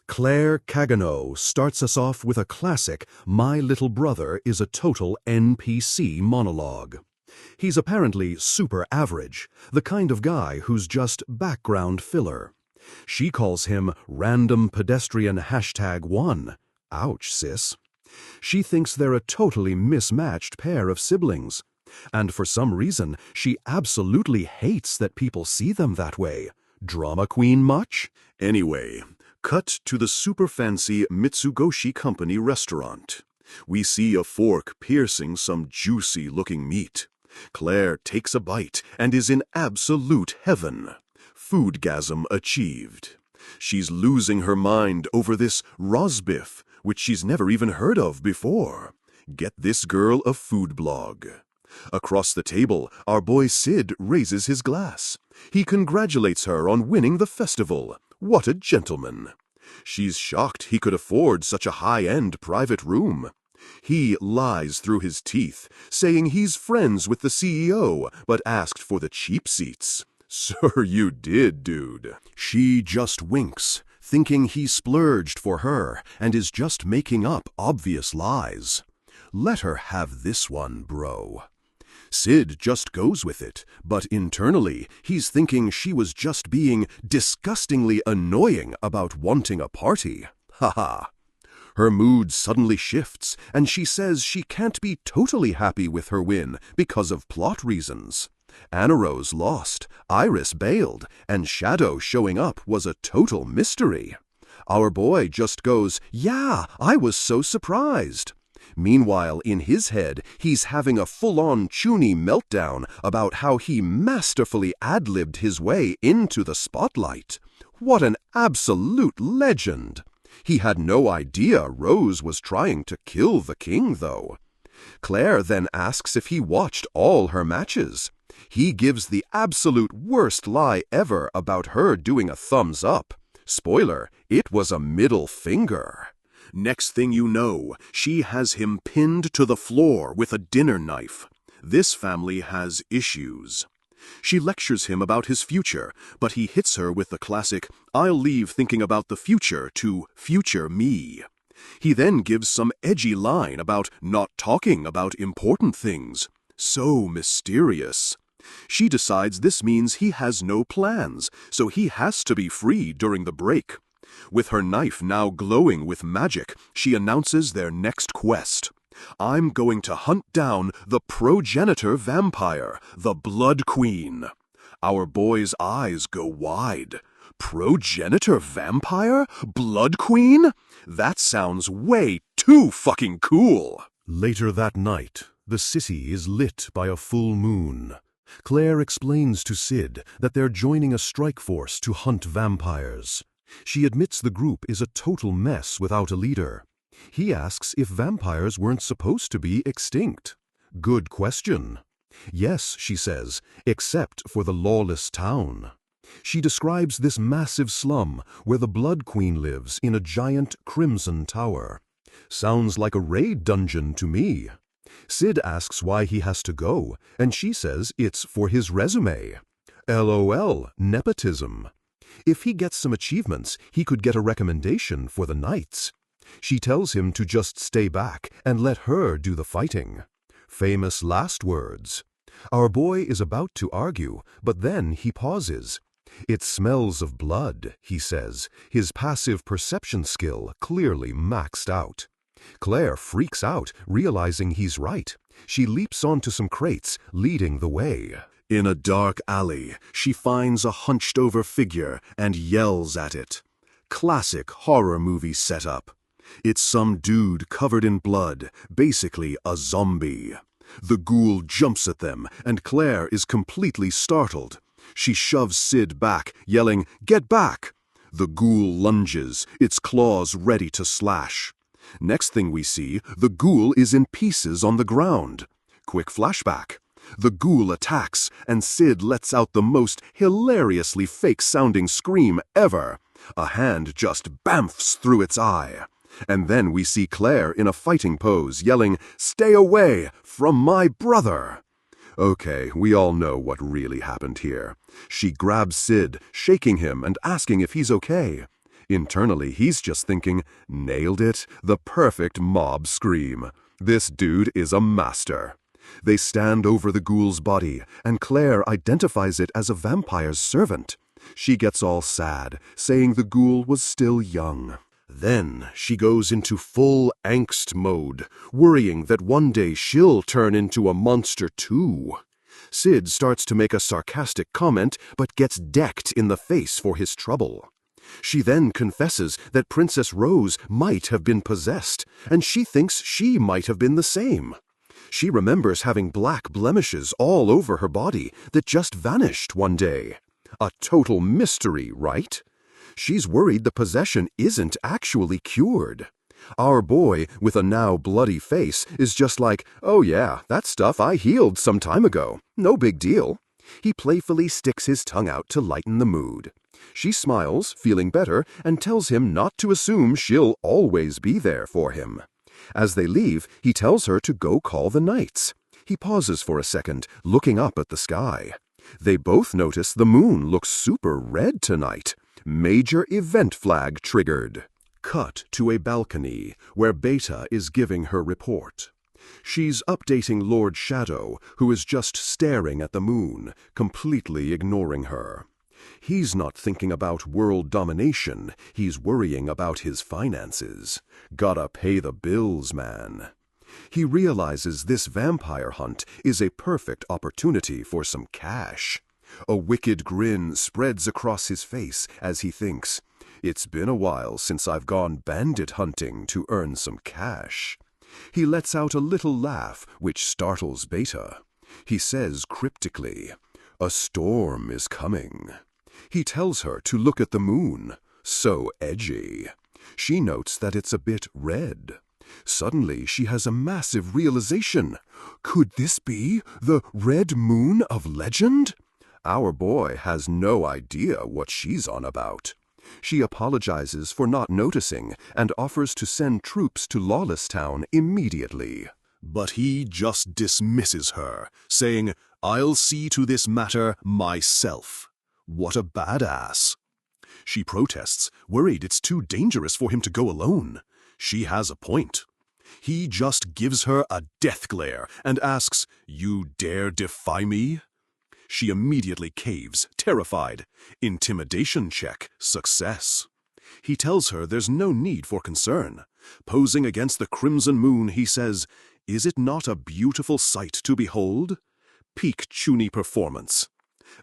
Claire Cagano starts us off with a classic My Little Brother is a Total NPC monologue. He's apparently super average, the kind of guy who's just background filler. She calls him Random Pedestrian #1. Ouch, sis. She thinks they're a totally mismatched pair of siblings. And for some reason, she absolutely hates that people see them that way. Drama queen much? Anyway, cut to the super fancy Mitsugoshi Company restaurant. We see a fork piercing some juicy-looking meat. Claire takes a bite and is in absolute heaven. Foodgasm achieved. She's losing her mind over this rosbiff, which she's never even heard of before. Get this girl a food blog. Across the table, our boy Sid raises his glass. He congratulates her on winning the festival. What a gentleman. She's shocked he could afford such a high-end private room. He lies through his teeth, saying he's friends with the CEO, but asked for the cheap seats. Sir, you did, dude. She just winks, thinking he splurged for her and is just making up obvious lies. Let her have this one, bro. Sid just goes with it, but internally he's thinking she was just being disgustingly annoying about wanting a party. Haha. Her mood suddenly shifts, and she says she can't be totally happy with her win because of plot reasons. Anarose lost, Iris bailed, and Shadow showing up was a total mystery. Our boy just goes, "Yeah, I was so surprised." Meanwhile, in his head, he's having a full-on Chuny meltdown about how he masterfully ad-libbed his way into the spotlight. What an absolute legend! He had no idea Rose was trying to kill the king, though. Claire then asks if he watched all her matches. He gives the absolute worst lie ever about her doing a thumbs up. Spoiler, it was a middle finger. Next thing you know, she has him pinned to the floor with a dinner knife. This family has issues. She lectures him about his future, but he hits her with the classic, "I'll leave thinking about the future to future me." He then gives some edgy line about not talking about important things. So mysterious. She decides this means he has no plans, so he has to be free during the break. With her knife now glowing with magic, she announces their next quest. "I'm going to hunt down the progenitor vampire, the Blood Queen." Our boy's eyes go wide. Progenitor vampire? Blood Queen? That sounds way too fucking cool. Later that night, the city is lit by a full moon. Claire explains to Sid that they're joining a strike force to hunt vampires. She admits the group is a total mess without a leader. He asks if vampires weren't supposed to be extinct. Good question. Yes, she says, except for the lawless town. She describes this massive slum where the Blood Queen lives in a giant crimson tower. Sounds like a raid dungeon to me. Sid asks why he has to go, and she says it's for his resume. LOL, nepotism. If he gets some achievements, he could get a recommendation for the Knights. She tells him to just stay back and let her do the fighting. Famous last words. Our boy is about to argue, but then he pauses. "It smells of blood," he says, his passive perception skill clearly maxed out. Claire freaks out, realizing he's right. She leaps onto some crates, leading the way. In a dark alley, she finds a hunched-over figure and yells at it. Classic horror movie setup. It's some dude covered in blood, basically a zombie. The ghoul jumps at them, and Claire is completely startled. She shoves Sid back, yelling, "Get back!" The ghoul lunges, its claws ready to slash. Next thing we see, the ghoul is in pieces on the ground. Quick flashback. The ghoul attacks, and Sid lets out the most hilariously fake-sounding scream ever. A hand just bamfs through its eye. And then we see Claire in a fighting pose, yelling, "Stay away from my brother!" Okay, we all know what really happened here. She grabs Sid, shaking him and asking if he's okay. Internally, he's just thinking, nailed it, the perfect mob scream. This dude is a master. They stand over the ghoul's body, and Claire identifies it as a vampire's servant. She gets all sad, saying the ghoul was still young. Then she goes into full angst mode, worrying that one day she'll turn into a monster too. Sid starts to make a sarcastic comment, but gets decked in the face for his trouble. She then confesses that Princess Rose might have been possessed, and she thinks she might have been the same. She remembers having black blemishes all over her body that just vanished one day. A total mystery, right? She's worried the possession isn't actually cured. Our boy, with a now bloody face, is just like, oh yeah, that stuff I healed some time ago. No big deal. He playfully sticks his tongue out to lighten the mood. She smiles, feeling better, and tells him not to assume she'll always be there for him. As they leave, he tells her to go call the knights. He pauses for a second, looking up at the sky. They both notice the moon looks super red tonight. Major event flag triggered. Cut to a balcony where Beta is giving her report. She's updating Lord Shadow, who is just staring at the moon, completely ignoring her. He's not thinking about world domination, he's worrying about his finances. Gotta pay the bills, man. He realizes this vampire hunt is a perfect opportunity for some cash. A wicked grin spreads across his face as he thinks, it's been a while since I've gone bandit hunting to earn some cash. He lets out a little laugh, which startles Beta. He says cryptically, a storm is coming. He tells her to look at the moon. So edgy. She notes that it's a bit red. Suddenly, she has a massive realization. Could this be the red moon of legend? Our boy has no idea what she's on about. She apologizes for not noticing and offers to send troops to Lawless Town immediately. But he just dismisses her, saying, I'll see to this matter myself. What a badass. She protests, worried it's too dangerous for him to go alone. She has a point. He just gives her a death glare and asks, you dare defy me? She immediately caves, terrified. Intimidation check, success. He tells her there's no need for concern. Posing against the crimson moon, he says, is it not a beautiful sight to behold? Peak Chuny performance.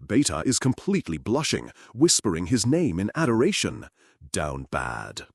Beta is completely blushing, whispering his name in adoration. Down bad.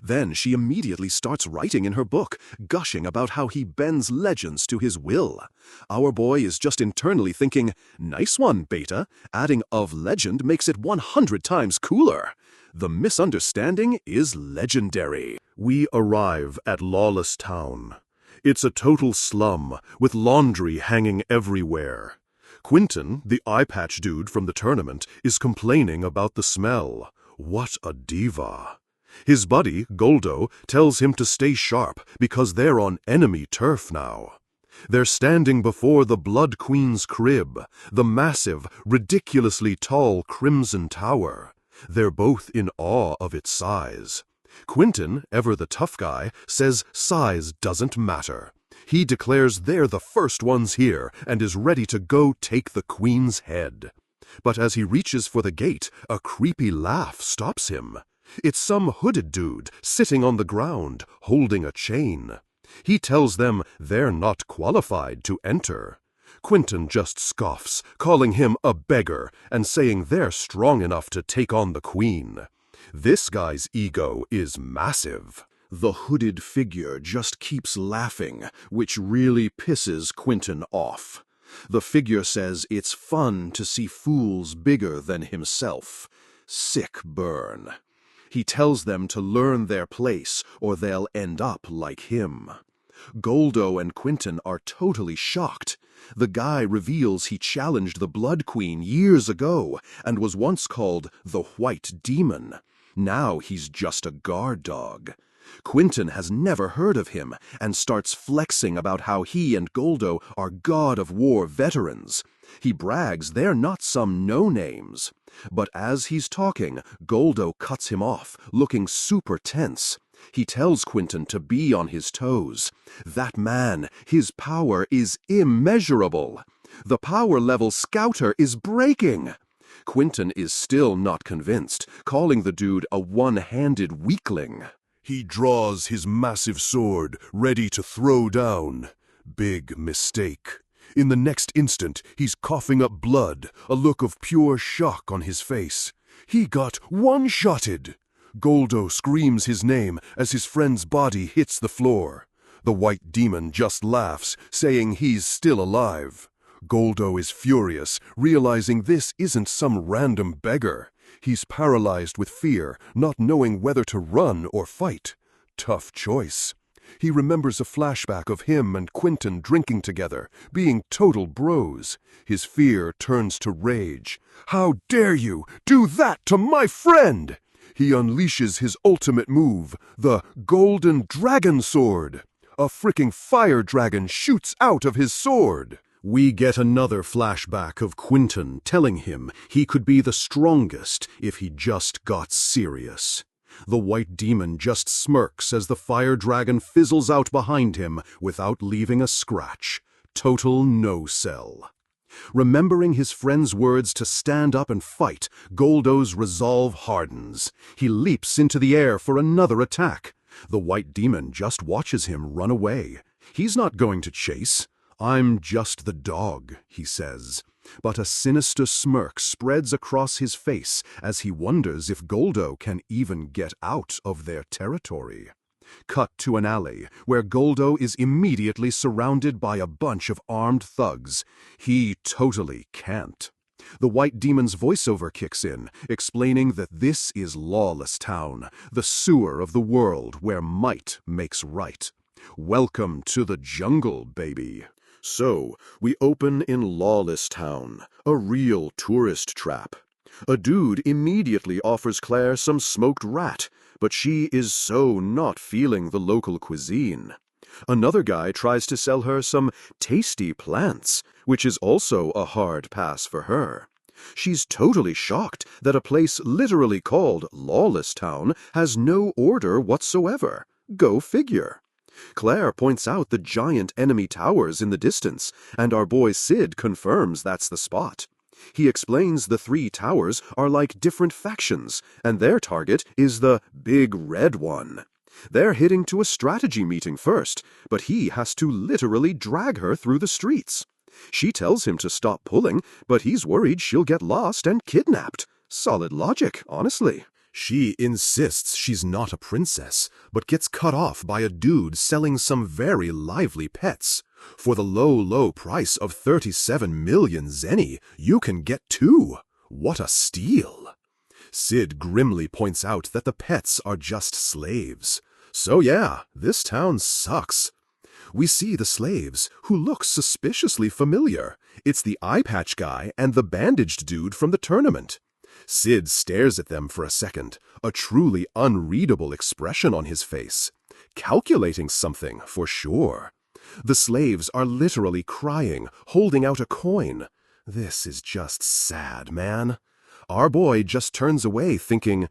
Then she immediately starts writing in her book, gushing about how he bends legends to his will. Our boy is just internally thinking, nice one, Beta. Adding of legend makes it 100 times cooler. The misunderstanding is legendary. We arrive at Lawless Town. It's a total slum, with laundry hanging everywhere. Quentin, the eye patch dude from the tournament, is complaining about the smell. What a diva. His buddy, Goldo, tells him to stay sharp because they're on enemy turf now. They're standing before the Blood Queen's crib, the massive, ridiculously tall Crimson Tower. They're both in awe of its size. Quentin, ever the tough guy, says size doesn't matter. He declares they're the first ones here and is ready to go take the Queen's head. But as he reaches for the gate, a creepy laugh stops him. It's some hooded dude sitting on the ground, holding a chain. He tells them they're not qualified to enter. Quentin just scoffs, calling him a beggar and saying they're strong enough to take on the Queen. This guy's ego is massive. The hooded figure just keeps laughing, which really pisses Quentin off. The figure says it's fun to see fools bigger than himself. Sick burn. He tells them to learn their place or they'll end up like him. Goldo and Quentin are totally shocked. The guy reveals he challenged the Blood Queen years ago and was once called the White Demon. Now he's just a guard dog. Quentin has never heard of him and starts flexing about how he and Goldo are God of War veterans. He brags they're not some no-names. But as he's talking, Goldo cuts him off, looking super tense. He tells Quentin to be on his toes. That man, his power is immeasurable. The power level scouter is breaking. Quentin is still not convinced, calling the dude a one-handed weakling. He draws his massive sword, ready to throw down. Big mistake. In the next instant, he's coughing up blood, a look of pure shock on his face. He got one-shotted. Goldo screams his name as his friend's body hits the floor. The white demon just laughs, saying he's still alive. Goldo is furious, realizing this isn't some random beggar. He's paralyzed with fear, not knowing whether to run or fight. Tough choice. He remembers a flashback of him and Quentin drinking together, being total bros. His fear turns to rage. How dare you do that to my friend? He unleashes his ultimate move, the Golden Dragon Sword. A freaking fire dragon shoots out of his sword. We get another flashback of Quentin telling him he could be the strongest if he just got serious. The white demon just smirks as the fire dragon fizzles out behind him without leaving a scratch. Total no-sell. Remembering his friend's words to stand up and fight, Goldo's resolve hardens. He leaps into the air for another attack. The white demon just watches him run away. He's not going to chase. "I'm just the dog," he says. But a sinister smirk spreads across his face as he wonders if Goldo can even get out of their territory. Cut to an alley where Goldo is immediately surrounded by a bunch of armed thugs. He totally can't. The white demon's voiceover kicks in, explaining that this is Lawless Town, the sewer of the world where might makes right. Welcome to the jungle, baby. So, we open in Lawless Town, a real tourist trap. A dude immediately offers Claire some smoked rat, but she is so not feeling the local cuisine. Another guy tries to sell her some tasty plants, which is also a hard pass for her. She's totally shocked that a place literally called Lawless Town has no order whatsoever. Go figure. Claire points out the giant enemy towers in the distance, and our boy Sid confirms that's the spot. He explains the 3 towers are like different factions, and their target is the big red one. They're heading to a strategy meeting first, but he has to literally drag her through the streets. She tells him to stop pulling, but he's worried she'll get lost and kidnapped. Solid logic, honestly. She insists she's not a princess, but gets cut off by a dude selling some very lively pets. For the low price of 37 million zenny, you can get 2. What a steal! Sid grimly points out that the pets are just slaves. So yeah, this town sucks. We see the slaves, who look suspiciously familiar. It's the eye patch guy and the bandaged dude from the tournament. Sid stares at them for a second, a truly unreadable expression on his face. Calculating something, for sure. The slaves are literally crying, holding out a coin. This is just sad, man. Our boy just turns away thinking,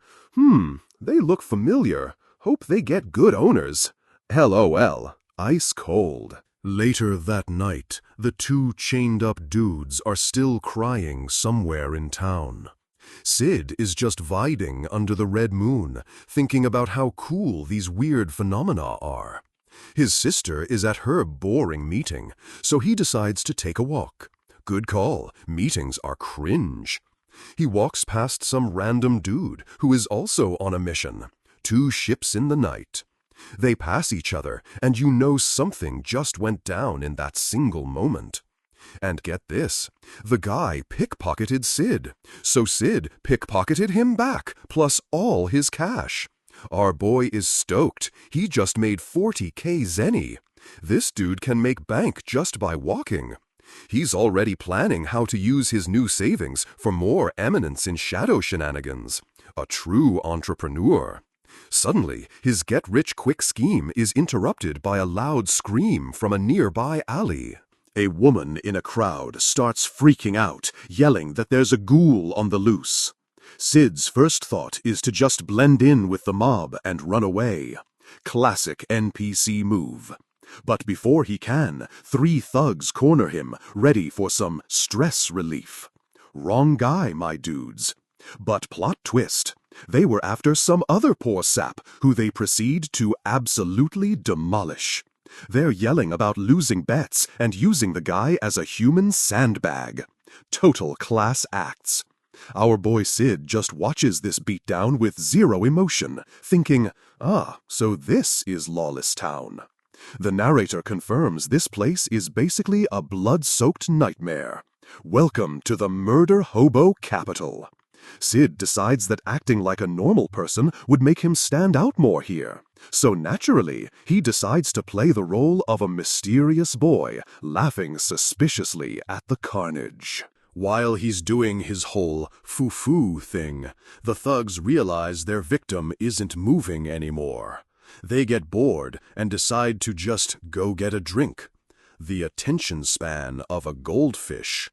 they look familiar. Hope they get good owners. LOL. Ice cold. Later that night, the 2 chained-up dudes are still crying somewhere in town. Sid is just vibing under the red moon, thinking about how cool these weird phenomena are. His sister is at her boring meeting, so he decides to take a walk. Good call. Meetings are cringe. He walks past some random dude who is also on a mission. 2 ships in the night. They pass each other, and you know something just went down in that single moment. And get this, the guy pickpocketed Sid, so Sid pickpocketed him back, plus all his cash. Our boy is stoked. He just made 40k zenny. This dude can make bank just by walking. He's already planning how to use his new savings for more Eminence in shadow shenanigans. A true entrepreneur. Suddenly, his get-rich-quick scheme is interrupted by a loud scream from a nearby alley. A woman in a crowd starts freaking out, yelling that there's a ghoul on the loose. Sid's first thought is to just blend in with the mob and run away. Classic NPC move. But before he can, 3 thugs corner him, ready for some stress relief. Wrong guy, my dudes. But plot twist. They were after some other poor sap, who they proceed to absolutely demolish. They're yelling about losing bets and using the guy as a human sandbag. Total class acts. Our boy Sid just watches this beatdown with zero emotion, thinking, so this is Lawless Town. The narrator confirms this place is basically a blood-soaked nightmare. Welcome to the murder hobo capital. Sid decides that acting like a normal person would make him stand out more here. So naturally, he decides to play the role of a mysterious boy, laughing suspiciously at the carnage. While he's doing his whole foo-foo thing, the thugs realize their victim isn't moving anymore. They get bored and decide to just go get a drink. The attention span of a goldfish.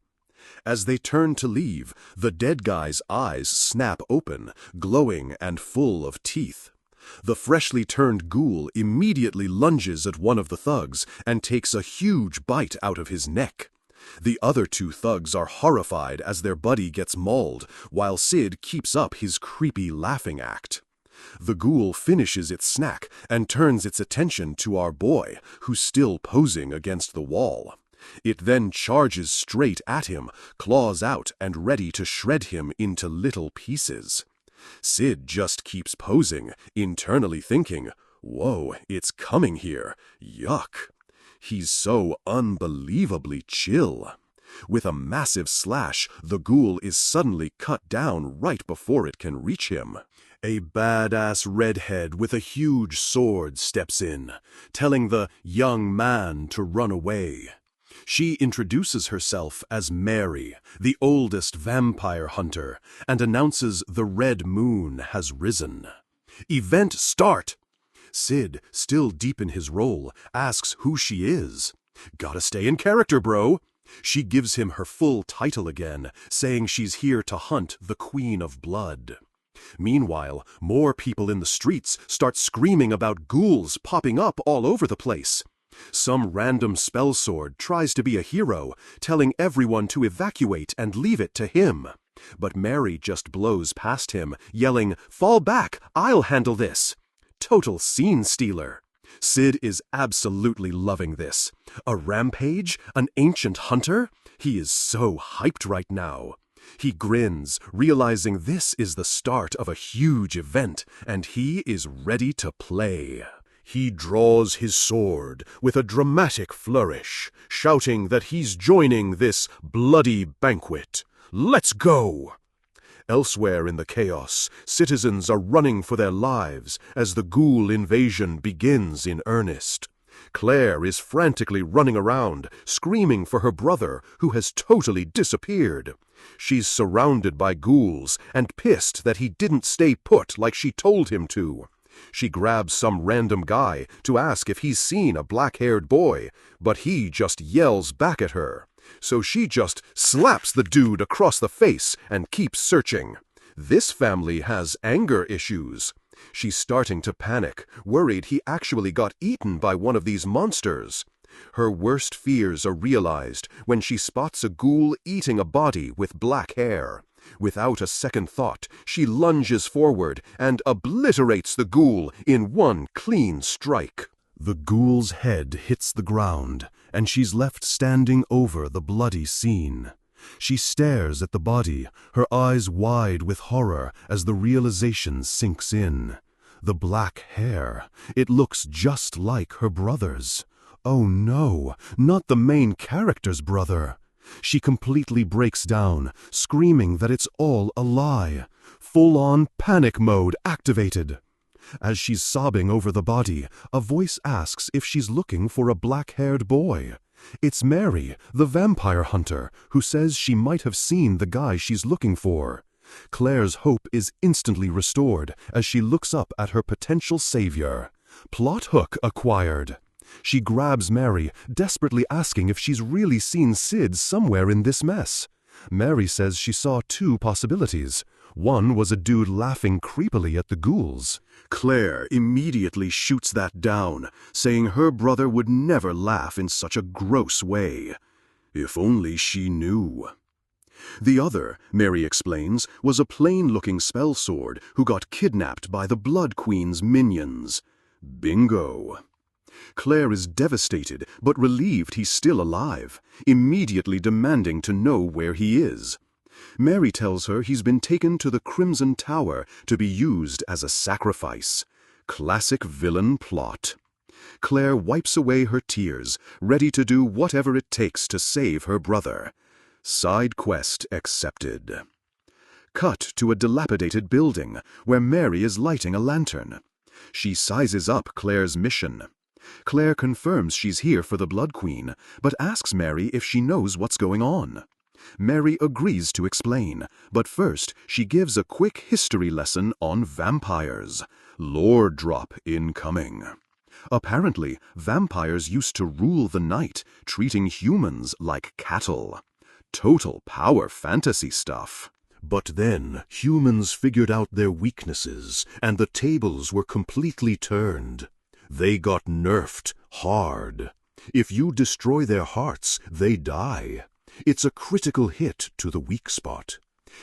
As they turn to leave, the dead guy's eyes snap open, glowing and full of teeth. The freshly turned ghoul immediately lunges at one of the thugs and takes a huge bite out of his neck. The other 2 thugs are horrified as their buddy gets mauled, while Sid keeps up his creepy laughing act. The ghoul finishes its snack and turns its attention to our boy, who's still posing against the wall. It then charges straight at him, claws out and ready to shred him into little pieces. Sid just keeps posing, internally thinking, "Whoa, it's coming here. Yuck." He's so unbelievably chill. With a massive slash, the ghoul is suddenly cut down right before it can reach him. A badass redhead with a huge sword steps in, telling the young man to run away. She introduces herself as Mary, the oldest vampire hunter, and announces the red moon has risen. Event start! Sid, still deep in his role, asks who she is. Gotta stay in character, bro. She gives him her full title again, saying she's here to hunt the Queen of Blood. Meanwhile, more people in the streets start screaming about ghouls popping up all over the place. Some random spellsword tries to be a hero, telling everyone to evacuate and leave it to him. But Mary just blows past him, yelling, "Fall back, I'll handle this." Total scene stealer. Sid is absolutely loving this. A rampage? An ancient hunter? He is so hyped right now. He grins, realizing this is the start of a huge event, and he is ready to play. He draws his sword with a dramatic flourish, shouting that he's joining this bloody banquet. Let's go! Elsewhere in the chaos, citizens are running for their lives as the ghoul invasion begins in earnest. Claire is frantically running around, screaming for her brother, who has totally disappeared. She's surrounded by ghouls and pissed that he didn't stay put like she told him to. She grabs some random guy to ask if he's seen a black-haired boy, but he just yells back at her. So she just slaps the dude across the face and keeps searching. This family has anger issues. She's starting to panic, worried he actually got eaten by one of these monsters. Her worst fears are realized when she spots a ghoul eating a body with black hair. Without a second thought, she lunges forward and obliterates the ghoul in one clean strike. The ghoul's head hits the ground, and she's left standing over the bloody scene. She stares at the body, her eyes wide with horror as the realization sinks in. The black hair, it looks just like her brother's. Oh no, not the main character's brother. She completely breaks down, screaming that it's all a lie. Full-on panic mode activated. As she's sobbing over the body, a voice asks if she's looking for a black-haired boy. It's Mary, the vampire hunter, who says she might have seen the guy she's looking for. Claire's hope is instantly restored as she looks up at her potential savior. Plot hook acquired. She grabs Mary, desperately asking if she's really seen Sid somewhere in this mess. Mary says she saw two possibilities. One was a dude laughing creepily at the ghouls. Claire immediately shoots that down, saying her brother would never laugh in such a gross way. If only she knew. The other, Mary explains, was a plain-looking spell sword who got kidnapped by the Blood Queen's minions. Bingo. Claire is devastated, but relieved he's still alive, immediately demanding to know where he is. Mary tells her he's been taken to the Crimson Tower to be used as a sacrifice. Classic villain plot. Claire wipes away her tears, ready to do whatever it takes to save her brother. Side quest accepted. Cut to a dilapidated building, where Mary is lighting a lantern. She sizes up Claire's mission. Claire confirms she's here for the Blood Queen, but asks Mary if she knows what's going on. Mary agrees to explain, but first she gives a quick history lesson on vampires. Lore drop incoming. Apparently, vampires used to rule the night, treating humans like cattle. Total power fantasy stuff. But then, humans figured out their weaknesses, and the tables were completely turned. They got nerfed hard. If you destroy their hearts, they die. It's a critical hit to the weak spot.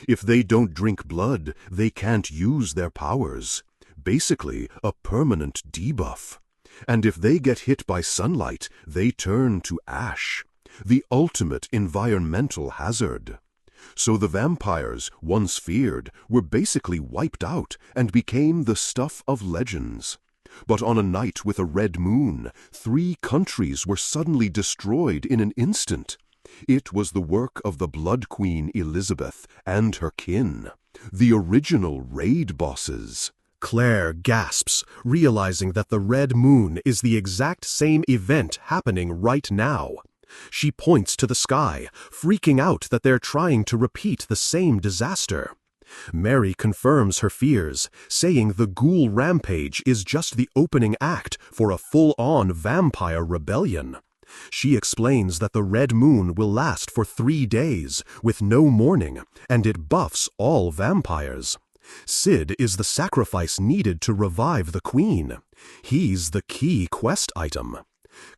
If they don't drink blood, they can't use their powers. Basically, a permanent debuff. And if they get hit by sunlight, they turn to ash. The ultimate environmental hazard. So the vampires, once feared, were basically wiped out and became the stuff of legends. But on a night with a red moon, 3 countries were suddenly destroyed in an instant. It was the work of the Blood Queen Elizabeth and her kin, the original raid bosses. Claire gasps, realizing that the red moon is the exact same event happening right now. She points to the sky, freaking out that they're trying to repeat the same disaster. Mary confirms her fears, saying the ghoul rampage is just the opening act for a full-on vampire rebellion. She explains that the red moon will last for 3 days, with no morning, and it buffs all vampires. Sid is the sacrifice needed to revive the queen. He's the key quest item.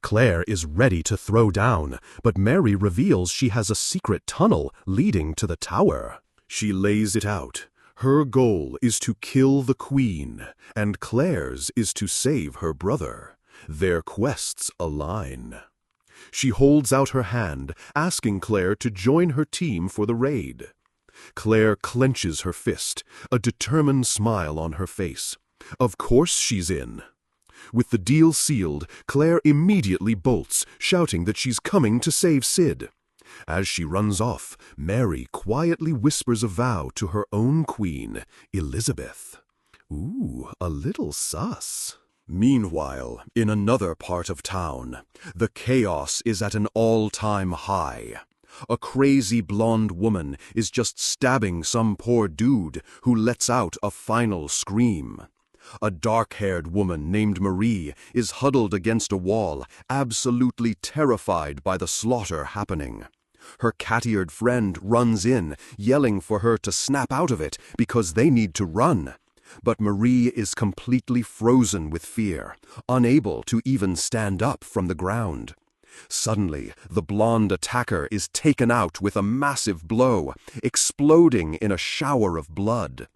Claire is ready to throw down, but Mary reveals she has a secret tunnel leading to the tower. She lays it out. Her goal is to kill the queen, and Claire's is to save her brother. Their quests align. She holds out her hand, asking Claire to join her team for the raid. Claire clenches her fist, a determined smile on her face. Of course she's in. With the deal sealed, Claire immediately bolts, shouting that she's coming to save Sid. As she runs off, Mary quietly whispers a vow to her own queen, Elizabeth. Ooh, a little sus. Meanwhile, in another part of town, the chaos is at an all-time high. A crazy blonde woman is just stabbing some poor dude who lets out a final scream. A dark-haired woman named Marie is huddled against a wall, absolutely terrified by the slaughter happening. Her cat-eared friend runs in, yelling for her to snap out of it because they need to run. But Marie is completely frozen with fear, unable to even stand up from the ground. Suddenly, the blonde attacker is taken out with a massive blow, exploding in a shower of blood.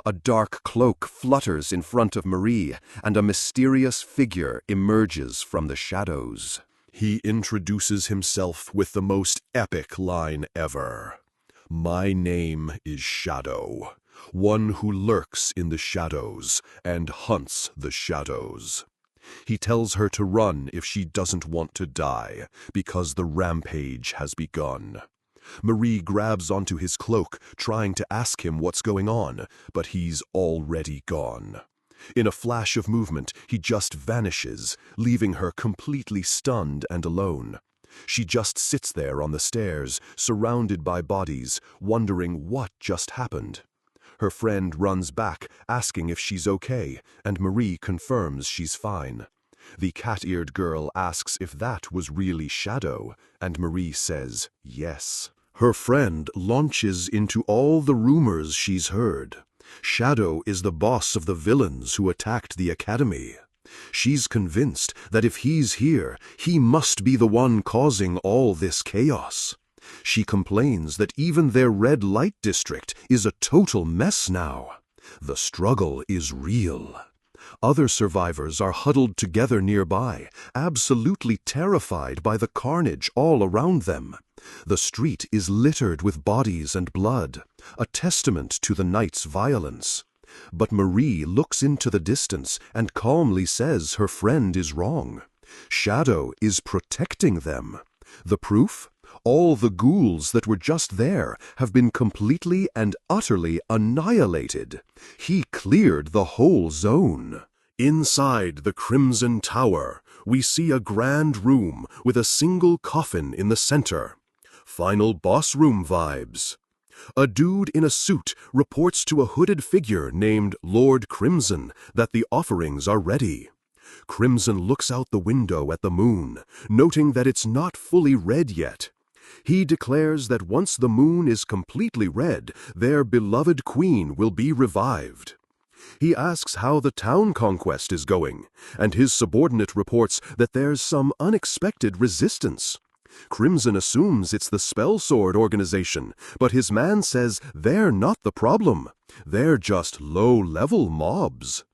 A dark cloak flutters in front of Marie, and a mysterious figure emerges from the shadows. He introduces himself with the most epic line ever. "My name is Shadow, one who lurks in the shadows and hunts the shadows." He tells her to run if she doesn't want to die, because the rampage has begun. Marie grabs onto his cloak, trying to ask him what's going on, but he's already gone. In a flash of movement, he just vanishes, leaving her completely stunned and alone. She just sits there on the stairs, surrounded by bodies, wondering what just happened. Her friend runs back, asking if she's okay, and Marie confirms she's fine. The cat-eared girl asks if that was really Shadow, and Marie says yes. Her friend launches into all the rumors she's heard. Shadow is the boss of the villains who attacked the academy. She's convinced that if he's here, he must be the one causing all this chaos. She complains that even their red light district is a total mess now. The struggle is real. Other survivors are huddled together nearby, absolutely terrified by the carnage all around them. The street is littered with bodies and blood, a testament to the night's violence. But Marie looks into the distance and calmly says her friend is wrong. Shadow is protecting them. The proof? All the ghouls that were just there have been completely and utterly annihilated. He cleared the whole zone. Inside the Crimson Tower, we see a grand room with a single coffin in the center. Final boss room vibes. A dude in a suit reports to a hooded figure named Lord Crimson that the offerings are ready. Crimson looks out the window at the moon, noting that it's not fully red yet. He declares that once the moon is completely red, their beloved queen will be revived. He asks how the town conquest is going, and his subordinate reports that there's some unexpected resistance. Crimson assumes it's the Spell Sword organization, but his man says they're not the problem. They're just low-level mobs.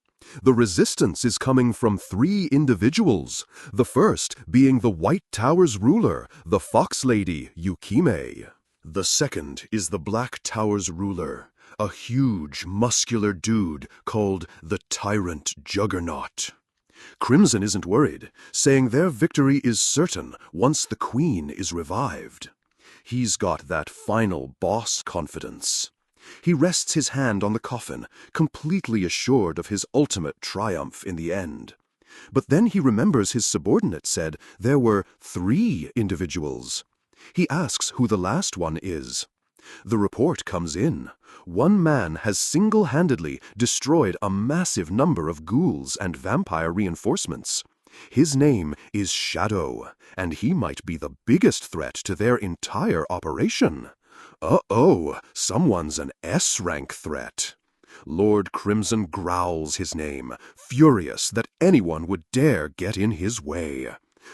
The resistance is coming from 3 individuals, the first being the White Tower's ruler, the Fox Lady Yukime. The second is the Black Tower's ruler, a huge, muscular dude called the Tyrant Juggernaut. Crimson isn't worried, saying their victory is certain once the queen is revived. He's got that final boss confidence. He rests his hand on the coffin, completely assured of his ultimate triumph in the end. But then he remembers his subordinate said there were 3 individuals. He asks who the last one is. The report comes in. One man has single-handedly destroyed a massive number of ghouls and vampire reinforcements. His name is Shadow, and he might be the biggest threat to their entire operation. Uh-oh, someone's an S-rank threat. Lord Crimson growls his name, furious that anyone would dare get in his way.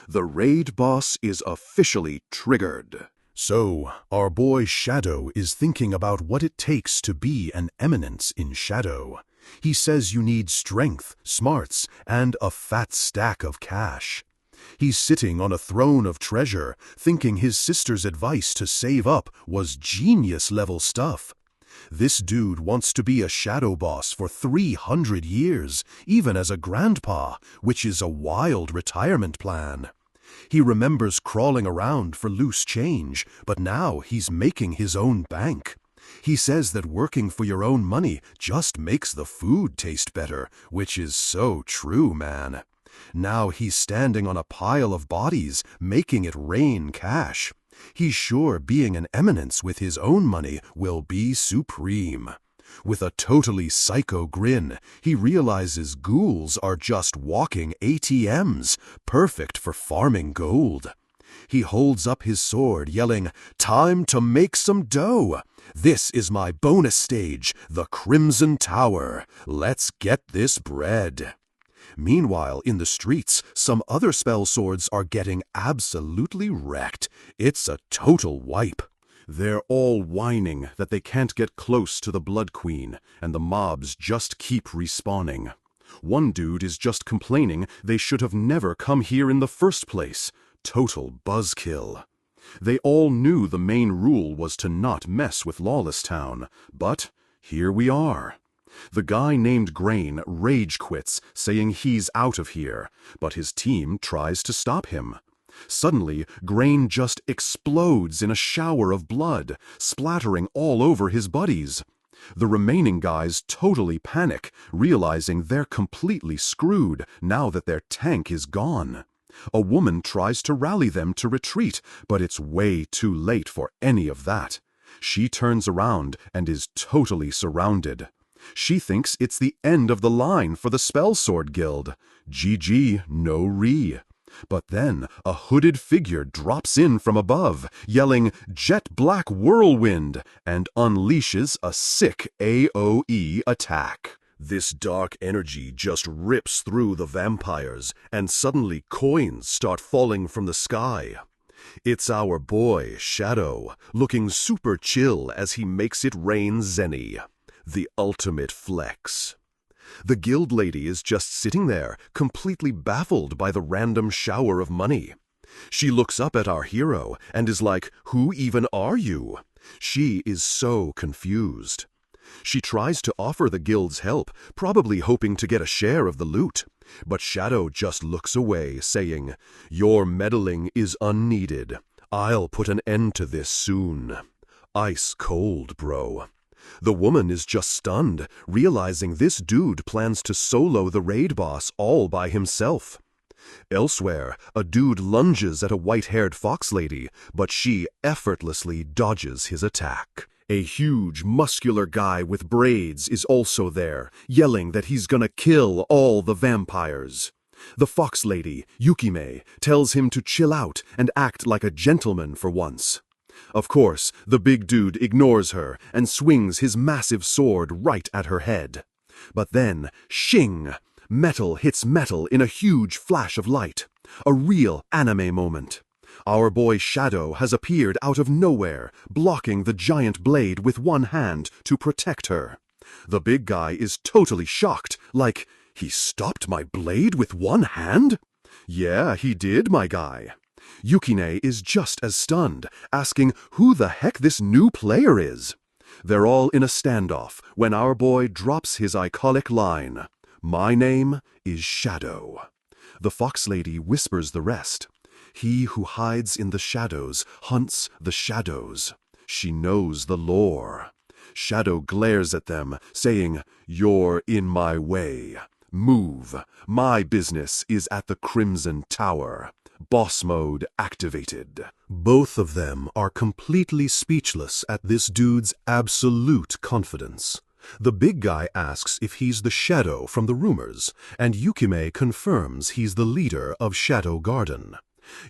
The raid boss is officially triggered. So, our boy Shadow is thinking about what it takes to be an eminence in Shadow. He says you need strength, smarts, and a fat stack of cash. He's sitting on a throne of treasure, thinking his sister's advice to save up was genius-level stuff. This dude wants to be a shadow boss for 300 years, even as a grandpa, which is a wild retirement plan. He remembers crawling around for loose change, but now he's making his own bank. He says that working for your own money just makes the food taste better, which is so true, man. Now he's standing on a pile of bodies, making it rain cash. He's sure being an eminence with his own money will be supreme. With a totally psycho grin, he realizes ghouls are just walking ATMs, perfect for farming gold. He holds up his sword, yelling, "Time to make some dough! This is my bonus stage, the Crimson Tower. Let's get this bread." Meanwhile, in the streets, some other spell swords are getting absolutely wrecked. It's a total wipe. They're all whining that they can't get close to the Blood Queen, and the mobs just keep respawning. One dude is just complaining they should have never come here in the first place. Total buzzkill. They all knew the main rule was to not mess with Lawless Town, but here we are. The guy named Grain rage quits, saying he's out of here, but his team tries to stop him. Suddenly, Grain just explodes in a shower of blood, splattering all over his buddies. The remaining guys totally panic, realizing they're completely screwed now that their tank is gone. A woman tries to rally them to retreat, but it's way too late for any of that. She turns around and is totally surrounded. She thinks it's the end of the line for the Spellsword Guild. GG, no re. But then a hooded figure drops in from above, yelling "Jet Black Whirlwind," and unleashes a sick AoE attack. This dark energy just rips through the vampires, and suddenly coins start falling from the sky. It's our boy, Shadow, looking super chill as he makes it rain zenny. The ultimate flex. The guild lady is just sitting there, completely baffled by the random shower of money. She looks up at our hero and is like, "Who even are you?" She is so confused. She tries to offer the guild's help, probably hoping to get a share of the loot. But Shadow just looks away, saying, "Your meddling is unneeded. I'll put an end to this soon." Ice cold, bro. The woman is just stunned, realizing this dude plans to solo the raid boss all by himself. Elsewhere, a dude lunges at a white-haired fox lady, but she effortlessly dodges his attack. A huge, muscular guy with braids is also there, yelling that he's gonna kill all the vampires. The fox lady, Yukime, tells him to chill out and act like a gentleman for once. Of course, the big dude ignores her and swings his massive sword right at her head. But then, shing! Metal hits metal in a huge flash of light. A real anime moment. Our boy Shadow has appeared out of nowhere, blocking the giant blade with one hand to protect her. The big guy is totally shocked, like, "He stopped my blade with one hand?" "Yeah, he did, my guy." Yukine is just as stunned, asking who the heck this new player is. They're all in a standoff when our boy drops his iconic line, "My name is Shadow." The fox lady whispers the rest. He who hides in the shadows hunts the shadows. She knows the lore. Shadow glares at them, saying, "You're in my way. Move. My business is at the Crimson Tower." Boss mode activated. Both of them are completely speechless at this dude's absolute confidence. The big guy asks if he's the Shadow from the rumors, and Yukime confirms he's the leader of Shadow Garden.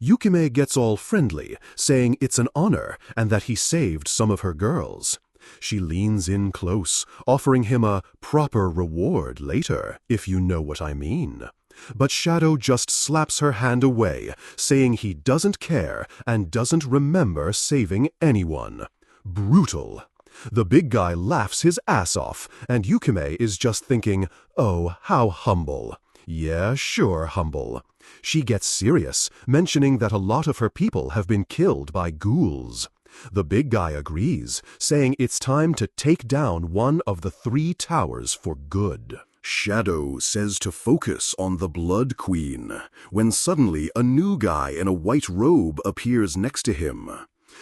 Yukime gets all friendly, saying it's an honor and that he saved some of her girls. She leans in close, offering him a proper reward later, if you know what I mean. But Shadow just slaps her hand away, saying he doesn't care and doesn't remember saving anyone. Brutal. The big guy laughs his ass off, and Yukime is just thinking, "Oh, how humble." Yeah, sure, humble. She gets serious, mentioning that a lot of her people have been killed by ghouls. The big guy agrees, saying it's time to take down one of the 3 towers for good. Shadow says to focus on the Blood Queen, when suddenly a new guy in a white robe appears next to him.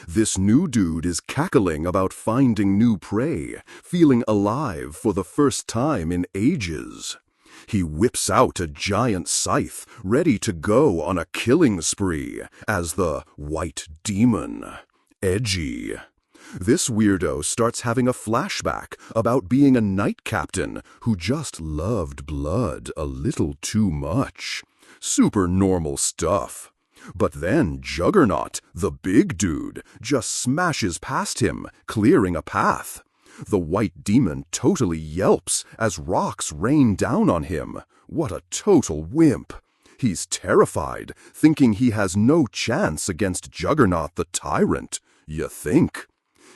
This new dude is cackling about finding new prey, feeling alive for the first time in ages. He whips out a giant scythe, ready to go on a killing spree, as the White Demon. Edgy. This weirdo starts having a flashback about being a knight captain who just loved blood a little too much. Super normal stuff. But then Juggernaut, the big dude, just smashes past him, clearing a path. The White Demon totally yelps as rocks rain down on him. What a total wimp. He's terrified, thinking he has no chance against Juggernaut the Tyrant. You think?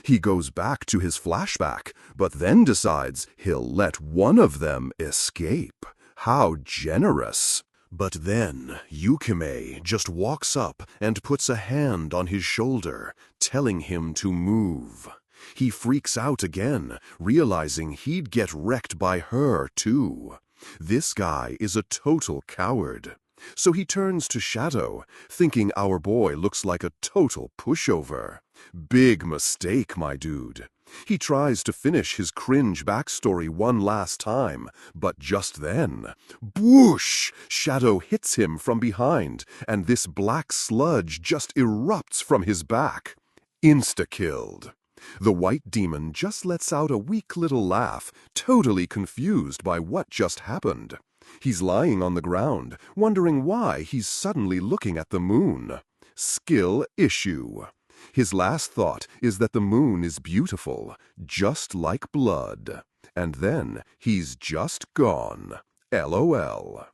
He goes back to his flashback, but then decides he'll let one of them escape. How generous. But then Yukime just walks up and puts a hand on his shoulder, telling him to move. He freaks out again, realizing he'd get wrecked by her too. This guy is a total coward. So he turns to Shadow, thinking our boy looks like a total pushover. Big mistake, my dude. He tries to finish his cringe backstory one last time, but just then, whoosh! Shadow hits him from behind, and this black sludge just erupts from his back. Insta-killed. The white demon just lets out a weak little laugh, totally confused by what just happened. He's lying on the ground, wondering why he's suddenly looking at the moon. Skill issue. His last thought is that the moon is beautiful, just like blood. And then he's just gone. LOL.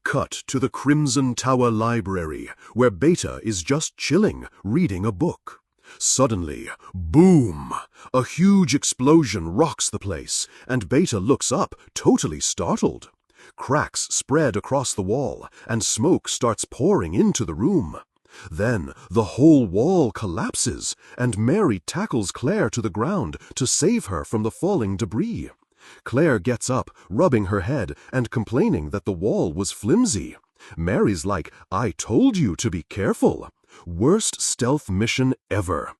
Cut to the Crimson Tower Library, where Beta is just chilling, reading a book. Suddenly, boom! A huge explosion rocks the place, and Beta looks up, totally startled. Cracks spread across the wall, and smoke starts pouring into the room. Then the whole wall collapses, and Mary tackles Claire to the ground to save her from the falling debris. Claire gets up, rubbing her head and complaining that the wall was flimsy. Mary's like, "I told you to be careful." Worst stealth mission ever.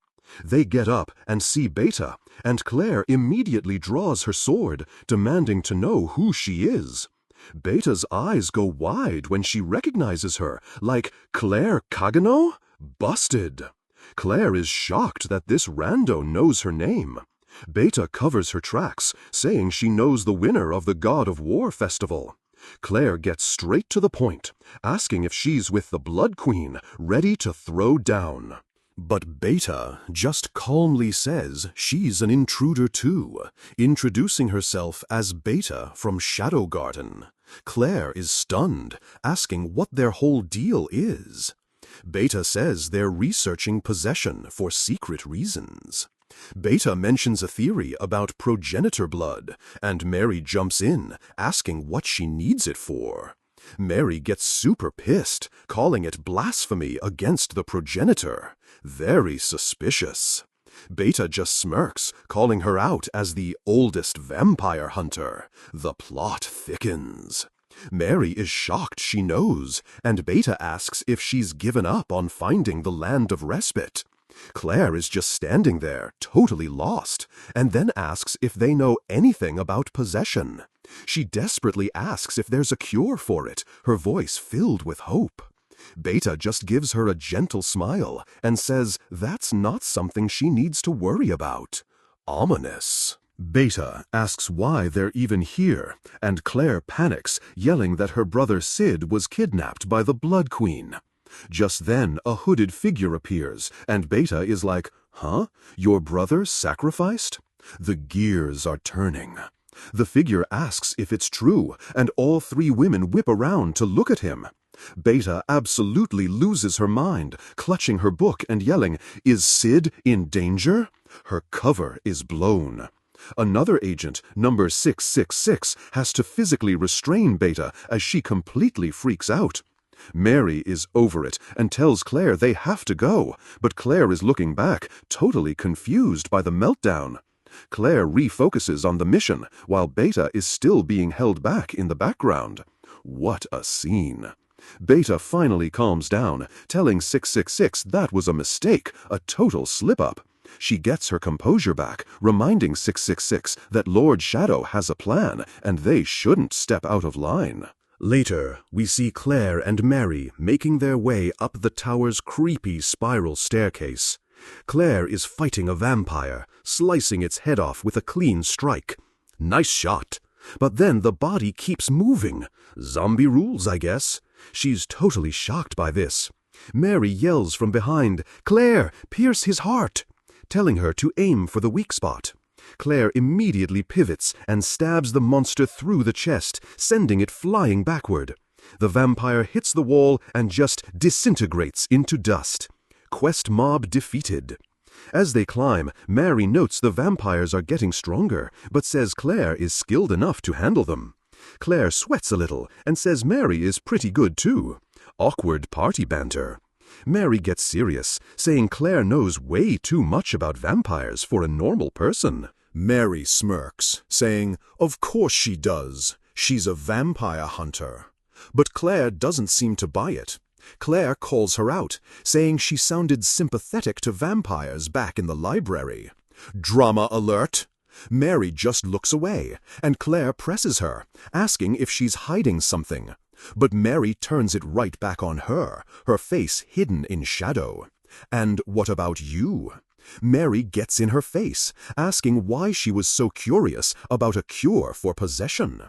They get up and see Beta, and Claire immediately draws her sword, demanding to know who she is. Beta's eyes go wide when she recognizes her, like, "Claire Kagano? Busted." Claire is shocked that this rando knows her name. Beta covers her tracks, saying she knows the winner of the God of War festival. Claire gets straight to the point, asking if she's with the Blood Queen, ready to throw down. But Beta just calmly says she's an intruder too, introducing herself as Beta from Shadow Garden. Claire is stunned, asking what their whole deal is. Beta says they're researching possession for secret reasons. Beta mentions a theory about progenitor blood, and Mary jumps in, asking what she needs it for. Mary gets super pissed, calling it blasphemy against the progenitor. Very suspicious. Beta just smirks, calling her out as the oldest vampire hunter. The plot thickens. Mary is shocked she knows, and Beta asks if she's given up on finding the land of respite. Claire is just standing there, totally lost, and then asks if they know anything about possession. She desperately asks if there's a cure for it, her voice filled with hope. Beta just gives her a gentle smile and says that's not something she needs to worry about. Ominous. Beta asks why they're even here, and Claire panics, yelling that her brother Sid was kidnapped by the Blood Queen. Just then, a hooded figure appears, and Beta is like, "Huh? Your brother sacrificed?" The gears are turning. The figure asks if it's true, and all three women whip around to look at him. Beta absolutely loses her mind, clutching her book and yelling, "Is Sid in danger?" Her cover is blown. Another agent, number 666, has to physically restrain Beta as she completely freaks out. Mary is over it and tells Claire they have to go, but Claire is looking back, totally confused by the meltdown. Claire refocuses on the mission, while Beta is still being held back in the background. What a scene. Beta finally calms down, telling 666 that was a mistake, a total slip-up. She gets her composure back, reminding 666 that Lord Shadow has a plan, and they shouldn't step out of line. Later, we see Claire and Mary making their way up the tower's creepy spiral staircase. Claire is fighting a vampire, slicing its head off with a clean strike. Nice shot. But then the body keeps moving. Zombie rules, I guess. She's totally shocked by this. Mary yells from behind, "Claire, pierce his heart," telling her to aim for the weak spot. Claire immediately pivots and stabs the monster through the chest, sending it flying backward. The vampire hits the wall and just disintegrates into dust. Quest mob defeated. As they climb, Mary notes the vampires are getting stronger, but says Claire is skilled enough to handle them. Claire sweats a little and says Mary is pretty good too. Awkward party banter. Mary gets serious, saying Claire knows way too much about vampires for a normal person. Mary smirks, saying, "Of course she does. She's a vampire hunter." But Claire doesn't seem to buy it. Claire calls her out, saying she sounded sympathetic to vampires back in the library. Drama alert! Mary just looks away, and Claire presses her, asking if she's hiding something. But Mary turns it right back on her, her face hidden in shadow. "And what about you?" Mary gets in her face, asking why she was so curious about a cure for possession.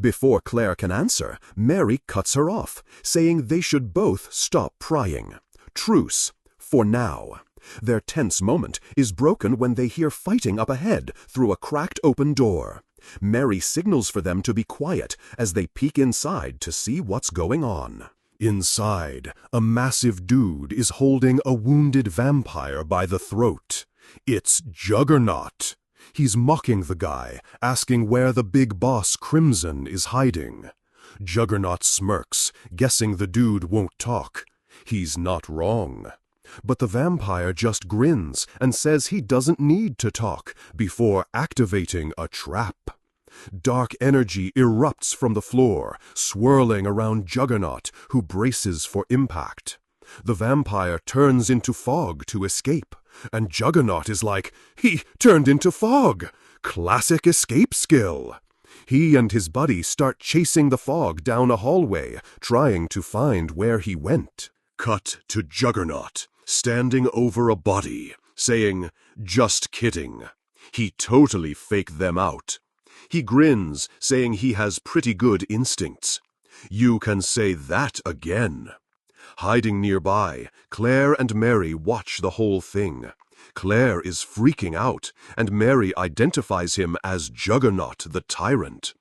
Before Claire can answer, Mary cuts her off, saying they should both stop prying. Truce, for now. Their tense moment is broken when they hear fighting up ahead through a cracked open door. Mary signals for them to be quiet as they peek inside to see what's going on. Inside, a massive dude is holding a wounded vampire by the throat. It's Juggernaut. He's mocking the guy, asking where the big boss Crimson is hiding. Juggernaut smirks, guessing the dude won't talk. He's not wrong. But the vampire just grins and says he doesn't need to talk before activating a trap. Dark energy erupts from the floor, swirling around Juggernaut, who braces for impact. The vampire turns into fog to escape, and Juggernaut is like, he turned into fog! Classic escape skill! He and his buddy start chasing the fog down a hallway, trying to find where he went. Cut to Juggernaut, standing over a body, saying, "Just kidding." He totally faked them out. He grins, saying he has pretty good instincts. You can say that again. Hiding nearby, Claire and Mary watch the whole thing. Claire is freaking out, and Mary identifies him as Juggernaut the Tyrant.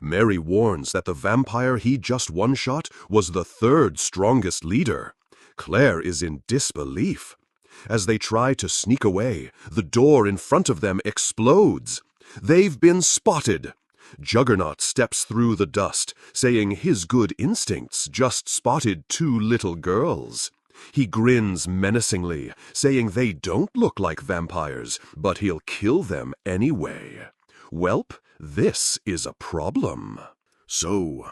Mary warns that the vampire he just one-shot was the third strongest leader. Claire is in disbelief. As they try to sneak away, the door in front of them explodes. They've been spotted. Juggernaut steps through the dust, saying his good instincts just spotted 2 little girls. He grins menacingly, saying they don't look like vampires, but he'll kill them anyway. Welp, this is a problem. So,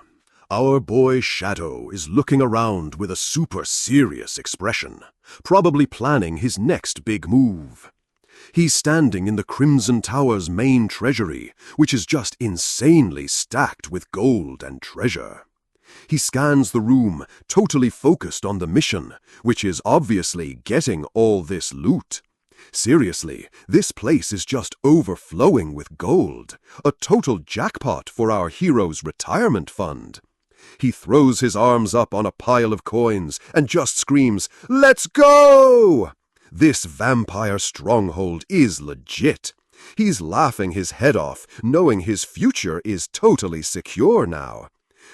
our boy Shadow is looking around with a super serious expression, probably planning his next big move. He's standing in the Crimson Tower's main treasury, which is just insanely stacked with gold and treasure. He scans the room, totally focused on the mission, which is obviously getting all this loot. Seriously, this place is just overflowing with gold, a total jackpot for our hero's retirement fund. He throws his arms up on a pile of coins and just screams, "Let's go!" This vampire stronghold is legit. He's laughing his head off, knowing his future is totally secure now.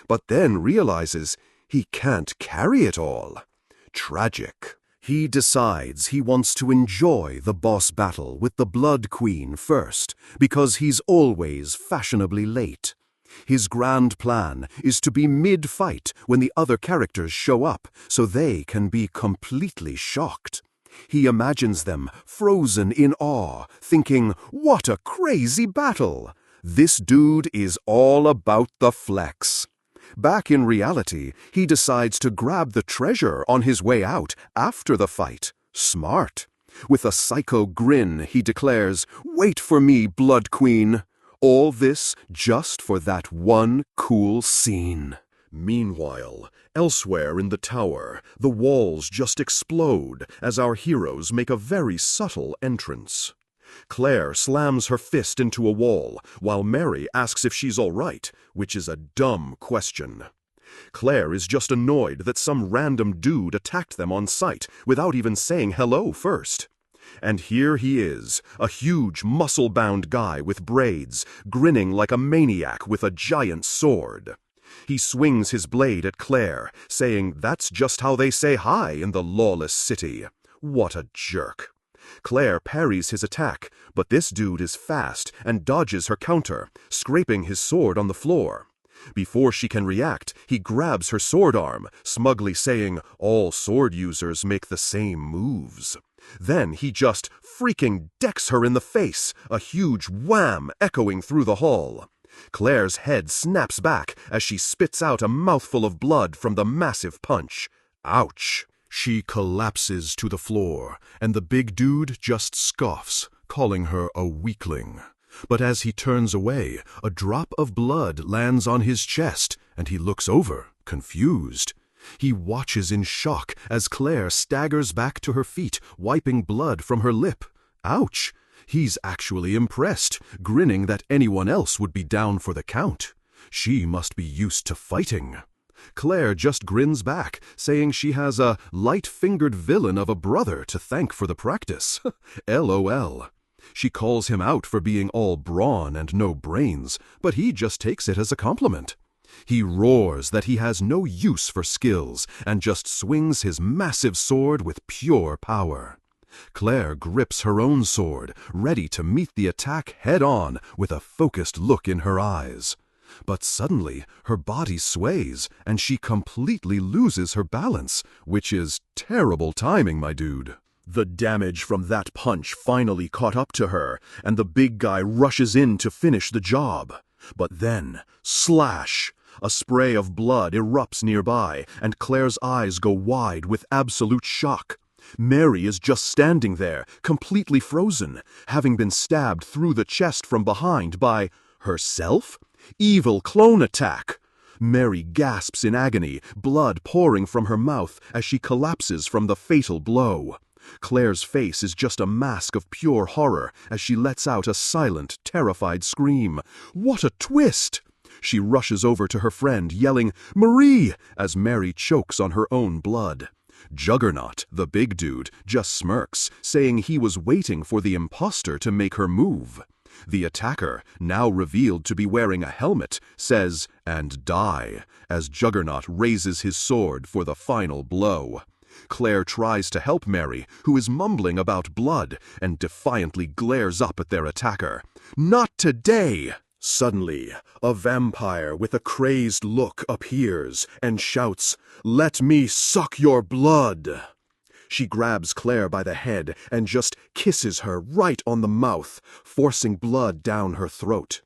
But then realizes he can't carry it all. Tragic. He decides he wants to enjoy the boss battle with the Blood Queen first, because he's always fashionably late. His grand plan is to be mid-fight when the other characters show up, so they can be completely shocked. He imagines them frozen in awe, thinking, what a crazy battle! This dude is all about the flex. Back in reality, he decides to grab the treasure on his way out after the fight. Smart. With a psycho grin, he declares, "Wait for me, Blood Queen." All this just for that one cool scene. Meanwhile, elsewhere in the tower, the walls just explode as our heroes make a very subtle entrance. Claire slams her fist into a wall, while Mary asks if she's all right, which is a dumb question. Claire is just annoyed that some random dude attacked them on sight without even saying hello first. And here he is, a huge muscle-bound guy with braids, grinning like a maniac with a giant sword. He swings his blade at Claire, saying that's just how they say hi in the lawless city. What a jerk. Claire parries his attack, but this dude is fast and dodges her counter, scraping his sword on the floor. Before she can react, he grabs her sword arm, smugly saying all sword users make the same moves. Then he just freaking decks her in the face, a huge wham echoing through the hall. Claire's head snaps back as she spits out a mouthful of blood from the massive punch. Ouch! She collapses to the floor, and the big dude just scoffs, calling her a weakling. But as he turns away, a drop of blood lands on his chest, and he looks over, confused. He watches in shock as Claire staggers back to her feet, wiping blood from her lip. Ouch! He's actually impressed, grinning that anyone else would be down for the count. She must be used to fighting. Claire just grins back, saying she has a light-fingered villain of a brother to thank for the practice. LOL. She calls him out for being all brawn and no brains, but he just takes it as a compliment. He roars that he has no use for skills and just swings his massive sword with pure power. Claire grips her own sword, ready to meet the attack head-on with a focused look in her eyes. But suddenly, her body sways, and she completely loses her balance, which is terrible timing, my dude. The damage from that punch finally caught up to her, and the big guy rushes in to finish the job. But then, slash! A spray of blood erupts nearby, and Claire's eyes go wide with absolute shock. Mary is just standing there, completely frozen, having been stabbed through the chest from behind by herself? Evil clone attack! Mary gasps in agony, blood pouring from her mouth as she collapses from the fatal blow. Claire's face is just a mask of pure horror as she lets out a silent, terrified scream. What a twist! She rushes over to her friend, yelling, "Marie!" as Mary chokes on her own blood. Juggernaut, the big dude, just smirks, saying he was waiting for the imposter to make her move. The attacker, now revealed to be wearing a helmet, says, "And die," as Juggernaut raises his sword for the final blow. Claire tries to help Mary, who is mumbling about blood, and defiantly glares up at their attacker. "Not today!" Suddenly, a vampire with a crazed look appears and shouts, "Let me suck your blood!" She grabs Claire by the head and just kisses her right on the mouth, forcing blood down her throat.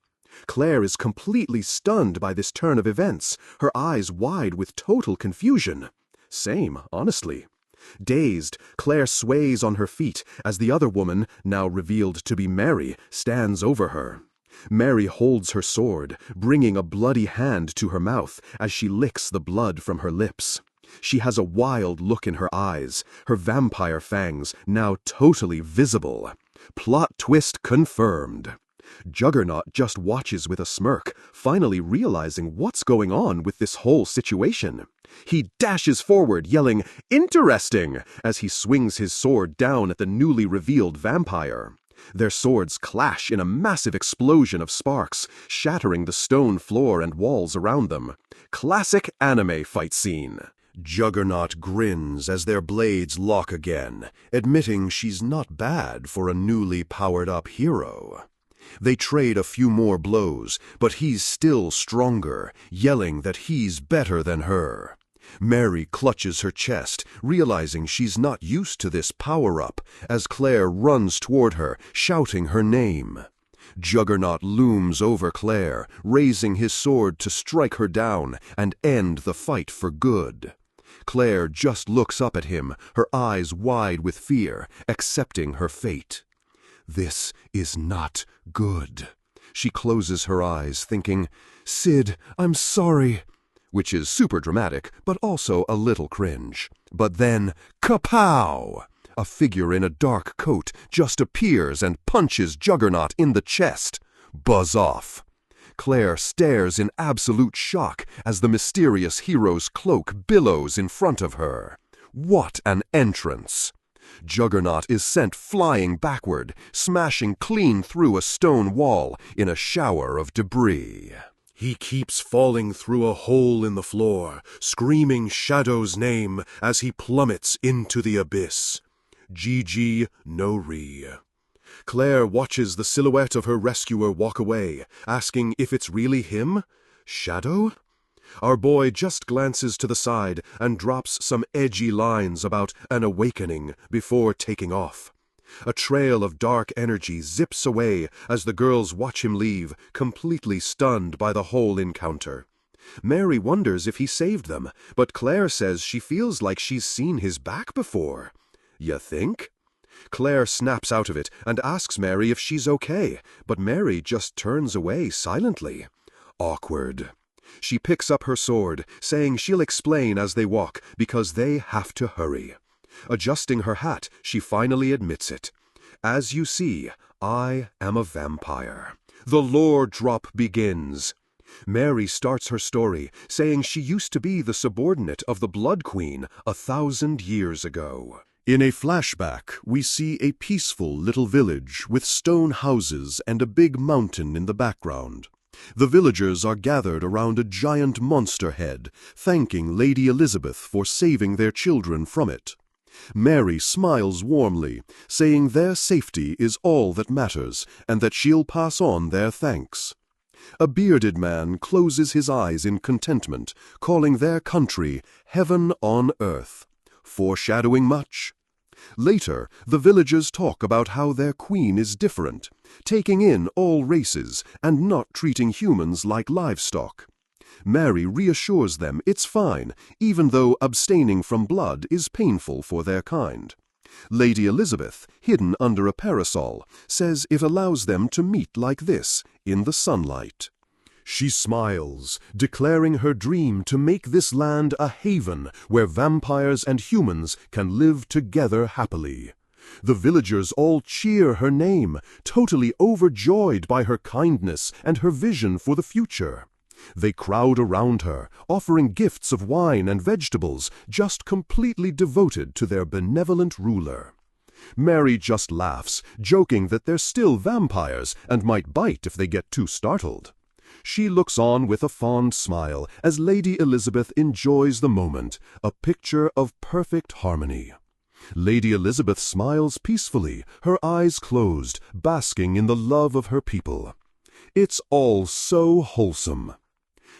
Claire is completely stunned by this turn of events, her eyes wide with total confusion. Same, honestly. Dazed, Claire sways on her feet as the other woman, now revealed to be Mary, stands over her. Mary holds her sword, bringing a bloody hand to her mouth as she licks the blood from her lips. She has a wild look in her eyes, her vampire fangs now totally visible. Plot twist confirmed. Juggernaut just watches with a smirk, finally realizing what's going on with this whole situation. He dashes forward, yelling, "Interesting!" as he swings his sword down at the newly revealed vampire. Their swords clash in a massive explosion of sparks, shattering the stone floor and walls around them. Classic anime fight scene. Juggernaut grins as their blades lock again, admitting she's not bad for a newly powered-up hero. They trade a few more blows, but he's still stronger, yelling that he's better than her. Mary clutches her chest, realizing she's not used to this power-up, as Claire runs toward her, shouting her name. Juggernaut looms over Claire, raising his sword to strike her down and end the fight for good. Claire just looks up at him, her eyes wide with fear, accepting her fate. This is not good. She closes her eyes, thinking, "Sid, I'm sorry," which is super dramatic, but also a little cringe. But then, kapow! A figure in a dark coat just appears and punches Juggernaut in the chest. Buzz off. Claire stares in absolute shock as the mysterious hero's cloak billows in front of her. What an entrance! Juggernaut is sent flying backward, smashing clean through a stone wall in a shower of debris. He keeps falling through a hole in the floor, screaming Shadow's name as he plummets into the abyss. GG no re. Claire watches the silhouette of her rescuer walk away, asking if it's really him? Shadow? Our boy just glances to the side and drops some edgy lines about an awakening before taking off. A trail of dark energy zips away as the girls watch him leave, completely stunned by the whole encounter. Mary wonders if he saved them, but Claire says she feels like she's seen his back before. You think? Claire snaps out of it and asks Mary if she's okay, but Mary just turns away silently. Awkward. She picks up her sword, saying she'll explain as they walk because they have to hurry. Adjusting her hat, she finally admits it. As you see, I am a vampire. The lore drop begins. Mary starts her story saying she used to be the subordinate of the Blood Queen 1,000 years ago. In a flashback, we see a peaceful little village with stone houses and a big mountain in the background. The villagers are gathered around a giant monster head, thanking Lady Elizabeth for saving their children from it. Mary smiles warmly, saying their safety is all that matters and that she'll pass on their thanks. A bearded man closes his eyes in contentment, calling their country heaven on earth. Foreshadowing much? Later, the villagers talk about how their queen is different, taking in all races and not treating humans like livestock. Mary reassures them it's fine, even though abstaining from blood is painful for their kind. Lady Elizabeth, hidden under a parasol, says it allows them to meet like this, in the sunlight. She smiles, declaring her dream to make this land a haven where vampires and humans can live together happily. The villagers all cheer her name, totally overjoyed by her kindness and her vision for the future. They crowd around her, offering gifts of wine and vegetables, just completely devoted to their benevolent ruler. Mary just laughs, joking that they're still vampires and might bite if they get too startled. She looks on with a fond smile as Lady Elizabeth enjoys the moment, a picture of perfect harmony. Lady Elizabeth smiles peacefully, her eyes closed, basking in the love of her people. It's all so wholesome.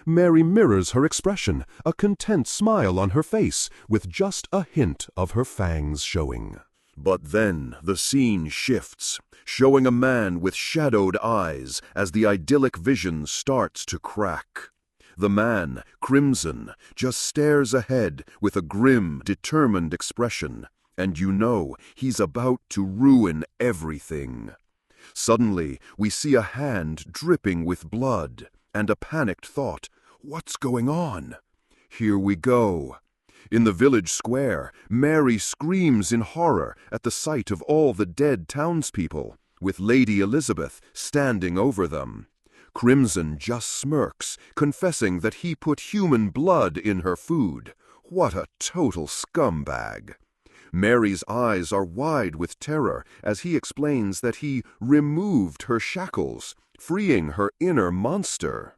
Mary mirrors her expression, a content smile on her face, with just a hint of her fangs showing. But then the scene shifts, showing a man with shadowed eyes as the idyllic vision starts to crack. The man, Crimson, just stares ahead with a grim, determined expression, and you know he's about to ruin everything. Suddenly, we see a hand dripping with blood, and a panicked thought, what's going on? Here we go. In the village square, Mary screams in horror at the sight of all the dead townspeople, with Lady Elizabeth standing over them. Crimson just smirks, confessing that he put human blood in her food. What a total scumbag. Mary's eyes are wide with terror as he explains that he removed her shackles, freeing her inner monster.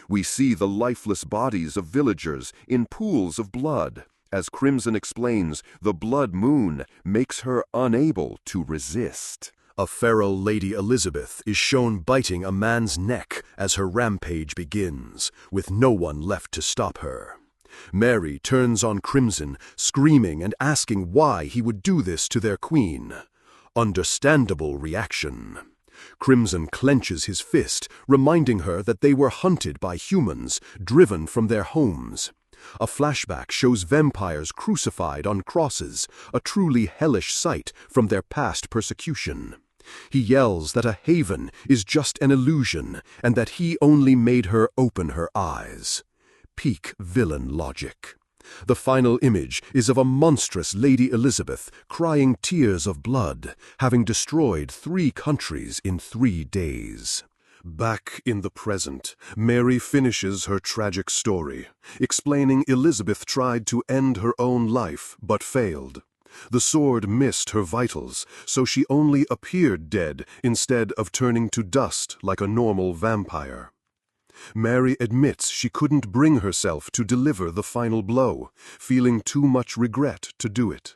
We see the lifeless bodies of villagers in pools of blood. As Crimson explains, the blood moon makes her unable to resist. A feral Lady Elizabeth is shown biting a man's neck as her rampage begins, with no one left to stop her. Mary turns on Crimson, screaming and asking why he would do this to their queen. Understandable reaction. Crimson clenches his fist, reminding her that they were hunted by humans, driven from their homes. A flashback shows vampires crucified on crosses, a truly hellish sight from their past persecution. He yells that a haven is just an illusion, and that he only made her open her eyes. Peak villain logic. The final image is of a monstrous Lady Elizabeth crying tears of blood, having destroyed 3 countries in 3 days. Back in the present, Mary finishes her tragic story, explaining Elizabeth tried to end her own life but failed. The sword missed her vitals, so she only appeared dead instead of turning to dust like a normal vampire. Mary admits she couldn't bring herself to deliver the final blow, feeling too much regret to do it.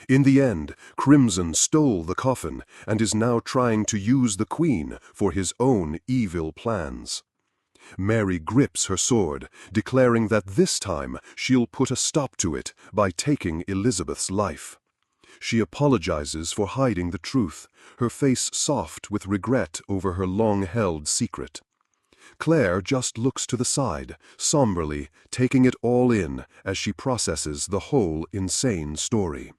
In the end, Crimson stole the coffin and is now trying to use the Queen for his own evil plans. Mary grips her sword, declaring that this time she'll put a stop to it by taking Elizabeth's life. She apologizes for hiding the truth, her face soft with regret over her long-held secret. Claire just looks to the side, somberly, taking it all in as she processes the whole insane story.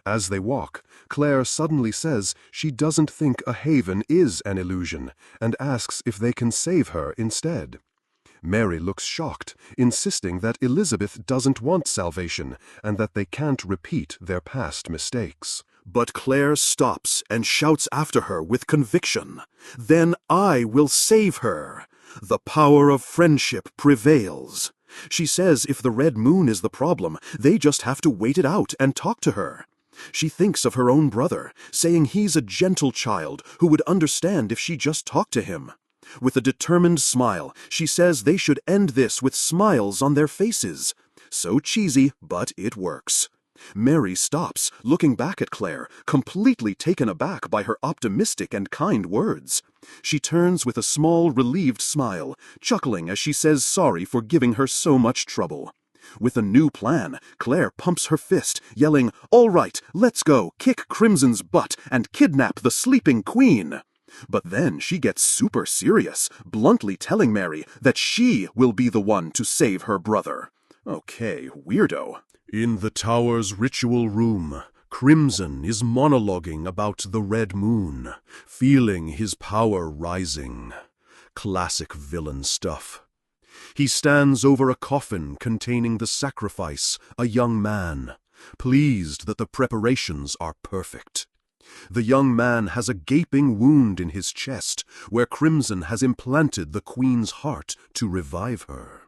As they walk, Claire suddenly says she doesn't think a haven is an illusion and asks if they can save her instead. Mary looks shocked, insisting that Elizabeth doesn't want salvation and that they can't repeat their past mistakes. But Claire stops and shouts after her with conviction. Then I will save her. The power of friendship prevails. She says if the red moon is the problem, they just have to wait it out and talk to her. She thinks of her own brother, saying he's a gentle child who would understand if she just talked to him. With a determined smile, she says they should end this with smiles on their faces. So cheesy, but it works. Mary stops, looking back at Claire, completely taken aback by her optimistic and kind words. She turns with a small, relieved smile, chuckling as she says sorry for giving her so much trouble. With a new plan, Claire pumps her fist, yelling, "All right, let's go, kick Crimson's butt and kidnap the sleeping queen." But then she gets super serious, bluntly telling Mary that she will be the one to save her brother. Okay, weirdo. In the tower's ritual room, Crimson is monologuing about the red moon, feeling his power rising. Classic villain stuff. He stands over a coffin containing the sacrifice, a young man, pleased that the preparations are perfect. The young man has a gaping wound in his chest where Crimson has implanted the queen's heart to revive her.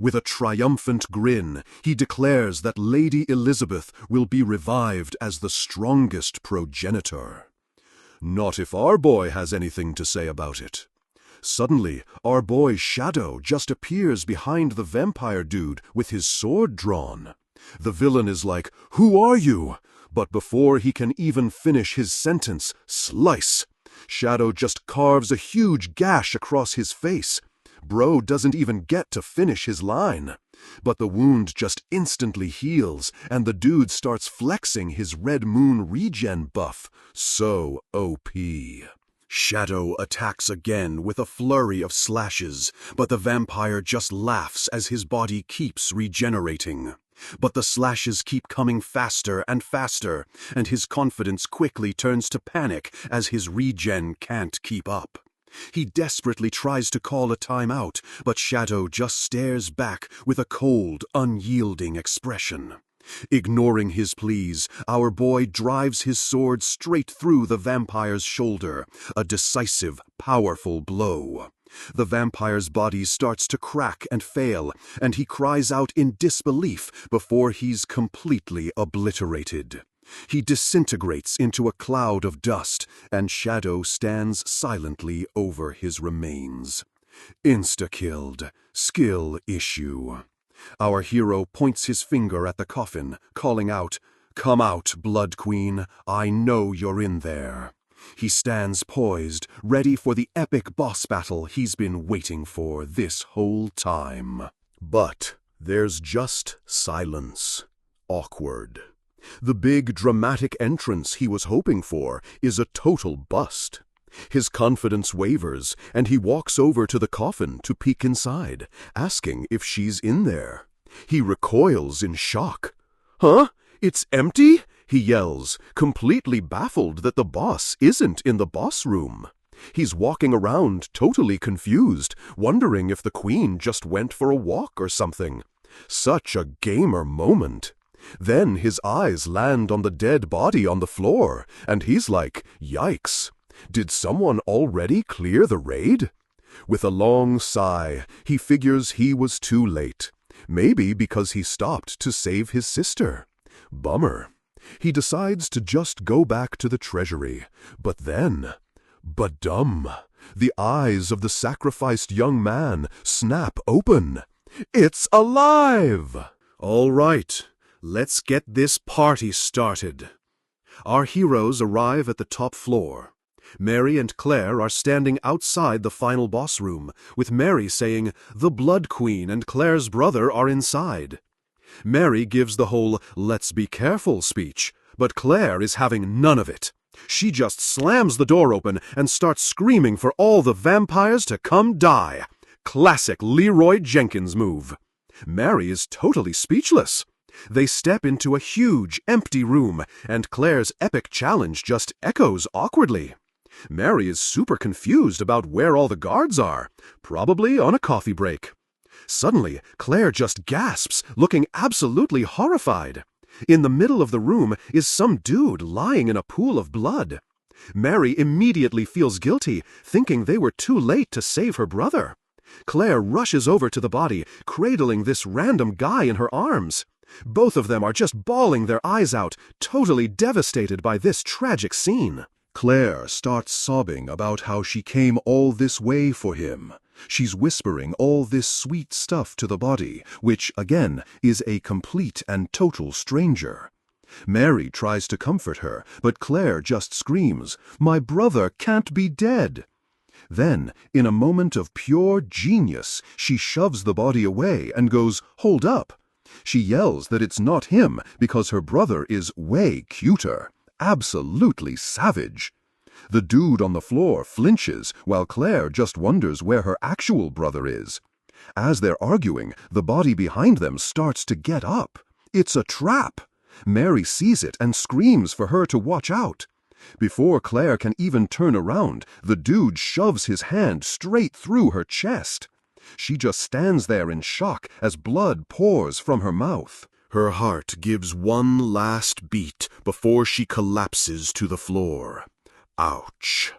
With a triumphant grin, he declares that Lady Elizabeth will be revived as the strongest progenitor. Not if our boy has anything to say about it. Suddenly, our boy's shadow just appears behind the vampire dude with his sword drawn. The villain is like, "Who are you?" But before he can even finish his sentence, slice! Shadow just carves a huge gash across his face. Bro doesn't even get to finish his line. But the wound just instantly heals, and the dude starts flexing his red moon regen buff. So OP. Shadow attacks again with a flurry of slashes, but the vampire just laughs as his body keeps regenerating. But the slashes keep coming faster and faster, and his confidence quickly turns to panic as his regen can't keep up. He desperately tries to call a timeout, but Shadow just stares back with a cold, unyielding expression. Ignoring his pleas, our boy drives his sword straight through the vampire's shoulder, a decisive, powerful blow. The vampire's body starts to crack and fail, and he cries out in disbelief before he's completely obliterated. He disintegrates into a cloud of dust, and Shadow stands silently over his remains. Insta-killed. Skill issue. Our hero points his finger at the coffin, calling out, "Come out, Blood Queen. I know you're in there." He stands poised, ready for the epic boss battle he's been waiting for this whole time. But there's just silence. Awkward. The big dramatic entrance he was hoping for is a total bust. His confidence wavers, and he walks over to the coffin to peek inside, asking if she's in there. He recoils in shock. "Huh? It's empty?" he yells, completely baffled that the boss isn't in the boss room. He's walking around totally confused, wondering if the queen just went for a walk or something. Such a gamer moment. Then his eyes land on the dead body on the floor, and he's like, yikes. Did someone already clear the raid? With a long sigh, he figures he was too late. Maybe because he stopped to save his sister. Bummer. He decides to just go back to the treasury. But then, badum, the eyes of the sacrificed young man snap open. It's alive! All right, let's get this party started. Our heroes arrive at the top floor. Mary and Claire are standing outside the final boss room, with Mary saying, "The Blood Queen and Claire's brother are inside." Mary gives the whole "let's be careful" speech, but Claire is having none of it. She just slams the door open and starts screaming for all the vampires to come die. Classic Leroy Jenkins move. Mary is totally speechless. They step into a huge, empty room, and Claire's epic challenge just echoes awkwardly. Mary is super confused about where all the guards are, probably on a coffee break. Suddenly, Claire just gasps, looking absolutely horrified. In the middle of the room is some dude lying in a pool of blood. Mary immediately feels guilty, thinking they were too late to save her brother. Claire rushes over to the body, cradling this random guy in her arms. Both of them are just bawling their eyes out, totally devastated by this tragic scene. Claire starts sobbing about how she came all this way for him. She's whispering all this sweet stuff to the body, which, again, is a complete and total stranger. Mary tries to comfort her, but Claire just screams, "My brother can't be dead!" Then, in a moment of pure genius, she shoves the body away and goes, "Hold up!" She yells that it's not him because her brother is way cuter. Absolutely savage. The dude on the floor flinches while Claire just wonders where her actual brother is. As they're arguing, the body behind them starts to get up. It's a trap. Mary sees it and screams for her to watch out. Before Claire can even turn around, the dude shoves his hand straight through her chest. She just stands there in shock as blood pours from her mouth. Her heart gives one last beat before she collapses to the floor. Ouch.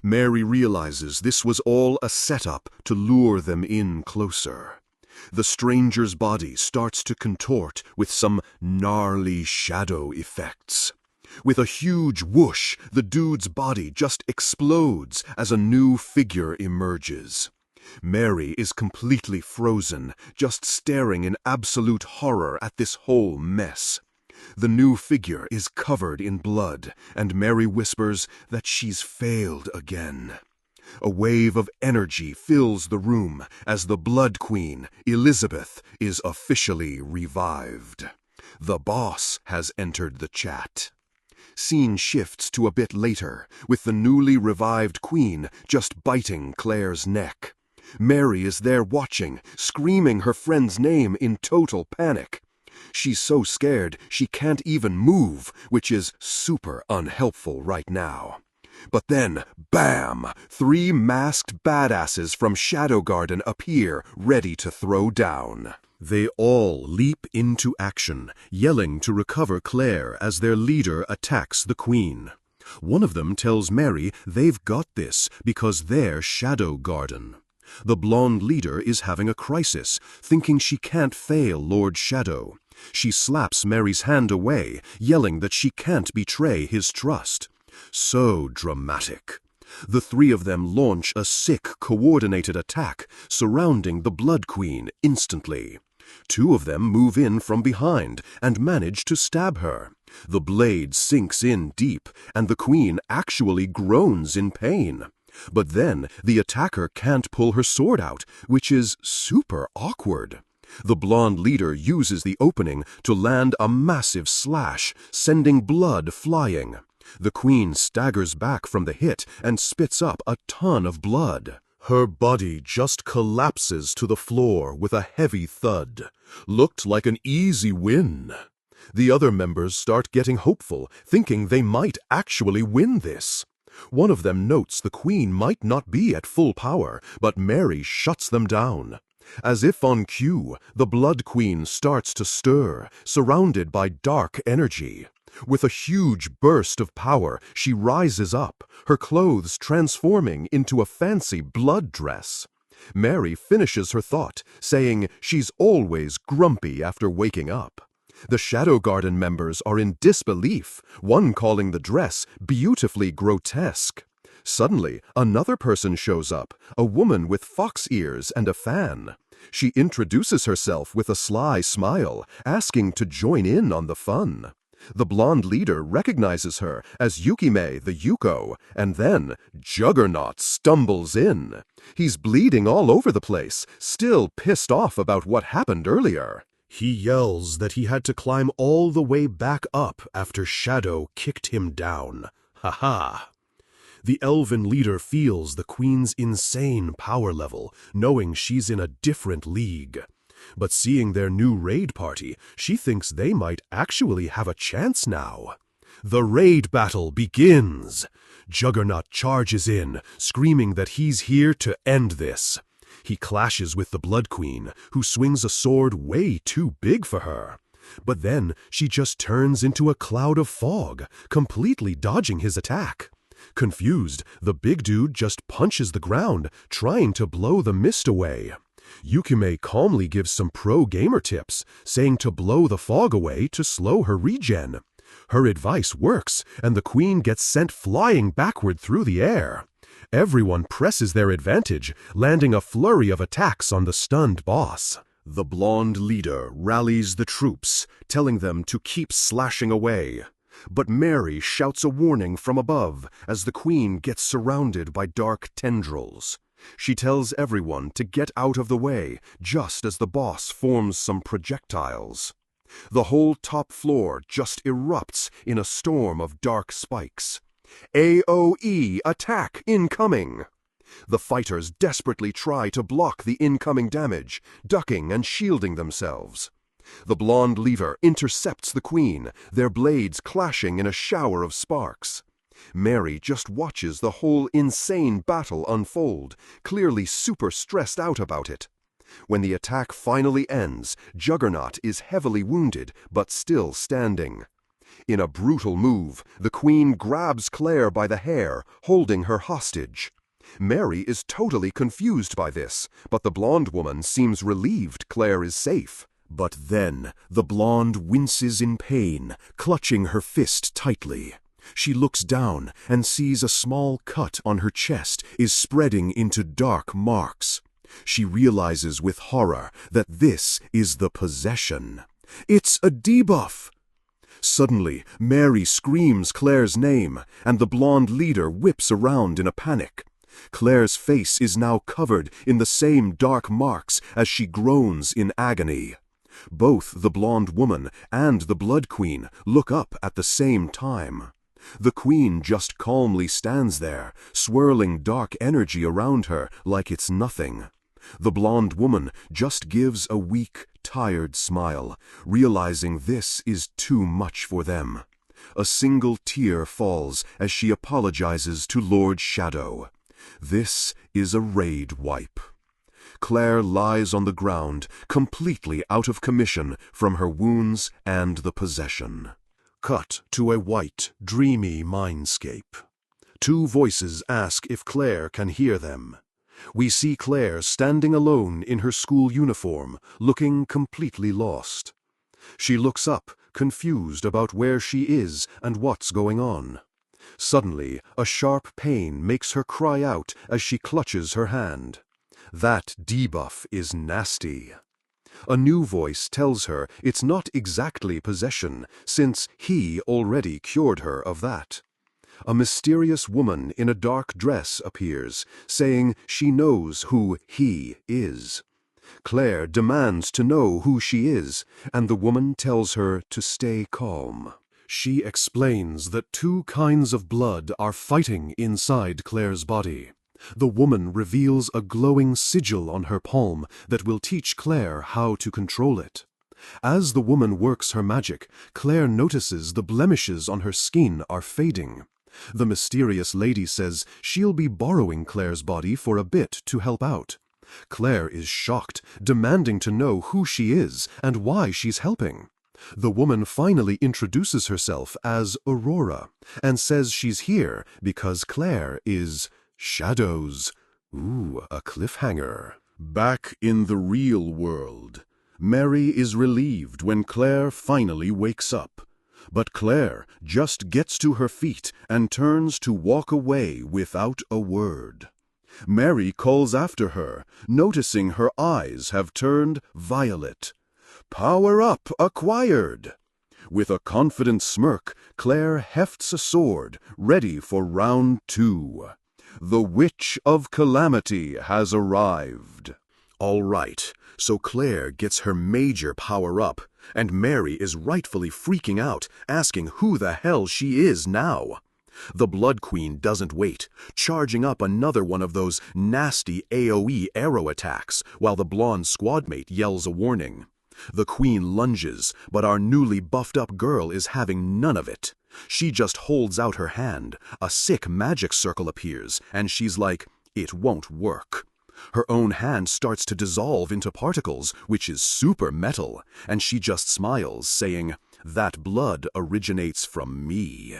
Mary realizes this was all a setup to lure them in closer. The stranger's body starts to contort with some gnarly shadow effects. With a huge whoosh, the dude's body just explodes as a new figure emerges. Mary is completely frozen, just staring in absolute horror at this whole mess. The new figure is covered in blood, and Mary whispers that she's failed again. A wave of energy fills the room as the Blood Queen, Elizabeth, is officially revived. The boss has entered the chat. Scene shifts to a bit later, with the newly revived queen just biting Claire's neck. Mary is there watching, screaming her friend's name in total panic. She's so scared she can't even move, which is super unhelpful right now. But then, bam! 3 masked badasses from Shadow Garden appear, ready to throw down. They all leap into action, yelling to recover Claire as their leader attacks the queen. One of them tells Mary they've got this because they're Shadow Garden. The blonde leader is having a crisis, thinking she can't fail Lord Shadow. She slaps Mary's hand away, yelling that she can't betray his trust. So dramatic. The 3 of them launch a sick, coordinated attack, surrounding the Blood Queen instantly. 2 of them move in from behind and manage to stab her. The blade sinks in deep, and the queen actually groans in pain. But then the attacker can't pull her sword out, which is super awkward. The blonde leader uses the opening to land a massive slash, sending blood flying. The queen staggers back from the hit and spits up a ton of blood. Her body just collapses to the floor with a heavy thud. Looked like an easy win. The other members start getting hopeful, thinking they might actually win this. One of them notes the queen might not be at full power, but Mary shuts them down. As if on cue, the Blood Queen starts to stir, surrounded by dark energy. With a huge burst of power, she rises up, her clothes transforming into a fancy blood dress. Mary finishes her thought, saying she's always grumpy after waking up. The Shadow Garden members are in disbelief, one calling the dress beautifully grotesque. Suddenly, another person shows up, a woman with fox ears and a fan. She introduces herself with a sly smile, asking to join in on the fun. The blonde leader recognizes her as Yukime the Yuko, and then Juggernaut stumbles in. He's bleeding all over the place, still pissed off about what happened earlier. He yells that he had to climb all the way back up after Shadow kicked him down. Ha-ha! The elven leader feels the queen's insane power level, knowing she's in a different league. But seeing their new raid party, she thinks they might actually have a chance now. The raid battle begins. Juggernaut charges in, screaming that he's here to end this. He clashes with the Blood Queen, who swings a sword way too big for her. But then she just turns into a cloud of fog, completely dodging his attack. Confused, the big dude just punches the ground, trying to blow the mist away. Yukime calmly gives some pro-gamer tips, saying to blow the fog away to slow her regen. Her advice works, and the queen gets sent flying backward through the air. Everyone presses their advantage, landing a flurry of attacks on the stunned boss. The blonde leader rallies the troops, telling them to keep slashing away. But Mary shouts a warning from above as the queen gets surrounded by dark tendrils. She tells everyone to get out of the way, just as the boss forms some projectiles. The whole top floor just erupts in a storm of dark spikes. AOE attack incoming! The fighters desperately try to block the incoming damage, ducking and shielding themselves. The blonde leader intercepts the queen, their blades clashing in a shower of sparks. Mary just watches the whole insane battle unfold, clearly super stressed out about it. When the attack finally ends, Juggernaut is heavily wounded, but still standing. In a brutal move, the queen grabs Claire by the hair, holding her hostage. Mary is totally confused by this, but the blonde woman seems relieved Claire is safe. But then, the blonde winces in pain, clutching her fist tightly. She looks down and sees a small cut on her chest is spreading into dark marks. She realizes with horror that this is the possession. It's a debuff! Suddenly, Mary screams Claire's name, and the blonde leader whips around in a panic. Claire's face is now covered in the same dark marks as she groans in agony. Both the blonde woman and the Blood Queen look up at the same time. The queen just calmly stands there, swirling dark energy around her like it's nothing. The blonde woman just gives a weak, tired smile, realizing this is too much for them. A single tear falls as she apologizes to Lord Shadow. This is a raid wipe. Claire lies on the ground, completely out of commission from her wounds and the possession. Cut to a white, dreamy mindscape. Two voices ask if Claire can hear them. We see Claire standing alone in her school uniform, looking completely lost. She looks up, confused about where she is and what's going on. Suddenly, a sharp pain makes her cry out as she clutches her hand. That debuff is nasty. A new voice tells her it's not exactly possession, since he already cured her of that. A mysterious woman in a dark dress appears, saying she knows who he is. Claire demands to know who she is, and the woman tells her to stay calm. She explains that two kinds of blood are fighting inside Claire's body. The woman reveals a glowing sigil on her palm that will teach Claire how to control it. As the woman works her magic, Claire notices the blemishes on her skin are fading. The mysterious lady says she'll be borrowing Claire's body for a bit to help out. Claire is shocked, demanding to know who she is and why she's helping. The woman finally introduces herself as Aurora and says she's here because Claire is Shadows. Ooh, a cliffhanger. Back in the real world, Mary is relieved when Claire finally wakes up. But Claire just gets to her feet and turns to walk away without a word. Mary calls after her, noticing her eyes have turned violet. Power up acquired! With a confident smirk, Claire hefts a sword, ready for round 2. The Witch of Calamity has arrived. All right, so Claire gets her major power up, and Mary is rightfully freaking out, asking who the hell she is now. The Blood Queen doesn't wait, charging up another one of those nasty AoE arrow attacks, while the blonde squadmate yells a warning. The queen lunges, but our newly buffed up girl is having none of it. She just holds out her hand, a sick magic circle appears, and she's like, it won't work. Her own hand starts to dissolve into particles, which is super metal, and she just smiles, saying, "That blood originates from me."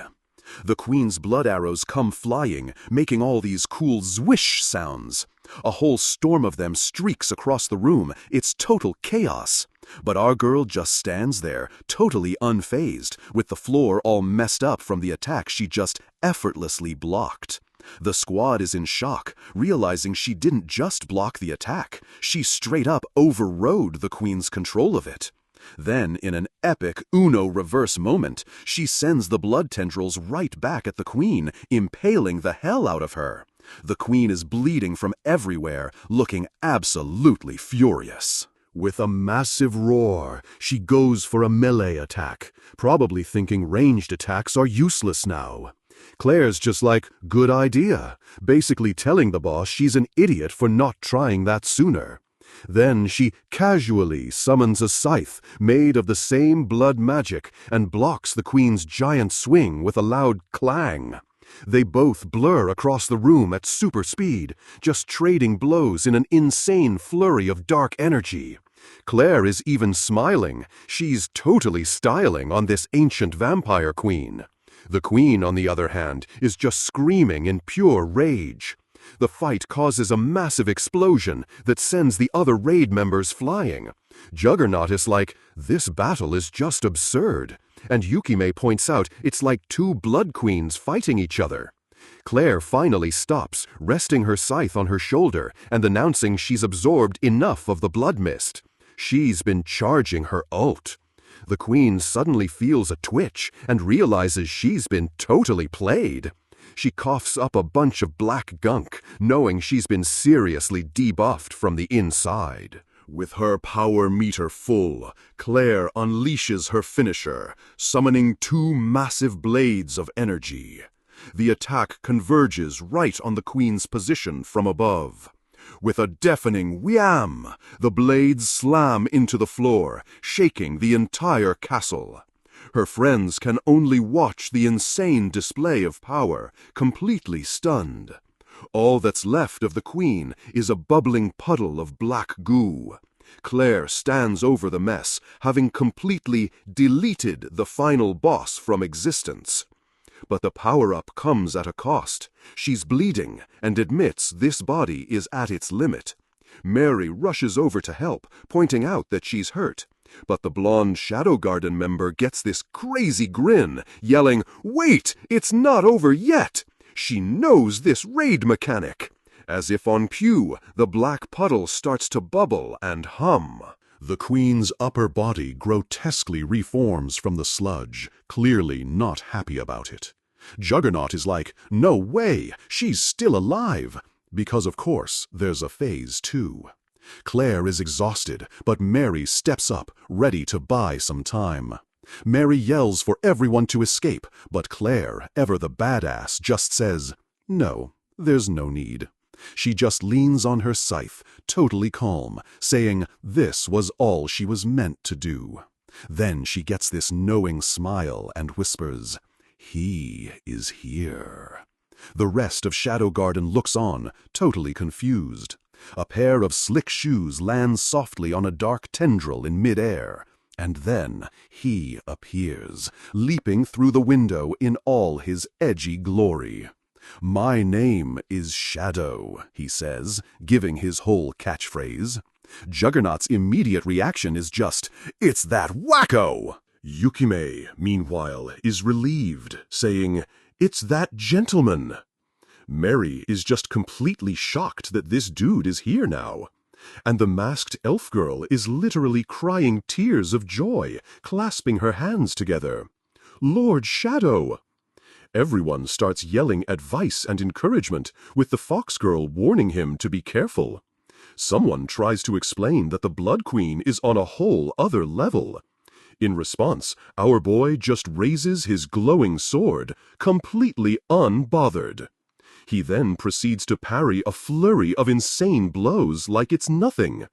The queen's blood arrows come flying, making all these cool zwish sounds. A whole storm of them streaks across the room. It's total chaos. But our girl just stands there, totally unfazed, with the floor all messed up from the attack she just effortlessly blocked. The squad is in shock, realizing she didn't just block the attack, she straight up overrode the queen's control of it. Then, in an epic Uno reverse moment, she sends the blood tendrils right back at the queen, impaling the hell out of her. The queen is bleeding from everywhere, looking absolutely furious. With a massive roar, she goes for a melee attack, probably thinking ranged attacks are useless now. Claire's just like, "Good idea," basically telling the boss she's an idiot for not trying that sooner. Then she casually summons a scythe made of the same blood magic and blocks the queen's giant swing with a loud clang. They both blur across the room at super speed, just trading blows in an insane flurry of dark energy. Claire is even smiling. She's totally styling on this ancient vampire queen. The queen, on the other hand, is just screaming in pure rage. The fight causes a massive explosion that sends the other raid members flying. Juggernaut is like, "This battle is just absurd." And Yukime points out it's like two blood queens fighting each other. Claire finally stops, resting her scythe on her shoulder and announcing she's absorbed enough of the blood mist. She's been charging her ult. The queen suddenly feels a twitch and realizes she's been totally played. She coughs up a bunch of black gunk, knowing she's been seriously debuffed from the inside. With her power meter full, Claire unleashes her finisher, summoning two massive blades of energy. The attack converges right on the queen's position from above. With a deafening wham, the blades slam into the floor, shaking the entire castle. Her friends can only watch the insane display of power, completely stunned. All that's left of the queen is a bubbling puddle of black goo. Claire stands over the mess, having completely deleted the final boss from existence. But the power-up comes at a cost. She's bleeding and admits this body is at its limit. Mary rushes over to help, pointing out that she's hurt. But the blonde Shadow Garden member gets this crazy grin, yelling, "Wait, it's not over yet!" She knows this raid mechanic. As if on cue, the black puddle starts to bubble and hum. The queen's upper body grotesquely reforms from the sludge, clearly not happy about it. Juggernaut is like, "No way, she's still alive!" Because of course, there's a phase 2. Claire is exhausted, but Mary steps up, ready to buy some time. Mary yells for everyone to escape, but Claire, ever the badass, just says, "No, there's no need." She just leans on her scythe, totally calm, saying this was all she was meant to do. Then she gets this knowing smile and whispers, "He is here." The rest of Shadow Garden looks on, totally confused. A pair of slick shoes lands softly on a dark tendril in midair, and then he appears, leaping through the window in all his edgy glory. "My name is Shadow," he says, giving his whole catchphrase. Juggernaut's immediate reaction is just, "It's that wacko!" Yukime, meanwhile, is relieved, saying, "It's that gentleman." Mary is just completely shocked that this dude is here now. And the masked elf girl is literally crying tears of joy, clasping her hands together. "Lord Shadow!" Everyone starts yelling advice and encouragement, with the fox girl warning him to be careful. Someone tries to explain that the Blood Queen is on a whole other level. In response, our boy just raises his glowing sword, completely unbothered. He then proceeds to parry a flurry of insane blows like it's nothing.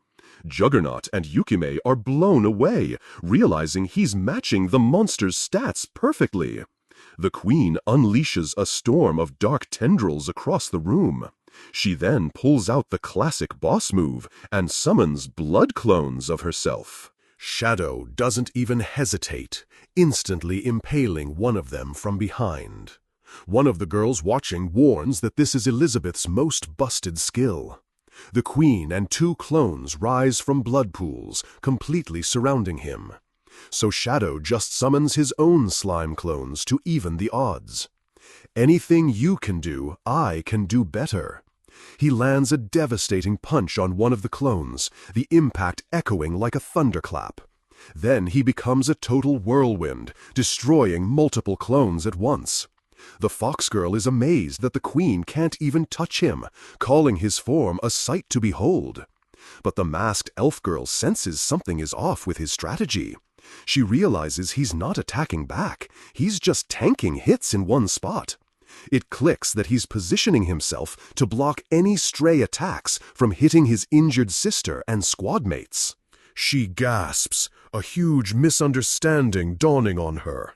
Juggernaut and Yukime are blown away, realizing he's matching the monster's stats perfectly. The queen unleashes a storm of dark tendrils across the room. She then pulls out the classic boss move and summons blood clones of herself. Shadow doesn't even hesitate, instantly impaling one of them from behind. One of the girls watching warns that this is Elizabeth's most busted skill. The queen and 2 clones rise from blood pools, completely surrounding him. So Shadow just summons his own slime clones to even the odds. Anything you can do, I can do better. He lands a devastating punch on one of the clones, the impact echoing like a thunderclap. Then he becomes a total whirlwind, destroying multiple clones at once. The fox girl is amazed that the queen can't even touch him, calling his form a sight to behold. But the masked elf girl senses something is off with his strategy. She realizes he's not attacking back, he's just tanking hits in one spot. It clicks that he's positioning himself to block any stray attacks from hitting his injured sister and squad mates. She gasps, a huge misunderstanding dawning on her.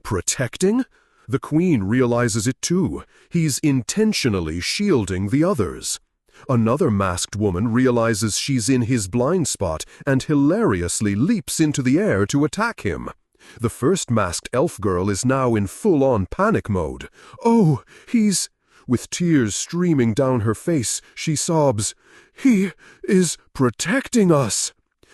Protecting? The queen realizes it too. He's intentionally shielding the others. Another masked woman realizes she's in his blind spot and hilariously leaps into the air to attack him. The first masked elf girl is now in full-on panic mode. Oh, he's... With tears streaming down her face, she sobs, "He is protecting us!"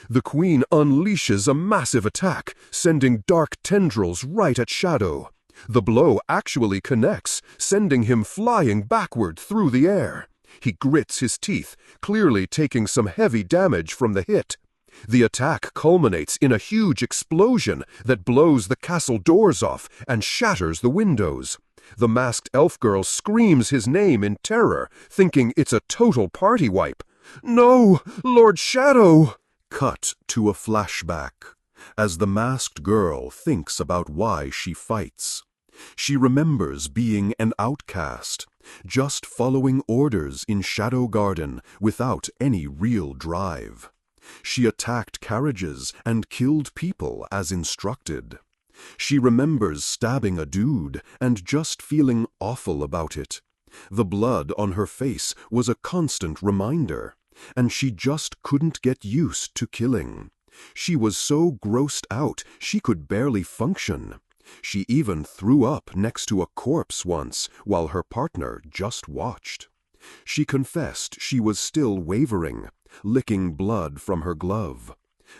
The queen unleashes a massive attack, sending dark tendrils right at Shadow. The blow actually connects, sending him flying backward through the air. He grits his teeth, clearly taking some heavy damage from the hit. The attack culminates in a huge explosion that blows the castle doors off and shatters the windows. The masked elf girl screams his name in terror, thinking it's a total party wipe. "No, Lord Shadow!" Cut to a flashback, as the masked girl thinks about why she fights. She remembers being an outcast, just following orders in Shadow Garden without any real drive. She attacked carriages and killed people as instructed. She remembers stabbing a dude and just feeling awful about it. The blood on her face was a constant reminder, and she just couldn't get used to killing. She was so grossed out she could barely function. She even threw up next to a corpse once while her partner just watched. She confessed she was still wavering, licking blood from her glove.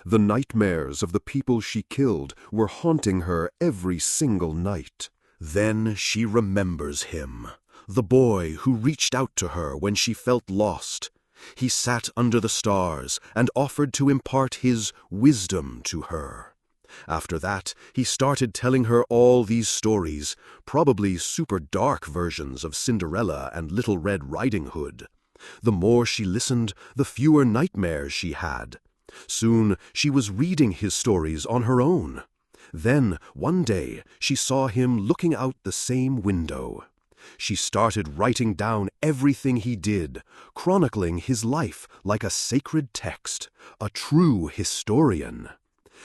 The nightmares of the people she killed were haunting her every single night. Then she remembers him, the boy who reached out to her when she felt lost. He sat under the stars and offered to impart his wisdom to her. After that, he started telling her all these stories, probably super dark versions of Cinderella and Little Red Riding Hood. The more she listened, the fewer nightmares she had. Soon she was reading his stories on her own. Then, one day, she saw him looking out the same window. She started writing down everything he did, chronicling his life like a sacred text, a true historian.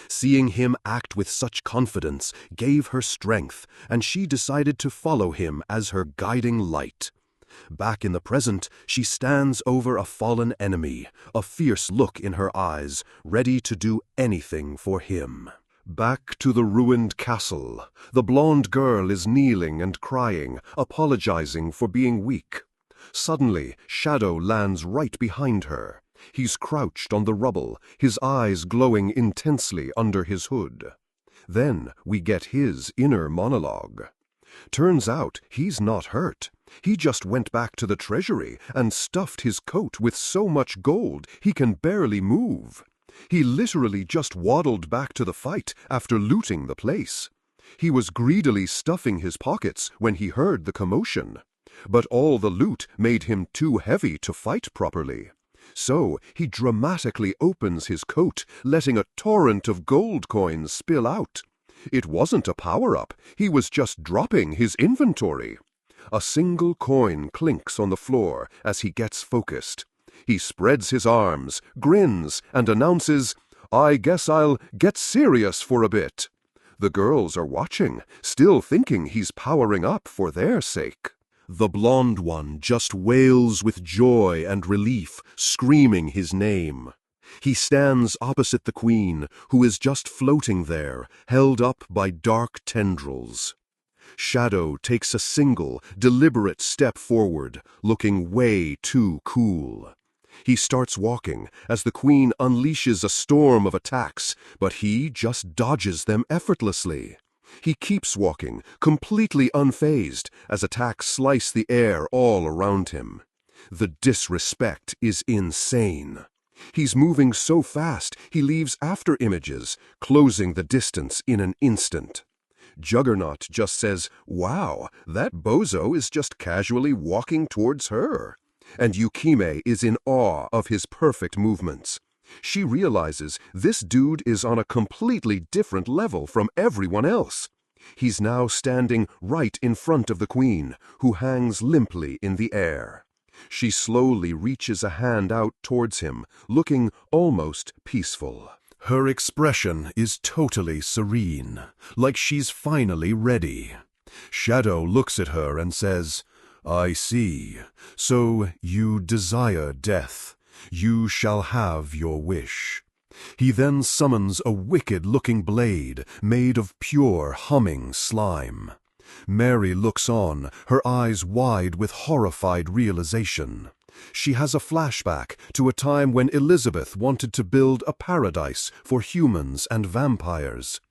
Seeing him act with such confidence gave her strength, and she decided to follow him as her guiding light. Back in the present, she stands over a fallen enemy, a fierce look in her eyes, ready to do anything for him. Back to the ruined castle, the blonde girl is kneeling and crying, apologizing for being weak. Suddenly, Shadow lands right behind her. He's crouched on the rubble, his eyes glowing intensely under his hood. Then we get his inner monologue. Turns out he's not hurt. He just went back to the treasury and stuffed his coat with so much gold he can barely move. He literally just waddled back to the fight after looting the place. He was greedily stuffing his pockets when he heard the commotion. But all the loot made him too heavy to fight properly. So he dramatically opens his coat, letting a torrent of gold coins spill out. It wasn't a power-up, he was just dropping his inventory. A single coin clinks on the floor as he gets focused. He spreads his arms, grins, and announces, "I guess I'll get serious for a bit." The girls are watching, still thinking he's powering up for their sake. The blonde one just wails with joy and relief, screaming his name. He stands opposite the queen, who is just floating there, held up by dark tendrils. Shadow takes a single, deliberate step forward, looking way too cool. He starts walking as the queen unleashes a storm of attacks, but he just dodges them effortlessly. He keeps walking, completely unfazed, as attacks slice the air all around him. The disrespect is insane. He's moving so fast he leaves after images, closing the distance in an instant. Juggernaut just says, "Wow, that bozo is just casually walking towards her." And Yukime is in awe of his perfect movements. She realizes this dude is on a completely different level from everyone else. He's now standing right in front of the queen, who hangs limply in the air. She slowly reaches a hand out towards him, looking almost peaceful. Her expression is totally serene, like she's finally ready. Shadow looks at her and says, "I see. So you desire death. You shall have your wish." He then summons a wicked-looking blade made of pure, humming slime. Mary looks on, her eyes wide with horrified realization. She has a flashback to a time when Elizabeth wanted to build a paradise for humans and vampires.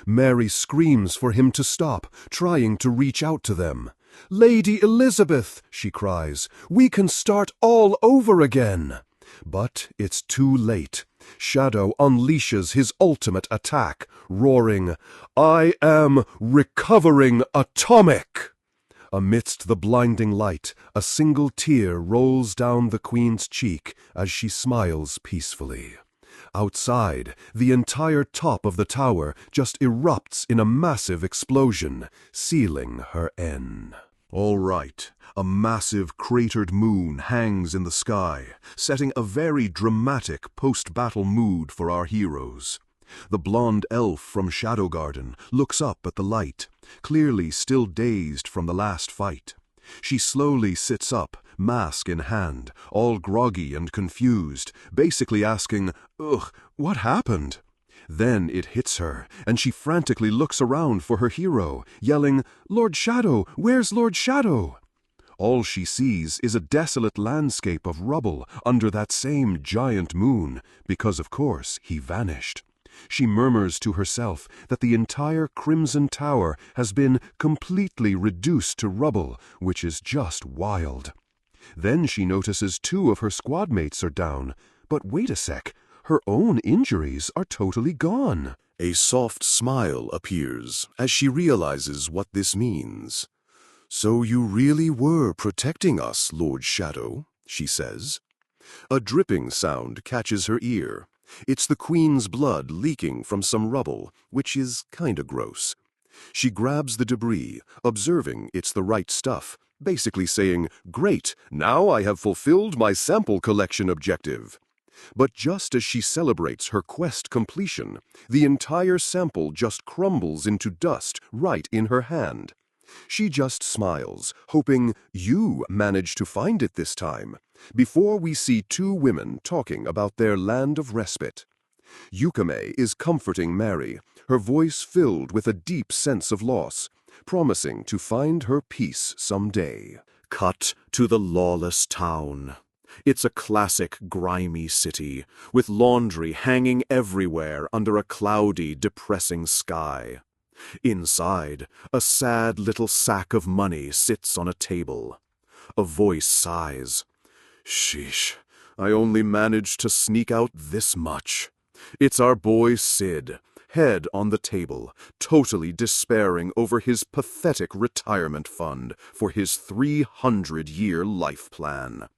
Mary screams for him to stop, trying to reach out to them. "Lady Elizabeth," she cries, "we can start all over again." But it's too late. Shadow unleashes his ultimate attack, roaring, "I am recovering atomic!" Amidst the blinding light, a single tear rolls down the queen's cheek as she smiles peacefully. Outside, the entire top of the tower just erupts in a massive explosion, sealing her end. All right, a massive cratered moon hangs in the sky, setting a very dramatic post-battle mood for our heroes. The blonde elf from Shadow Garden looks up at the light, clearly still dazed from the last fight. She slowly sits up, mask in hand, all groggy and confused, basically asking, "Ugh, what happened?" Then it hits her, and she frantically looks around for her hero, yelling, "Lord Shadow, where's Lord Shadow?" All she sees is a desolate landscape of rubble under that same giant moon, because of course he vanished. She murmurs to herself that the entire Crimson Tower has been completely reduced to rubble, which is just wild. Then she notices 2 of her squad mates are down, but wait a sec, her own injuries are totally gone. A soft smile appears as she realizes what this means. "So you really were protecting us, Lord Shadow," she says. A dripping sound catches her ear. It's the queen's blood leaking from some rubble, which is kinda gross. She grabs the debris, observing it's the right stuff, basically saying, "Great, now I have fulfilled my sample collection objective." But just as she celebrates her quest completion, the entire sample just crumbles into dust right in her hand. She just smiles, hoping you managed to find it this time, before we see 2 women talking about their land of respite. Yukime is comforting Mary, her voice filled with a deep sense of loss, promising to find her peace someday. Cut to the lawless town. It's a classic grimy city, with laundry hanging everywhere under a cloudy, depressing sky. Inside, a sad little sack of money sits on a table. A voice sighs. "Sheesh, I only managed to sneak out this much." It's our boy Sid, head on the table, totally despairing over his pathetic retirement fund for his 300-year life plan.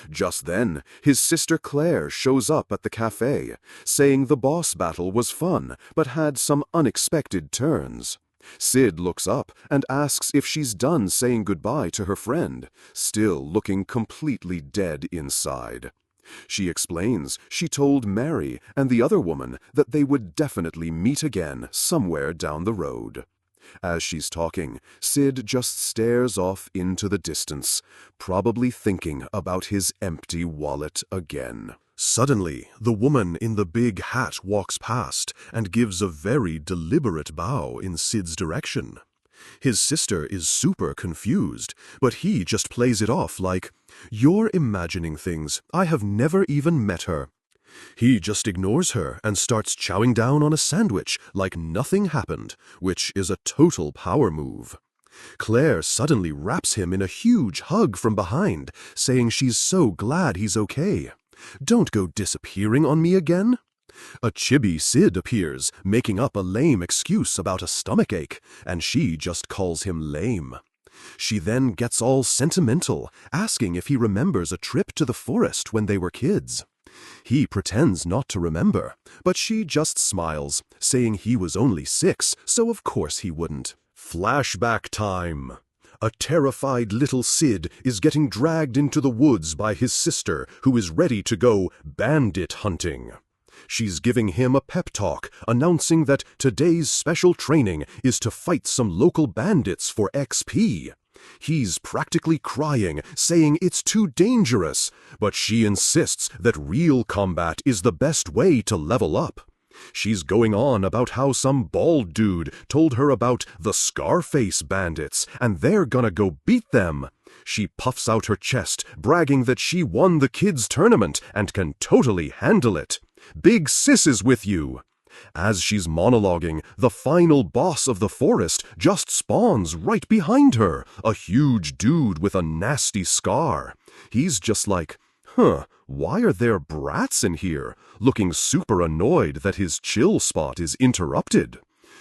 Just then, his sister Claire shows up at the cafe, saying the boss battle was fun, but had some unexpected turns. Sid looks up and asks if she's done saying goodbye to her friend, still looking completely dead inside. She explains she told Mary and the other woman that they would definitely meet again somewhere down the road. As she's talking, Sid just stares off into the distance, probably thinking about his empty wallet again. Suddenly, the woman in the big hat walks past and gives a very deliberate bow in Sid's direction. His sister is super confused, but he just plays it off like, "You're imagining things. I have never even met her." He just ignores her and starts chowing down on a sandwich like nothing happened, which is a total power move. Claire suddenly wraps him in a huge hug from behind, saying she's so glad he's okay. "Don't go disappearing on me again." A chibi Sid appears, making up a lame excuse about a stomachache, and she just calls him lame. She then gets all sentimental, asking if he remembers a trip to the forest when they were kids. He pretends not to remember, but she just smiles, saying he was only 6, so of course he wouldn't. Flashback time. A terrified little Sid is getting dragged into the woods by his sister, who is ready to go bandit hunting. She's giving him a pep talk, announcing that today's special training is to fight some local bandits for XP. He's practically crying, saying it's too dangerous, but she insists that real combat is the best way to level up. She's going on about how some bald dude told her about the Scarface bandits, and they're gonna go beat them. She puffs out her chest, bragging that she won the kids' tournament and can totally handle it. "Big sis is with you." As she's monologuing, the final boss of the forest just spawns right behind her, a huge dude with a nasty scar. He's just like, why are there brats in here? Looking super annoyed that his chill spot is interrupted.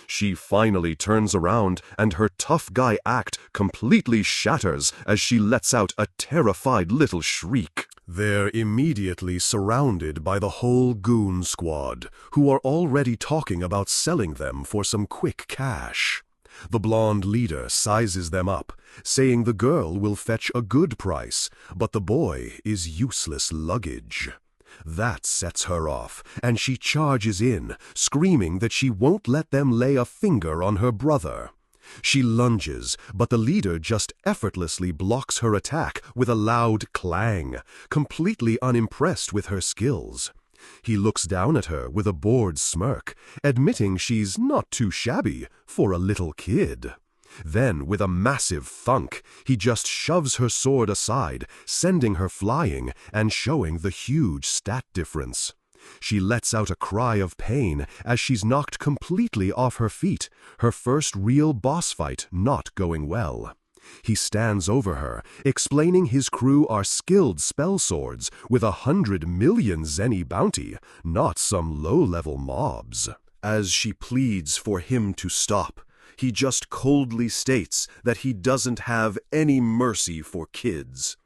She finally turns around and her tough guy act completely shatters as she lets out a terrified little shriek. They're immediately surrounded by the whole goon squad, who are already talking about selling them for some quick cash. The blonde leader sizes them up, saying the girl will fetch a good price, but the boy is useless luggage. That sets her off, and she charges in, screaming that she won't let them lay a finger on her brother. She lunges, but the leader just effortlessly blocks her attack with a loud clang, completely unimpressed with her skills. He looks down at her with a bored smirk, admitting she's not too shabby for a little kid. Then, with a massive thunk, he just shoves her sword aside, sending her flying and showing the huge stat difference. She lets out a cry of pain as she's knocked completely off her feet, her first real boss fight not going well. He stands over her, explaining his crew are skilled spell swords with 100 million zenny bounty, not some low-level mobs. As she pleads for him to stop, he just coldly states that he doesn't have any mercy for kids.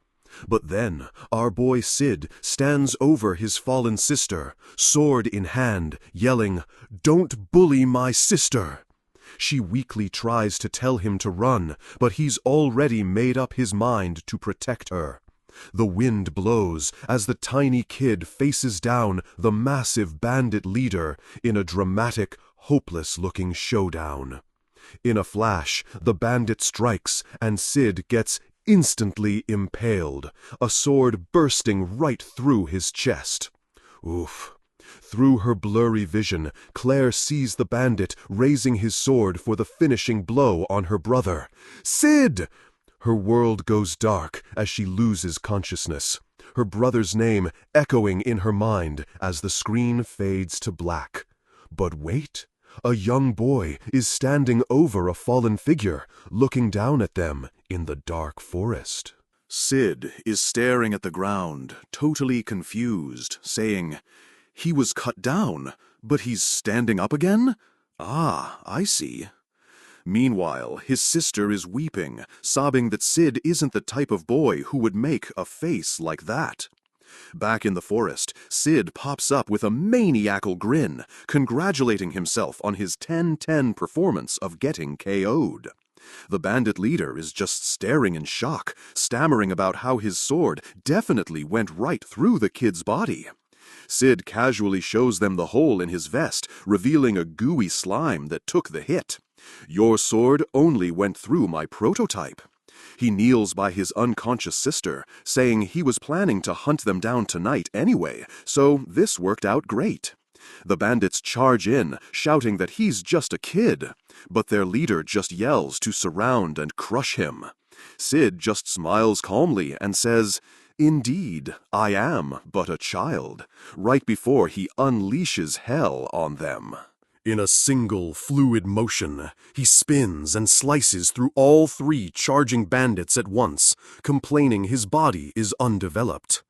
But then, our boy Sid stands over his fallen sister, sword in hand, yelling, "Don't bully my sister!" She weakly tries to tell him to run, but he's already made up his mind to protect her. The wind blows as the tiny kid faces down the massive bandit leader in a dramatic, hopeless-looking showdown. In a flash, the bandit strikes, and Sid gets instantly impaled, a sword bursting right through his chest. Oof. Through her blurry vision, Claire sees the bandit raising his sword for the finishing blow on her brother. "Sid!" Her world goes dark as she loses consciousness, her brother's name echoing in her mind as the screen fades to black. But wait, a young boy is standing over a fallen figure, looking down at them in the dark forest. Sid is staring at the ground, totally confused, saying, "He was cut down, but he's standing up again? Ah, I see." Meanwhile, his sister is weeping, sobbing that Sid isn't the type of boy who would make a face like that. Back in the forest, Sid pops up with a maniacal grin, congratulating himself on his 10-10 performance of getting KO'd. The bandit leader is just staring in shock, stammering about how his sword definitely went right through the kid's body. Sid casually shows them the hole in his vest, revealing a gooey slime that took the hit. Your sword only went through my prototype. He kneels by his unconscious sister, saying he was planning to hunt them down tonight anyway, so this worked out great. The bandits charge in, shouting that he's just a kid, but their leader just yells to surround and crush him. Sid just smiles calmly and says, "Indeed, I am but a child," right before he unleashes hell on them. In a single, fluid motion, he spins and slices through all three charging bandits at once, complaining his body is undeveloped.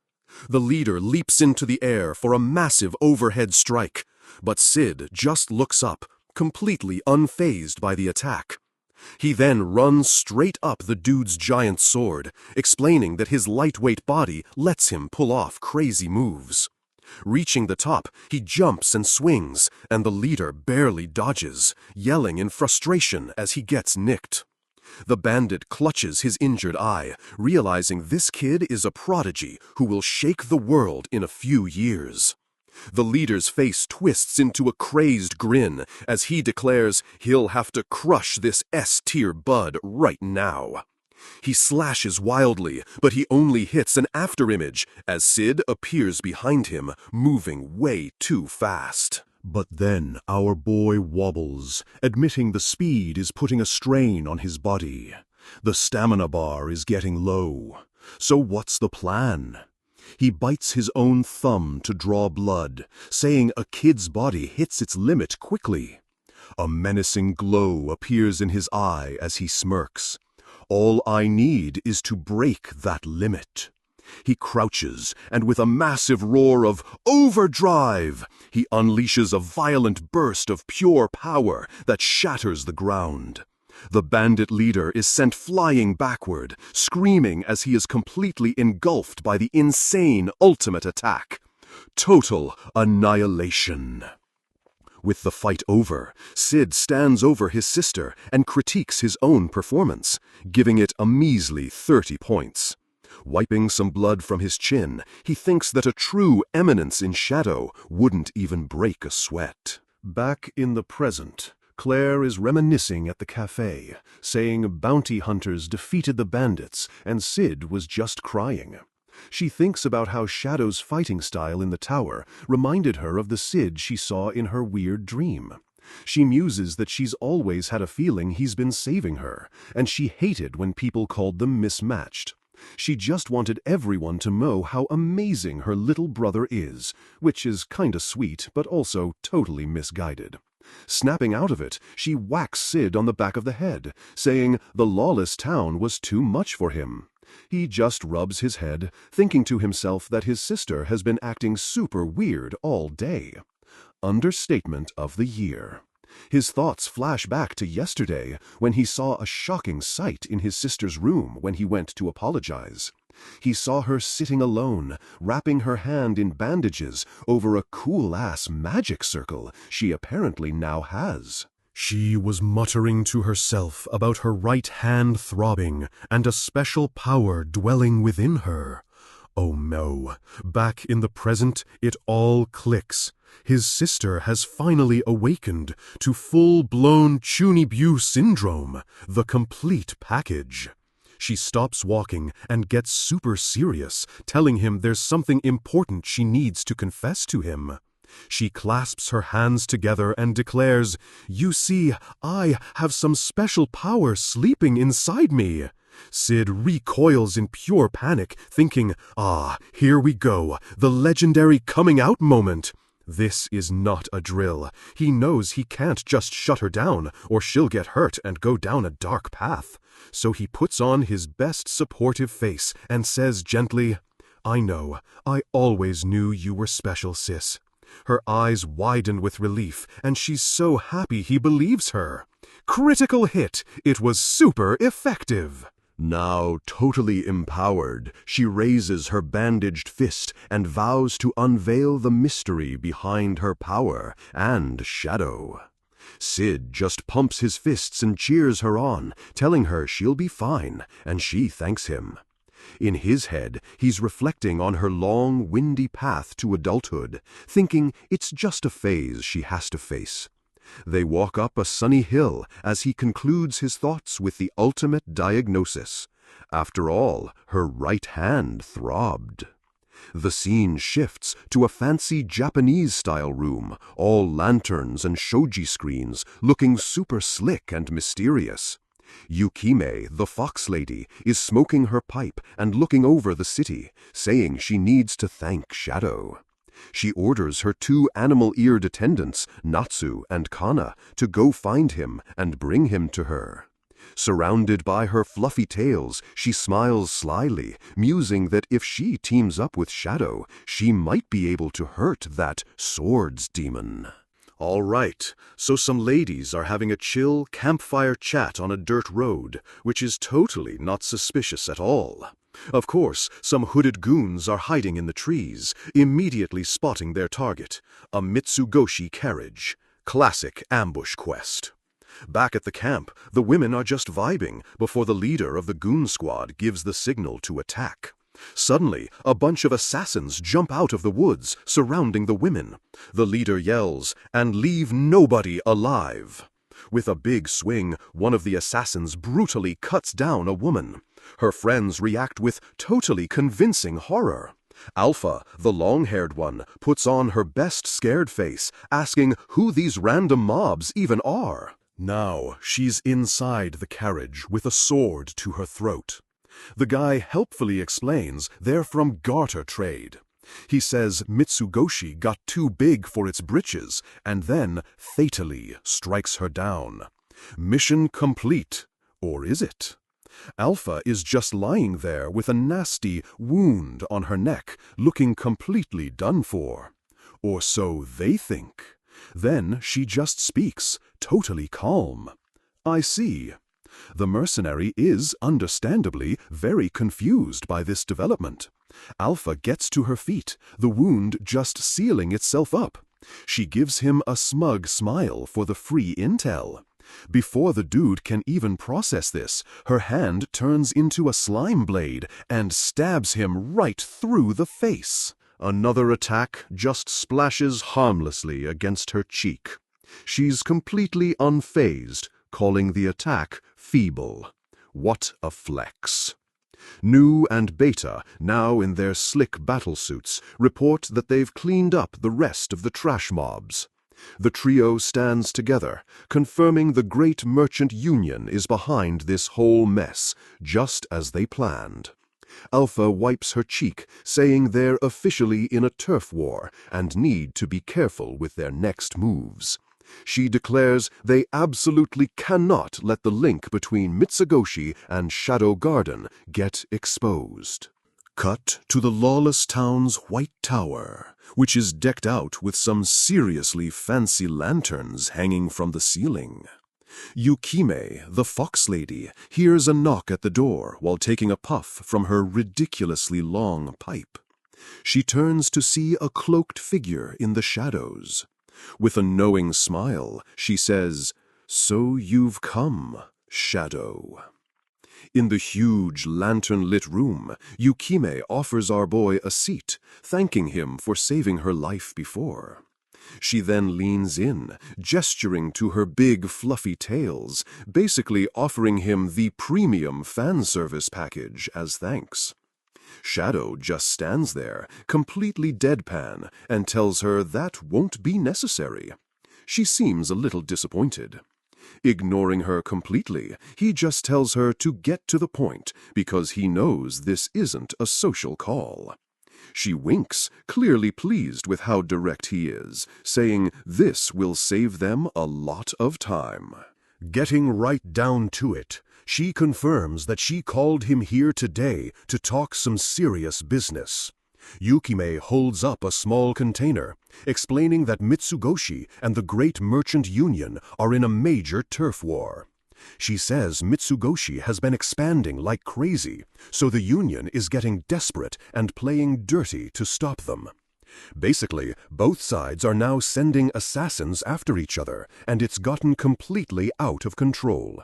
The leader leaps into the air for a massive overhead strike, but Sid just looks up, completely unfazed by the attack. He then runs straight up the dude's giant sword, explaining that his lightweight body lets him pull off crazy moves. Reaching the top, he jumps and swings, and the leader barely dodges, yelling in frustration as he gets nicked. The bandit clutches his injured eye, realizing this kid is a prodigy who will shake the world in a few years. The leader's face twists into a crazed grin as he declares he'll have to crush this S-tier bud right now. He slashes wildly, but he only hits an afterimage as Sid appears behind him, moving way too fast. But then our boy wobbles, admitting the speed is putting a strain on his body. The stamina bar is getting low. So what's the plan? He bites his own thumb to draw blood, saying a kid's body hits its limit quickly. A menacing glow appears in his eye as he smirks. All I need is to break that limit. He crouches, and with a massive roar of overdrive, he unleashes a violent burst of pure power that shatters the ground. The bandit leader is sent flying backward, screaming as he is completely engulfed by the insane ultimate attack. Total annihilation. With the fight over, Sid stands over his sister and critiques his own performance, giving it a measly 30 points. Wiping some blood from his chin, he thinks that a true Eminence in shadow wouldn't even break a sweat. Back in the present, Claire is reminiscing at the cafe, saying bounty hunters defeated the bandits and Sid was just crying. She thinks about how Shadow's fighting style in the tower reminded her of the Sid she saw in her weird dream. She muses that she's always had a feeling he's been saving her, and she hated when people called them mismatched. She just wanted everyone to know how amazing her little brother is, which is kinda sweet, but also totally misguided. Snapping out of it, she whacks Sid on the back of the head, saying the lawless town was too much for him. He just rubs his head, thinking to himself that his sister has been acting super weird all day. Understatement of the year. His thoughts flash back to yesterday when he saw a shocking sight in his sister's room when he went to apologize. He saw her sitting alone, wrapping her hand in bandages over a cool-ass magic circle she apparently now has. She was muttering to herself about her right hand throbbing and a special power dwelling within her. Oh no, back in the present it all clicks. His sister has finally awakened to full-blown Chunibu syndrome, the complete package. She stops walking and gets super serious, telling him there's something important she needs to confess to him. She clasps her hands together and declares, "You see, I have some special power sleeping inside me." Sid recoils in pure panic, thinking, here we go, the legendary coming out moment. This is not a drill. He knows he can't just shut her down, or she'll get hurt and go down a dark path. So he puts on his best supportive face and says gently, "I know, I always knew you were special, sis." Her eyes widen with relief, and she's so happy he believes her. Critical hit! It was super effective! Now totally empowered, she raises her bandaged fist and vows to unveil the mystery behind her power and shadow. Sid just pumps his fists and cheers her on, telling her she'll be fine, and she thanks him. In his head, he's reflecting on her long, windy path to adulthood, thinking it's just a phase she has to face. They walk up a sunny hill as he concludes his thoughts with the ultimate diagnosis. After all, her right hand throbbed. The scene shifts to a fancy Japanese-style room, all lanterns and shoji screens, looking super slick and mysterious. Yukime, the fox lady, is smoking her pipe and looking over the city, saying she needs to thank Shadow. She orders her 2 animal-eared attendants, Natsu and Kana, to go find him and bring him to her. Surrounded by her fluffy tails, she smiles slyly, musing that if she teams up with Shadow, she might be able to hurt that swords demon. All right, so some ladies are having a chill campfire chat on a dirt road, which is totally not suspicious at all. Of course, some hooded goons are hiding in the trees, immediately spotting their target, a Mitsugoshi carriage. Classic ambush quest. Back at the camp, the women are just vibing before the leader of the goon squad gives the signal to attack. Suddenly, a bunch of assassins jump out of the woods, surrounding the women. The leader yells, "And leave nobody alive!" With a big swing, one of the assassins brutally cuts down a woman. Her friends react with totally convincing horror. Alpha, the long-haired one, puts on her best scared face, asking who these random mobs even are. Now, she's inside the carriage with a sword to her throat. The guy helpfully explains they're from garter trade. He says Mitsugoshi got too big for its britches and then fatally strikes her down. Mission complete. Or is it? Alpha is just lying there with a nasty wound on her neck, looking completely done for. Or so they think. Then she just speaks, totally calm. I see. The mercenary is, understandably, very confused by this development. Alpha gets to her feet, the wound just sealing itself up. She gives him a smug smile for the free intel. Before the dude can even process this, her hand turns into a slime blade and stabs him right through the face. Another attack just splashes harmlessly against her cheek. She's completely unfazed, calling the attack feeble. What a flex. Nu and Beta, now in their slick battlesuits, report that they've cleaned up the rest of the trash mobs. The trio stands together, confirming the great merchant union is behind this whole mess, just as they planned. Alpha wipes her cheek, saying they're officially in a turf war and need to be careful with their next moves. She declares they absolutely cannot let the link between Mitsugoshi and Shadow Garden get exposed. Cut to the lawless town's White Tower, which is decked out with some seriously fancy lanterns hanging from the ceiling. Yukime, the fox lady, hears a knock at the door while taking a puff from her ridiculously long pipe. She turns to see a cloaked figure in the shadows. With a knowing smile, she says, "So you've come, Shadow." In the huge lantern-lit room, Yukime offers our boy a seat, thanking him for saving her life before. She then leans in, gesturing to her big fluffy tails, basically offering him the premium fan service package as thanks. Shadow just stands there, completely deadpan, and tells her that won't be necessary. She seems a little disappointed. Ignoring her completely, he just tells her to get to the point because he knows this isn't a social call. She winks, clearly pleased with how direct he is, saying this will save them a lot of time. Getting right down to it, she confirms that she called him here today to talk some serious business. Yukime holds up a small container, explaining that Mitsugoshi and the Great Merchant Union are in a major turf war. She says Mitsugoshi has been expanding like crazy, so the Union is getting desperate and playing dirty to stop them. Basically, both sides are now sending assassins after each other, and it's gotten completely out of control.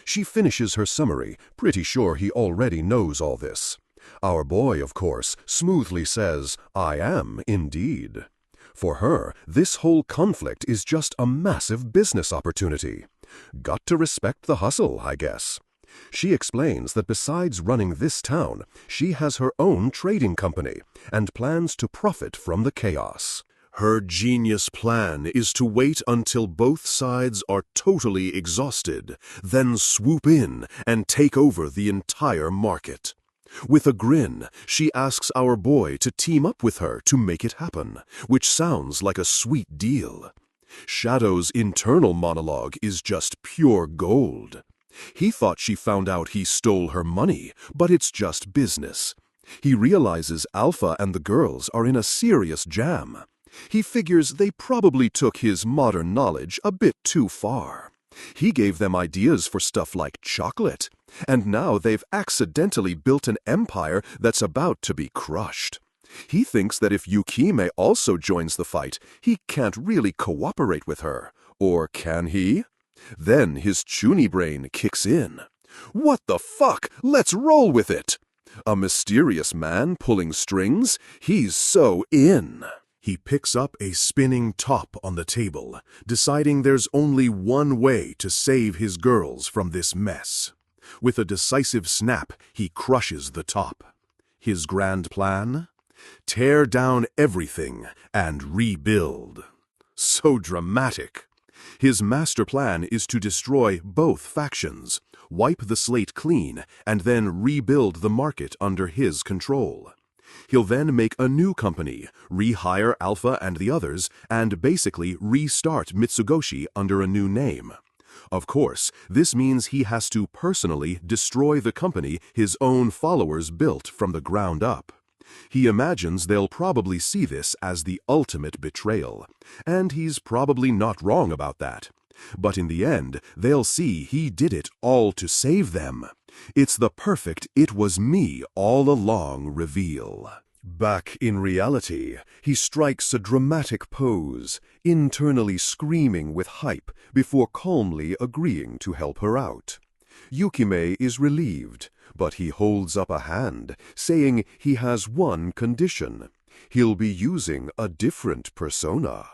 She finishes her summary, pretty sure he already knows all this. Our boy, of course, smoothly says, "I am indeed." For her, this whole conflict is just a massive business opportunity. Got to respect the hustle, I guess. She explains that besides running this town, she has her own trading company and plans to profit from the chaos. Her genius plan is to wait until both sides are totally exhausted, then swoop in and take over the entire market. With a grin, she asks our boy to team up with her to make it happen, which sounds like a sweet deal. Shadow's internal monologue is just pure gold. He thought she found out he stole her money, but it's just business. He realizes Alpha and the girls are in a serious jam. He figures they probably took his modern knowledge a bit too far. He gave them ideas for stuff like chocolate, and now they've accidentally built an empire that's about to be crushed. He thinks that if Yukime also joins the fight, he can't really cooperate with her. Or can he? Then his Chuny brain kicks in. What the fuck? Let's roll with it! A mysterious man pulling strings? He's so in. He picks up a spinning top on the table, deciding there's only one way to save his girls from this mess. With a decisive snap, he crushes the top. His grand plan? Tear down everything and rebuild. So dramatic. His master plan is to destroy both factions, wipe the slate clean, and then rebuild the market under his control. He'll then make a new company, rehire Alpha and the others, and basically restart Mitsugoshi under a new name. Of course, this means he has to personally destroy the company his own followers built from the ground up. He imagines they'll probably see this as the ultimate betrayal, and he's probably not wrong about that. But in the end, they'll see he did it all to save them. It's the perfect "it was me all along" reveal. Back in reality, he strikes a dramatic pose, internally screaming with hype before calmly agreeing to help her out. Yukime is relieved, but he holds up a hand, saying he has one condition. He'll be using a different persona.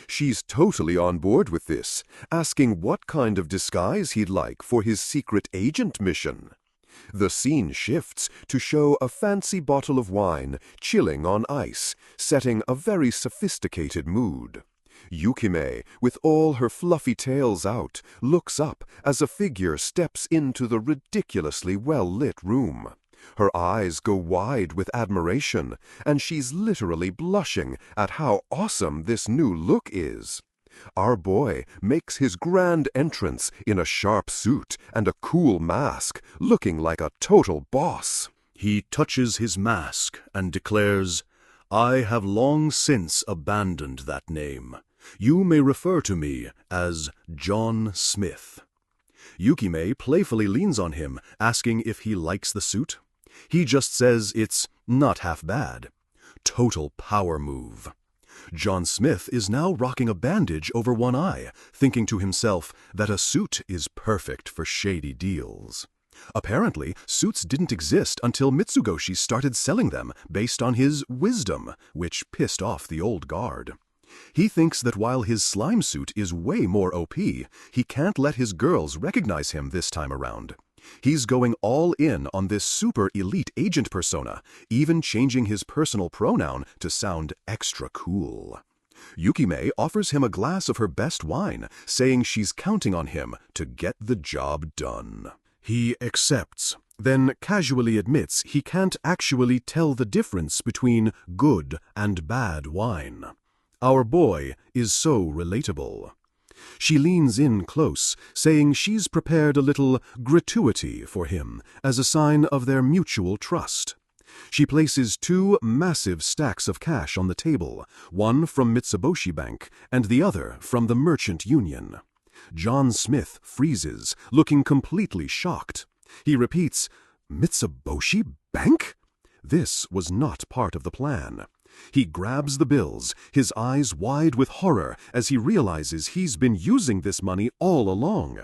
She's totally on board with this, asking what kind of disguise he'd like for his secret agent mission. The scene shifts to show a fancy bottle of wine chilling on ice, setting a very sophisticated mood. Yukime, with all her fluffy tails out, looks up as a figure steps into the ridiculously well-lit room. Her eyes go wide with admiration, and she's literally blushing at how awesome this new look is. Our boy makes his grand entrance in a sharp suit and a cool mask, looking like a total boss. He touches his mask and declares, "I have long since abandoned that name. You may refer to me as John Smith." Yukime playfully leans on him, asking if he likes the suit. He just says it's not half bad. Total power move. John Smith is now rocking a bandage over one eye, thinking to himself that a suit is perfect for shady deals. Apparently, suits didn't exist until Mitsugoshi started selling them based on his wisdom, which pissed off the old guard. He thinks that while his slime suit is way more OP, he can't let his girls recognize him this time around. He's going all in on this super elite agent persona, even changing his personal pronoun to sound extra cool. Yukime offers him a glass of her best wine, saying she's counting on him to get the job done. He accepts, then casually admits he can't actually tell the difference between good and bad wine. Our boy is so relatable. She leans in close, saying she's prepared a little gratuity for him as a sign of their mutual trust. She places 2 massive stacks of cash on the table, one from Mitsubishi Bank and the other from the Merchant Union. John Smith freezes, looking completely shocked. He repeats, "Mitsubishi Bank?" This was not part of the plan. He grabs the bills, his eyes wide with horror as he realizes he's been using this money all along.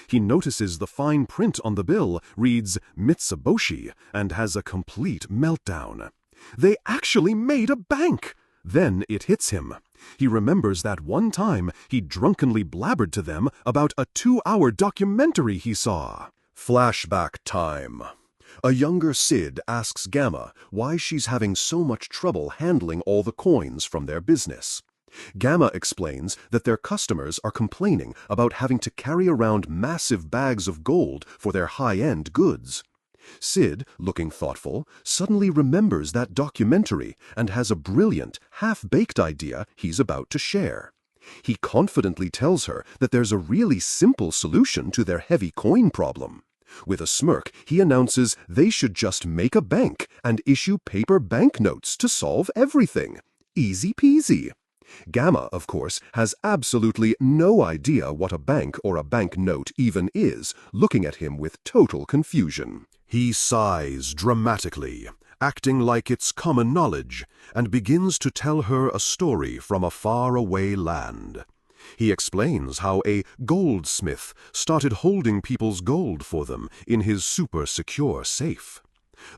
He notices the fine print on the bill reads Mitsubishi and has a complete meltdown. They actually made a bank! Then it hits him. He remembers that one time he drunkenly blabbered to them about a 2-hour documentary he saw. Flashback time. A younger Sid asks Gamma why she's having so much trouble handling all the coins from their business. Gamma explains that their customers are complaining about having to carry around massive bags of gold for their high-end goods. Sid, looking thoughtful, suddenly remembers that documentary and has a brilliant, half-baked idea he's about to share. He confidently tells her that there's a really simple solution to their heavy coin problem. With a smirk, he announces they should just make a bank and issue paper banknotes to solve everything. Easy peasy. Gamma, of course, has absolutely no idea what a bank or a banknote even is, looking at him with total confusion. He sighs dramatically, acting like it's common knowledge, and begins to tell her a story from a faraway land. He explains how a goldsmith started holding people's gold for them in his super-secure safe.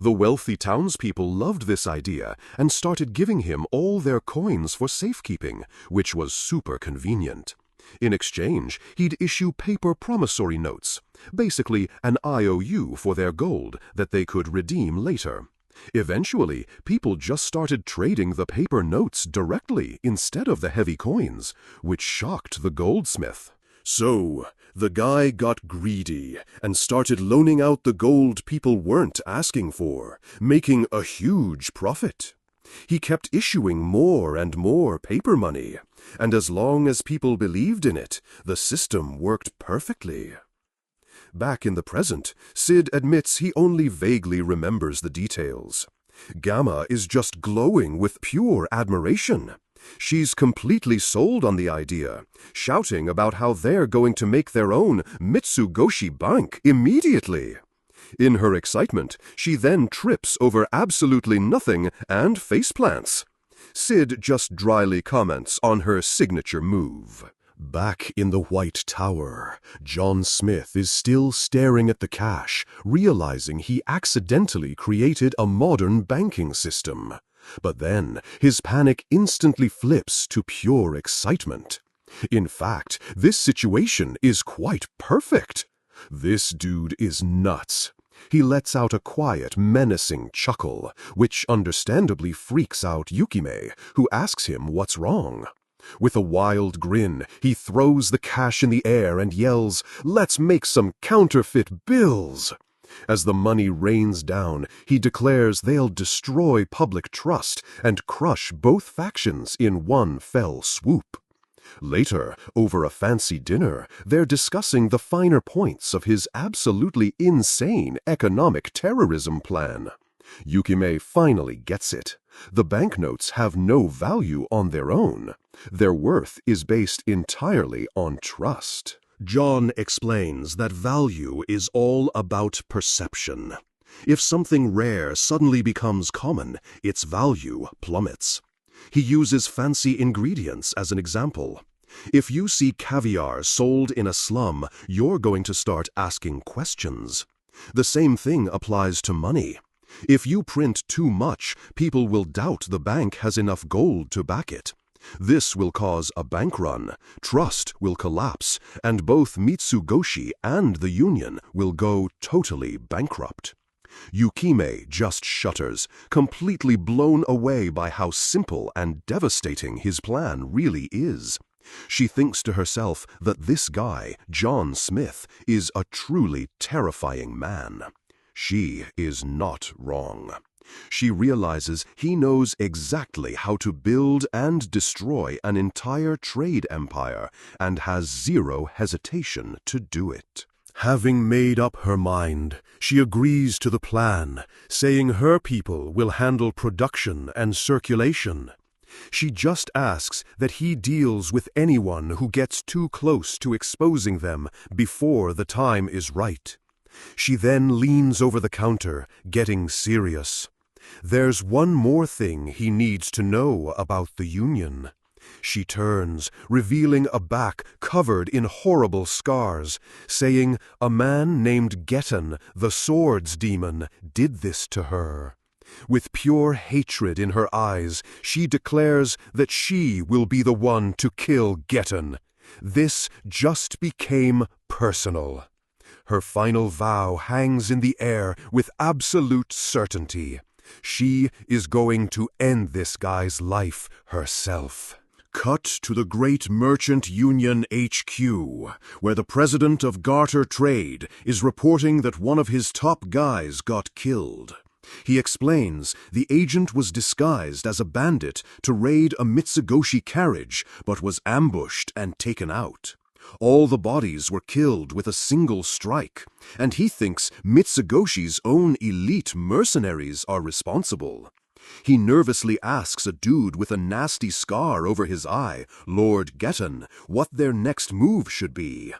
The wealthy townspeople loved this idea and started giving him all their coins for safekeeping, which was super convenient. In exchange, he'd issue paper promissory notes, basically an IOU for their gold that they could redeem later. Eventually, people just started trading the paper notes directly instead of the heavy coins, which shocked the goldsmith. So, the guy got greedy and started loaning out the gold people weren't asking for, making a huge profit. He kept issuing more and more paper money, and as long as people believed in it, the system worked perfectly. Back in the present, Sid admits he only vaguely remembers the details. Gamma is just glowing with pure admiration. She's completely sold on the idea, shouting about how they're going to make their own Mitsugoshi Bank immediately. In her excitement, she then trips over absolutely nothing and faceplants. Sid just dryly comments on her signature move. Back in the White Tower, John Smith is still staring at the cash, realizing he accidentally created a modern banking system. But then, his panic instantly flips to pure excitement. In fact, this situation is quite perfect. This dude is nuts. He lets out a quiet, menacing chuckle, which understandably freaks out Yukime, who asks him what's wrong. With a wild grin, he throws the cash in the air and yells, "Let's make some counterfeit bills!" As the money rains down, he declares they'll destroy public trust and crush both factions in one fell swoop. Later, over a fancy dinner, they're discussing the finer points of his absolutely insane economic terrorism plan. Yukime finally gets it. The banknotes have no value on their own. Their worth is based entirely on trust. John explains that value is all about perception. If something rare suddenly becomes common, its value plummets. He uses fancy ingredients as an example. If you see caviar sold in a slum, you're going to start asking questions. The same thing applies to money. If you print too much, people will doubt the bank has enough gold to back it. This will cause a bank run, trust will collapse, and both Mitsugoshi and the Union will go totally bankrupt. Yukime just shudders, completely blown away by how simple and devastating his plan really is. She thinks to herself that this guy, John Smith, is a truly terrifying man. She is not wrong. She realizes he knows exactly how to build and destroy an entire trade empire and has zero hesitation to do it. Having made up her mind, she agrees to the plan, saying her people will handle production and circulation. She just asks that he deals with anyone who gets too close to exposing them before the time is right. She then leans over the counter, getting serious. There's one more thing he needs to know about the Union. She turns, revealing a back covered in horrible scars, saying a man named Getten, the swords demon, did this to her. With pure hatred in her eyes, she declares that she will be the one to kill Getten. This just became personal. Her final vow hangs in the air with absolute certainty. She is going to end this guy's life herself. Cut to the Great Merchant Union HQ, where the president of Garter Trade is reporting that one of his top guys got killed. He explains the agent was disguised as a bandit to raid a Mitsugoshi carriage, but was ambushed and taken out. All the bodies were killed with a single strike, and he thinks Mitsugoshi's own elite mercenaries are responsible. He nervously asks a dude with a nasty scar over his eye, Lord Getten, what their next move should be.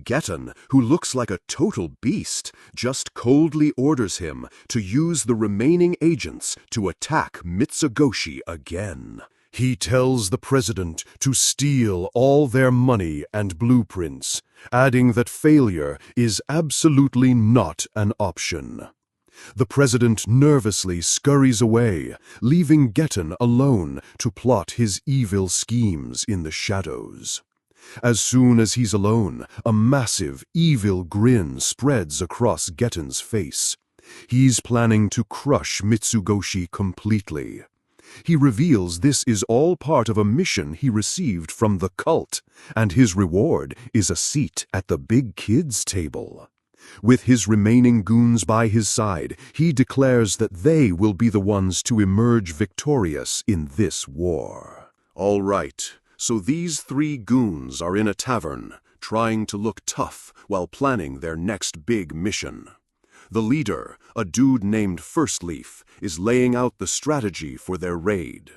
Getten, who looks like a total beast, just coldly orders him to use the remaining agents to attack Mitsugoshi again. He tells the president to steal all their money and blueprints, adding that failure is absolutely not an option. The president nervously scurries away, leaving Getten alone to plot his evil schemes in the shadows. As soon as he's alone, a massive, evil grin spreads across Getten's face. He's planning to crush Mitsugoshi completely. He reveals this is all part of a mission he received from the cult, and his reward is a seat at the big kids' table. With his remaining goons by his side, he declares that they will be the ones to emerge victorious in this war. All right, so these three goons are in a tavern, trying to look tough while planning their next big mission. The leader, a dude named First Leaf, is laying out the strategy for their raid.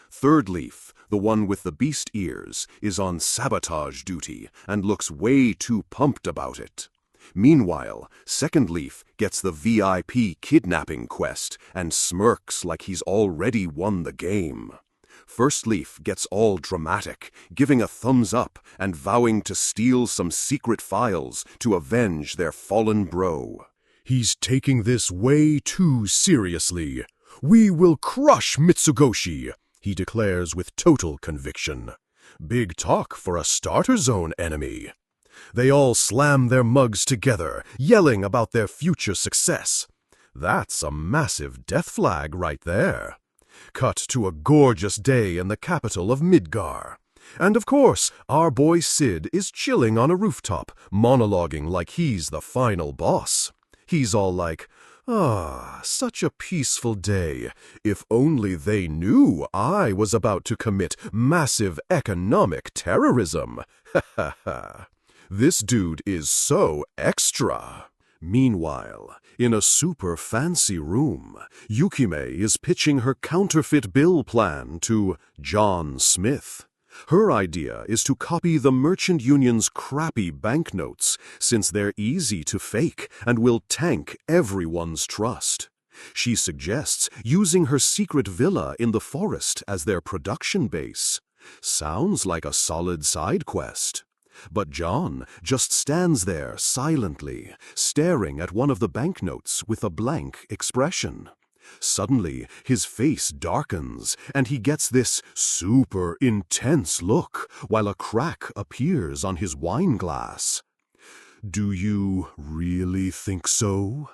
Third Leaf, the one with the beast ears, is on sabotage duty and looks way too pumped about it. Meanwhile, Second Leaf gets the VIP kidnapping quest and smirks like he's already won the game. First Leaf gets all dramatic, giving a thumbs up and vowing to steal some secret files to avenge their fallen bro. He's taking this way too seriously. We will crush Mitsugoshi, he declares with total conviction. Big talk for a starter zone enemy. They all slam their mugs together, yelling about their future success. That's a massive death flag right there. Cut to a gorgeous day in the capital of Midgar. And of course, our boy Sid is chilling on a rooftop, monologuing like he's the final boss. He's all like, such a peaceful day. If only they knew I was about to commit massive economic terrorism. Ha ha ha. This dude is so extra. Meanwhile, in a super fancy room, Yukime is pitching her counterfeit bill plan to John Smith. Her idea is to copy the Merchant Union's crappy banknotes, since they're easy to fake and will tank everyone's trust. She suggests using her secret villa in the forest as their production base. Sounds like a solid side quest. But John just stands there silently, staring at one of the banknotes with a blank expression. Suddenly, his face darkens, and he gets this super intense look, while a crack appears on his wine glass. Do you really think so?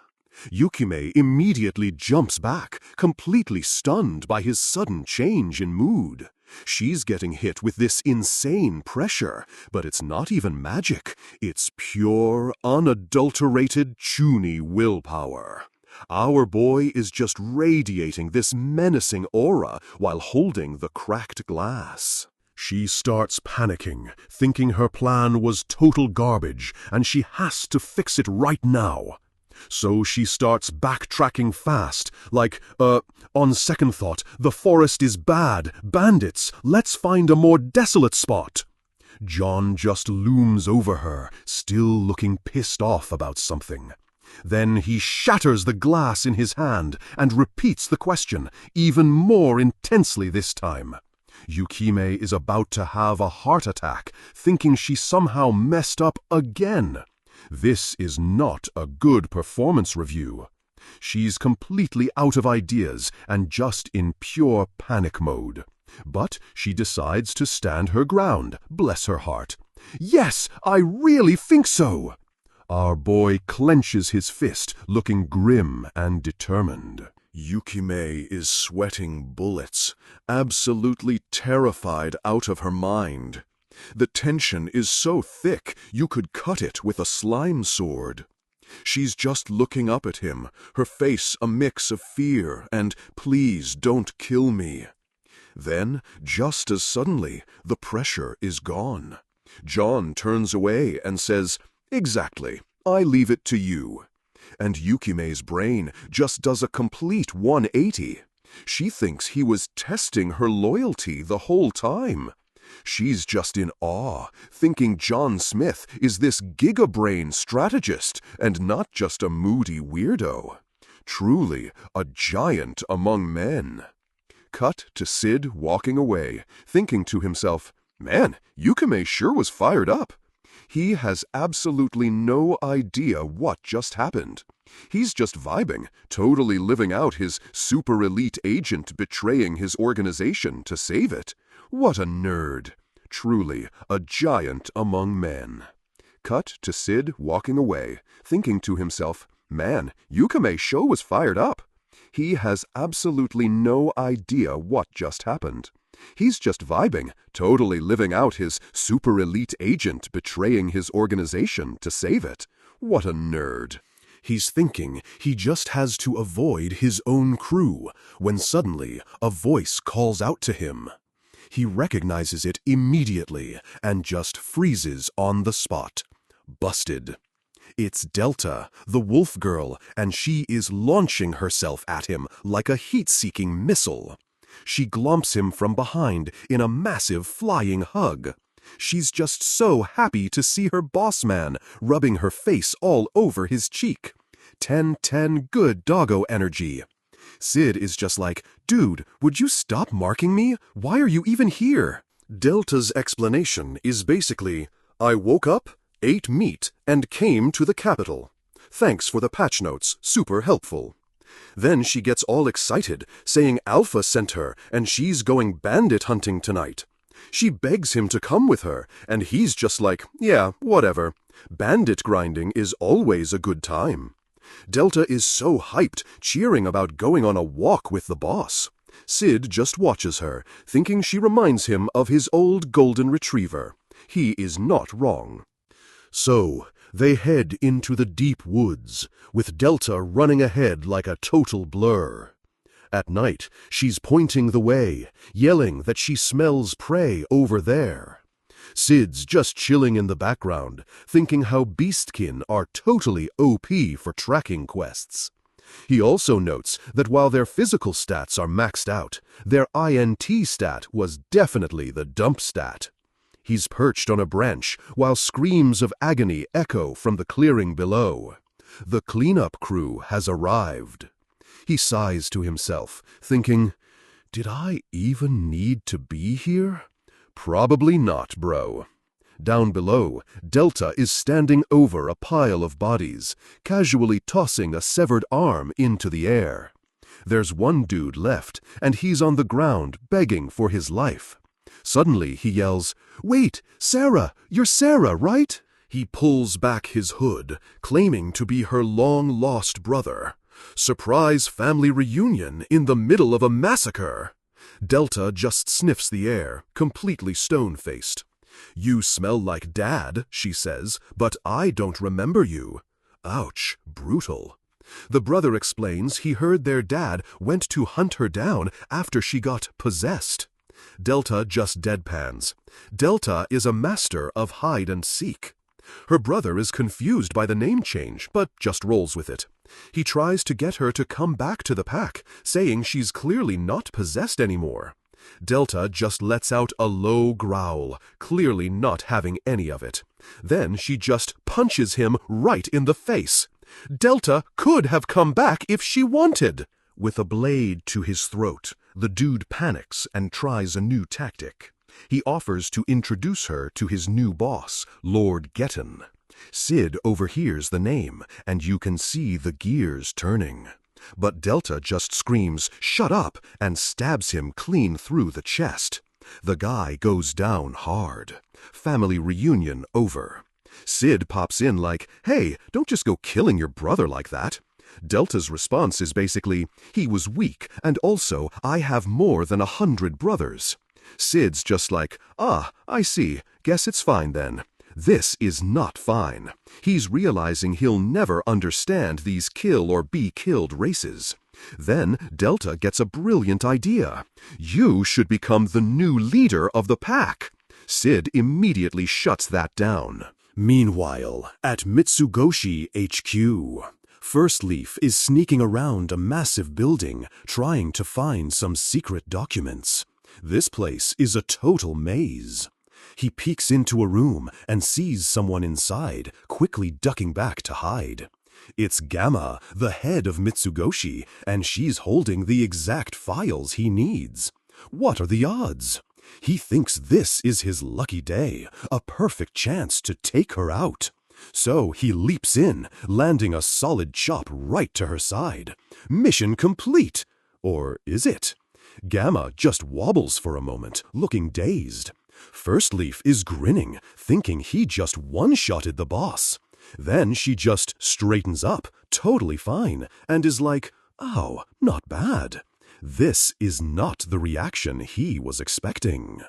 Yukime immediately jumps back, completely stunned by his sudden change in mood. She's getting hit with this insane pressure, but it's not even magic. It's pure, unadulterated Chuny willpower. Our boy is just radiating this menacing aura while holding the cracked glass. She starts panicking, thinking her plan was total garbage and she has to fix it right now. So she starts backtracking fast, like, on second thought, the forest is bad, bandits, let's find a more desolate spot. John just looms over her, still looking pissed off about something. Then he shatters the glass in his hand and repeats the question, even more intensely this time. Yukime is about to have a heart attack, thinking she somehow messed up again. This is not a good performance review. She's completely out of ideas and just in pure panic mode. But she decides to stand her ground, bless her heart. "Yes, I really think so." Our boy clenches his fist, looking grim and determined. Yukime is sweating bullets, absolutely terrified out of her mind. The tension is so thick you could cut it with a slime sword. She's just looking up at him, her face a mix of fear and "please don't kill me." Then, just as suddenly, the pressure is gone. John turns away and says, "Exactly, I leave it to you." And Yukime's brain just does a complete 180. She thinks he was testing her loyalty the whole time. She's just in awe, thinking John Smith is this giga-brain strategist and not just a moody weirdo. Truly a giant among men. Cut to Sid walking away, thinking to himself, "Man, Yukime sure was fired up." He has absolutely no idea what just happened. He's just vibing, totally living out his super elite agent betraying his organization to save it. What a nerd. Truly a giant among men. Cut to Sid walking away, thinking to himself, "Man, Yukime sure was fired up." He has absolutely no idea what just happened. He's just vibing, totally living out his super elite agent betraying his organization to save it. What a nerd. He's thinking he just has to avoid his own crew when suddenly a voice calls out to him. He recognizes it immediately and just freezes on the spot. Busted. It's Delta, the wolf girl, and she is launching herself at him like a heat-seeking missile. She glomps him from behind in a massive flying hug. She's just so happy to see her boss man, rubbing her face all over his cheek. 10-10 good doggo energy. Sid is just like, "Dude, would you stop marking me? Why are you even here?" Delta's explanation is basically, "I woke up, ate meat, and came to the capital. Thanks for the patch notes, super helpful." Then she gets all excited, saying Alpha sent her and she's going bandit hunting tonight. She begs him to come with her, and he's just like, "Yeah, whatever. Bandit grinding is always a good time." Delta is so hyped, cheering about going on a walk with the boss. Sid just watches her, thinking she reminds him of his old golden retriever. He is not wrong. So, they head into the deep woods, with Delta running ahead like a total blur. At night, she's pointing the way, yelling that she smells prey over there. Sid's just chilling in the background, thinking how beastkin are totally OP for tracking quests. He also notes that while their physical stats are maxed out, their INT stat was definitely the dump stat. He's perched on a branch while screams of agony echo from the clearing below. The cleanup crew has arrived. He sighs to himself, thinking, "Did I even need to be here? Probably not, bro." Down below, Delta is standing over a pile of bodies, casually tossing a severed arm into the air. There's one dude left, and he's on the ground begging for his life. Suddenly he yells, "Wait, Sarah! You're Sarah, right?" He pulls back his hood, claiming to be her long-lost brother. Surprise family reunion in the middle of a massacre. Delta just sniffs the air, completely stone-faced. "You smell like Dad," she says, "but I don't remember you." Ouch, brutal. The brother explains he heard their dad went to hunt her down after she got possessed. Delta just deadpans. Delta is a master of hide and seek. Her brother is confused by the name change, but just rolls with it. He tries to get her to come back to the pack, saying she's clearly not possessed anymore. Delta just lets out a low growl, clearly not having any of it. Then she just punches him right in the face. Delta could have come back if she wanted. With a blade to his throat, the dude panics and tries a new tactic. He offers to introduce her to his new boss, Lord Getton. Sid overhears the name, and you can see the gears turning. But Delta just screams, "Shut up!" and stabs him clean through the chest. The guy goes down hard. Family reunion over. Sid pops in like, "Hey, don't just go killing your brother like that." Delta's response is basically, "He was weak, and also, I have more than 100 brothers." Sid's just like, "Ah, I see. Guess it's fine then." This is not fine. He's realizing he'll never understand these kill or be killed races. Then Delta gets a brilliant idea. "You should become the new leader of the pack." Sid immediately shuts that down. Meanwhile, at Mitsugoshi HQ, First Leaf is sneaking around a massive building, trying to find some secret documents. This place is a total maze. He peeks into a room and sees someone inside, quickly ducking back to hide. It's Gamma, the head of Mitsugoshi, and she's holding the exact files he needs. What are the odds? He thinks this is his lucky day, a perfect chance to take her out. So he leaps in, landing a solid chop right to her side. Mission complete! Or is it? Gamma just wobbles for a moment, looking dazed. First Leaf is grinning, thinking he just one-shotted the boss. Then she just straightens up, totally fine, and is like, "Oh, not bad." This is not the reaction he was expecting.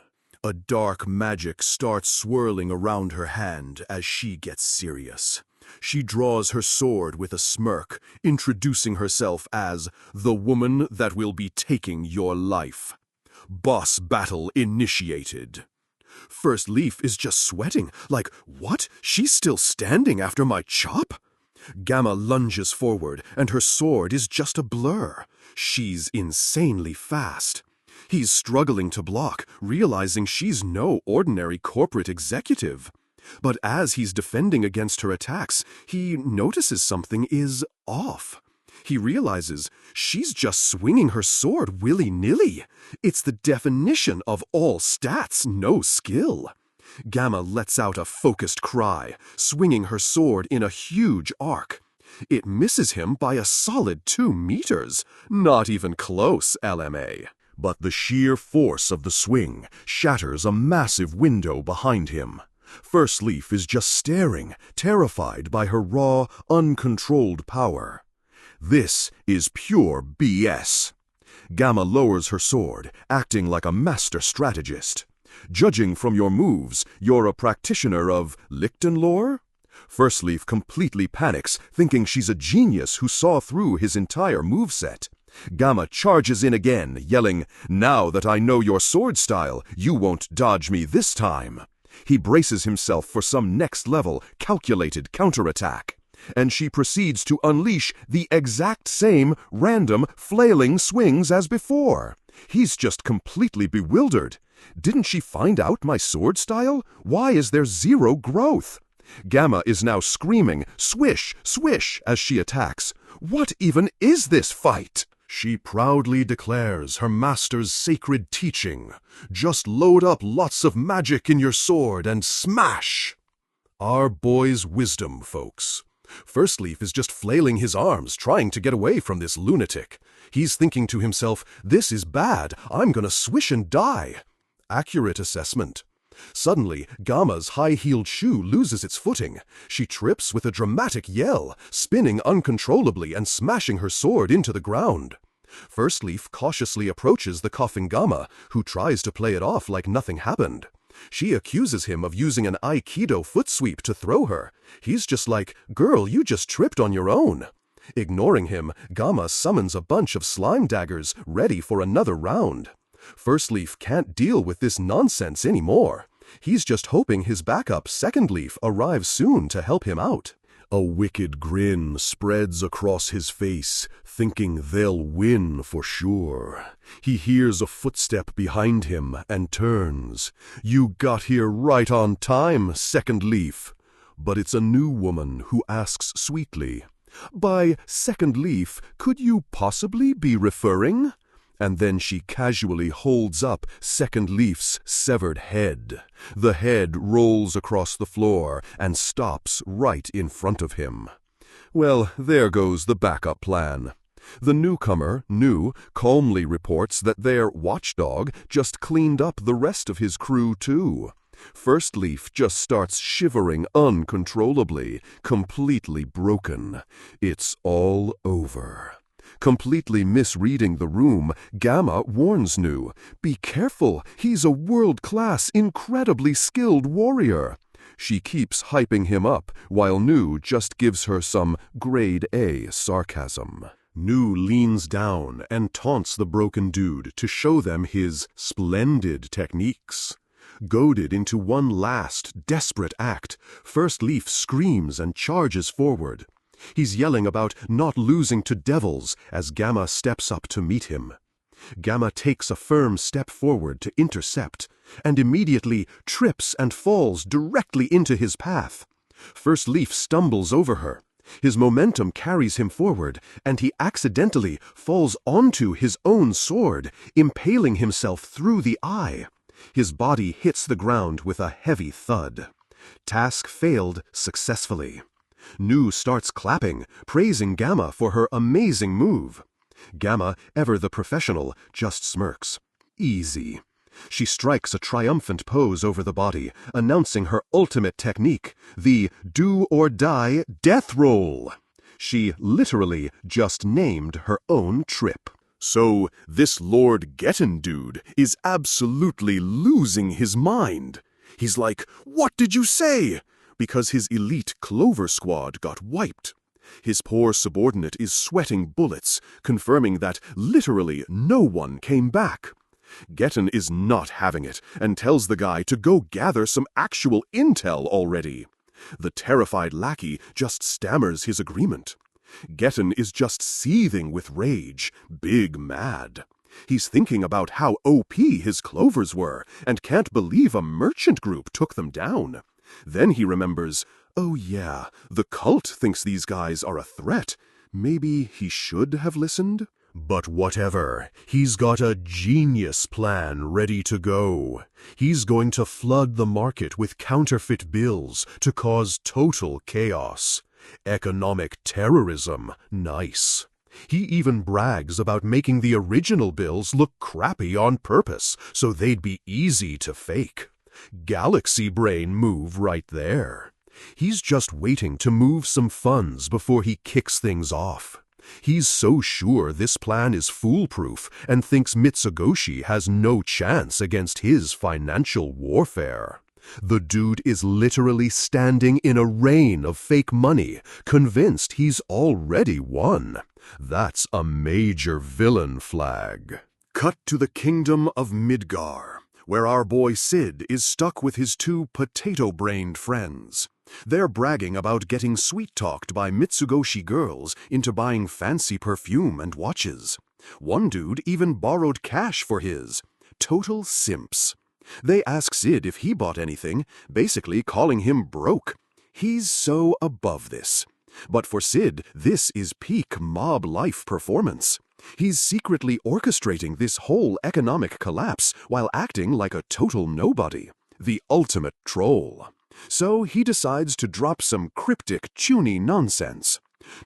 A dark magic starts swirling around her hand as she gets serious. She draws her sword with a smirk, introducing herself as the woman that will be taking your life. Boss battle initiated. First Leaf is just sweating, like, "What? She's still standing after my chop?" Gamma lunges forward, and her sword is just a blur. She's insanely fast. He's struggling to block, realizing she's no ordinary corporate executive. But as he's defending against her attacks, he notices something is off. He realizes she's just swinging her sword willy-nilly. It's the definition of all stats, no skill. Gamma lets out a focused cry, swinging her sword in a huge arc. It misses him by a solid 2 meters. Not even close, LMA. But the sheer force of the swing shatters a massive window behind him. First Leaf is just staring, terrified by her raw, uncontrolled power. This is pure BS. Gamma lowers her sword, acting like a master strategist. Judging from your moves, you're a practitioner of Lichten lore? First Leaf completely panics, thinking she's a genius who saw through his entire moveset. Gamma charges in again, yelling, "Now that I know your sword style, you won't dodge me this time." He braces himself for some next-level, calculated counterattack. And she proceeds to unleash the exact same random, flailing swings as before. He's just completely bewildered. Didn't she find out my sword style? Why is there zero growth? Gamma is now screaming, "Swish, swish," as she attacks. What even is this fight? She proudly declares her master's sacred teaching. Just load up lots of magic in your sword and smash! Our boy's wisdom, folks. First Leaf is just flailing his arms, trying to get away from this lunatic. He's thinking to himself, "This is bad. I'm gonna swish and die." Accurate assessment. Suddenly, Gamma's high-heeled shoe loses its footing. She trips with a dramatic yell, spinning uncontrollably and smashing her sword into the ground. First Leaf cautiously approaches the coughing Gamma, who tries to play it off like nothing happened. She accuses him of using an Aikido foot sweep to throw her. He's just like, "Girl, you just tripped on your own." Ignoring him, Gamma summons a bunch of slime daggers, ready for another round. First Leaf can't deal with this nonsense anymore. He's just hoping his backup, Second Leaf, arrives soon to help him out. A wicked grin spreads across his face, thinking they'll win for sure. He hears a footstep behind him and turns. "You got here right on time, Second Leaf." But it's a new woman who asks sweetly, "By Second Leaf, could you possibly be referring?" And then she casually holds up Second Leaf's severed head. The head rolls across the floor and stops right in front of him. Well, there goes the backup plan. The newcomer, New, calmly reports that their watchdog just cleaned up the rest of his crew too. First Leaf just starts shivering uncontrollably, completely broken. It's all over. Completely misreading the room, Gamma warns New, "Be careful, he's a world-class, incredibly skilled warrior." She keeps hyping him up, while New just gives her some grade A sarcasm. New leans down and taunts the broken dude to show them his splendid techniques. Goaded into one last, desperate act, First Leaf screams and charges forward. He's yelling about not losing to devils as Gamma steps up to meet him. Gamma takes a firm step forward to intercept, and immediately trips and falls directly into his path. First Leaf stumbles over her. His momentum carries him forward, and he accidentally falls onto his own sword, impaling himself through the eye. His body hits the ground with a heavy thud. Task failed successfully. New starts clapping, praising Gamma for her amazing move. Gamma, ever the professional, just smirks. Easy. She strikes a triumphant pose over the body, announcing her ultimate technique, the do-or-die death roll. She literally just named her own trip. So this Lord Gettin dude is absolutely losing his mind. He's like, "What did you say?" Because his elite Clover Squad got wiped. His poor subordinate is sweating bullets, confirming that literally no one came back. Gettin is not having it and tells the guy to go gather some actual intel already. The terrified lackey just stammers his agreement. Gettin is just seething with rage, big mad. He's thinking about how OP his clovers were and can't believe a merchant group took them down. Then he remembers, oh yeah, the cult thinks these guys are a threat. Maybe he should have listened? But whatever, he's got a genius plan ready to go. He's going to flood the market with counterfeit bills to cause total chaos. Economic terrorism, nice. He even brags about making the original bills look crappy on purpose so they'd be easy to fake. Galaxy brain move right there. He's just waiting to move some funds before he kicks things off. He's so sure this plan is foolproof and thinks Mitsugoshi has no chance against his financial warfare. The dude is literally standing in a rain of fake money, convinced he's already won. That's a major villain flag. Cut to the kingdom of Midgar, where our boy Sid is stuck with his two potato-brained friends. They're bragging about getting sweet-talked by Mitsugoshi girls into buying fancy perfume and watches. One dude even borrowed cash for his. Total simps. They ask Sid if he bought anything, basically calling him broke. He's so above this. But for Sid, this is peak mob life performance. He's secretly orchestrating this whole economic collapse while acting like a total nobody. The ultimate troll. So he decides to drop some cryptic, chuny nonsense.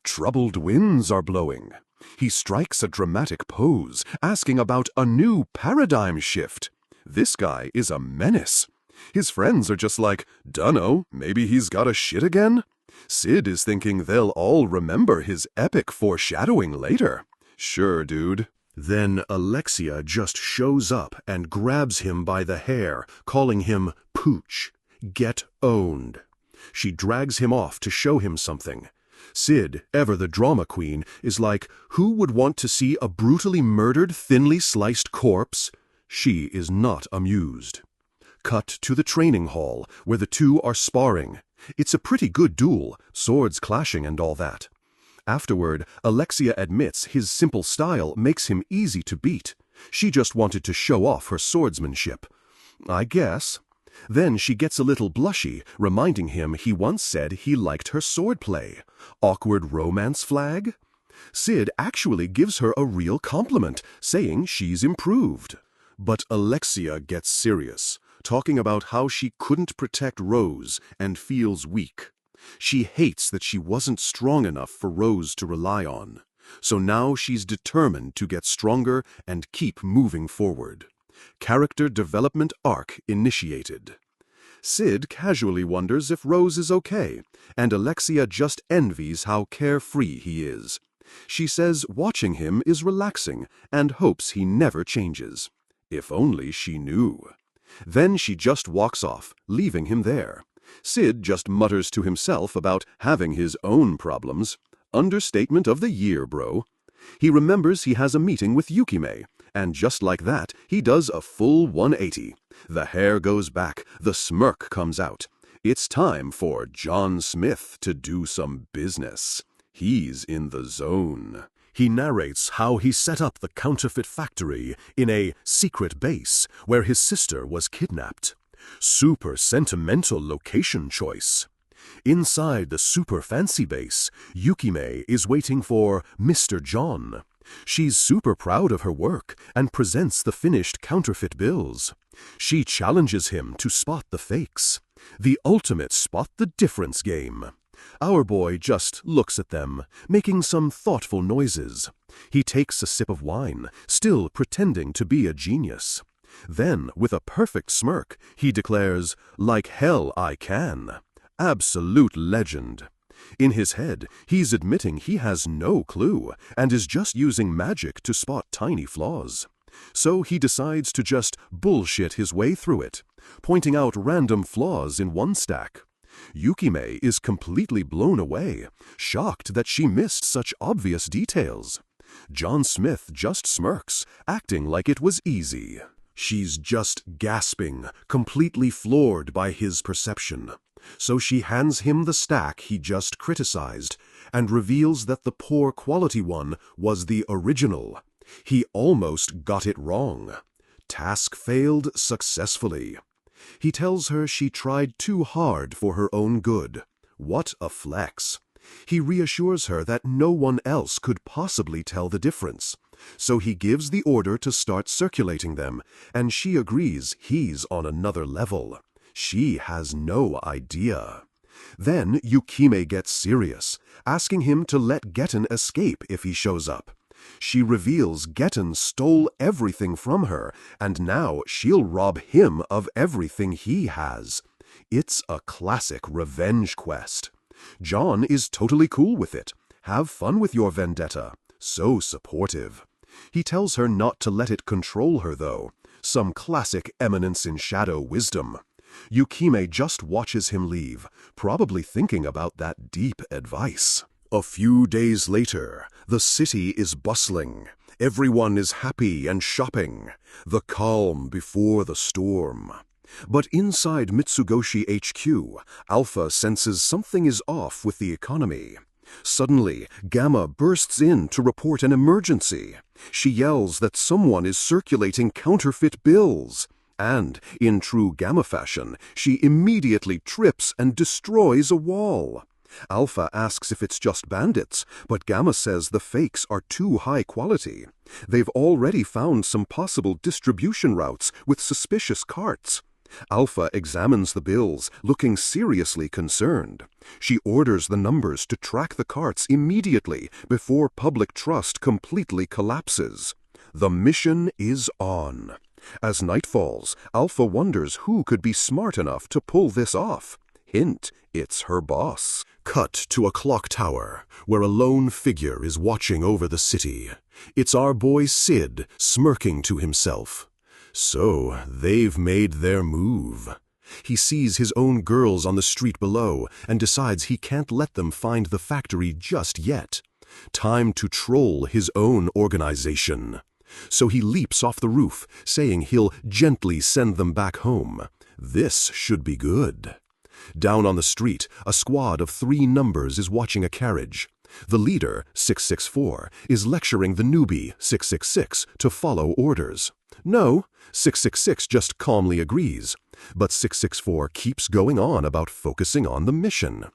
Troubled winds are blowing. He strikes a dramatic pose, asking about a new paradigm shift. This guy is a menace. His friends are just like, dunno, maybe he's got a shit again? Sid is thinking they'll all remember his epic foreshadowing later. Sure, dude. Then Alexia just shows up and grabs him by the hair, calling him Pooch. Get owned. She drags him off to show him something. Sid, ever the drama queen, is like, who would want to see a brutally murdered, thinly sliced corpse? She is not amused. Cut to the training hall, where the two are sparring. It's a pretty good duel, swords clashing and all that. Afterward, Alexia admits his simple style makes him easy to beat. She just wanted to show off her swordsmanship. I guess. Then she gets a little blushy, reminding him he once said he liked her swordplay. Awkward romance flag? Sid actually gives her a real compliment, saying she's improved. But Alexia gets serious, talking about how she couldn't protect Rose and feels weak. She hates that she wasn't strong enough for Rose to rely on. So now she's determined to get stronger and keep moving forward. Character development arc initiated. Sid casually wonders if Rose is okay, and Alexia just envies how carefree he is. She says watching him is relaxing and hopes he never changes. If only she knew. Then she just walks off, leaving him there. Sid just mutters to himself about having his own problems. Understatement of the year, bro. He remembers he has a meeting with Yukime, and just like that, he does a full 180. The hair goes back, the smirk comes out. It's time for John Smith to do some business. He's in the zone. He narrates how he set up the counterfeit factory in a secret base where his sister was kidnapped. Super sentimental location choice. Inside the super fancy base, Yukime is waiting for Mr. John. She's super proud of her work and presents the finished counterfeit bills. She challenges him to spot the fakes. The ultimate spot the difference game. Our boy just looks at them, making some thoughtful noises. He takes a sip of wine, still pretending to be a genius. Then, with a perfect smirk, he declares, "Like hell I can." Absolute legend. In his head, he's admitting he has no clue and is just using magic to spot tiny flaws. So he decides to just bullshit his way through it, pointing out random flaws in one stack. Yukime is completely blown away, shocked that she missed such obvious details. John Smith just smirks, acting like it was easy. She's just gasping, completely floored by his perception. So she hands him the stack he just criticized and reveals that the poor quality one was the original. He almost got it wrong. Task failed successfully. He tells her she tried too hard for her own good. What a flex. He reassures her that no one else could possibly tell the difference. So he gives the order to start circulating them, and she agrees he's on another level. She has no idea. Then Yukime gets serious, asking him to let Getten escape if he shows up. She reveals Getten stole everything from her, and now she'll rob him of everything he has. It's a classic revenge quest. John is totally cool with it. Have fun with your vendetta. So supportive. He tells her not to let it control her, though. Some classic Eminence in shadow wisdom. Yukime just watches him leave, probably thinking about that deep advice. A few days later, the city is bustling. Everyone is happy and shopping. The calm before the storm. But inside Mitsugoshi HQ, Alpha senses something is off with the economy. Suddenly, Gamma bursts in to report an emergency. She yells that someone is circulating counterfeit bills. And, in true Gamma fashion, she immediately trips and destroys a wall. Alpha asks if it's just bandits, but Gamma says the fakes are too high quality. They've already found some possible distribution routes with suspicious carts. Alpha examines the bills, looking seriously concerned. She orders the numbers to track the carts immediately before public trust completely collapses. The mission is on. As night falls, Alpha wonders who could be smart enough to pull this off. Hint, it's her boss. Cut to a clock tower, where a lone figure is watching over the city. It's our boy Sid, smirking to himself. So, they've made their move. He sees his own girls on the street below and decides he can't let them find the factory just yet. Time to troll his own organization. So he leaps off the roof, saying he'll gently send them back home. This should be good. Down on the street, a squad of 3 numbers is watching a carriage. The leader, 664, is lecturing the newbie, 666, to follow orders. No, 666 just calmly agrees. But 664 keeps going on about focusing on the mission.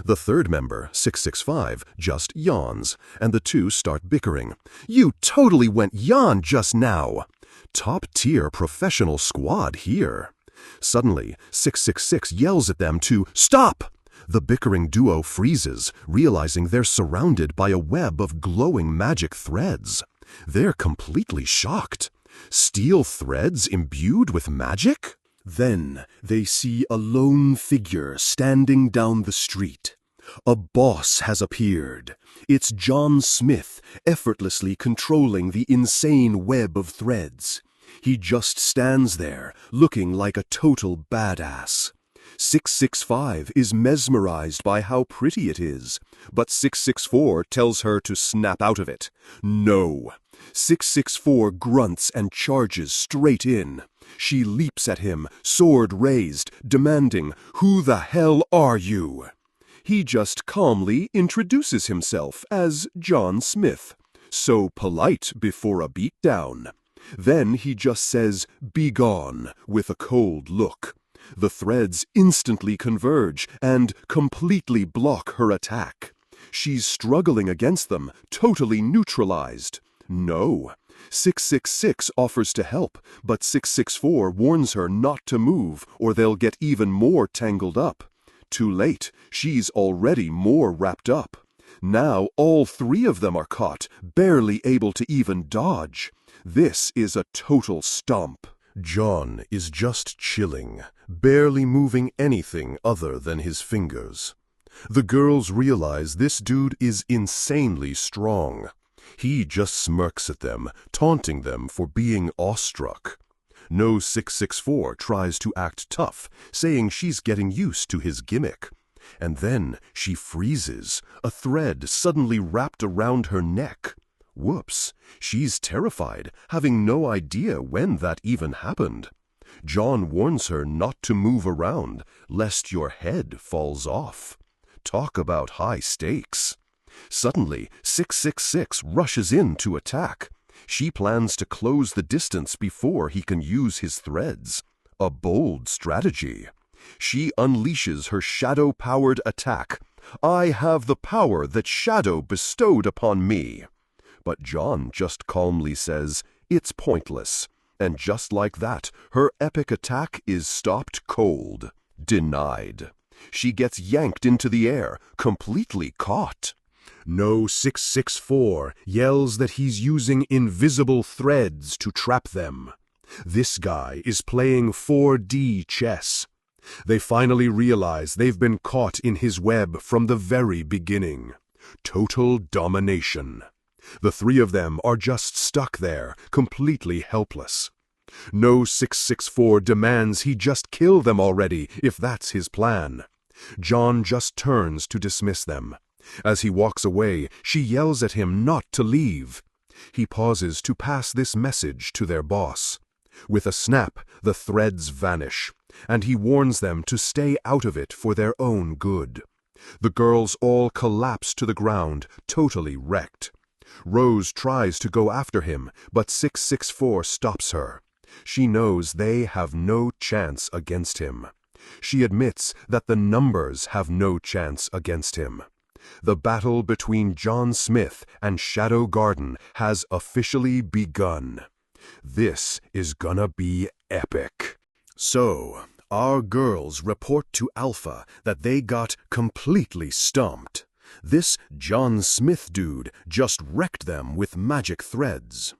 The third member, 665, just yawns, and the two start bickering. "You totally went yawn just now." Top-tier professional squad here. Suddenly, 666 yells at them to stop. The bickering duo freezes, realizing they're surrounded by a web of glowing magic threads. They're completely shocked. Steel threads imbued with magic? Then they see a lone figure standing down the street. A boss has appeared. It's John Smith, effortlessly controlling the insane web of threads. He just stands there, looking like a total badass. 665 is mesmerized by how pretty it is, but 664 tells her to snap out of it. No. 664 grunts and charges straight in. She leaps at him, sword raised, demanding, "Who the hell are you?" He just calmly introduces himself as John Smith. So polite before a beatdown. Then he just says, "Begone," with a cold look. The threads instantly converge and completely block her attack. She's struggling against them, totally neutralized. No. 666 offers to help, but 664 warns her not to move or they'll get even more tangled up. Too late, she's already more wrapped up. Now all three of them are caught, barely able to even dodge. This is a total stomp. John is just chilling, barely moving anything other than his fingers. The girls realize this dude is insanely strong. He just smirks at them, taunting them for being awestruck. No 664 tries to act tough, saying she's getting used to his gimmick. And then she freezes, a thread suddenly wrapped around her neck. Whoops, she's terrified, having no idea when that even happened. John warns her not to move around, lest your head falls off. Talk about high stakes. Suddenly, 666 rushes in to attack. She plans to close the distance before he can use his threads. A bold strategy. She unleashes her shadow-powered attack. "I have the power that Shadow bestowed upon me." But John just calmly says, "It's pointless." And just like that, her epic attack is stopped cold. Denied. She gets yanked into the air, completely caught. No 664 yells that he's using invisible threads to trap them. This guy is playing 4D chess. They finally realize they've been caught in his web from the very beginning. Total domination. The three of them are just stuck there, completely helpless. No 664 demands he just kill them already, if that's his plan. John just turns to dismiss them. As he walks away, she yells at him not to leave. He pauses to pass this message to their boss. With a snap, the threads vanish, and he warns them to stay out of it for their own good. The girls all collapse to the ground, totally wrecked. Rose tries to go after him, but 664 stops her. She knows they have no chance against him. She admits that the numbers have no chance against him. The battle between John Smith and Shadow Garden has officially begun. This is gonna be epic. So, our girls report to Alpha that they got completely stumped. This John Smith dude just wrecked them with magic threads.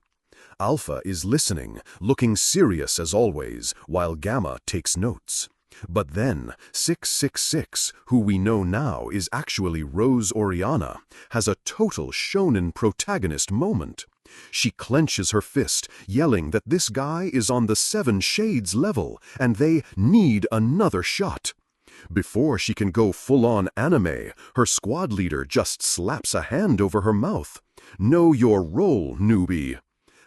Alpha is listening, looking serious as always, while Gamma takes notes. But then, 666, who we know now is actually Rose Oriana, has a total shonen protagonist moment. She clenches her fist, yelling that this guy is on the 7 Shades level, and they need another shot. Before she can go full-on anime, her squad leader just slaps a hand over her mouth. "Know your role, newbie."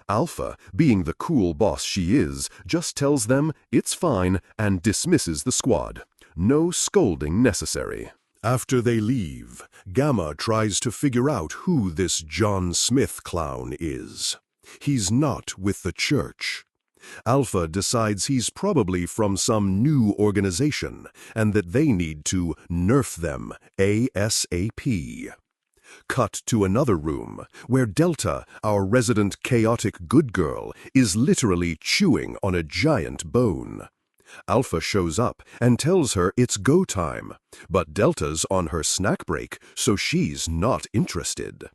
Alpha, being the cool boss she is, just tells them it's fine and dismisses the squad. No scolding necessary. After they leave, Gamma tries to figure out who this John Smith clown is. He's not with the church. Alpha decides he's probably from some new organization and that they need to nerf them ASAP. Cut to another room, where Delta, our resident chaotic good girl, is literally chewing on a giant bone. Alpha shows up and tells her it's go time, but Delta's on her snack break, so she's not interested.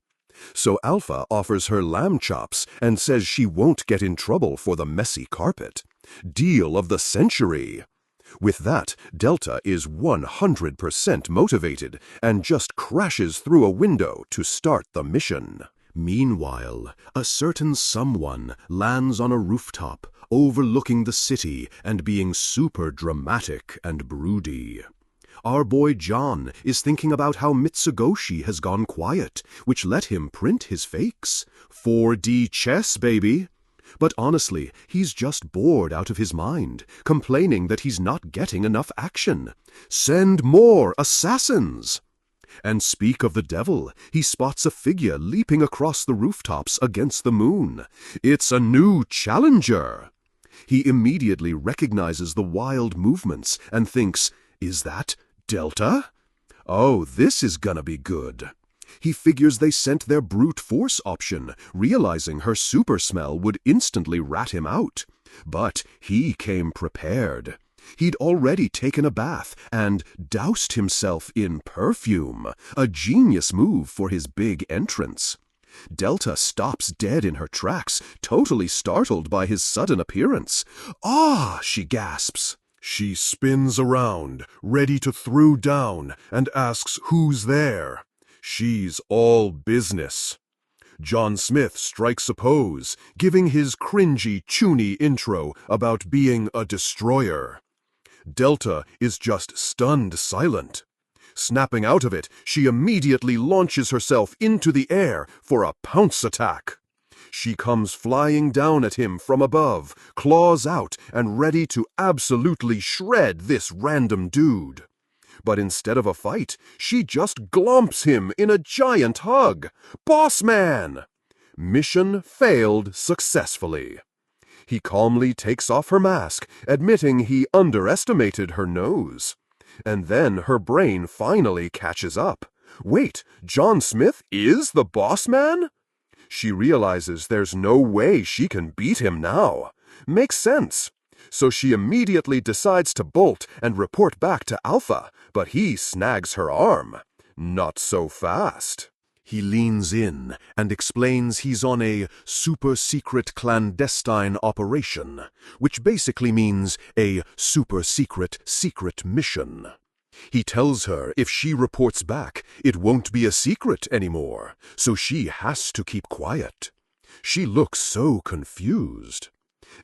So Alpha offers her lamb chops and says she won't get in trouble for the messy carpet. Deal of the century! With that, Delta is 100% motivated and just crashes through a window to start the mission. Meanwhile, a certain someone lands on a rooftop, overlooking the city and being super dramatic and broody. Our boy John is thinking about how Mitsugoshi has gone quiet, which let him print his fakes. 4D chess, baby! But honestly, he's just bored out of his mind, complaining that he's not getting enough action. Send more assassins! And speak of the devil, he spots a figure leaping across the rooftops against the moon. It's a new challenger! He immediately recognizes the wild movements and thinks, is that Delta? Oh, this is gonna be good. He figures they sent their brute force option, realizing her super smell would instantly rat him out. But he came prepared. He'd already taken a bath and doused himself in perfume, a genius move for his big entrance. Delta stops dead in her tracks, totally startled by his sudden appearance. "Ah!" she gasps. She spins around, ready to throw down, and asks who's there. She's all business. John Smith strikes a pose, giving his cringy, chuny intro about being a destroyer. Delta is just stunned silent. Snapping out of it, she immediately launches herself into the air for a pounce attack. She comes flying down at him from above, claws out and ready to absolutely shred this random dude. But instead of a fight, she just glomps him in a giant hug. Boss man! Mission failed successfully. He calmly takes off her mask, admitting he underestimated her nose. And then her brain finally catches up. Wait, John Smith is the boss man? She realizes there's no way she can beat him now. Makes sense. So she immediately decides to bolt and report back to Alpha, but he snags her arm. Not so fast. He leans in and explains he's on a super-secret clandestine operation, which basically means a super-secret secret mission. He tells her if she reports back, it won't be a secret anymore, so she has to keep quiet. She looks so confused.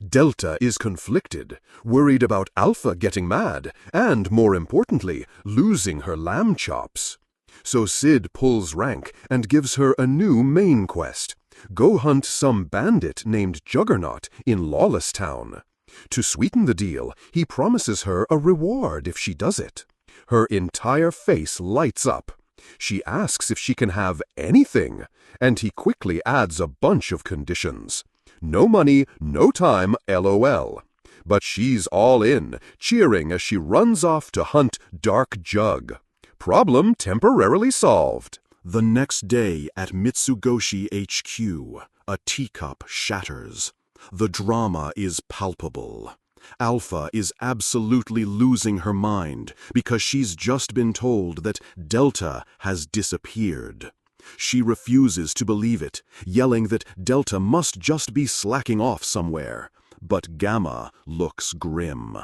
Delta is conflicted, worried about Alpha getting mad, and, more importantly, losing her lamb chops. So Sid pulls rank and gives her a new main quest. Go hunt some bandit named Juggernaut in Lawless Town. To sweeten the deal, he promises her a reward if she does it. Her entire face lights up. She asks if she can have anything, and he quickly adds a bunch of conditions. No money, no time, LOL. But she's all in, cheering as she runs off to hunt Dark Jug. Problem temporarily solved. The next day at Mitsugoshi HQ, a teacup shatters. The drama is palpable. Alpha is absolutely losing her mind because she's just been told that Delta has disappeared. She refuses to believe it, yelling that Delta must just be slacking off somewhere. But Gamma looks grim.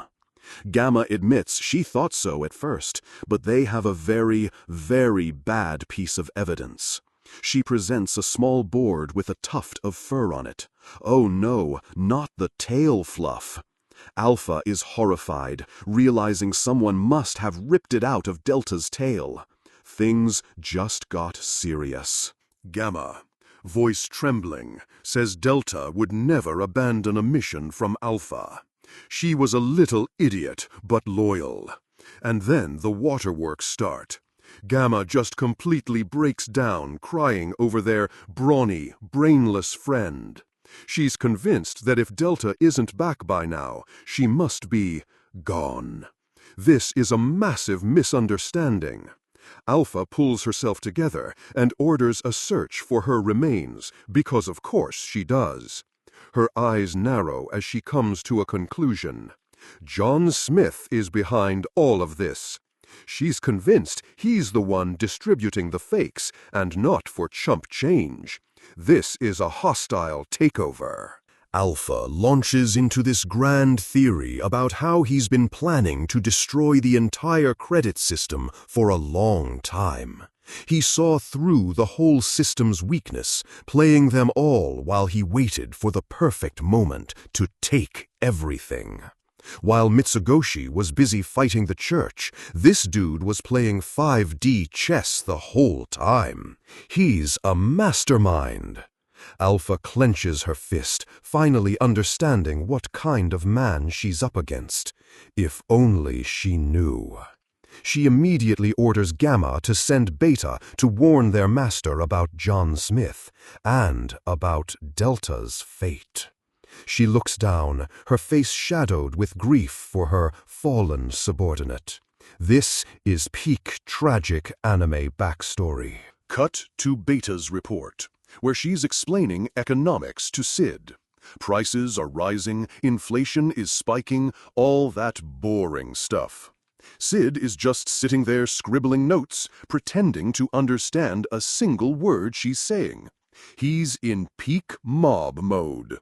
Gamma admits she thought so at first, but they have a very, very bad piece of evidence. She presents a small board with a tuft of fur on it. Oh no, not the tail fluff. Alpha is horrified, realizing someone must have ripped it out of Delta's tail. Things just got serious. Gamma, voice trembling, says Delta would never abandon a mission from Alpha. She was a little idiot, but loyal. And then the waterworks start. Gamma just completely breaks down, crying over their brawny, brainless friend. She's convinced that if Delta isn't back by now, she must be gone. This is a massive misunderstanding. Alpha pulls herself together and orders a search for her remains, because of course she does. Her eyes narrow as she comes to a conclusion. John Smith is behind all of this. She's convinced he's the one distributing the fakes and not for chump change. This is a hostile takeover. Alpha launches into this grand theory about how he's been planning to destroy the entire credit system for a long time. He saw through the whole system's weakness, playing them all while he waited for the perfect moment to take everything. While Mitsugoshi was busy fighting the church, this dude was playing 5D chess the whole time. He's a mastermind. Alpha clenches her fist, finally understanding what kind of man she's up against. If only she knew. She immediately orders Gamma to send Beta to warn their master about John Smith and about Delta's fate. She looks down, her face shadowed with grief for her fallen subordinate. This is peak tragic anime backstory. Cut to Beta's report, where she's explaining economics to Sid. Prices are rising, inflation is spiking, all that boring stuff. Sid is just sitting there scribbling notes, pretending to understand a single word she's saying. He's in peak mob mode.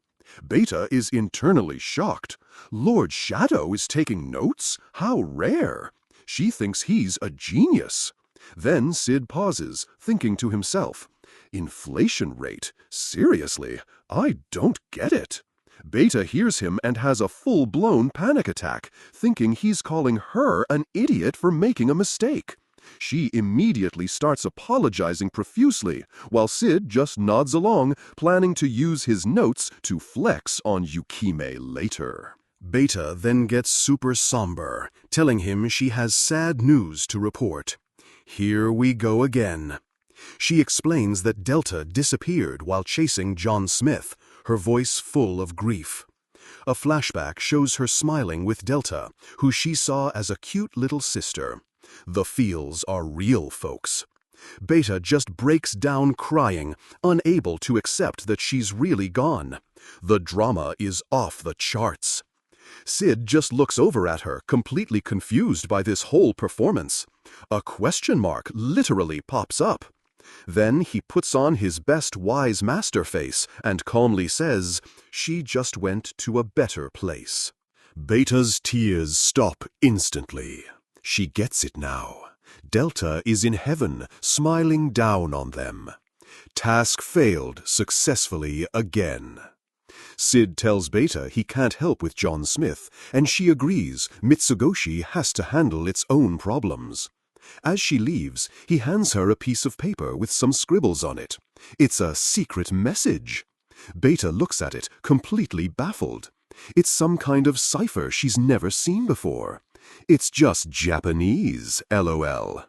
Beta is internally shocked. Lord Shadow is taking notes? How rare! She thinks he's a genius. Then Sid pauses, thinking to himself, inflation rate? Seriously? I don't get it. Beta hears him and has a full-blown panic attack, thinking he's calling her an idiot for making a mistake. She immediately starts apologizing profusely, while Sid just nods along, planning to use his notes to flex on Yukime later. Beta then gets super somber, telling him she has sad news to report. Here we go again. She explains that Delta disappeared while chasing John Smith, her voice full of grief. A flashback shows her smiling with Delta, who she saw as a cute little sister. The feels are real, folks. Beta just breaks down crying, unable to accept that she's really gone. The drama is off the charts. Sid just looks over at her, completely confused by this whole performance. A question mark literally pops up. Then he puts on his best wise master face and calmly says, she just went to a better place. Beta's tears stop instantly. She gets it now. Delta is in heaven, smiling down on them. Task failed successfully again. Sid tells Beta he can't help with John Smith, and she agrees Mitsugoshi has to handle its own problems. As she leaves, he hands her a piece of paper with some scribbles on it. It's a secret message. Beta looks at it, completely baffled. It's some kind of cipher she's never seen before. It's just Japanese, LOL.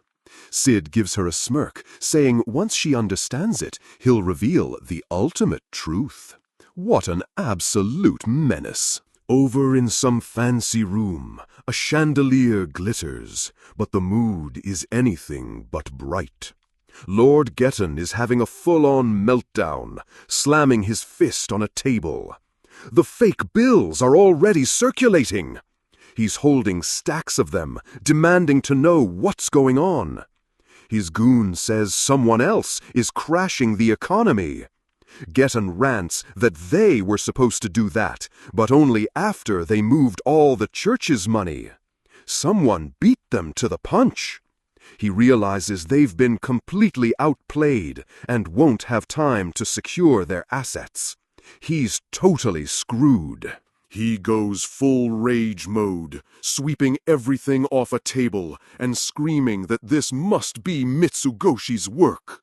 Sid gives her a smirk, saying once she understands it, he'll reveal the ultimate truth. What an absolute menace! Over in some fancy room, a chandelier glitters, but the mood is anything but bright. Lord Getton is having a full-on meltdown, slamming his fist on a table. The fake bills are already circulating. He's holding stacks of them, demanding to know what's going on. His goon says someone else is crashing the economy. Getton rants that they were supposed to do that, but only after they moved all the church's money. Someone beat them to the punch. He realizes they've been completely outplayed and won't have time to secure their assets. He's totally screwed. He goes full rage mode, sweeping everything off a table and screaming that this must be Mitsugoshi's work.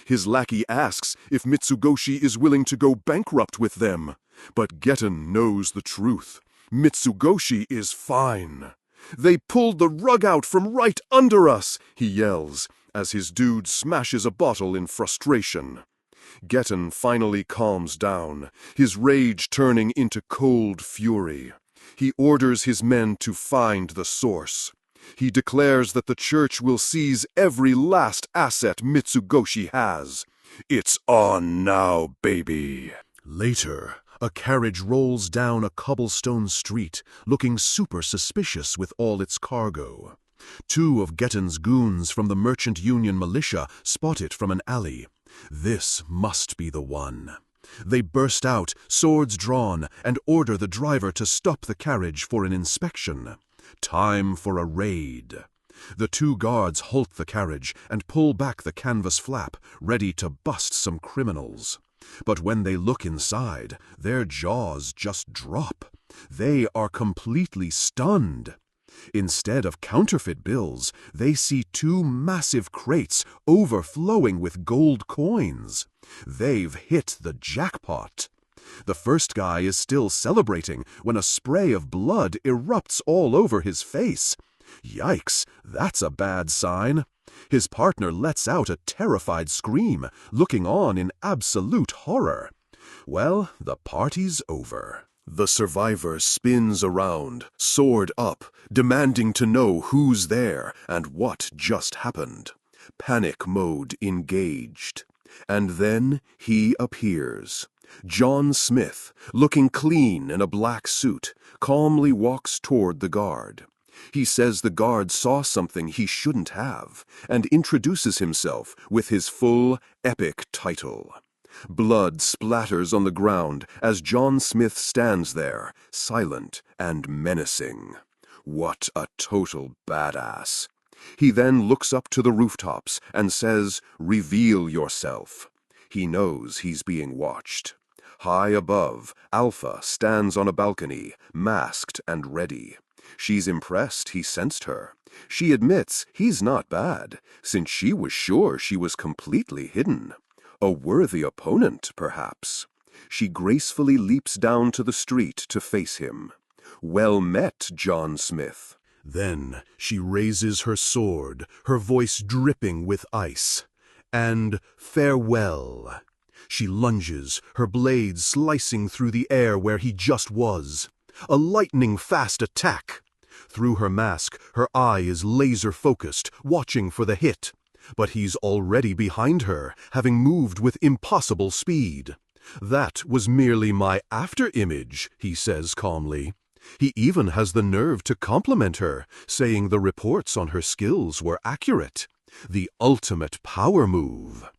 His lackey asks if Mitsugoshi is willing to go bankrupt with them, but Getton knows the truth. Mitsugoshi is fine. They pulled the rug out from right under us, he yells, as his dude smashes a bottle in frustration. Getten finally calms down, his rage turning into cold fury. He orders his men to find the source. He declares that the church will seize every last asset Mitsugoshi has. It's on now, baby. Later, a carriage rolls down a cobblestone street, looking super suspicious with all its cargo. Two of Getten's goons from the Merchant Union militia spot it from an alley. This must be the one. They burst out, swords drawn, and order the driver to stop the carriage for an inspection. Time for a raid. The two guards halt the carriage and pull back the canvas flap, ready to bust some criminals. But when they look inside, their jaws just drop. They are completely stunned. Instead of counterfeit bills, they see two massive crates overflowing with gold coins. They've hit the jackpot. The first guy is still celebrating when a spray of blood erupts all over his face. Yikes, that's a bad sign. His partner lets out a terrified scream, looking on in absolute horror. Well, the party's over. The survivor spins around, sword up, demanding to know who's there and what just happened. Panic mode engaged. And then he appears. John Smith, looking clean in a black suit, calmly walks toward the guard. He says the guard saw something he shouldn't have, and introduces himself with his full, epic title. Blood splatters on the ground as John Smith stands there, silent and menacing. What a total badass. He then looks up to the rooftops and says, "Reveal yourself." He knows he's being watched. High above, Alpha stands on a balcony, masked and ready. She's impressed he sensed her. She admits he's not bad, since she was sure she was completely hidden. A worthy opponent, perhaps. She gracefully leaps down to the street to face him. Well met, John Smith. Then she raises her sword, her voice dripping with ice. And farewell. She lunges, her blade slicing through the air where he just was. A lightning-fast attack. Through her mask, her eye is laser-focused, watching for the hit. But he's already behind her, having moved with impossible speed. That was merely my after-image, he says calmly. He even has the nerve to compliment her, saying the reports on her skills were accurate. The ultimate power move.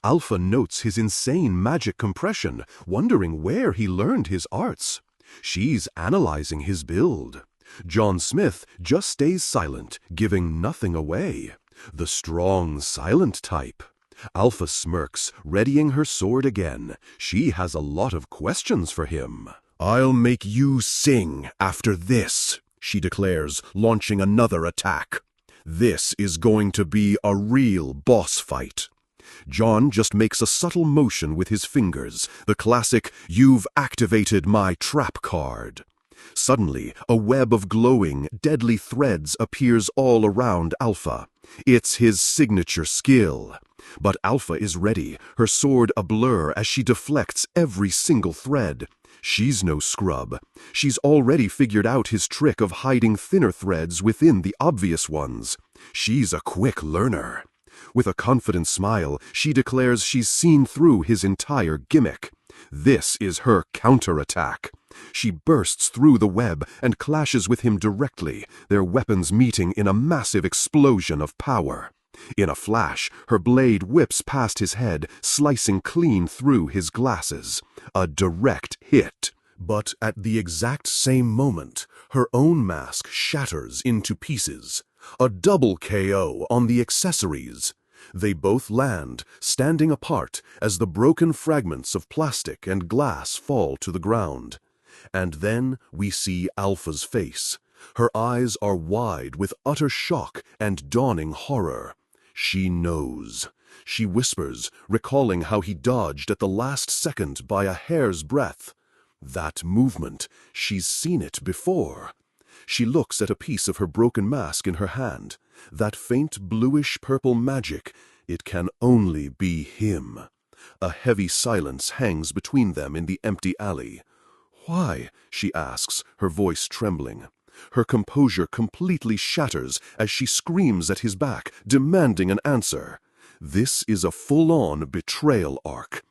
Alpha notes his insane magic compression, wondering where he learned his arts. She's analyzing his build. John Smith just stays silent, giving nothing away. The strong, silent type. Alpha smirks, readying her sword again. She has a lot of questions for him. "I'll make you sing after this," she declares, launching another attack. This is going to be a real boss fight. John just makes a subtle motion with his fingers, the classic "you've activated my trap" card. Suddenly, a web of glowing, deadly threads appears all around Alpha. It's his signature skill. But Alpha is ready, her sword a blur as she deflects every single thread. She's no scrub. She's already figured out his trick of hiding thinner threads within the obvious ones. She's a quick learner. With a confident smile, she declares she's seen through his entire gimmick. This is her counterattack. She bursts through the web and clashes with him directly, their weapons meeting in a massive explosion of power. In a flash, her blade whips past his head, slicing clean through his glasses. A direct hit. But at the exact same moment, her own mask shatters into pieces. A double KO on the accessories. They both land, standing apart as the broken fragments of plastic and glass fall to the ground. And then we see Alpha's face. Her eyes are wide with utter shock and dawning horror. She knows. She whispers, recalling how he dodged at the last second by a hair's breadth. That movement, she's seen it before. She looks at a piece of her broken mask in her hand. That faint bluish-purple magic, it can only be him. A heavy silence hangs between them in the empty alley. "Why?" she asks, her voice trembling. Her composure completely shatters as she screams at his back, demanding an answer. This is a full-on betrayal arc.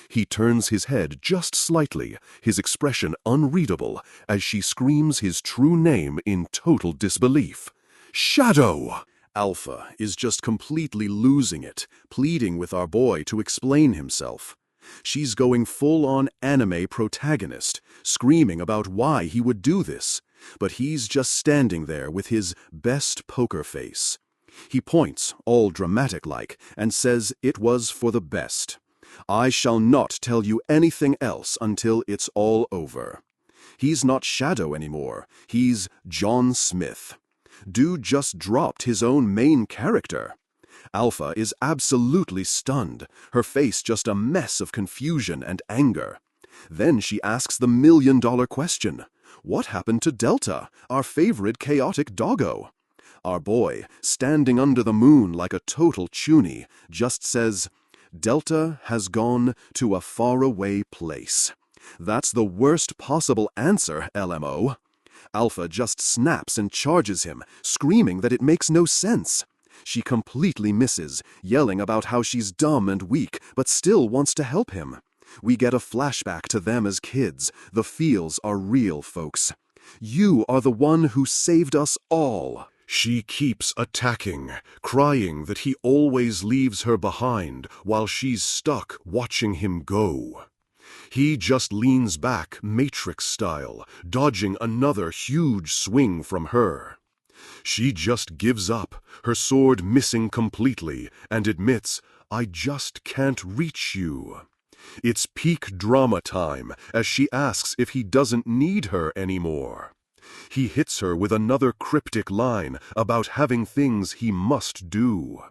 He turns his head just slightly, his expression unreadable, as she screams his true name in total disbelief. "Shadow!" Alpha is just completely losing it, pleading with our boy to explain himself. She's going full-on anime Protagonist, screaming about why he would do this, but he's just standing there with his best poker face. He points, all dramatic-like, and says it was for the best. "I shall not tell you anything else until it's all over." He's not Shadow anymore, he's John Smith. Dude just dropped his own main character. Alpha is absolutely stunned, her face just a mess of confusion and anger. Then she asks the million-dollar question. What happened to Delta, our favorite chaotic doggo? Our boy, standing under the moon like a total chuny, just says, "Delta has gone to a faraway place." That's the worst possible answer, LMO. Alpha just snaps and charges him, screaming that it makes no sense. She completely misses, yelling about how she's dumb and weak, but still wants to help him. We get a flashback to them as kids. The feels are real, folks. "You are the one who saved us all." She keeps attacking, crying that he always leaves her behind while she's stuck watching him go. He just leans back, Matrix style, dodging another huge swing from her. She just gives up, her sword missing completely, and admits, "I just can't reach you." It's peak drama time as she asks if he doesn't need her anymore. He hits her with another cryptic line about having things he must do.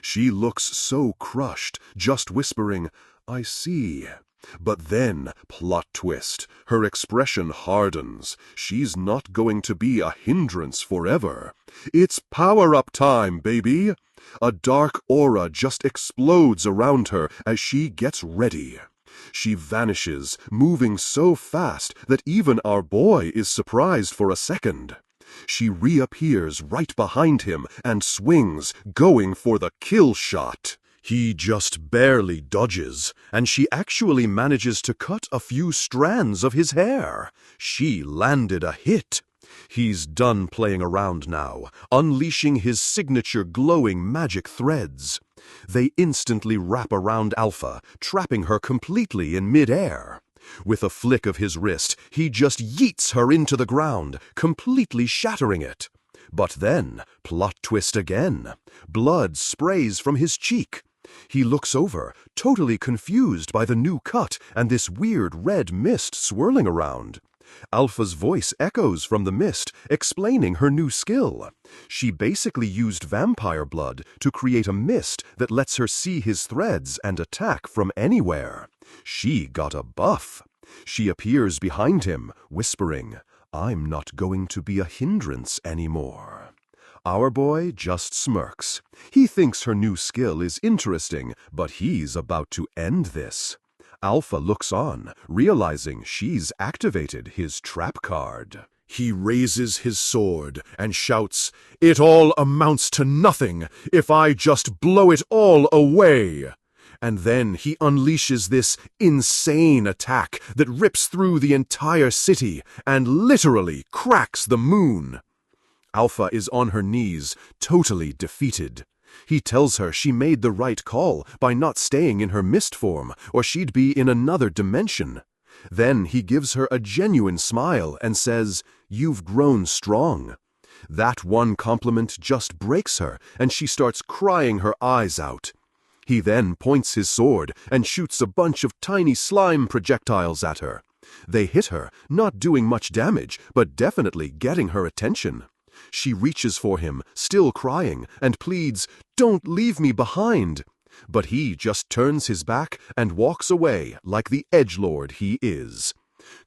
She looks so crushed, just whispering, "I see." But then, plot twist, her expression hardens. She's not going to be a hindrance forever. It's power-up time, baby! A dark aura just explodes around her as she gets ready. She vanishes, moving so fast that even our boy is surprised for a second. She reappears right behind him and swings, going for the kill shot. He just barely dodges, and she actually manages to cut a few strands of his hair. She landed a hit. He's done playing around now, unleashing his signature glowing magic threads. They instantly wrap around Alpha, trapping her completely in mid-air. With a flick of his wrist, he just yeets her into the ground, completely shattering it. But then, plot twist again. Blood sprays from his cheek. He looks over, totally confused by the new cut and this weird red mist swirling around. Alpha's voice echoes from the mist, explaining her new skill. She basically used vampire blood to create a mist that lets her see his threads and attack from anywhere. She got a buff. She appears behind him, whispering, "I'm not going to be a hindrance anymore." Our boy just smirks. He thinks her new skill is interesting, but he's about to end this. Alpha looks on, realizing she's activated his trap card. He raises his sword and shouts, "It all amounts to nothing if I just blow it all away." And then he unleashes this insane attack that rips through the entire city and literally cracks the moon. Alpha is on her knees, totally defeated. He tells her she made the right call by not staying in her mist form, or she'd be in another dimension. Then he gives her a genuine smile and says, "You've grown strong." That one compliment just breaks her, and she starts crying her eyes out. He then points his sword and shoots a bunch of tiny slime projectiles at her. They hit her, not doing much damage, but definitely getting her attention. She reaches for him, still crying, and pleads, "Don't leave me behind." But he just turns his back and walks away like the edgelord he is.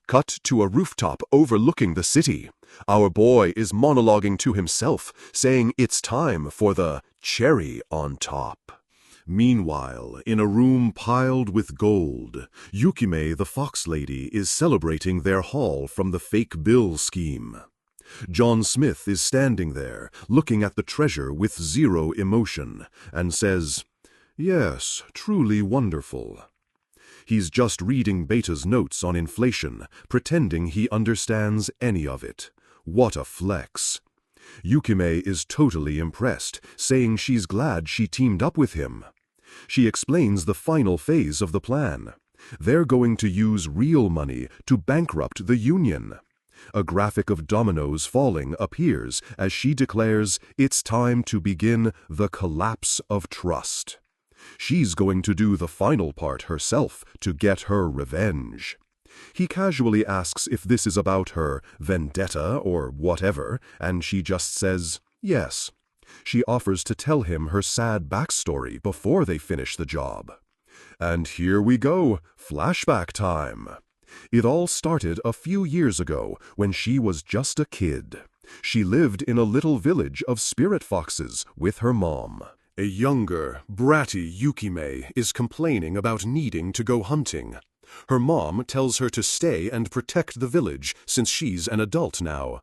Cut to a rooftop overlooking the city. Our boy is monologuing to himself, saying it's time for the cherry on top. Meanwhile, in a room piled with gold, Yukime the Fox Lady is celebrating their haul from the fake bill scheme. John Smith is standing there, looking at the treasure with zero emotion, and says, "Yes, truly wonderful." He's just reading Beta's notes on inflation, pretending he understands any of it. What a flex. Yukime is totally impressed, saying she's glad she teamed up with him. She explains the final phase of the plan. They're going to use real money to bankrupt the union. A graphic of dominoes falling appears as she declares it's time to begin the collapse of trust. She's going to do the final part herself to get her revenge. He casually asks if this is about her vendetta or whatever, and she just says yes. She offers to tell him her sad backstory before they finish the job. And here we go, flashback time. It all started a few years ago when she was just a kid. She lived in a little village of spirit foxes with her mom. A younger, bratty Yukime is complaining about needing to go hunting. Her mom tells her to stay and protect the village since she's an adult now.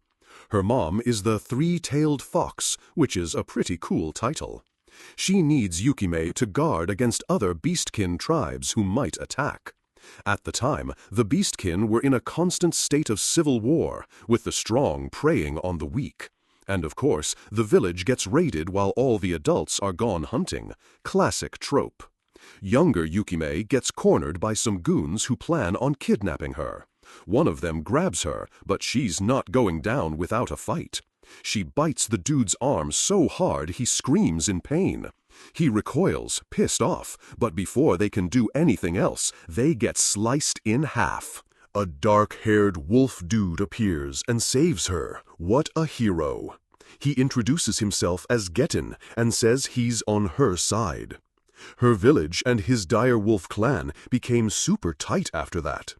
Her mom is the Three-Tailed Fox, which is a pretty cool title. She needs Yukime to guard against other beastkin tribes who might attack. At the time, the beastkin were in a constant state of civil war, with the strong preying on the weak. And of course, the village gets raided while all the adults are gone hunting. Classic trope. Younger Yukime gets cornered by some goons who plan on kidnapping her. One of them grabs her, but she's not going down without a fight. She bites the dude's arm so hard he screams in pain. He recoils, pissed off, but before they can do anything else, they get sliced in half. A dark-haired wolf dude appears and saves her. What a hero. He introduces himself as Getten and says he's on her side. Her village and his dire wolf clan became super tight after that.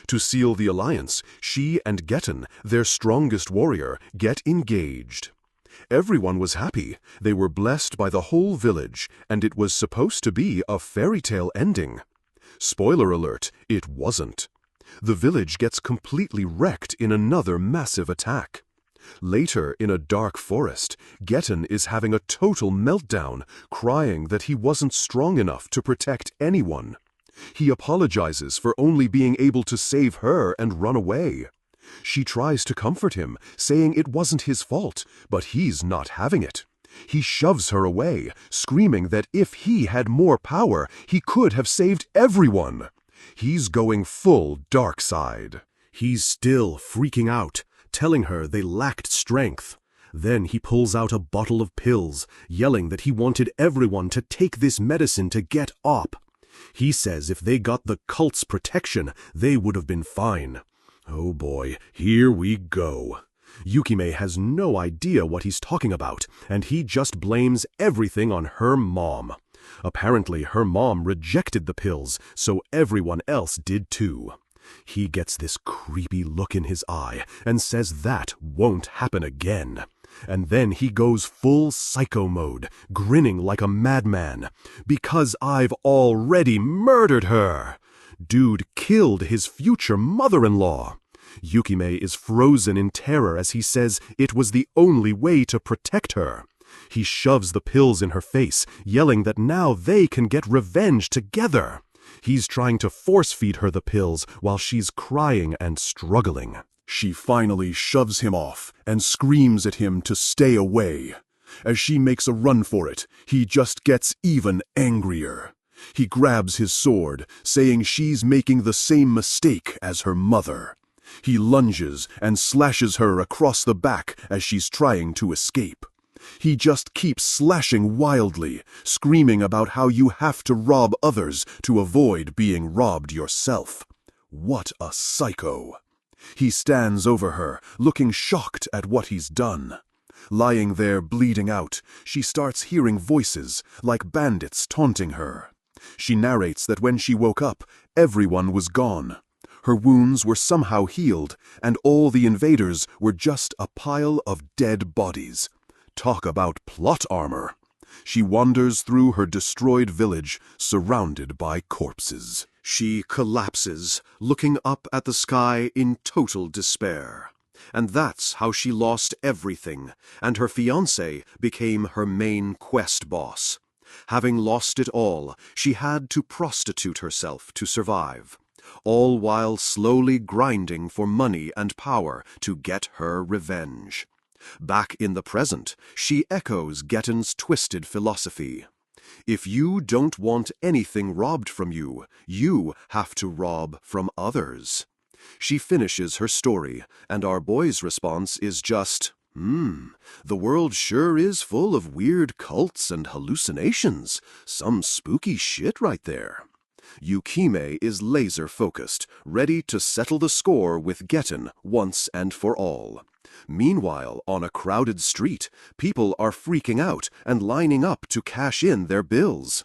To seal the alliance, she and Getten, their strongest warrior, get engaged. Everyone was happy. They were blessed by the whole village, and it was supposed to be a fairy tale ending. Spoiler alert, it wasn't. The village gets completely wrecked in another massive attack. Later, in a dark forest, Getten is having a total meltdown, crying that he wasn't strong enough to protect anyone. He apologizes for only being able to save her and run away. She tries to comfort him, saying it wasn't his fault, but he's not having it. He shoves her away, screaming that if he had more power, he could have saved everyone. He's going full dark side. He's still freaking out, telling her they lacked strength. Then he pulls out a bottle of pills, yelling that he wanted everyone to take this medicine to get up. He says if they got the cult's protection, they would have been fine. Oh boy, here we go. Yukime has no idea what he's talking about, and he just blames everything on her mom. Apparently, her mom rejected the pills, so everyone else did too. He gets this creepy look in his eye and says that won't happen again. And then he goes full psycho mode, grinning like a madman. Because I've already murdered her. Dude killed his future mother-in-law. Yukime is frozen in terror as he says it was the only way to protect her. He shoves the pills in her face, yelling that now they can get revenge together. He's trying to force-feed her the pills while she's crying and struggling. She finally shoves him off and screams at him to stay away. As she makes a run for it, he just gets even angrier. He grabs his sword, saying she's making the same mistake as her mother. He lunges and slashes her across the back as she's trying to escape. He just keeps slashing wildly, screaming about how you have to rob others to avoid being robbed yourself. What a psycho. He stands over her, looking shocked at what he's done. Lying there bleeding out, she starts hearing voices, like bandits taunting her. She narrates that when she woke up, everyone was gone. Her wounds were somehow healed, and all the invaders were just a pile of dead bodies. Talk about plot armor. She wanders through her destroyed village, surrounded by corpses. She collapses, looking up at the sky in total despair. And that's how she lost everything, and her fiancé became her main quest boss. Having lost it all, she had to prostitute herself to survive, all while slowly grinding for money and power to get her revenge. Back in the present, she echoes Getton's twisted philosophy. If you don't want anything robbed from you, you have to rob from others. She finishes her story, and our boy's response is just, the world sure is full of weird cults and hallucinations. Some spooky shit right there. Yukime is laser-focused, ready to settle the score with Getton once and for all. Meanwhile, on a crowded street, people are freaking out and lining up to cash in their bills.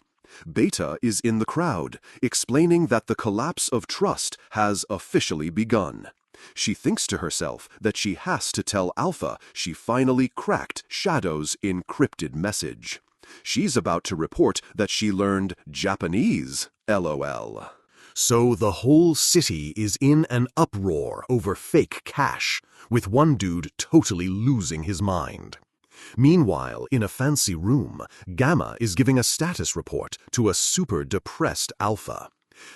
Beta is in the crowd, explaining that the collapse of trust has officially begun. She thinks to herself that she has to tell Alpha she finally cracked Shadow's encrypted message. She's about to report that she learned Japanese, LOL. So the whole city is in an uproar over fake cash, with one dude totally losing his mind. Meanwhile, in a fancy room, Gamma is giving a status report to a super depressed Alpha.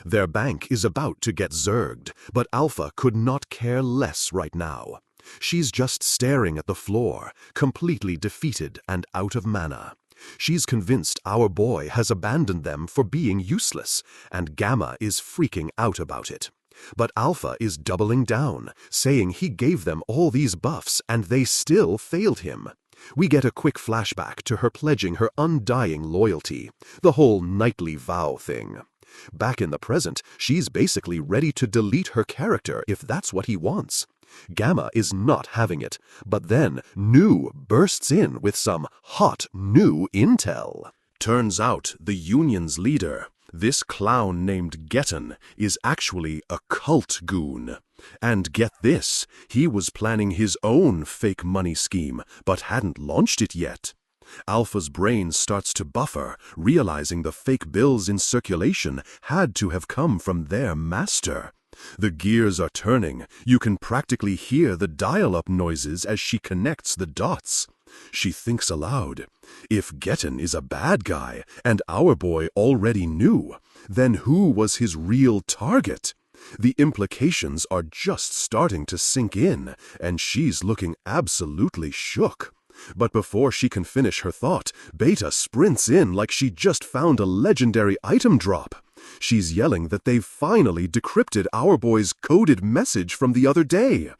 Their bank is about to get zerged, but Alpha could not care less right now. She's just staring at the floor, completely defeated and out of mana. She's convinced our boy has abandoned them for being useless, and Gamma is freaking out about it. But Alpha is doubling down, saying he gave them all these buffs and they still failed him. We get a quick flashback to her pledging her undying loyalty, the whole knightly vow thing. Back in the present, she's basically ready to delete her character if that's what he wants. Gamma is not having it, but then Nu bursts in with some hot new intel. Turns out the Union's leader, this clown named Getton, is actually a cult goon. And get this, he was planning his own fake money scheme, but hadn't launched it yet. Alpha's brain starts to buffer, realizing the fake bills in circulation had to have come from their master. The gears are turning. You can practically hear the dial-up noises as she connects the dots. She thinks aloud. If Getton is a bad guy, and our boy already knew, then who was his real target? The implications are just starting to sink in, and she's looking absolutely shook. But before she can finish her thought, Beta sprints in like she just found a legendary item drop. She's yelling that they've finally decrypted our boy's coded message from the other day.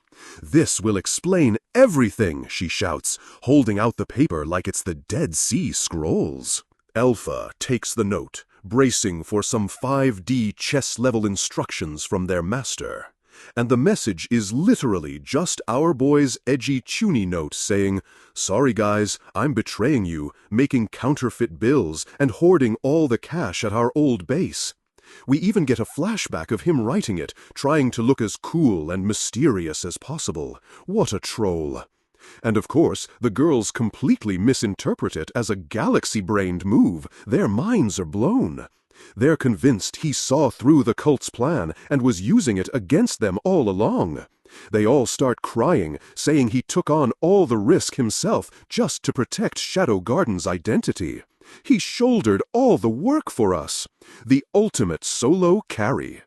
This will explain everything, she shouts, holding out the paper like it's the Dead Sea Scrolls. Alpha takes the note, bracing for some 5D chess-level instructions from their master. And the message is literally just our boy's edgy tuny note saying, "Sorry guys, I'm betraying you, making counterfeit bills and hoarding all the cash at our old base." We even get a flashback of him writing it, trying to look as cool and mysterious as possible. What a troll. And of course, the girls completely misinterpret it as a galaxy-brained move. Their minds are blown. They're convinced he saw through the cult's plan and was using it against them all along. They all start crying, saying he took on all the risk himself just to protect Shadow Garden's identity. He shouldered all the work for us. The ultimate solo carry.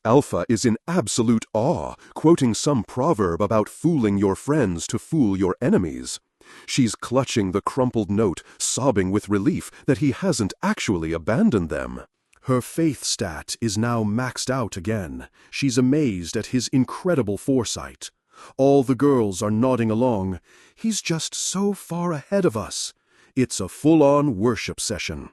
Alpha is in absolute awe, quoting some proverb about fooling your friends to fool your enemies. She's clutching the crumpled note, sobbing with relief that he hasn't actually abandoned them. Her faith stat is now maxed out again. She's amazed at his incredible foresight. All the girls are nodding along. He's just so far ahead of us. It's a full-on worship session.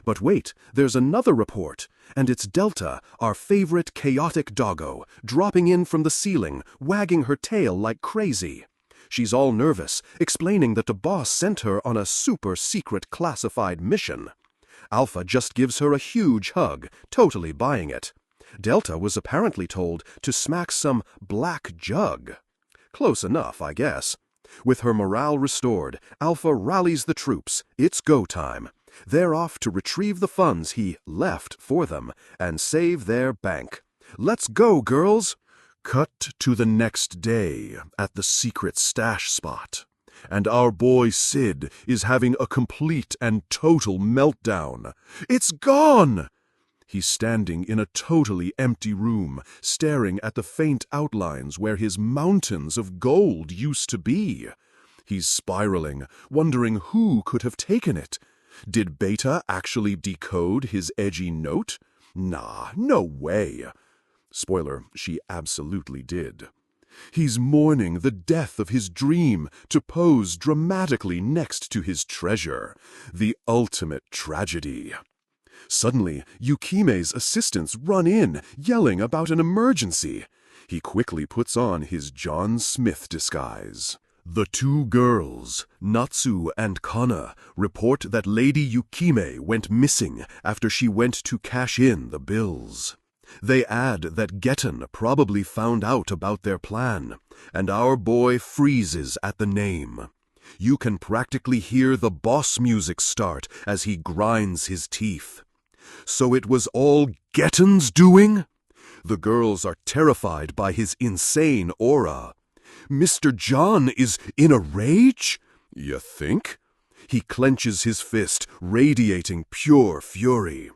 But wait, there's another report, and it's Delta, our favorite chaotic doggo, dropping in from the ceiling, wagging her tail like crazy. She's all nervous, explaining that the boss sent her on a super-secret classified mission. Alpha just gives her a huge hug, totally buying it. Delta was apparently told to smack some black jug. Close enough, I guess. With her morale restored, Alpha rallies the troops. It's go time. They're off to retrieve the funds he left for them and save their bank. Let's go, girls! Cut to the next day at the secret stash spot, and our boy Sid is having a complete and total meltdown. It's gone! He's standing in a totally empty room, staring at the faint outlines where his mountains of gold used to be. He's spiraling, wondering who could have taken it. Did Beta actually decode his edgy note? Nah, no way. Spoiler, she absolutely did. He's mourning the death of his dream to pose dramatically next to his treasure, the ultimate tragedy. Suddenly, Yukime's assistants run in, yelling about an emergency. He quickly puts on his John Smith disguise. The two girls, Natsu and Kana, report that Lady Yukime went missing after she went to cash in the bills. They add that Getten probably found out about their plan, and our boy freezes at the name. You can practically hear the boss music start as he grinds his teeth. So it was all Getten's doing? The girls are terrified by his insane aura. Mr. John is in a rage? You think? He clenches his fist, radiating pure fury.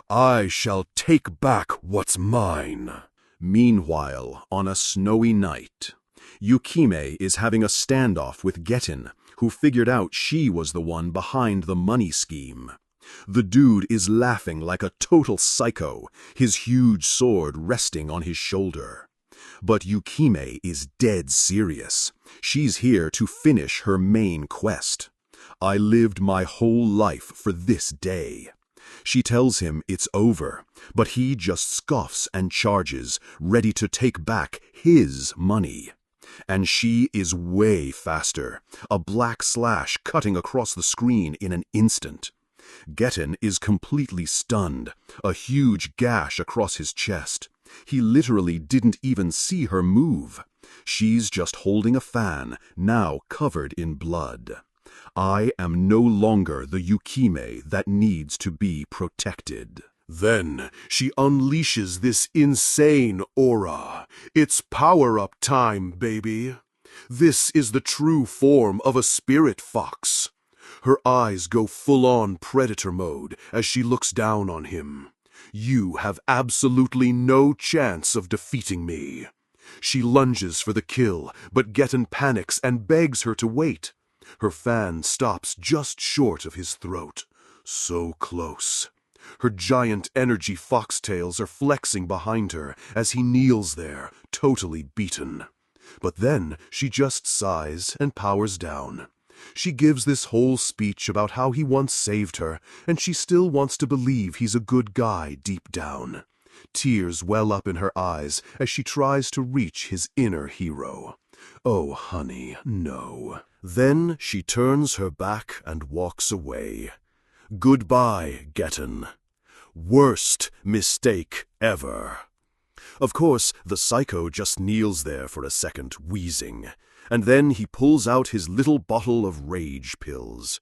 I shall take back what's mine. Meanwhile, on a snowy night, Yukime is having a standoff with Getten, who figured out she was the one behind the money scheme. The dude is laughing like a total psycho, his huge sword resting on his shoulder. But Yukime is dead serious. She's here to finish her main quest. I lived my whole life for this day. She tells him it's over, but he just scoffs and charges, ready to take back his money. And she is way faster, a black slash cutting across the screen in an instant. Getten is completely stunned, a huge gash across his chest. He literally didn't even see her move. She's just holding a fan, now covered in blood. I am no longer the Yukime that needs to be protected. Then she unleashes this insane aura. It's power-up time, baby. This is the true form of a spirit fox. Her eyes go full-on predator mode as she looks down on him. You have absolutely no chance of defeating me. She lunges for the kill, but Getten panics and begs her to wait. Her fan stops just short of his throat. So close. Her giant energy foxtails are flexing behind her as he kneels there, totally beaten. But then she just sighs and powers down. She gives this whole speech about how he once saved her, and she still wants to believe he's a good guy deep down. Tears well up in her eyes as she tries to reach his inner hero. Oh, honey, no. Then she turns her back and walks away. Goodbye, Getten. Worst mistake ever. Of course, the psycho just kneels there for a second, wheezing, and then he pulls out his little bottle of rage pills.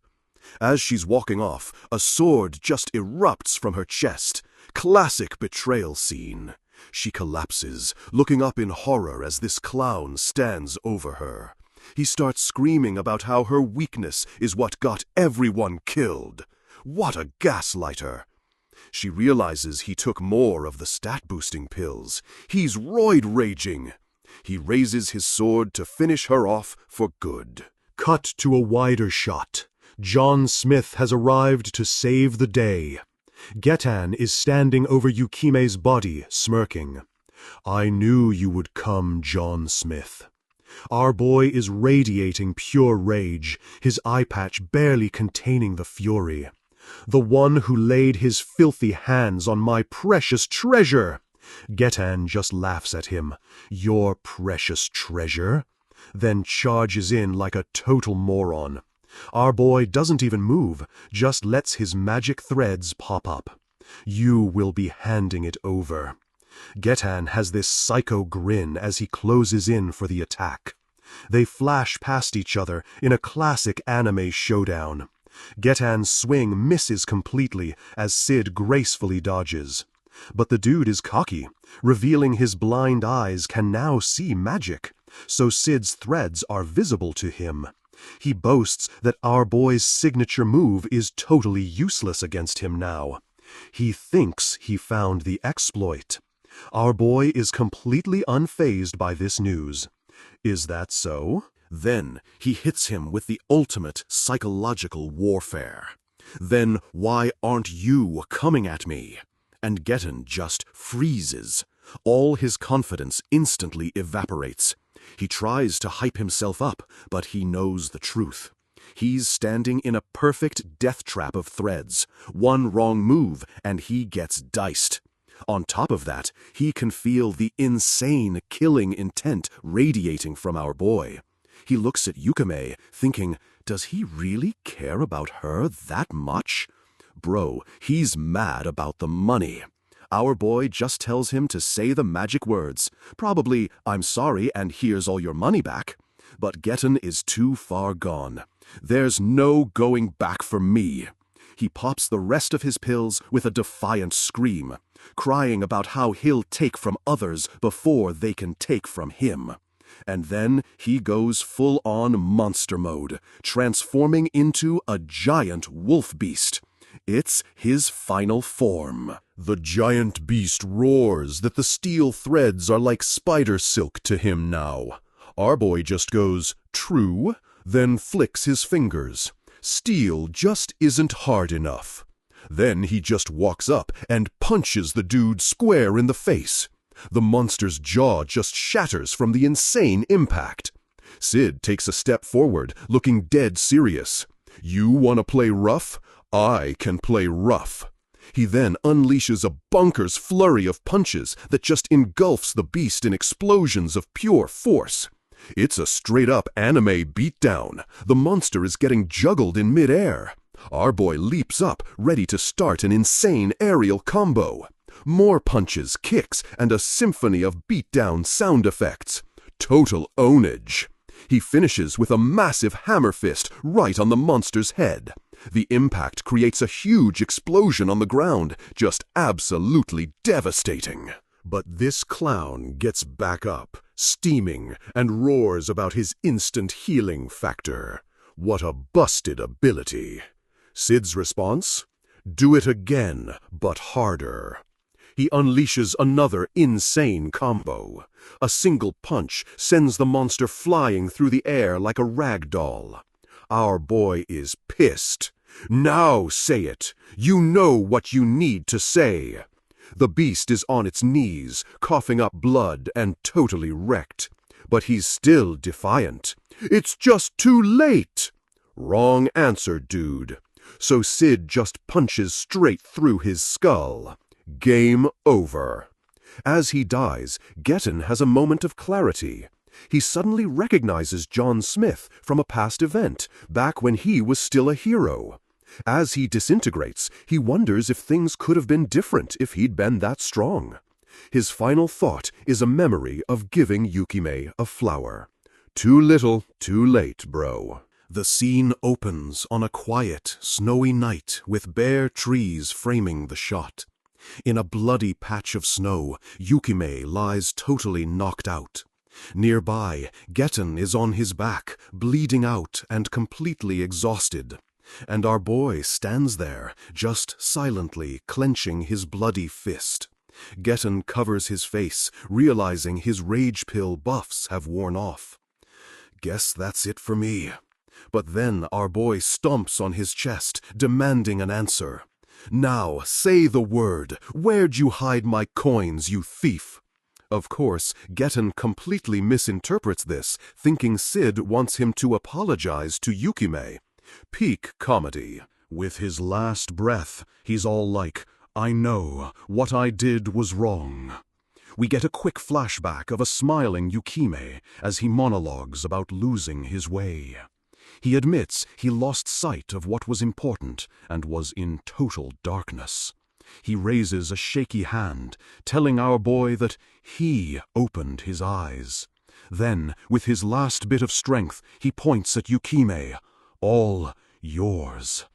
As she's walking off, a sword just erupts from her chest. Classic betrayal scene. She collapses, looking up in horror as this clown stands over her. He starts screaming about how her weakness is what got everyone killed. What a gaslighter! She realizes he took more of the stat-boosting pills. He's roid-raging. He raises his sword to finish her off for good. Cut to a wider shot. John Smith has arrived to save the day. Getten is standing over Yukime's body, smirking. I knew you would come, John Smith. Our boy is radiating pure rage, his eye patch barely containing the fury. The one who laid his filthy hands on my precious treasure. Getten just laughs at him. Your precious treasure? Then charges in like a total moron. Our boy doesn't even move, just lets his magic threads pop up. You will be handing it over. Getten has this psycho grin as he closes in for the attack. They flash past each other in a classic anime showdown. Getan's swing misses completely as Sid gracefully dodges. But the dude is cocky, revealing his blind eyes can now see magic, so Sid's threads are visible to him. He boasts that our boy's signature move is totally useless against him now. He thinks he found the exploit. Our boy is completely unfazed by this news. Is that so? Then he hits him with the ultimate psychological warfare. Then why aren't you coming at me? And Getan just freezes. All his confidence instantly evaporates. He tries to hype himself up, but he knows the truth. He's standing in a perfect death trap of threads. One wrong move, and he gets diced. On top of that, he can feel the insane killing intent radiating from our boy. He looks at Yukime, thinking, does he really care about her that much? Bro, he's mad about the money. Our boy just tells him to say the magic words. Probably, I'm sorry and here's all your money back. But Getan is too far gone. There's no going back for me. He pops the rest of his pills with a defiant scream, crying about how he'll take from others before they can take from him. And then he goes full-on monster mode, transforming into a giant wolf beast. It's his final form. The giant beast roars that the steel threads are like spider silk to him now. Our boy just goes, true, then flicks his fingers. Steel just isn't hard enough. Then he just walks up and punches the dude square in the face. The monster's jaw just shatters from the insane impact. Sid takes a step forward, looking dead serious. You want to play rough? I can play rough. He then unleashes a bonkers flurry of punches that just engulfs the beast in explosions of pure force. It's a straight-up anime beatdown. The monster is getting juggled in midair. Our boy leaps up, ready to start an insane aerial combo. More punches, kicks, and a symphony of beatdown sound effects. Total ownage. He finishes with a massive hammer fist right on the monster's head. The impact creates a huge explosion on the ground, just absolutely devastating. But this clown gets back up, steaming, and roars about his instant healing factor. What a busted ability. Sid's response? Do it again, but harder. He unleashes another insane combo. A single punch sends the monster flying through the air like a rag doll. Our boy is pissed. Now say it. You know what you need to say. The beast is on its knees, coughing up blood and totally wrecked. But he's still defiant. It's just too late. Wrong answer, dude. So Sid just punches straight through his skull. Game over. As he dies, Getan has a moment of clarity. He suddenly recognizes John Smith from a past event, back when he was still a hero. As he disintegrates, he wonders if things could have been different if he'd been that strong. His final thought is a memory of giving Yukime a flower. Too little, too late, bro. The scene opens on a quiet, snowy night with bare trees framing the shot. In a bloody patch of snow, Yukime lies totally knocked out. Nearby, Getan is on his back, bleeding out and completely exhausted. And our boy stands there, just silently clenching his bloody fist. Getan covers his face, realizing his rage pill buffs have worn off. Guess that's it for me. But then our boy stomps on his chest, demanding an answer. Now, say the word. Where'd you hide my coins, you thief? Of course, Getan completely misinterprets this, thinking Sid wants him to apologize to Yukime. Peak comedy. With his last breath, he's all like, I know, what I did was wrong. We get a quick flashback of a smiling Yukime as he monologues about losing his way. He admits he lost sight of what was important and was in total darkness. He raises a shaky hand, telling our boy that he opened his eyes. Then, with his last bit of strength, he points at Yukime. All yours.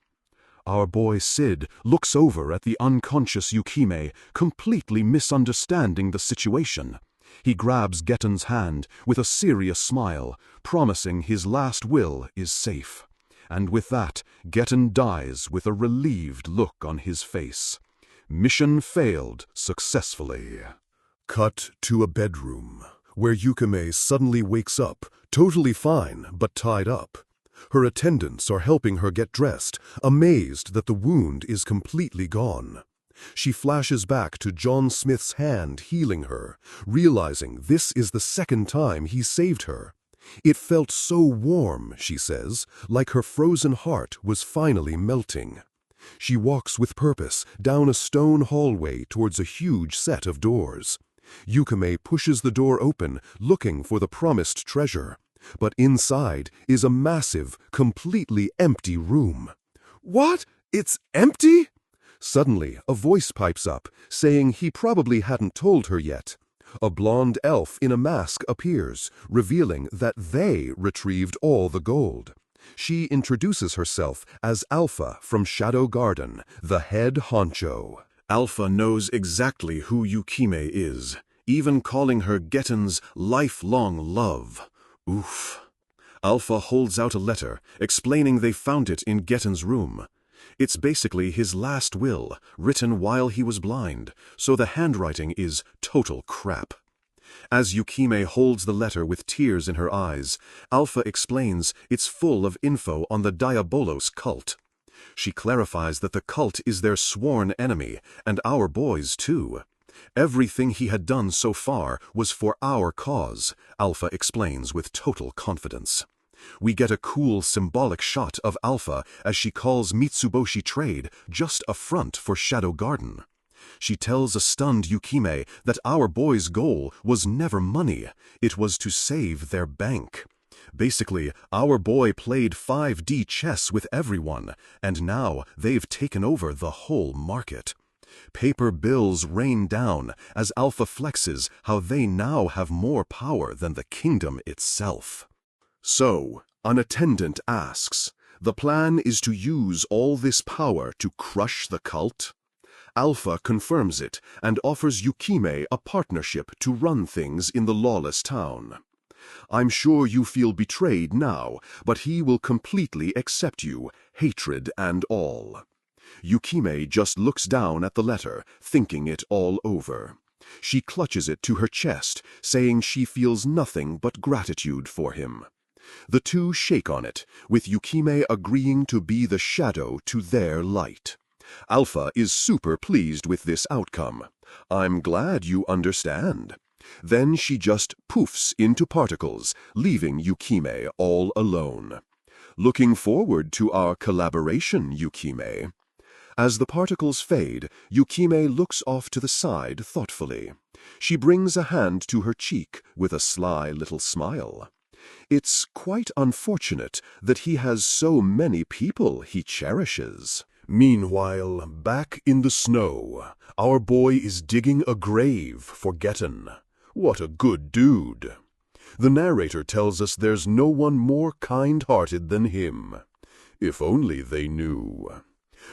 Our boy Sid looks over at the unconscious Yukime, completely misunderstanding the situation. He grabs Getten's hand with a serious smile, promising his last will is safe. And with that, Getten dies with a relieved look on his face. Mission failed successfully. Cut to a bedroom, where Yukime suddenly wakes up, totally fine but tied up. Her attendants are helping her get dressed, amazed that the wound is completely gone. She flashes back to John Smith's hand healing her, realizing this is the second time he saved her. It felt so warm, she says, like her frozen heart was finally melting. She walks with purpose down a stone hallway towards a huge set of doors. Yukime pushes the door open, looking for the promised treasure. But inside is a massive, completely empty room. What? It's empty? Suddenly, a voice pipes up, saying he probably hadn't told her yet. A blonde elf in a mask appears, revealing that they retrieved all the gold. She introduces herself as Alpha from Shadow Garden, the head honcho. Alpha knows exactly who Yukime is, even calling her Getten's lifelong love. Oof. Alpha holds out a letter, explaining they found it in Getten's room. It's basically his last will, written while he was blind, so the handwriting is total crap. As Yukime holds the letter with tears in her eyes, Alpha explains it's full of info on the Diabolos cult. She clarifies that the cult is their sworn enemy, and our boys too. Everything he had done so far was for our cause, Alpha explains with total confidence. We get a cool symbolic shot of Alpha as she calls Mitsuboshi Trade just a front for Shadow Garden. She tells a stunned Yukime that our boys' goal was never money, it was to save their bank. Basically, our boy played 5D chess with everyone, and now they've taken over the whole market. Paper bills rain down as Alpha flexes how they now have more power than the kingdom itself. So, an attendant asks, the plan is to use all this power to crush the cult? Alpha confirms it and offers Yukime a partnership to run things in the lawless town. I'm sure you feel betrayed now, but he will completely accept you, hatred and all. Yukime just looks down at the letter, thinking it all over. She clutches it to her chest, saying she feels nothing but gratitude for him. The two shake on it, with Yukime agreeing to be the shadow to their light. Alpha is super pleased with this outcome. I'm glad you understand. Then she just poofs into particles, leaving Yukime all alone. Looking forward to our collaboration, Yukime. As the particles fade, Yukime looks off to the side thoughtfully. She brings a hand to her cheek with a sly little smile. It's quite unfortunate that he has so many people he cherishes. Meanwhile, back in the snow, our boy is digging a grave for Getten. What a good dude. The narrator tells us there's no one more kind-hearted than him. If only they knew.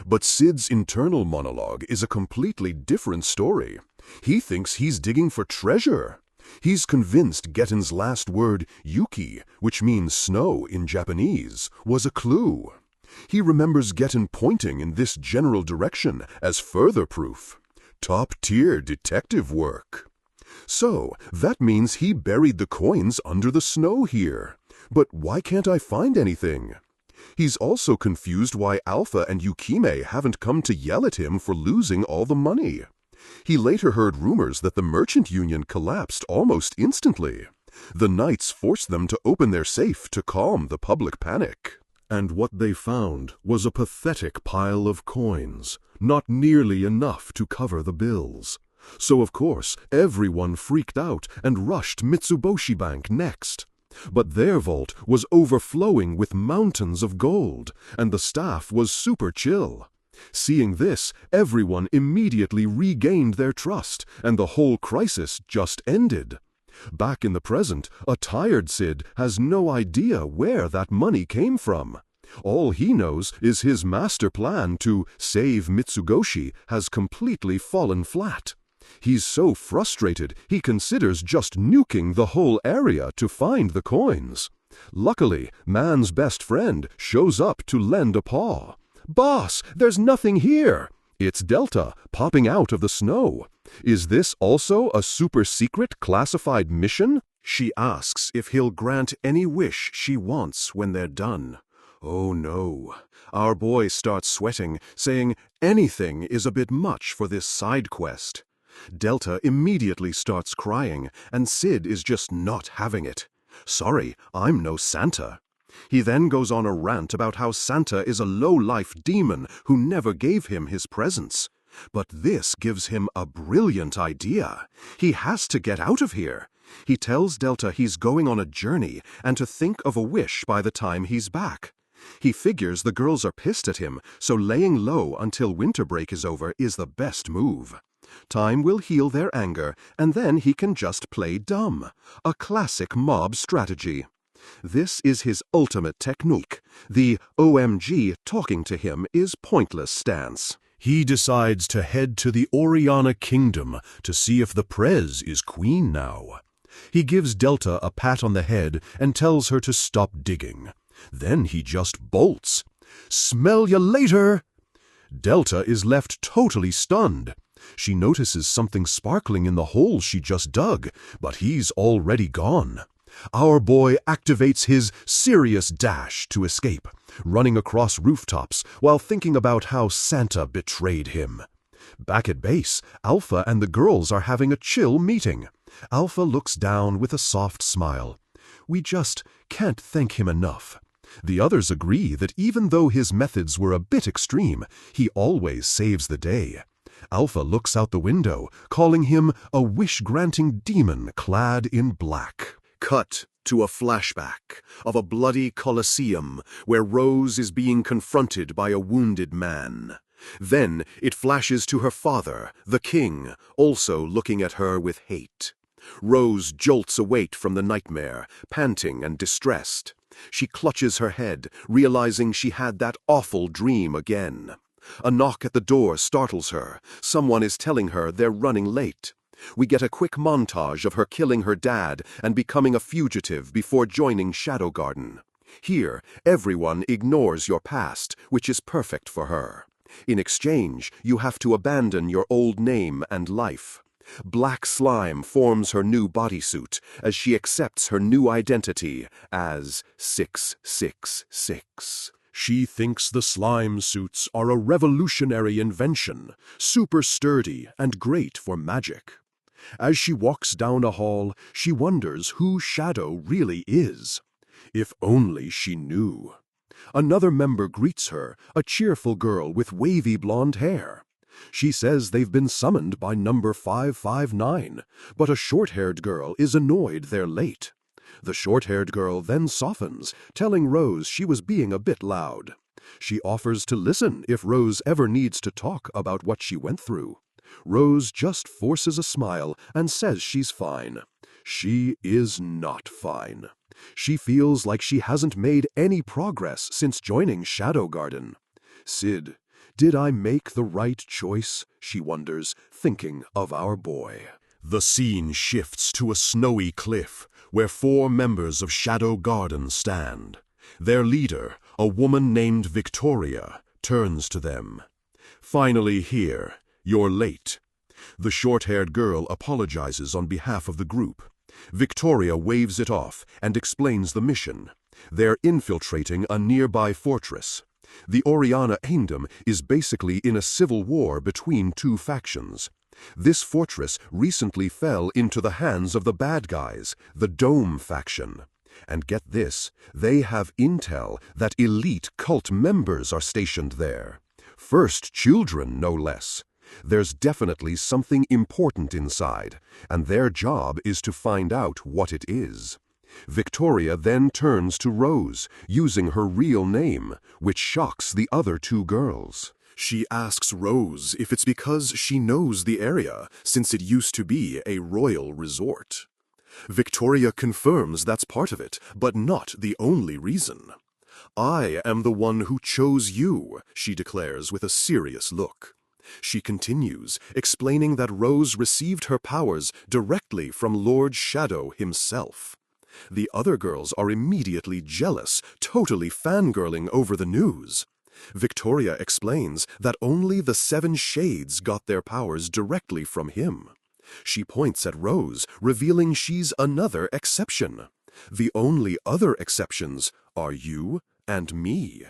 But Sid's internal monologue is a completely different story. He thinks he's digging for treasure. He's convinced Getten's last word, yuki, which means snow in Japanese, was a clue. He remembers Getten pointing in this general direction as further proof. Top-tier detective work. So, that means he buried the coins under the snow here. But why can't I find anything? He's also confused why Alpha and Yukime haven't come to yell at him for losing all the money. He later heard rumors that the merchant union collapsed almost instantly. The knights forced them to open their safe to calm the public panic. And what they found was a pathetic pile of coins, not nearly enough to cover the bills. So of course, everyone freaked out and rushed Mitsuboshi Bank next. But their vault was overflowing with mountains of gold, and the staff was super chill. Seeing this, everyone immediately regained their trust, and the whole crisis just ended. Back in the present, a tired Sid has no idea where that money came from. All he knows is his master plan to save Mitsugoshi has completely fallen flat. He's so frustrated he considers just nuking the whole area to find the coins. Luckily, man's best friend shows up to lend a paw. "Boss, there's nothing here!" It's Delta, popping out of the snow. Is this also a super-secret classified mission? She asks if he'll grant any wish she wants when they're done. Oh no. Our boy starts sweating, saying anything is a bit much for this side quest. Delta immediately starts crying, and Sid is just not having it. "Sorry, I'm no Santa." He then goes on a rant about how Santa is a low-life demon who never gave him his presents. But this gives him a brilliant idea. He has to get out of here. He tells Delta he's going on a journey and to think of a wish by the time he's back. He figures the girls are pissed at him, so laying low until winter break is over is the best move. Time will heal their anger, and then he can just play dumb. A classic mob strategy. This is his ultimate technique, the OMG talking to him is pointless stance. He decides to head to the Oriana Kingdom to see if the Prez is queen now. He gives Delta a pat on the head and tells her to stop digging. Then he just bolts. "Smell ya later!" Delta is left totally stunned. She notices something sparkling in the hole she just dug, but he's already gone. Our boy activates his serious dash to escape, running across rooftops while thinking about how Santa betrayed him. Back at base, Alpha and the girls are having a chill meeting. Alpha looks down with a soft smile. "We just can't thank him enough." The others agree that even though his methods were a bit extreme, he always saves the day. Alpha looks out the window, calling him a wish-granting demon clad in black. Cut to a flashback of a bloody Colosseum where Rose is being confronted by a wounded man. Then it flashes to her father, the king, also looking at her with hate. Rose jolts awake from the nightmare, panting and distressed. She clutches her head, realizing she had that awful dream again. A knock at the door startles her. Someone is telling her they're running late. We get a quick montage of her killing her dad and becoming a fugitive before joining Shadow Garden. Here, everyone ignores your past, which is perfect for her. In exchange, you have to abandon your old name and life. Black slime forms her new bodysuit as she accepts her new identity as 666. She thinks the slime suits are a revolutionary invention, super sturdy and great for magic. As she walks down a hall, she wonders who Shadow really is. If only she knew. Another member greets her, a cheerful girl with wavy blonde hair. She says they've been summoned by number 559, but a short-haired girl is annoyed they're late. The short-haired girl then softens, telling Rose she was being a bit loud. She offers to listen if Rose ever needs to talk about what she went through. Rose just forces a smile and says she's fine. She is not fine. She feels like she hasn't made any progress since joining Shadow Garden. "Sid, did I make the right choice?" she wonders, thinking of our boy. The scene shifts to a snowy cliff where 4 members of Shadow Garden stand. Their leader, a woman named Victoria, turns to them. "Finally here. You're late." The short-haired girl apologizes on behalf of the group. Victoria waves it off and explains the mission. They're infiltrating a nearby fortress. The Oriana Kingdom is basically in a civil war between 2 factions. This fortress recently fell into the hands of the bad guys, the Dome faction. And get this, they have intel that elite cult members are stationed there. First children, no less. There's definitely something important inside, and their job is to find out what it is. Victoria then turns to Rose, using her real name, which shocks the other 2 girls. She asks Rose if it's because she knows the area, since it used to be a royal resort. Victoria confirms that's part of it, but not the only reason. "I am the one who chose you," she declares with a serious look. She continues, explaining that Rose received her powers directly from Lord Shadow himself. The other girls are immediately jealous, totally fangirling over the news. Victoria explains that only the 7 Shades got their powers directly from him. She points at Rose, revealing she's another exception. The only other exceptions are you and me.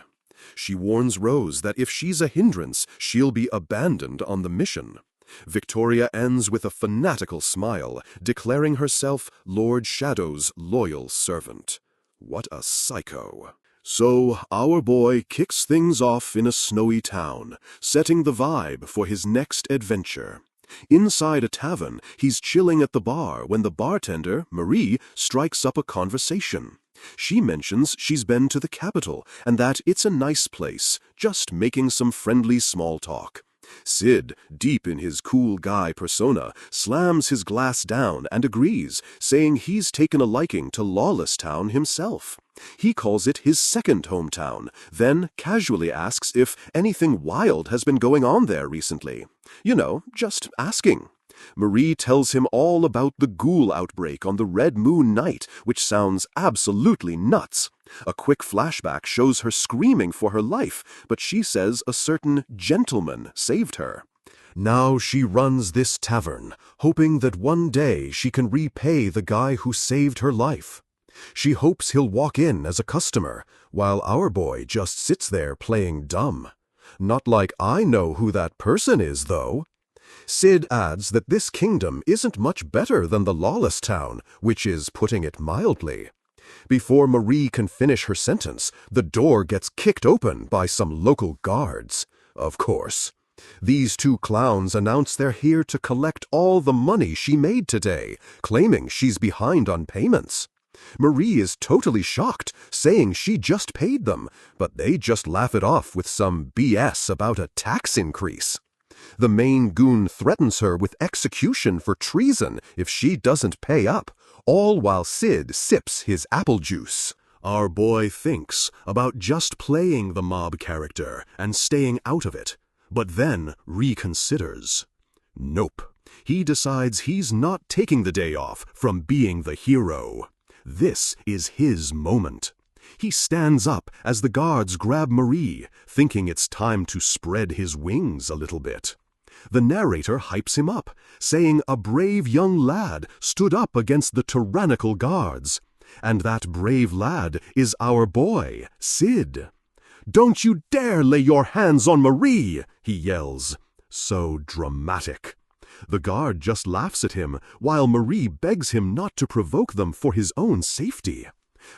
She warns Rose that if she's a hindrance, she'll be abandoned on the mission. Victoria ends with a fanatical smile, declaring herself Lord Shadow's loyal servant. What a psycho. So, our boy kicks things off in a snowy town, setting the vibe for his next adventure. Inside a tavern, he's chilling at the bar when the bartender, Marie, strikes up a conversation. She mentions she's been to the capital and that it's a nice place, just making some friendly small talk. Sid, deep in his cool guy persona, slams his glass down and agrees, saying he's taken a liking to Lawless Town himself. He calls it his second hometown, then casually asks if anything wild has been going on there recently. You know, just asking. Marie tells him all about the ghoul outbreak on the Red Moon night, which sounds absolutely nuts. A quick flashback shows her screaming for her life, but she says a certain gentleman saved her. Now she runs this tavern, hoping that one day she can repay the guy who saved her life. She hopes he'll walk in as a customer, while our boy just sits there playing dumb. Not like I know who that person is, though. Sid adds that this kingdom isn't much better than the Lawless Town, which is putting it mildly. Before Marie can finish her sentence, the door gets kicked open by some local guards. Of course. These 2 clowns announce they're here to collect all the money she made today, claiming she's behind on payments. Marie is totally shocked, saying she just paid them, but they just laugh it off with some BS about a tax increase. The main goon threatens her with execution for treason if she doesn't pay up, all while Sid sips his apple juice. Our boy thinks about just playing the mob character and staying out of it, but then reconsiders. Nope. He decides he's not taking the day off from being the hero. This is his moment. He stands up as the guards grab Marie, thinking it's time to spread his wings a little bit. The narrator hypes him up, saying a brave young lad stood up against the tyrannical guards. And that brave lad is our boy, Sid. "Don't you dare lay your hands on Marie!" he yells. So dramatic. The guard just laughs at him, while Marie begs him not to provoke them for his own safety.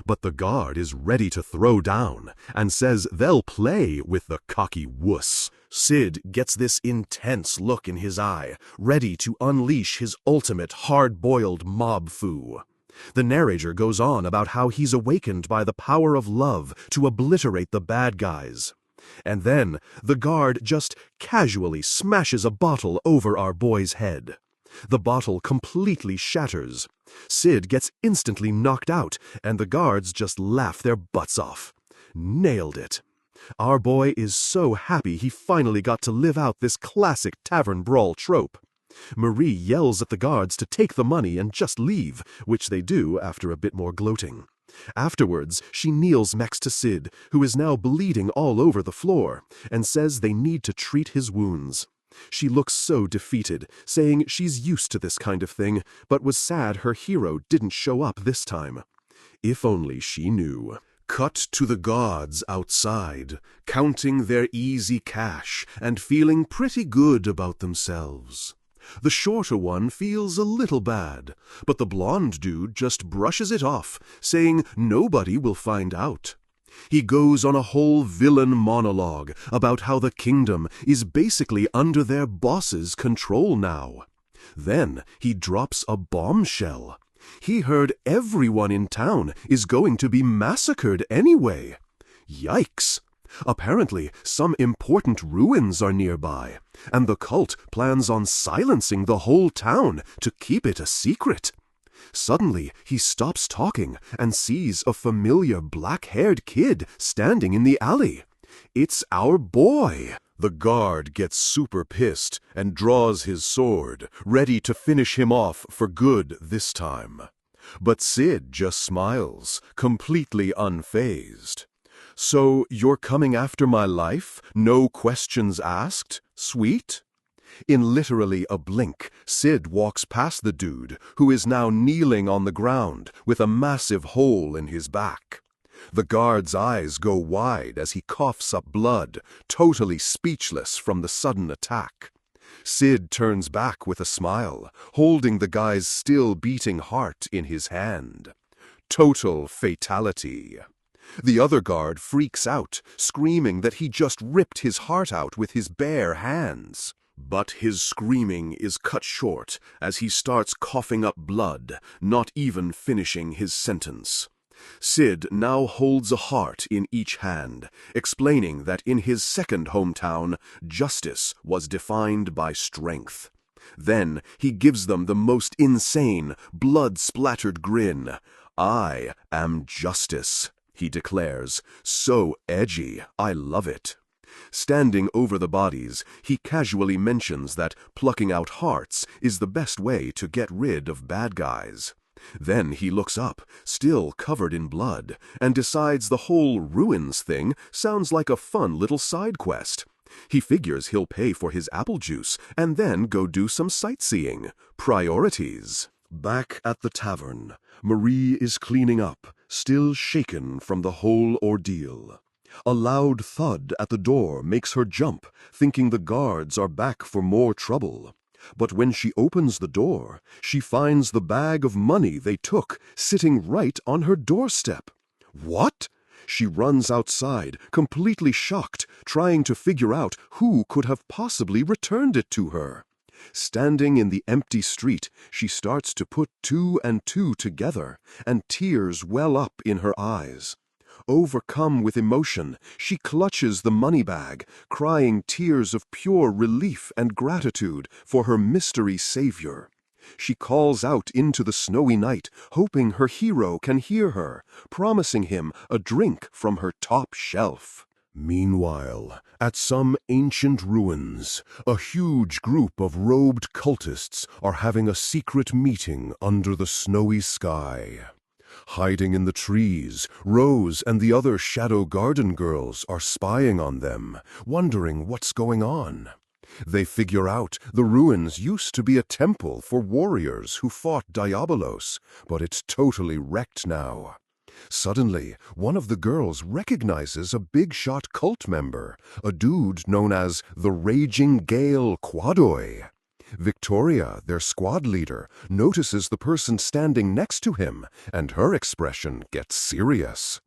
But the guard is ready to throw down, and says they'll play with the cocky wuss. Sid gets this intense look in his eye, ready to unleash his ultimate hard-boiled mob foo. The narrator goes on about how he's awakened by the power of love to obliterate the bad guys. And then the guard just casually smashes a bottle over our boy's head. The bottle completely shatters. Sid gets instantly knocked out, and the guards just laugh their butts off. Nailed it. Our boy is so happy he finally got to live out this classic tavern brawl trope. Marie yells at the guards to take the money and just leave, which they do after a bit more gloating. Afterwards, she kneels next to Sid, who is now bleeding all over the floor, and says they need to treat his wounds. She looks so defeated, saying she's used to this kind of thing, but was sad her hero didn't show up this time. If only she knew. Cut to the gods outside, counting their easy cash and feeling pretty good about themselves. The shorter one feels a little bad, but the blonde dude just brushes it off, saying nobody will find out. He goes on a whole villain monologue about how the kingdom is basically under their boss's control now. Then he drops a bombshell. He heard everyone in town is going to be massacred anyway. Yikes! Apparently, some important ruins are nearby, and the cult plans on silencing the whole town to keep it a secret. Suddenly, he stops talking and sees a familiar black-haired kid standing in the alley. It's our boy. The guard gets super pissed and draws his sword, ready to finish him off for good this time. But Sid just smiles, completely unfazed. "So you're coming after my life? No questions asked? Sweet?" In literally a blink, Sid walks past the dude, who is now kneeling on the ground with a massive hole in his back. The guard's eyes go wide as he coughs up blood, totally speechless from the sudden attack. Sid turns back with a smile, holding the guy's still beating heart in his hand. Total fatality. The other guard freaks out, screaming that he just ripped his heart out with his bare hands. But his screaming is cut short as he starts coughing up blood, not even finishing his sentence. Sid now holds a heart in each hand, explaining that in his second hometown, justice was defined by strength. Then he gives them the most insane, blood-splattered grin. "I am justice," he declares. So edgy, I love it. Standing over the bodies, he casually mentions that plucking out hearts is the best way to get rid of bad guys. Then he looks up, still covered in blood, and decides the whole ruins thing sounds like a fun little side quest. He figures he'll pay for his apple juice and then go do some sightseeing. Priorities. Back at the tavern, Marie is cleaning up, still shaken from the whole ordeal. A loud thud at the door makes her jump, thinking the guards are back for more trouble. But when she opens the door, she finds the bag of money they took sitting right on her doorstep. What? She runs outside, completely shocked, trying to figure out who could have possibly returned it to her. Standing in the empty street, she starts to put two and two together, and tears well up in her eyes. Overcome with emotion, she clutches the money bag, crying tears of pure relief and gratitude for her mystery savior. She calls out into the snowy night, hoping her hero can hear her, promising him a drink from her top shelf. Meanwhile, at some ancient ruins, a huge group of robed cultists are having a secret meeting under the snowy sky. Hiding in the trees, Rose and the other Shadow Garden girls are spying on them, wondering what's going on. They figure out the ruins used to be a temple for warriors who fought Diabolos, but it's totally wrecked now. Suddenly, one of the girls recognizes a big-shot cult member, a dude known as the Raging Gale Quadoy. Victoria, their squad leader, notices the person standing next to him, and her expression gets serious.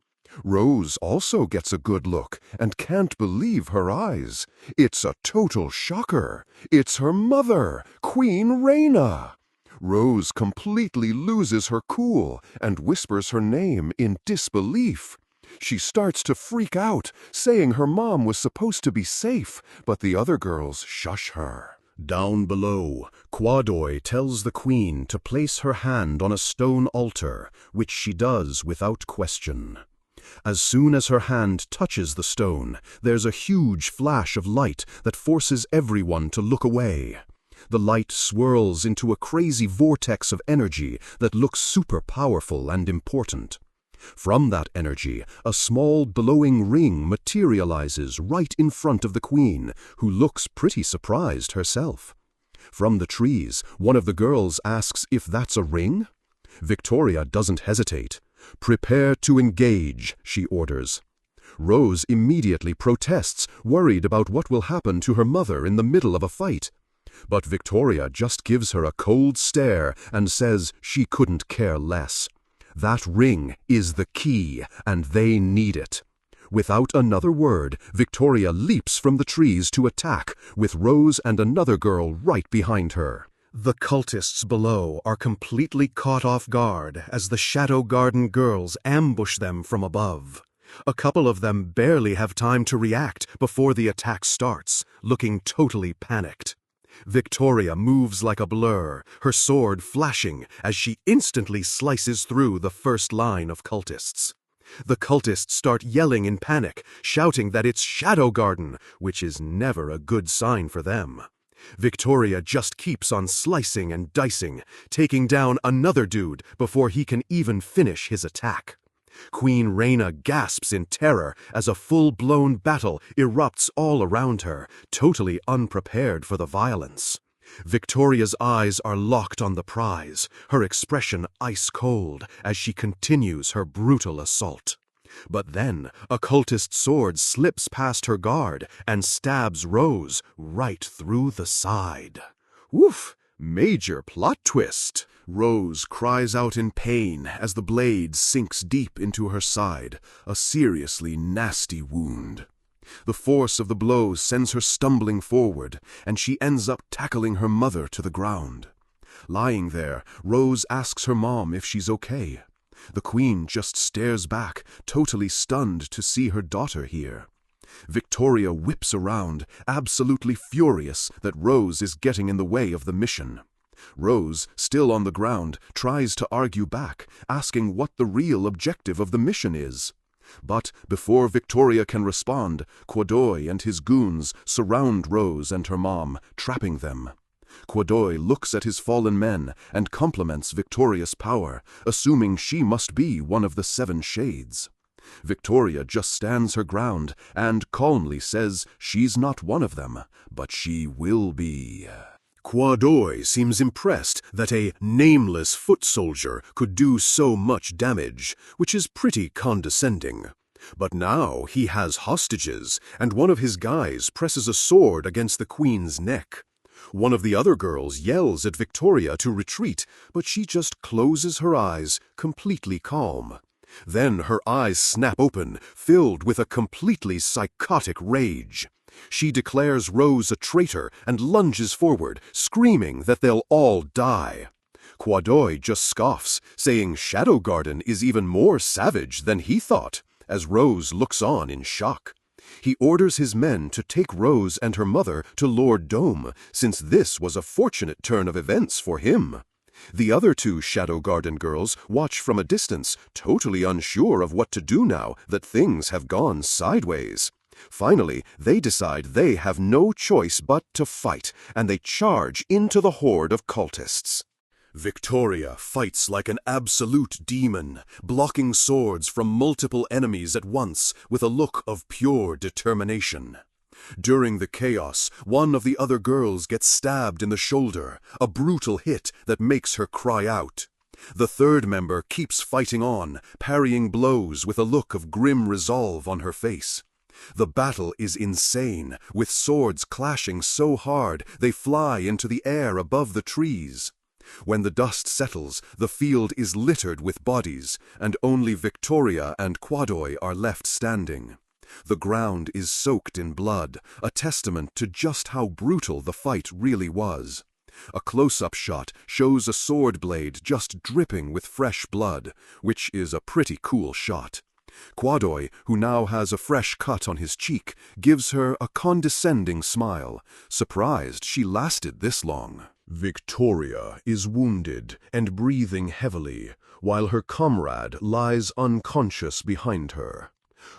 Rose also gets a good look and can't believe her eyes. It's a total shocker. It's her mother, Queen Raina. Rose completely loses her cool and whispers her name in disbelief. She starts to freak out, saying her mom was supposed to be safe, but the other girls shush her. Down below, Quadoy tells the queen to place her hand on a stone altar, which she does without question. As soon as her hand touches the stone, there's a huge flash of light that forces everyone to look away. The light swirls into a crazy vortex of energy that looks super powerful and important. From that energy, a small glowing ring materializes right in front of the queen, who looks pretty surprised herself. From the trees, one of the girls asks if that's a ring. Victoria doesn't hesitate. "Prepare to engage," she orders. Rose immediately protests, worried about what will happen to her mother in the middle of a fight. But Victoria just gives her a cold stare and says she couldn't care less. That ring is the key, and they need it. Without another word, Victoria leaps from the trees to attack, with Rose and another girl right behind her. The cultists below are completely caught off guard as the Shadow Garden girls ambush them from above. A couple of them barely have time to react before the attack starts, looking totally panicked. Victoria moves like a blur, her sword flashing as she instantly slices through the first line of cultists. The cultists start yelling in panic, shouting that it's Shadow Garden, which is never a good sign for them. Victoria just keeps on slicing and dicing, taking down another dude before he can even finish his attack. Queen Reyna gasps in terror as a full-blown battle erupts all around her, totally unprepared for the violence. Victoria's eyes are locked on the prize, her expression ice-cold as she continues her brutal assault. But then a cultist's sword slips past her guard and stabs Rose right through the side. Woof! Major plot twist. Rose cries out in pain as the blade sinks deep into her side, a seriously nasty wound. The force of the blow sends her stumbling forward, and she ends up tackling her mother to the ground. Lying there, Rose asks her mom if she's okay. The queen just stares back, totally stunned to see her daughter here. Victoria whips around, absolutely furious that Rose is getting in the way of the mission. Rose, still on the ground, tries to argue back, asking what the real objective of the mission is. But before Victoria can respond, Quadoy and his goons surround Rose and her mom, trapping them. Quadoy looks at his fallen men and compliments Victoria's power, assuming she must be one of the 7 shades. Victoria just stands her ground and calmly says she's not one of them, but she will be. Quadoy seems impressed that a nameless foot soldier could do so much damage, which is pretty condescending. But now he has hostages, and one of his guys presses a sword against the queen's neck. One of the other girls yells at Victoria to retreat, but she just closes her eyes, completely calm. Then her eyes snap open, filled with a completely psychotic rage. She declares Rose a traitor and lunges forward, screaming that they'll all die. Quadoy just scoffs, saying Shadow Garden is even more savage than he thought, as Rose looks on in shock. He orders his men to take Rose and her mother to Lord Dome, since this was a fortunate turn of events for him. The other 2 Shadow Garden girls watch from a distance, totally unsure of what to do now that things have gone sideways. Finally, they decide they have no choice but to fight, and they charge into the horde of cultists. Victoria fights like an absolute demon, blocking swords from multiple enemies at once with a look of pure determination. During the chaos, one of the other girls gets stabbed in the shoulder, a brutal hit that makes her cry out. The third member keeps fighting on, parrying blows with a look of grim resolve on her face. The battle is insane, with swords clashing so hard they fly into the air above the trees. When the dust settles, the field is littered with bodies, and only Victoria and Quadoy are left standing. The ground is soaked in blood, a testament to just how brutal the fight really was. A close-up shot shows a sword blade just dripping with fresh blood, which is a pretty cool shot. Quadoy, who now has a fresh cut on his cheek, gives her a condescending smile, surprised she lasted this long. Victoria is wounded and breathing heavily, while her comrade lies unconscious behind her.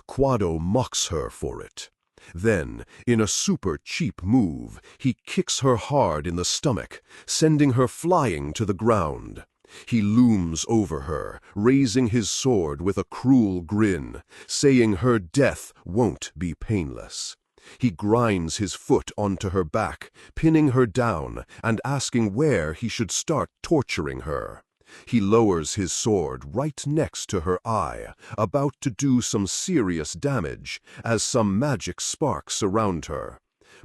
Quado mocks her for it. Then, in a super cheap move, he kicks her hard in the stomach, sending her flying to the ground. He looms over her, raising his sword with a cruel grin, saying her death won't be painless. He grinds his foot onto her back, pinning her down and asking where he should start torturing her. He lowers his sword right next to her eye, about to do some serious damage, as some magic sparks surround her.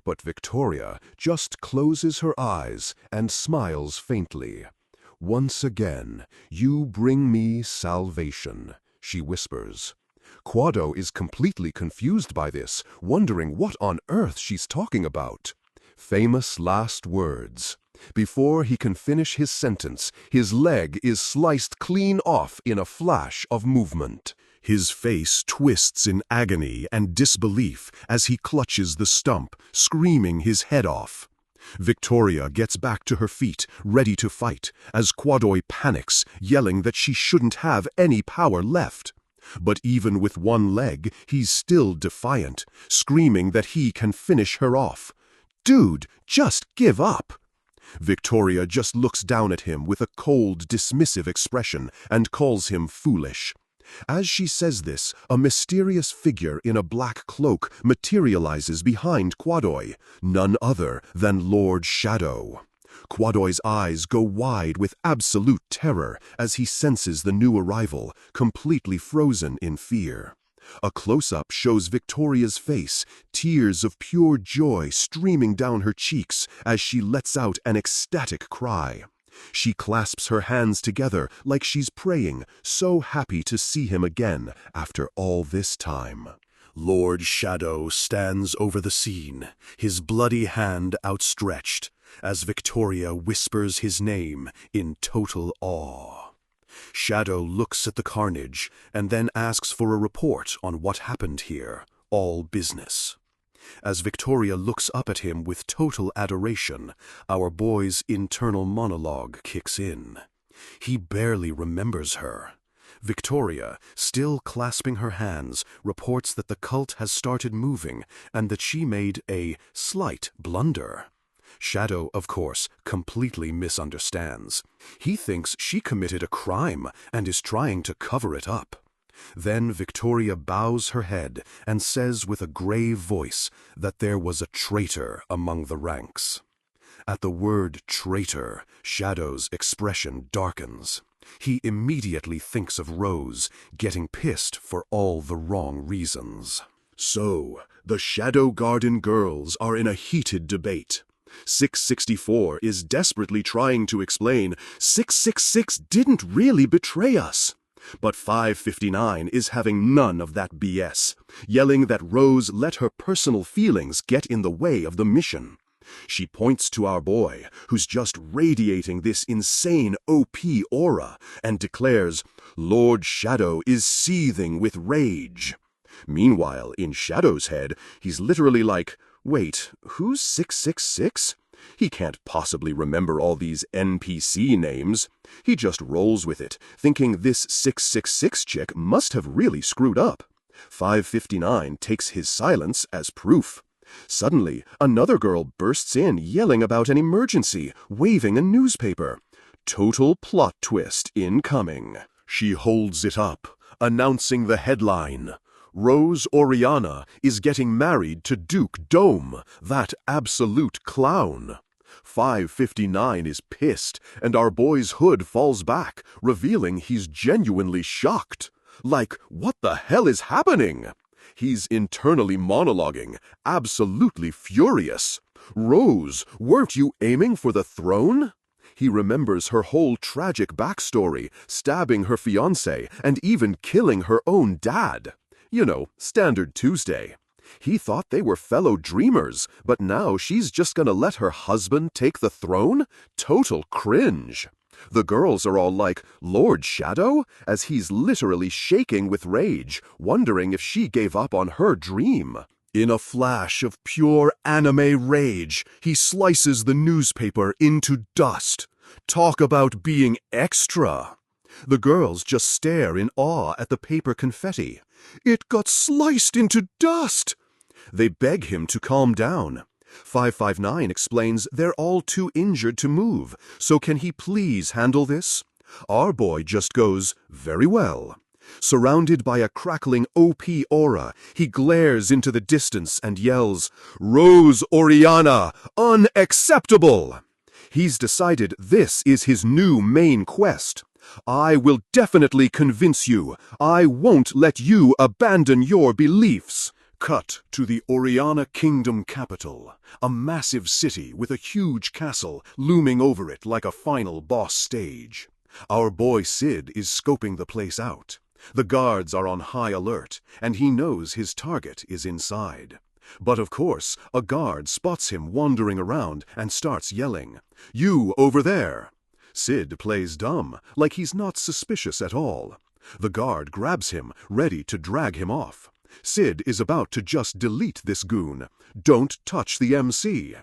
But Victoria just closes her eyes and smiles faintly. "Once again, you bring me salvation," she whispers. Quado is completely confused by this, wondering what on earth she's talking about. Famous last words. Before he can finish his sentence, his leg is sliced clean off in a flash of movement. His face twists in agony and disbelief as he clutches the stump, screaming his head off. Victoria gets back to her feet, ready to fight, as Quadoy panics, yelling that she shouldn't have any power left. But even with one leg, he's still defiant, screaming that he can finish her off. Dude, just give up! Victoria just looks down at him with a cold, dismissive expression and calls him foolish. As she says this, a mysterious figure in a black cloak materializes behind Quadoy, none other than Lord Shadow. Quadoy's eyes go wide with absolute terror as he senses the new arrival, completely frozen in fear. A close-up shows Victoria's face, tears of pure joy streaming down her cheeks as she lets out an ecstatic cry. She clasps her hands together like she's praying, so happy to see him again after all this time. Lord Shadow stands over the scene, his bloody hand outstretched, as Victoria whispers his name in total awe. Shadow looks at the carnage and then asks for a report on what happened here, all business. As Victoria looks up at him with total adoration, our boy's internal monologue kicks in. He barely remembers her. Victoria, still clasping her hands, reports that the cult has started moving and that she made a slight blunder. Shadow, of course, completely misunderstands. He thinks she committed a crime and is trying to cover it up. Then Victoria bows her head and says with a grave voice that there was a traitor among the ranks. At the word traitor, Shadow's expression darkens. He immediately thinks of Rose, getting pissed for all the wrong reasons. So, the Shadow Garden girls are in a heated debate. 664 is desperately trying to explain 666 didn't really betray us. But 559 is having none of that BS, yelling that Rose let her personal feelings get in the way of the mission. She points to our boy, who's just radiating this insane OP aura, and declares, Lord Shadow is seething with rage. Meanwhile, in Shadow's head, he's literally like, wait, who's 666? He can't possibly remember all these NPC names. He just rolls with it, thinking this 666 chick must have really screwed up. 559 takes his silence as proof. Suddenly, another girl bursts in yelling about an emergency, waving a newspaper. Total plot twist incoming. She holds it up, announcing the headline. Rose Oriana is getting married to Duke Dome, that absolute clown. 559 is pissed, and our boy's hood falls back, revealing he's genuinely shocked. Like, what the hell is happening? He's internally monologuing, absolutely furious. Rose, weren't you aiming for the throne? He remembers her whole tragic backstory, stabbing her fiancé and even killing her own dad. You know, standard Tuesday. He thought they were fellow dreamers, but now she's just gonna let her husband take the throne? Total cringe. The girls are all like, Lord Shadow? As he's literally shaking with rage, wondering if she gave up on her dream. In a flash of pure anime rage, he slices the newspaper into dust. Talk about being extra. The girls just stare in awe at the paper confetti. It got sliced into dust! They beg him to calm down. 559 explains they're all too injured to move, so can he please handle this? Our boy just goes, very well. Surrounded by a crackling OP aura, he glares into the distance and yells, Rose Oriana, unacceptable! He's decided this is his new main quest. I will definitely convince you. I won't let you abandon your beliefs. Cut to the Oriana Kingdom capital, a massive city with a huge castle looming over it like a final boss stage. Our boy Sid is scoping the place out. The guards are on high alert, and he knows his target is inside. But of course, a guard spots him wandering around and starts yelling, You over there! Sid plays dumb, like he's not suspicious at all. The guard grabs him, ready to drag him off. Sid is about to just delete this goon. Don't touch the MC.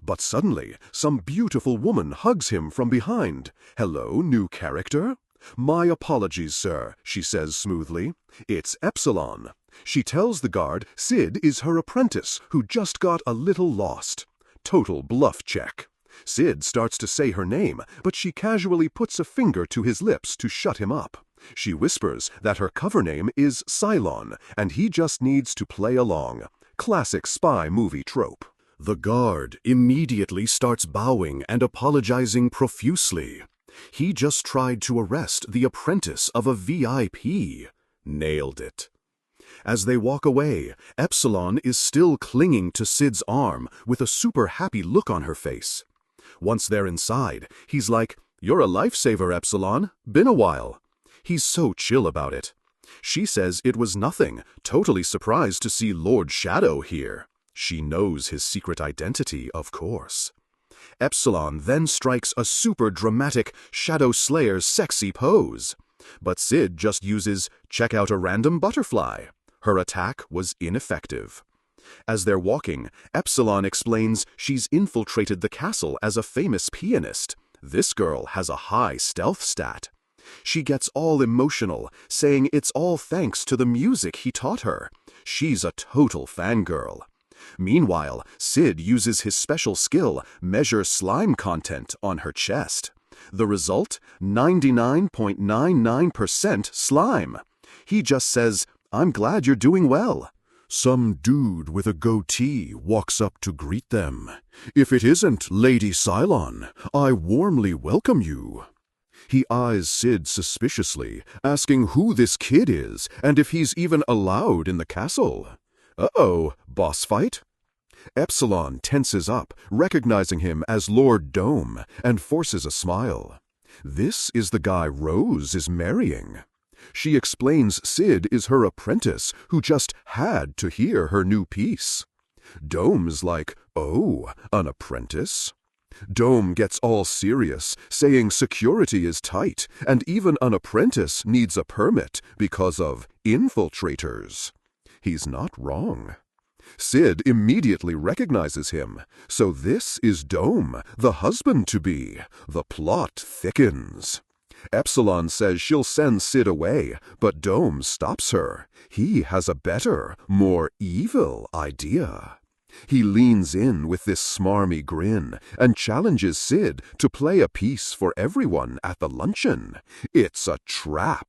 But suddenly, some beautiful woman hugs him from behind. "Hello, new character?" "My apologies, sir," she says smoothly. "It's Epsilon." She tells the guard Sid is her apprentice who just got a little lost. Total bluff check. Sid starts to say her name, but she casually puts a finger to his lips to shut him up. She whispers that her cover name is Cylon, and he just needs to play along. Classic spy movie trope. The guard immediately starts bowing and apologizing profusely. He just tried to arrest the apprentice of a VIP. Nailed it. As they walk away, Epsilon is still clinging to Sid's arm with a super happy look on her face. Once they're inside, he's like, "You're a lifesaver, Epsilon. Been a while." He's so chill about it. She says it was nothing, totally surprised to see Lord Shadow here. She knows his secret identity, of course. Epsilon then strikes a super dramatic Shadow Slayer's sexy pose. But Sid just uses "check out a random butterfly." Her attack was ineffective. As they're walking, Epsilon explains she's infiltrated the castle as a famous pianist. This girl has a high stealth stat. She gets all emotional, saying it's all thanks to the music he taught her. She's a total fangirl. Meanwhile, Sid uses his special skill, measure slime content, on her chest. The result? 99.99% slime. He just says, "I'm glad you're doing well." Some dude with a goatee walks up to greet them. "If it isn't Lady Cylon, I warmly welcome you." He eyes Sid suspiciously, asking who this kid is and if he's even allowed in the castle. Uh-oh, boss fight? Epsilon tenses up, recognizing him as Lord Dome, and forces a smile. This is the guy Rose is marrying. She explains Sid is her apprentice who just had to hear her new piece. Dome's like, "Oh, an apprentice?" Dome gets all serious, saying security is tight, and even an apprentice needs a permit because of infiltrators. He's not wrong. Sid immediately recognizes him. So this is Dome, the husband-to-be. The plot thickens. Epsilon says she'll send Sid away, but Dome stops her. He has a better, more evil idea. He leans in with this smarmy grin and challenges Sid to play a piece for everyone at the luncheon. It's a trap.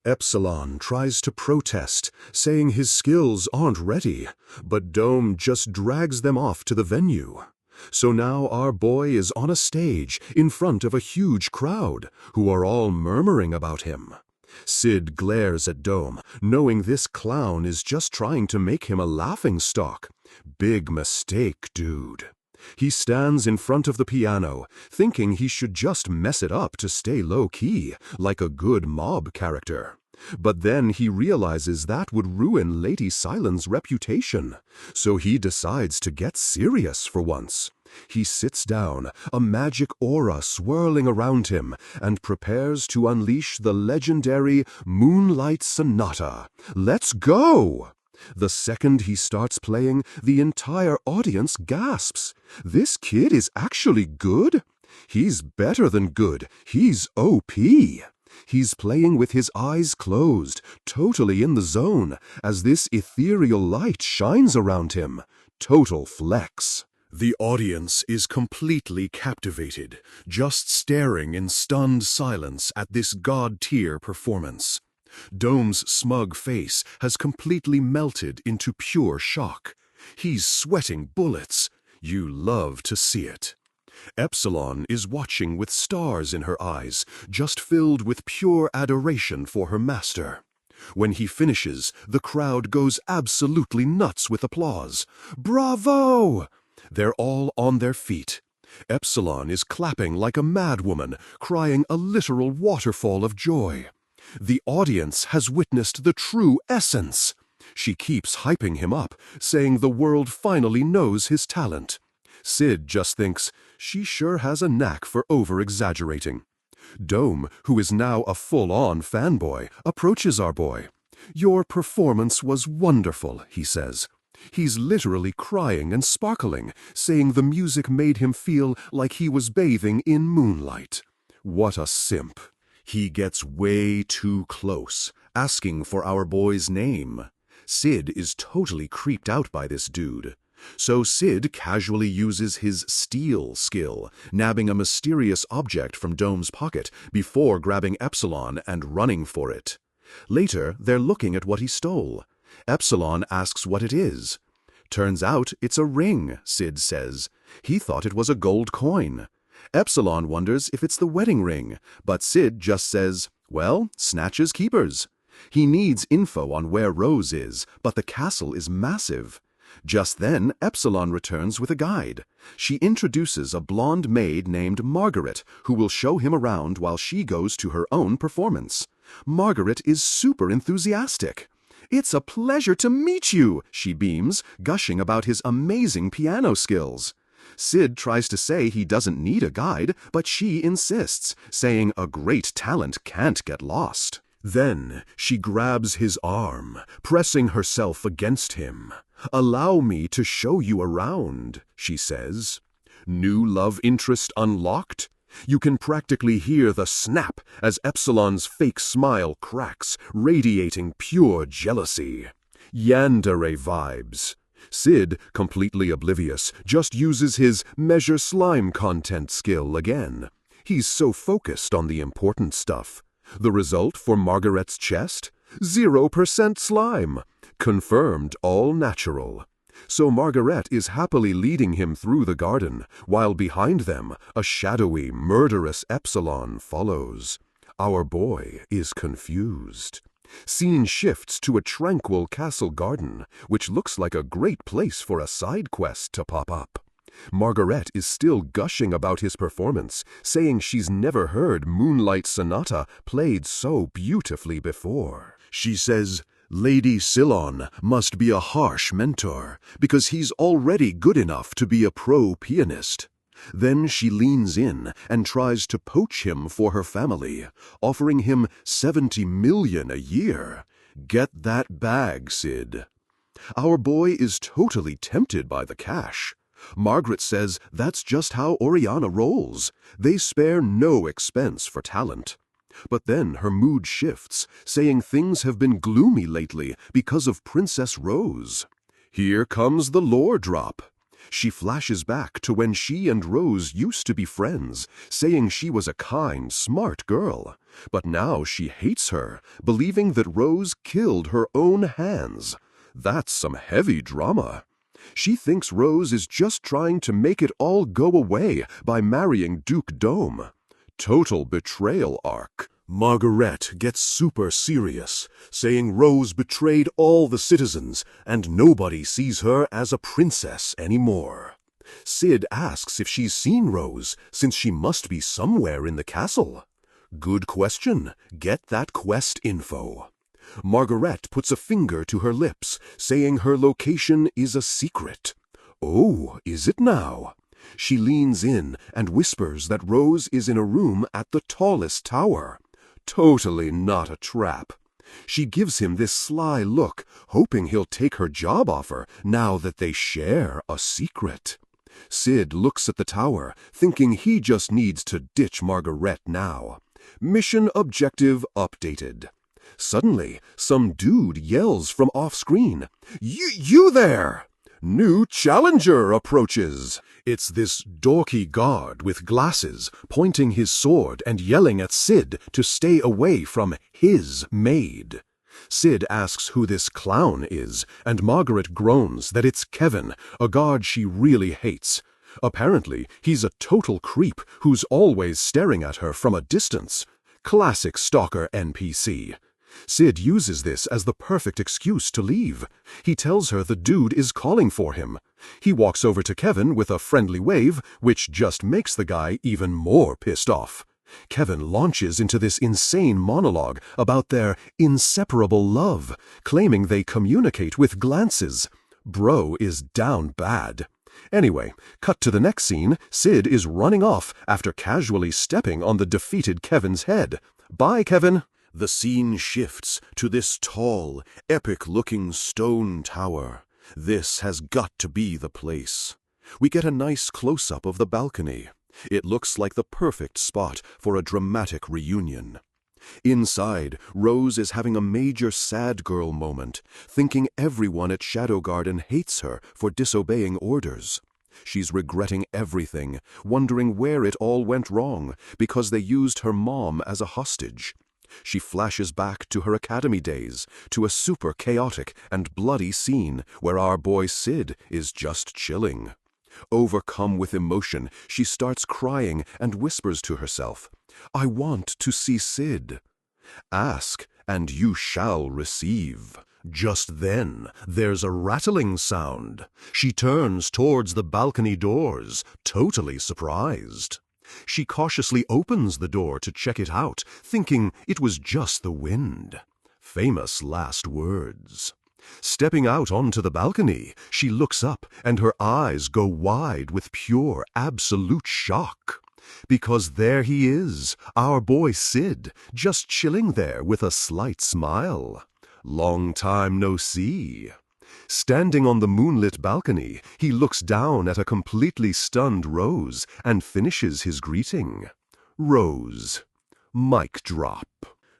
Epsilon tries to protest, saying his skills aren't ready, but Dome just drags them off to the venue. So now our boy is on a stage in front of a huge crowd who are all murmuring about him. Sid glares at Dome, knowing this clown is just trying to make him a laughingstock. Big mistake, dude. He stands in front of the piano, thinking he should just mess it up to stay low-key, like a good mob character. But then he realizes that would ruin Lady Cylon's reputation, so he decides to get serious for once. He sits down, a magic aura swirling around him, and prepares to unleash the legendary Moonlight Sonata. Let's go! The second he starts playing, the entire audience gasps. This kid is actually good? He's better than good. He's OP. He's playing with his eyes closed, totally in the zone, as this ethereal light shines around him. Total flex. The audience is completely captivated, just staring in stunned silence at this god-tier performance. Dome's smug face has completely melted into pure shock. He's sweating bullets. You love to see it. Epsilon is watching with stars in her eyes, just filled with pure adoration for her master. When he finishes, the crowd goes absolutely nuts with applause. Bravo! They're all on their feet. Epsilon is clapping like a madwoman, crying a literal waterfall of joy. The audience has witnessed the true essence. She keeps hyping him up, saying the world finally knows his talent. Sid just thinks, she sure has a knack for over-exaggerating. Dome, who is now a full-on fanboy, approaches our boy. "Your performance was wonderful," he says. He's literally crying and sparkling, saying the music made him feel like he was bathing in moonlight. What a simp. He gets way too close, asking for our boy's name. Sid is totally creeped out by this dude. So Sid casually uses his steal skill, nabbing a mysterious object from Dome's pocket before grabbing Epsilon and running for it. Later, they're looking at what he stole. Epsilon asks what it is. Turns out it's a ring, Sid says. He thought it was a gold coin. Epsilon wonders if it's the wedding ring, but Sid just says, well, snatches keepers. He needs info on where Rose is, but the castle is massive. Just then, Epsilon returns with a guide. She introduces a blonde maid named Margaret, who will show him around while she goes to her own performance. Margaret is super enthusiastic. "It's a pleasure to meet you," she beams, gushing about his amazing piano skills. Sid tries to say he doesn't need a guide, but she insists, saying a great talent can't get lost. Then she grabs his arm, pressing herself against him. "Allow me to show you around," she says. New love interest unlocked? You can practically hear the snap as Epsilon's fake smile cracks, radiating pure jealousy. Yandere vibes. Sid, completely oblivious, just uses his measure slime content skill again. He's so focused on the important stuff. The result for Margaret's chest? 0% slime. Confirmed all natural. So Margaret is happily leading him through the garden, while behind them a shadowy, murderous Epsilon follows. Our boy is confused. Scene shifts to a tranquil castle garden, which looks like a great place for a side quest to pop up. Margaret is still gushing about his performance, saying she's never heard Moonlight Sonata played so beautifully before. She says, Lady Sillon must be a harsh mentor, because he's already good enough to be a pro pianist. Then she leans in and tries to poach him for her family, offering him 70 million a year. Get that bag, Sid. Our boy is totally tempted by the cash. Margaret says that's just how Oriana rolls. They spare no expense for talent. But then her mood shifts, saying things have been gloomy lately because of Princess Rose. Here comes the lore drop. She flashes back to when she and Rose used to be friends, saying she was a kind, smart girl. But now she hates her, believing that Rose killed her own hands. That's some heavy drama. She thinks Rose is just trying to make it all go away by marrying Duke Dome. Total betrayal arc. Margaret gets super serious, saying Rose betrayed all the citizens and nobody sees her as a princess anymore. Sid asks if she's seen Rose, since she must be somewhere in the castle. Good question. Get that quest info. Margaret puts a finger to her lips, saying her location is a secret. Oh, is it now? She leans in and whispers that Rose is in a room at the tallest tower. Totally not a trap. She gives him this sly look, hoping he'll take her job offer now that they share a secret. Sid looks at the tower, thinking he just needs to ditch Margaret now. Mission objective updated. Suddenly, some dude yells from off-screen, You there! New challenger approaches. It's this dorky guard with glasses, pointing his sword and yelling at Sid to stay away from his maid. Sid asks who this clown is, and Margaret groans that it's Kevin, a guard she really hates. Apparently, he's a total creep who's always staring at her from a distance. Classic stalker NPC. Sid uses this as the perfect excuse to leave. He tells her the dude is calling for him. He walks over to Kevin with a friendly wave, which just makes the guy even more pissed off. Kevin launches into this insane monologue about their inseparable love, claiming they communicate with glances. Bro is down bad. Anyway, cut to the next scene. Sid is running off after casually stepping on the defeated Kevin's head. Bye, Kevin. The scene shifts to this tall, epic-looking stone tower. This has got to be the place. We get a nice close-up of the balcony. It looks like the perfect spot for a dramatic reunion. Inside, Rose is having a major sad girl moment, thinking everyone at Shadow Garden hates her for disobeying orders. She's regretting everything, wondering where it all went wrong, because they used her mom as a hostage. She flashes back to her academy days, to a super chaotic and bloody scene where our boy Sid is just chilling. Overcome with emotion, she starts crying and whispers to herself, "I want to see Sid." Ask, and you shall receive. Just then, there's a rattling sound. She turns towards the balcony doors, totally surprised. She cautiously opens the door to check it out, thinking it was just the wind. Famous last words. Stepping out onto the balcony, she looks up and her eyes go wide with pure, absolute shock. Because there he is, our boy Sid, just chilling there with a slight smile. Long time no see. Standing on the moonlit balcony, he looks down at a completely stunned Rose and finishes his greeting. Rose. Mic drop.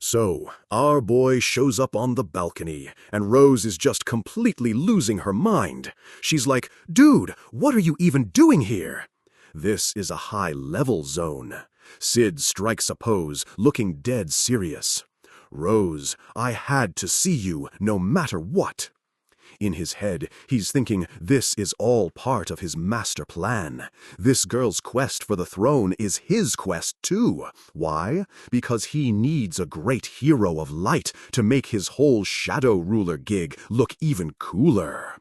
So, our boy shows up on the balcony, and Rose is just completely losing her mind. She's like, "Dude, what are you even doing here?" This is a high-level zone. Sid strikes a pose, looking dead serious. "Rose, I had to see you, no matter what." In his head, he's thinking this is all part of his master plan. This girl's quest for the throne is his quest too. Why? Because he needs a great hero of light to make his whole shadow ruler gig look even cooler.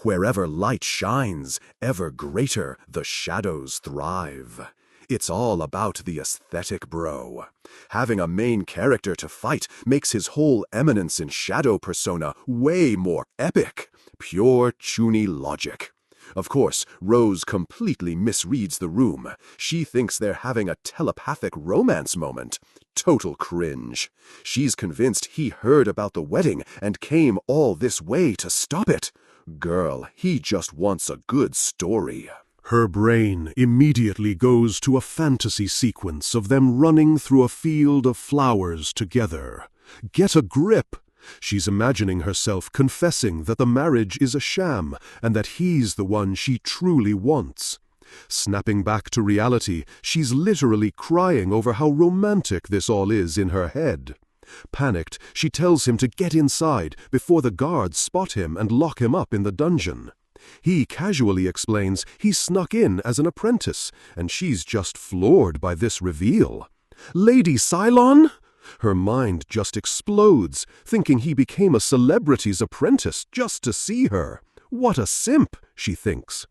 Wherever light shines, ever greater the shadows thrive. It's all about the aesthetic, bro. Having a main character to fight makes his whole Eminence in Shadow persona way more epic. Pure chuny logic. Of course, Rose completely misreads the room. She thinks they're having a telepathic romance moment. Total cringe. She's convinced he heard about the wedding and came all this way to stop it. Girl, he just wants a good story. Her brain immediately goes to a fantasy sequence of them running through a field of flowers together. Get a grip! She's imagining herself confessing that the marriage is a sham and that he's the one she truly wants. Snapping back to reality, she's literally crying over how romantic this all is in her head. Panicked, she tells him to get inside before the guards spot him and lock him up in the dungeon. He casually explains he snuck in as an apprentice, and she's just floored by this reveal. Lady Cylon? Her mind just explodes, thinking he became a celebrity's apprentice just to see her. What a simp, she thinks.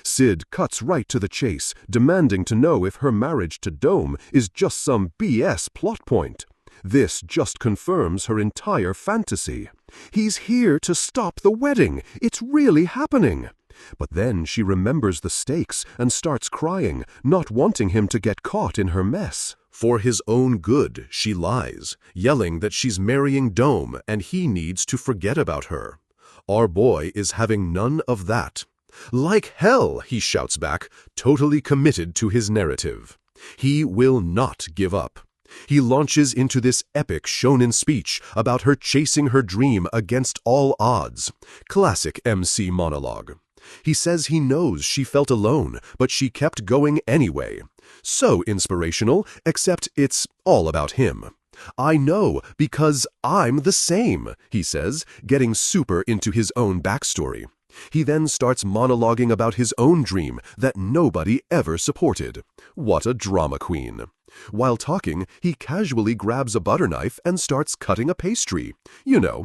Sid cuts right to the chase, demanding to know if her marriage to Dome is just some BS plot point. This just confirms her entire fantasy. He's here to stop the wedding. It's really happening. But then she remembers the stakes and starts crying, not wanting him to get caught in her mess. For his own good, she lies, yelling that she's marrying Dome and he needs to forget about her. Our boy is having none of that. Like hell, he shouts back, totally committed to his narrative. He will not give up. He launches into this epic shonen speech about her chasing her dream against all odds. Classic MC monologue. He says he knows she felt alone, but she kept going anyway. So inspirational, except it's all about him. I know, because I'm the same, he says, getting super into his own backstory. He then starts monologuing about his own dream that nobody ever supported. What a drama queen. While talking, he casually grabs a butter knife and starts cutting a pastry,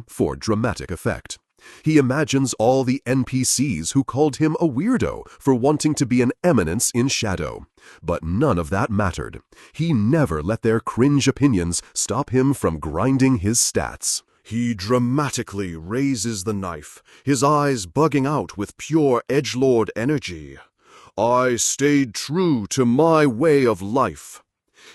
for dramatic effect. He imagines all the NPCs who called him a weirdo for wanting to be an Eminence in Shadow. But none of that mattered. He never let their cringe opinions stop him from grinding his stats. He dramatically raises the knife, his eyes bugging out with pure edgelord energy. I stayed true to my way of life.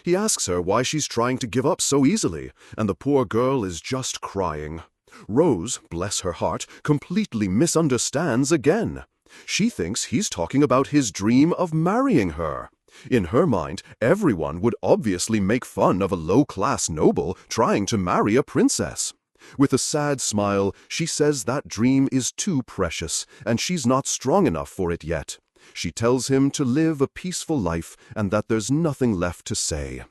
He asks her why she's trying to give up so easily, and the poor girl is just crying. Rose, bless her heart, completely misunderstands again. She thinks he's talking about his dream of marrying her. In her mind, everyone would obviously make fun of a low-class noble trying to marry a princess. With a sad smile, she says that dream is too precious, and she's not strong enough for it yet. She tells him to live a peaceful life and that there's nothing left to say.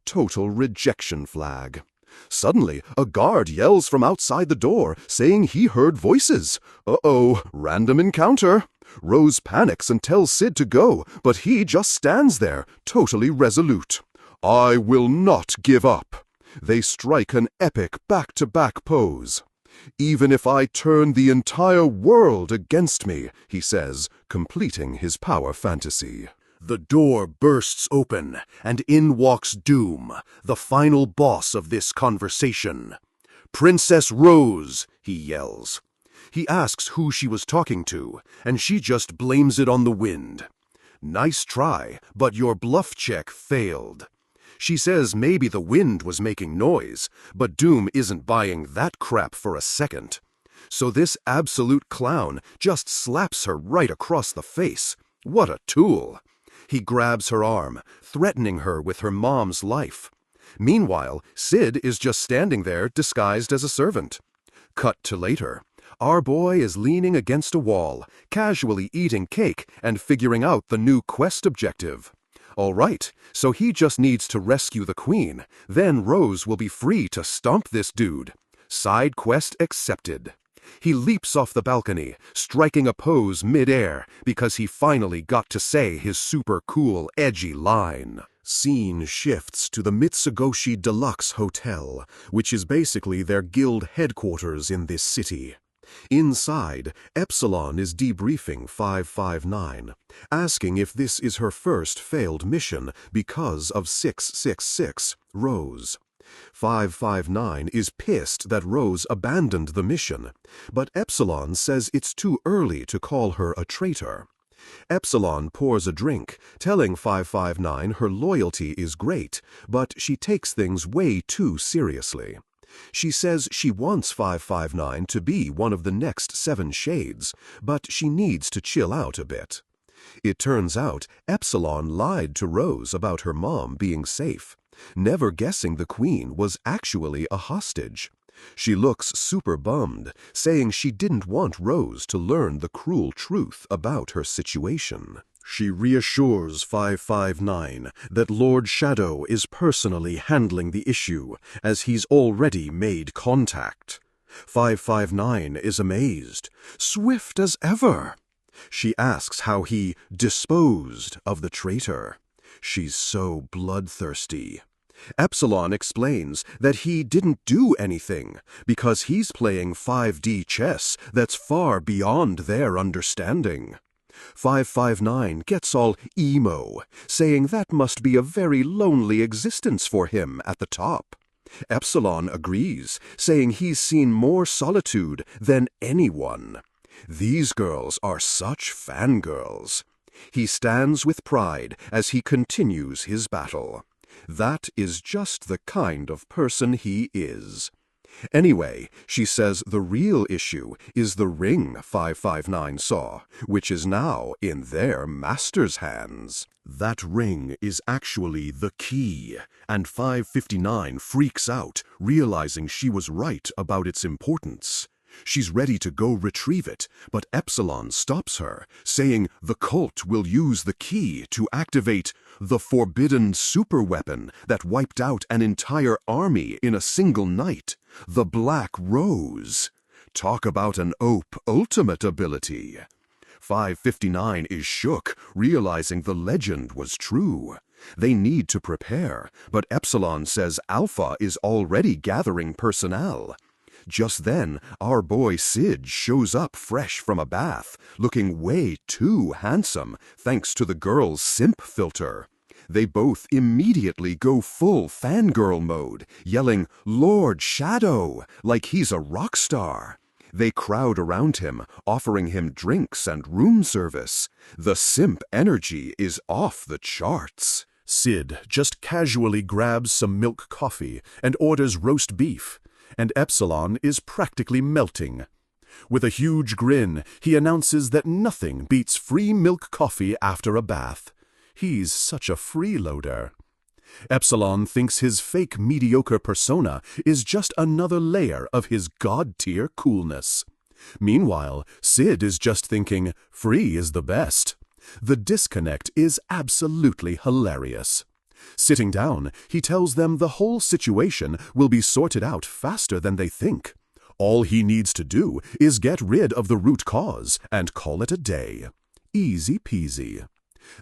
Total rejection flag. Suddenly, a guard yells from outside the door, saying he heard voices. Uh-oh, random encounter. Rose panics and tells Sid to go, but he just stands there, totally resolute. I will not give up. They strike an epic back-to-back pose. Even if I turn the entire world against me, he says, completing his power fantasy. The door bursts open, and in walks Doom, the final boss of this conversation. Princess Rose, he yells. He asks who she was talking to, and she just blames it on the wind. Nice try, but your bluff check failed. She says maybe the wind was making noise, but Doom isn't buying that crap for a second. So this absolute clown just slaps her right across the face. What a tool! He grabs her arm, threatening her with her mom's life. Meanwhile, Sid is just standing there disguised as a servant. Cut to later. Our boy is leaning against a wall, casually eating cake and figuring out the new quest objective. All right, so he just needs to rescue the queen. Then Rose will be free to stomp this dude. Side quest accepted. He leaps off the balcony, striking a pose mid-air because he finally got to say his super cool, edgy line. Scene shifts to the Mitsugoshi Deluxe Hotel, which is basically their guild headquarters in this city. Inside, Epsilon is debriefing 559, asking if this is her first failed mission because of 666, Rose. 559 is pissed that Rose abandoned the mission, but Epsilon says it's too early to call her a traitor. Epsilon pours a drink, telling 559 her loyalty is great, but she takes things way too seriously. She says she wants 559 to be one of the next 7 shades, but she needs to chill out a bit. It turns out Epsilon lied to Rose about her mom being safe, never guessing the queen was actually a hostage. She looks super bummed, saying she didn't want Rose to learn the cruel truth about her situation. She reassures 559 that Lord Shadow is personally handling the issue, as he's already made contact. 559 is amazed, swift as ever. She asks how he disposed of the traitor. She's so bloodthirsty. Epsilon explains that he didn't do anything because he's playing 5D chess that's far beyond their understanding. 559 gets all emo, saying that must be a very lonely existence for him at the top. Epsilon agrees, saying he's seen more solitude than anyone. These girls are such fangirls. He stands with pride as he continues his battle. That is just the kind of person he is. Anyway, she says the real issue is the ring 559 saw, which is now in their master's hands. That ring is actually the key, and 559 freaks out, realizing she was right about its importance. She's ready to go retrieve it, but Epsilon stops her, saying the cult will use the key to activate the forbidden superweapon that wiped out an entire army in a single night, the Black Rose. Talk about an OP ultimate ability. 559 is shook, realizing the legend was true. They need to prepare, but Epsilon says Alpha is already gathering personnel. Just then, our boy Sid shows up fresh from a bath, looking way too handsome thanks to the girl's simp filter. They both immediately go full fangirl mode, yelling, "Lord Shadow," like he's a rock star. They crowd around him, offering him drinks and room service. The simp energy is off the charts. Sid just casually grabs some milk coffee and orders roast beef. and Epsilon is practically melting. With a huge grin, he announces that nothing beats free milk coffee after a bath. He's such a freeloader. Epsilon thinks his fake mediocre persona is just another layer of his god-tier coolness. Meanwhile, Sid is just thinking, free is the best. The disconnect is absolutely hilarious. Sitting down, he tells them the whole situation will be sorted out faster than they think. All he needs to do is get rid of the root cause and call it a day. Easy peasy.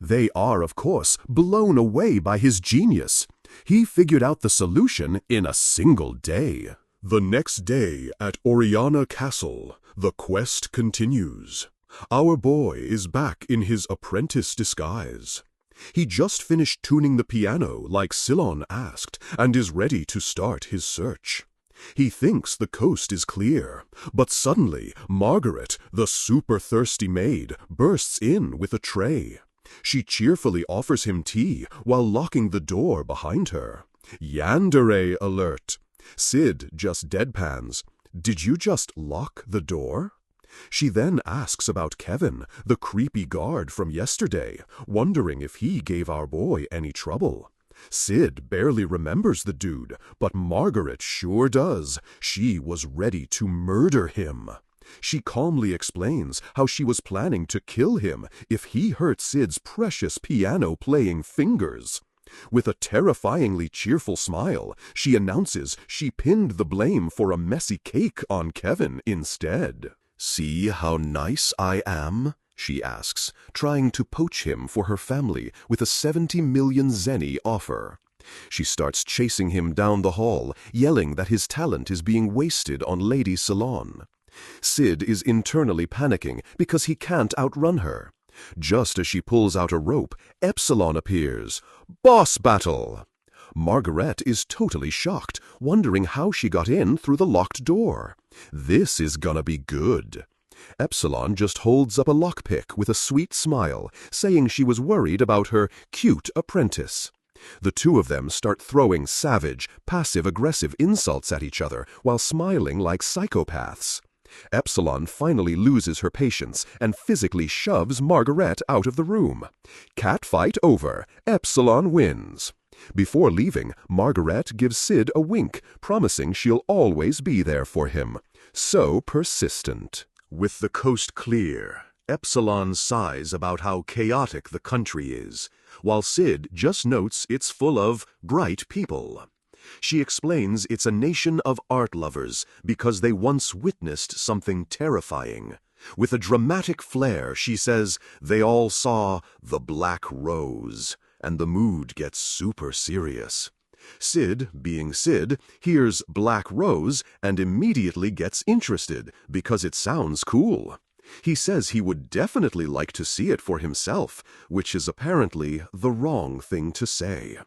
They are, of course, blown away by his genius. He figured out the solution in a single day. The next day at Oriana Castle, the quest continues. Our boy is back in his apprentice disguise. He just finished tuning the piano like Sillon asked and is ready to start his search. He thinks the coast is clear, but suddenly Margaret, the super-thirsty maid, bursts in with a tray. She cheerfully offers him tea while locking the door behind her. Yandere alert! Sid just deadpans. Did you just lock the door? She then asks about Kevin, the creepy guard from yesterday, wondering if he gave our boy any trouble. Sid barely remembers the dude, but Margaret sure does. She was ready to murder him. She calmly explains how she was planning to kill him if he hurt Sid's precious piano-playing fingers. With a terrifyingly cheerful smile, she announces she pinned the blame for a messy cake on Kevin instead. "See how nice I am?" she asks, trying to poach him for her family with a 70 million zenny offer. She starts chasing him down the hall, yelling that his talent is being wasted on Lady Salon. Sid is internally panicking because he can't outrun her. Just as she pulls out a rope, Epsilon appears. Boss battle! Margaret is totally shocked, wondering how she got in through the locked door. This is gonna be good. Epsilon just holds up a lockpick with a sweet smile, saying she was worried about her cute apprentice. The two of them start throwing savage, passive-aggressive insults at each other while smiling like psychopaths. Epsilon finally loses her patience and physically shoves Margaret out of the room. Catfight over. Epsilon wins. Before leaving, Margaret gives Sid a wink, promising she'll always be there for him. So persistent. With the coast clear, Epsilon sighs about how chaotic the country is, while Sid just notes it's full of bright people. She explains it's a nation of art lovers because they once witnessed something terrifying. With a dramatic flair, she says they all saw the Black Rose, and the mood gets super serious. Sid, being Sid, hears Black Rose and immediately gets interested because it sounds cool. He says he would definitely like to see it for himself, which is apparently the wrong thing to say.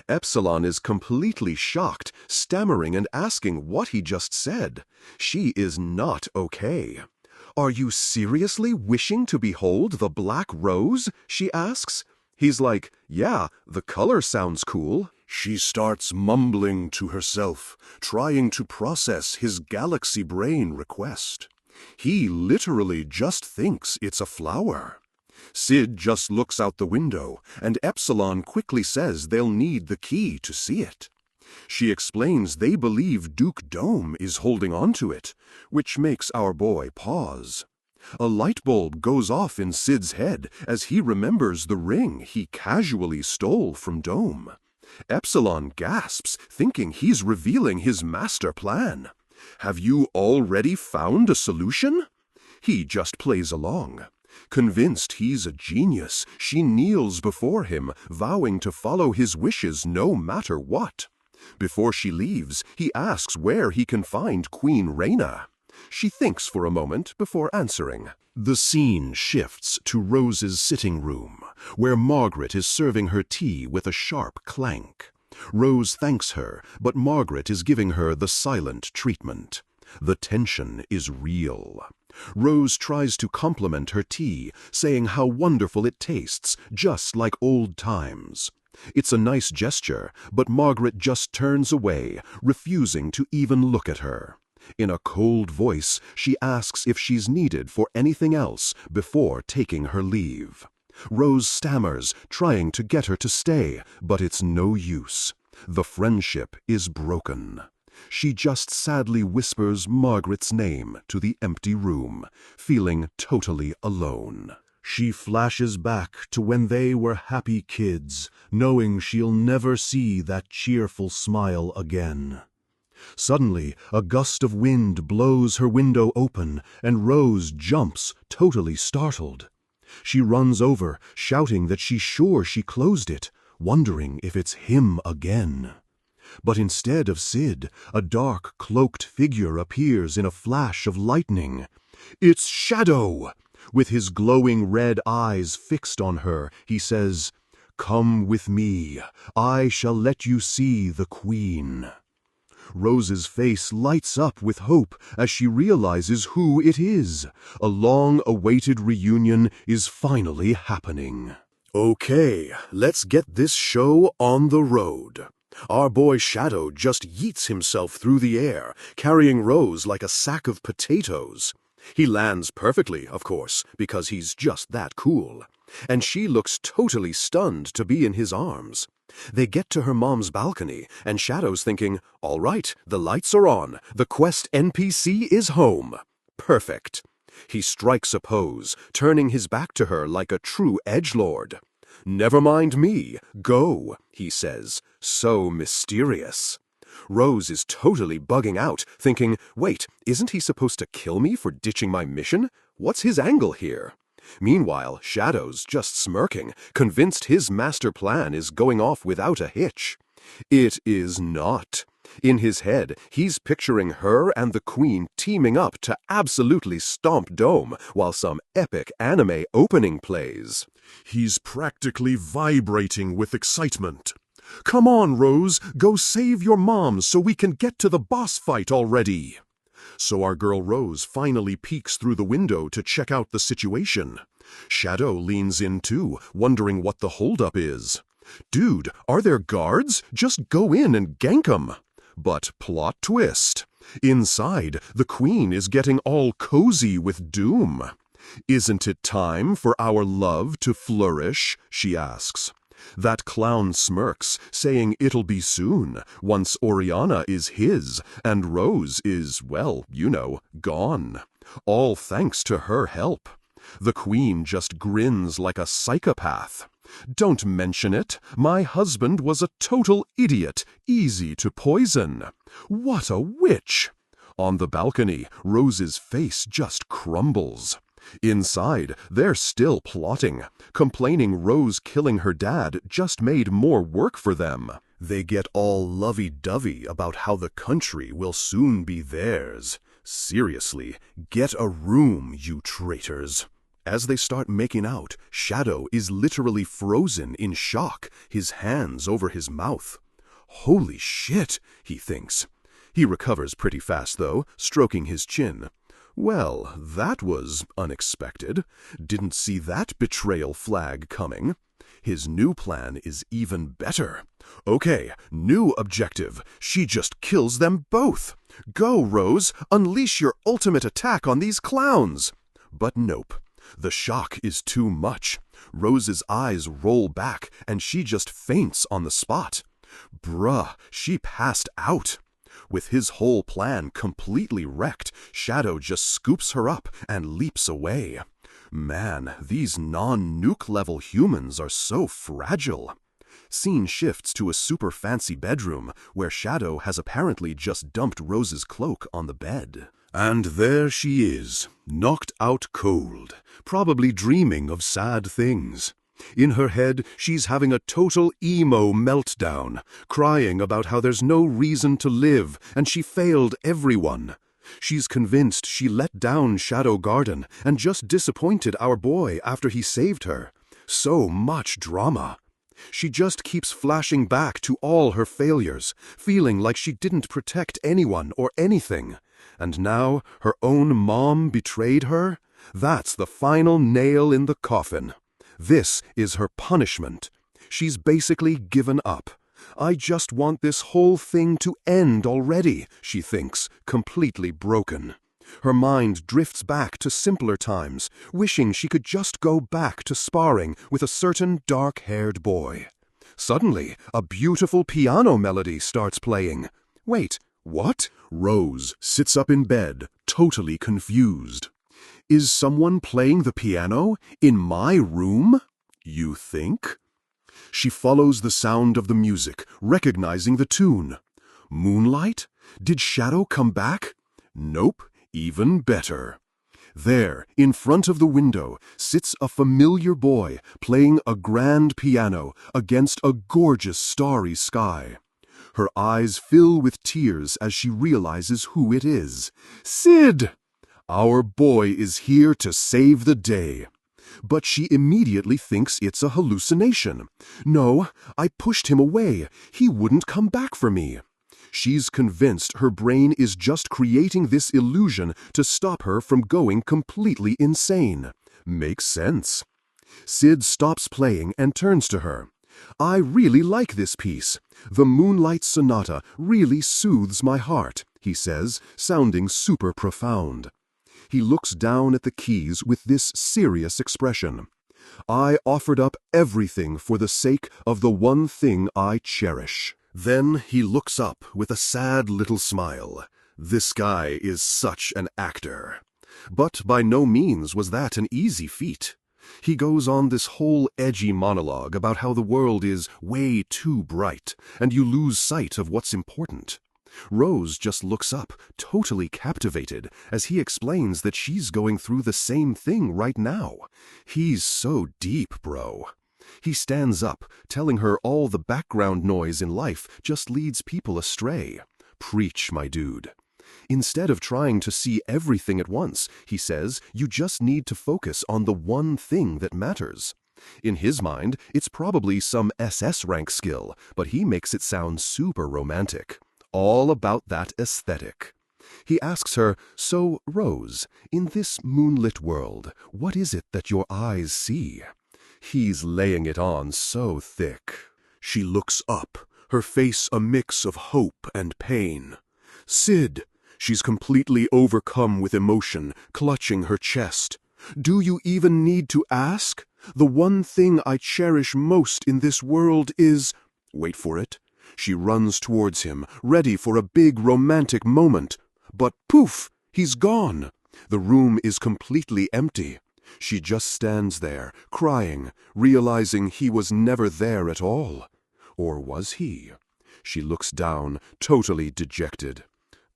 Epsilon is completely shocked, stammering and asking what he just said. She is not okay. "Are you seriously wishing to behold the Black Rose?" she asks. He's like, "Yeah, the color sounds cool." She starts mumbling to herself, trying to process his galaxy brain request. He literally just thinks it's a flower. Sid just looks out the window, and Epsilon quickly says they'll need the key to see it. She explains they believe Duke Dome is holding on to it, which makes our boy pause. A light bulb goes off in Sid's head as he remembers the ring he casually stole from Dome. Epsilon gasps, thinking he's revealing his master plan. Have you already found a solution? He just plays along. Convinced he's a genius, she kneels before him, vowing to follow his wishes no matter what. Before she leaves, he asks where he can find Queen Raina. She thinks for a moment before answering. The scene shifts to Rose's sitting room, where Margaret is serving her tea with a sharp clank. Rose thanks her, but Margaret is giving her the silent treatment. The tension is real. Rose tries to compliment her tea, saying how wonderful it tastes, just like old times. It's a nice gesture, but Margaret just turns away, refusing to even look at her. In a cold voice, she asks if she's needed for anything else before taking her leave. Rose stammers, trying to get her to stay, but it's no use. The friendship is broken. She just sadly whispers Margaret's name to the empty room, feeling totally alone. She flashes back to when they were happy kids, knowing she'll never see that cheerful smile again. Suddenly, a gust of wind blows her window open, and Rose jumps, totally startled. She runs over, shouting that she's sure she closed it, wondering if it's him again. But instead of Sid, a dark, cloaked figure appears in a flash of lightning. It's Shadow! With his glowing red eyes fixed on her, he says, "Come with me. I shall let you see the Queen." Rose's face lights up with hope as she realizes who it is. A long-awaited reunion is finally happening. Okay, let's get this show on the road. Our boy Shadow just yeets himself through the air, carrying Rose like a sack of potatoes. He lands perfectly, of course, because he's just that cool. And she looks totally stunned to be in his arms. They get to her mom's balcony, and Shadow's thinking, all right, the lights are on. The quest NPC is home. Perfect. He strikes a pose, turning his back to her like a true edgelord. "Never mind me. Go," he says, so mysterious. Rose is totally bugging out, thinking, wait, isn't he supposed to kill me for ditching my mission? What's his angle here? Meanwhile, Shadow's just smirking, convinced his master plan is going off without a hitch. It is not. In his head, he's picturing her and the Queen teaming up to absolutely stomp Dome while some epic anime opening plays. He's practically vibrating with excitement. "Come on, Rose, go save your mom so we can get to the boss fight already." So our girl Rose finally peeks through the window to check out the situation. Shadow leans in too, wondering what the holdup is. "Dude, are there guards? Just go in and gank 'em." But plot twist. Inside, the Queen is getting all cozy with Doom. "Isn't it time for our love to flourish?" she asks. That clown smirks, saying it'll be soon, once Oriana is his, and Rose is, well, you know, gone. All thanks to her help. The Queen just grins like a psychopath. "Don't mention it. My husband was a total idiot, easy to poison." What a witch! On the balcony, Rose's face just crumbles. Inside, they're still plotting, complaining Rose killing her dad just made more work for them. They get all lovey-dovey about how the country will soon be theirs. Seriously, get a room, you traitors. As they start making out, Shadow is literally frozen in shock, his hands over his mouth. Holy shit, he thinks. He recovers pretty fast, though, stroking his chin. Well, that was unexpected. Didn't see that betrayal flag coming. His new plan is even better. Okay, new objective. She just kills them both. Go, Rose, unleash your ultimate attack on these clowns. But nope. The shock is too much. Rose's eyes roll back, and she just faints on the spot. Bruh, she passed out. With his whole plan completely wrecked, Shadow just scoops her up and leaps away. Man, these non-nuke level humans are so fragile. Scene shifts to a super fancy bedroom where Shadow has apparently just dumped Rose's cloak on the bed. And there she is, knocked out cold, probably dreaming of sad things. In her head, she's having a total emo meltdown, crying about how there's no reason to live and she failed everyone. She's convinced she let down Shadow Garden and just disappointed our boy after he saved her. So much drama. She just keeps flashing back to all her failures, feeling like she didn't protect anyone or anything. And now her own mom betrayed her? That's the final nail in the coffin. This is her punishment. She's basically given up. I just want this whole thing to end already, she thinks, completely broken. Her mind drifts back to simpler times, wishing she could just go back to sparring with a certain dark-haired boy. Suddenly, a beautiful piano melody starts playing. Wait, what? Rose sits up in bed, totally confused. Is someone playing the piano in my room? You think? She follows the sound of the music, recognizing the tune. Moonlight? Did Shadow come back? Nope, even better. There, in front of the window, sits a familiar boy playing a grand piano against a gorgeous starry sky. Her eyes fill with tears as she realizes who it is. Sid! Our boy is here to save the day. But she immediately thinks it's a hallucination. No, I pushed him away. He wouldn't come back for me. She's convinced her brain is just creating this illusion to stop her from going completely insane. Makes sense. Sid stops playing and turns to her. I really like this piece. The Moonlight Sonata really soothes my heart, he says, sounding super profound. He looks down at the keys with this serious expression. I offered up everything for the sake of the one thing I cherish. Then he looks up with a sad little smile. This guy is such an actor. But by no means was that an easy feat. He goes on this whole edgy monologue about how the world is way too bright, and you lose sight of what's important. Rose just looks up, totally captivated, as he explains that she's going through the same thing right now. He's so deep, bro. He stands up, telling her all the background noise in life just leads people astray. Preach, my dude. Instead of trying to see everything at once, he says, you just need to focus on the one thing that matters. In his mind, it's probably some SS rank skill, but he makes it sound super romantic. All about that aesthetic. He asks her, so, Rose, in this moonlit world, what is it that your eyes see? He's laying it on so thick. She looks up, her face a mix of hope and pain. Sid! She's completely overcome with emotion, clutching her chest. Do you even need to ask? The one thing I cherish most in this world is... Wait for it. She runs towards him, ready for a big romantic moment. But poof! He's gone. The room is completely empty. She just stands there, crying, realizing he was never there at all. Or was he? She looks down, totally dejected.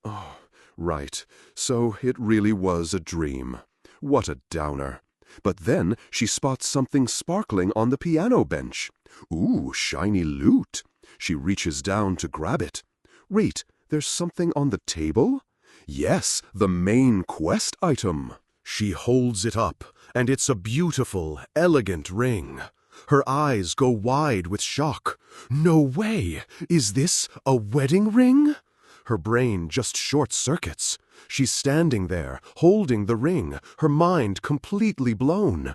Oh, right. So it really was a dream. What a downer. But then she spots something sparkling on the piano bench. Ooh, shiny loot. She reaches down to grab it. Wait, there's something on the table? Yes, the main quest item. She holds it up, and it's a beautiful, elegant ring. Her eyes go wide with shock. No way! Is this a wedding ring? Her brain just short-circuits. She's standing there, holding the ring, her mind completely blown.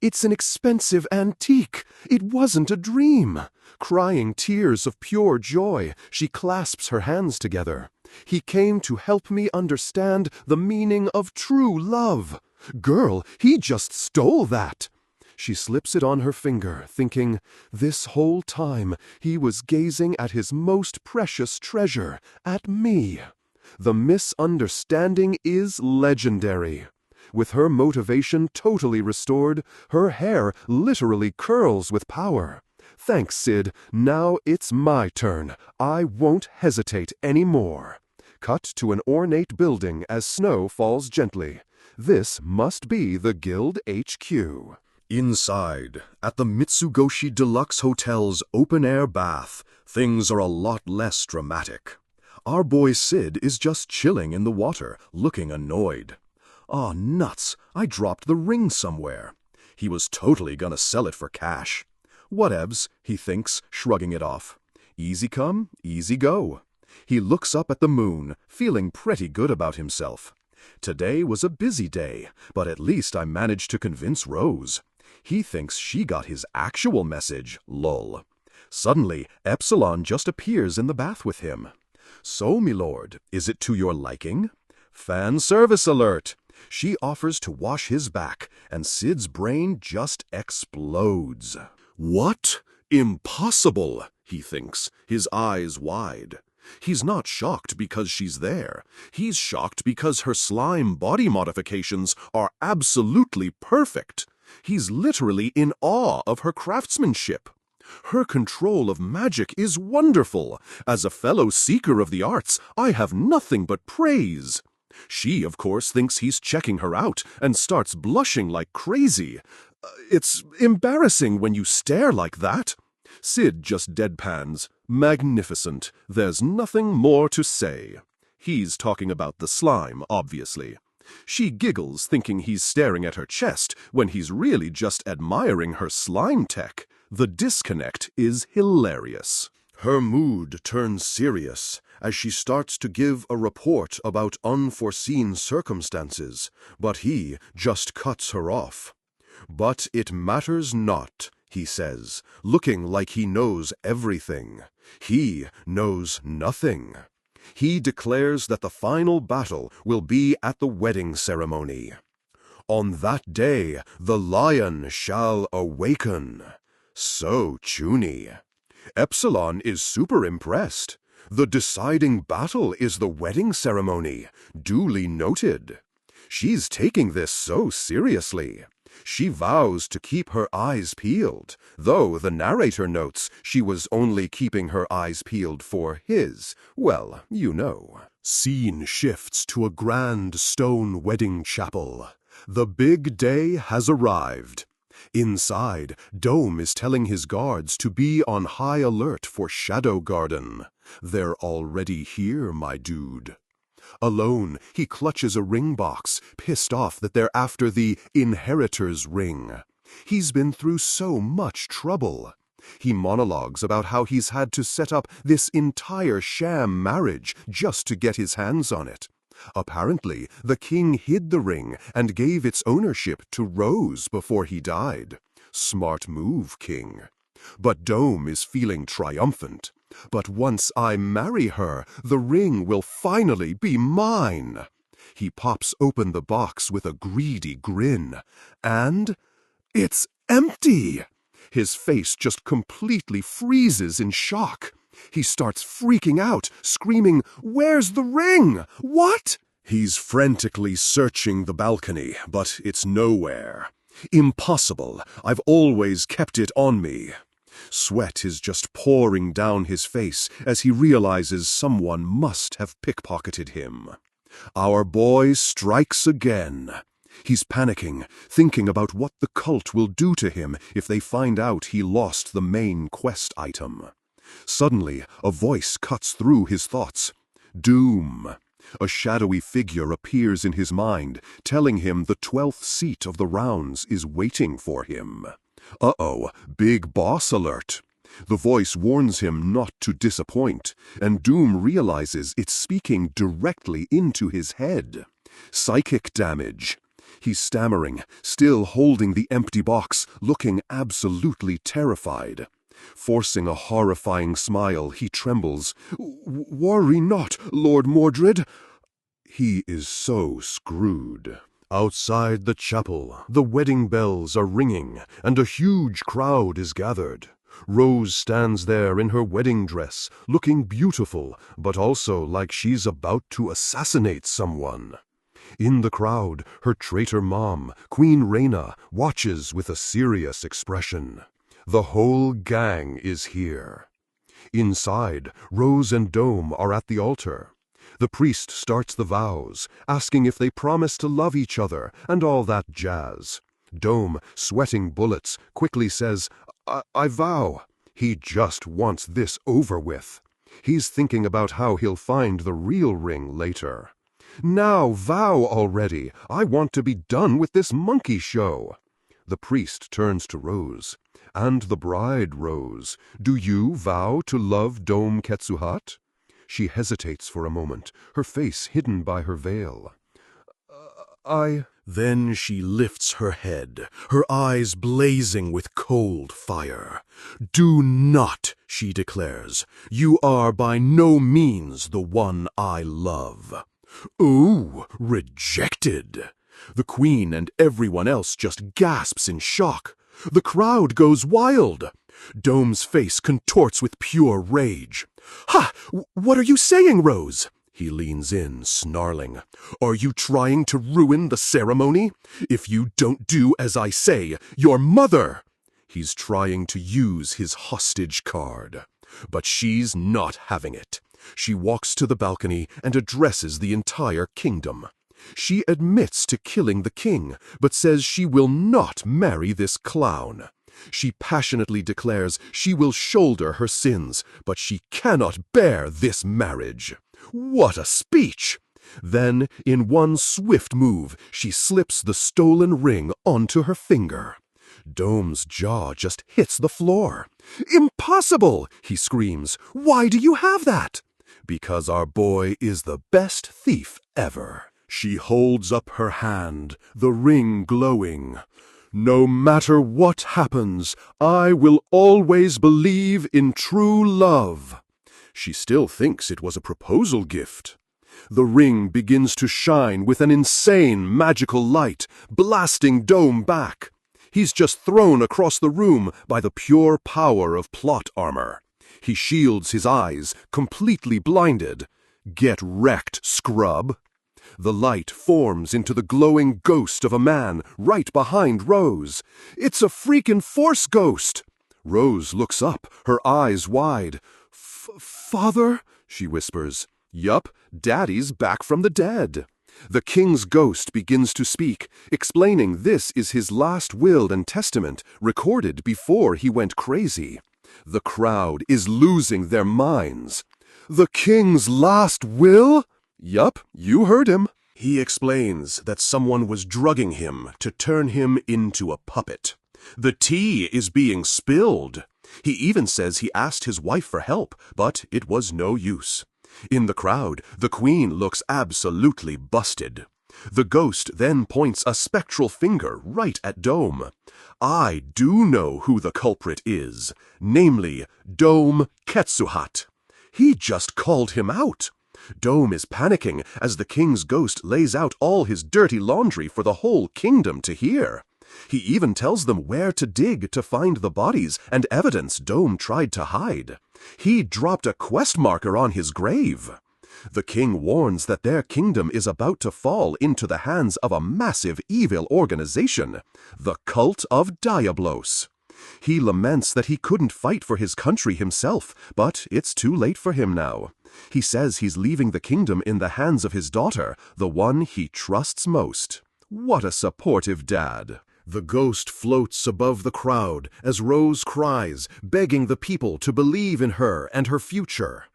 It's an expensive antique. It wasn't a dream. Crying tears of pure joy, she clasps her hands together. He came to help me understand the meaning of true love. Girl, he just stole that. She slips it on her finger, thinking, this whole time he was gazing at his most precious treasure, at me. The misunderstanding is legendary. With her motivation totally restored, her hair literally curls with power. Thanks, Sid. Now it's my turn. I won't hesitate anymore. Cut to an ornate building as snow falls gently. This must be the Guild HQ. Inside, at the Mitsugoshi Deluxe Hotel's open-air bath, things are a lot less dramatic. Our boy Sid is just chilling in the water, looking annoyed. Aw, nuts, I dropped the ring somewhere. He was totally gonna sell it for cash. Whatevs, he thinks, shrugging it off. Easy come, easy go. He looks up at the moon, feeling pretty good about himself. Today was a busy day, but at least I managed to convince Rose. He thinks she got his actual message, lol. Suddenly, Epsilon just appears in the bath with him. So, milord, is it to your liking? Fan service alert! She offers to wash his back, and Sid's brain just explodes. What? Impossible, he thinks, his eyes wide. He's not shocked because she's there. He's shocked because her slime body modifications are absolutely perfect. He's literally in awe of her craftsmanship. Her control of magic is wonderful. As a fellow seeker of the arts, I have nothing but praise. She, of course, thinks he's checking her out and starts blushing like crazy. It's embarrassing when you stare like that. Sid just deadpans. Magnificent. There's nothing more to say. He's talking about the slime, obviously. She giggles, thinking he's staring at her chest when he's really just admiring her slime tech. The disconnect is hilarious. Her mood turns serious as she starts to give a report about unforeseen circumstances, but he just cuts her off. But it matters not, he says, looking like he knows everything. He knows nothing. He declares that the final battle will be at the wedding ceremony. On that day, the lion shall awaken. So chuny. Epsilon is super impressed. The deciding battle is the wedding ceremony, duly noted. She's taking this so seriously. She vows to keep her eyes peeled, though the narrator notes she was only keeping her eyes peeled for his, well, you know. Scene shifts to a grand stone wedding chapel. The big day has arrived. Inside, Dome is telling his guards to be on high alert for Shadow Garden. They're already here, my dude. Alone, he clutches a ring box, pissed off that they're after the inheritor's ring. He's been through so much trouble. He monologues about how he's had to set up this entire sham marriage just to get his hands on it. Apparently, the king hid the ring and gave its ownership to Rose before he died. Smart move, king. But Dome is feeling triumphant. But once I marry her, the ring will finally be mine. He pops open the box with a greedy grin. And it's empty. His face just completely freezes in shock. He starts freaking out, screaming, "Where's the ring? What?" He's frantically searching the balcony, but it's nowhere. Impossible. I've always kept it on me. Sweat is just pouring down his face as he realizes someone must have pickpocketed him. Our boy strikes again. He's panicking, thinking about what the cult will do to him if they find out he lost the main quest item. Suddenly, a voice cuts through his thoughts. Doom. A shadowy figure appears in his mind, telling him the 12th seat of the rounds is waiting for him. Uh-oh, big boss alert. The voice warns him not to disappoint, and Doom realizes it's speaking directly into his head. Psychic damage. He's stammering, still holding the empty box, looking absolutely terrified. Forcing a horrifying smile, he trembles. "Worry not, Lord Mordred." He is so screwed. Outside the chapel, the wedding bells are ringing, and a huge crowd is gathered. Rose stands there in her wedding dress, looking beautiful, but also like she's about to assassinate someone. In the crowd, her traitor mom, Queen Reyna, watches with a serious expression. The whole gang is here. Inside, Rose and Dome are at the altar. The priest starts the vows, asking if they promise to love each other and all that jazz. Dome, sweating bullets, quickly says, I vow. He just wants this over with. He's thinking about how he'll find the real ring later. Now vow already. I want to be done with this monkey show. The priest turns to Rose. And the bride, Rose, do you vow to love Dome Ketsuhat? She hesitates for a moment, her face hidden by her veil. Then she lifts her head, her eyes blazing with cold fire. "Do not," she declares. "You are by no means the one I love." "Ooh, rejected!" The queen and everyone else just gasps in shock. The crowd goes wild. Dome's face contorts with pure rage. "Ha! What are you saying, Rose?" He leans in, snarling. "Are you trying to ruin the ceremony? If you don't do as I say, your mother—" He's trying to use his hostage card. But she's not having it. She walks to the balcony and addresses the entire kingdom. She admits to killing the king, but says she will not marry this clown. She passionately declares she will shoulder her sins, but she cannot bear this marriage. What a speech! Then, in one swift move, she slips the stolen ring onto her finger. Dome's jaw just hits the floor. "Impossible!" he screams. "Why do you have that?" "Because our boy is the best thief ever." She holds up her hand, the ring glowing. "No matter what happens, I will always believe in true love." She still thinks it was a proposal gift. The ring begins to shine with an insane magical light, blasting Dome back. He's just thrown across the room by the pure power of plot armor. He shields his eyes, completely blinded. Get wrecked, scrub. The light forms into the glowing ghost of a man right behind Rose. It's a freaking Force ghost! Rose looks up, her eyes wide. "Father?" she whispers. "Yup, Daddy's back from the dead." The king's ghost begins to speak, explaining this is his last will and testament, recorded before he went crazy. The crowd is losing their minds. "The king's last will?" "Yup, you heard him." He explains that someone was drugging him to turn him into a puppet. The tea is being spilled. He even says he asked his wife for help, but it was no use. In the crowd, the queen looks absolutely busted. The ghost then points a spectral finger right at Dome. "I do know who the culprit is, namely Dome Ketsuhat. He just called him out." Dome is panicking as the king's ghost lays out all his dirty laundry for the whole kingdom to hear. He even tells them where to dig to find the bodies and evidence Dome tried to hide. He dropped a quest marker on his grave. The king warns that their kingdom is about to fall into the hands of a massive evil organization, the Cult of Diablos. He laments that he couldn't fight for his country himself, but it's too late for him now. He says he's leaving the kingdom in the hands of his daughter, the one he trusts most. What a supportive dad. The ghost floats above the crowd as Rose cries, begging the people to believe in her and her future.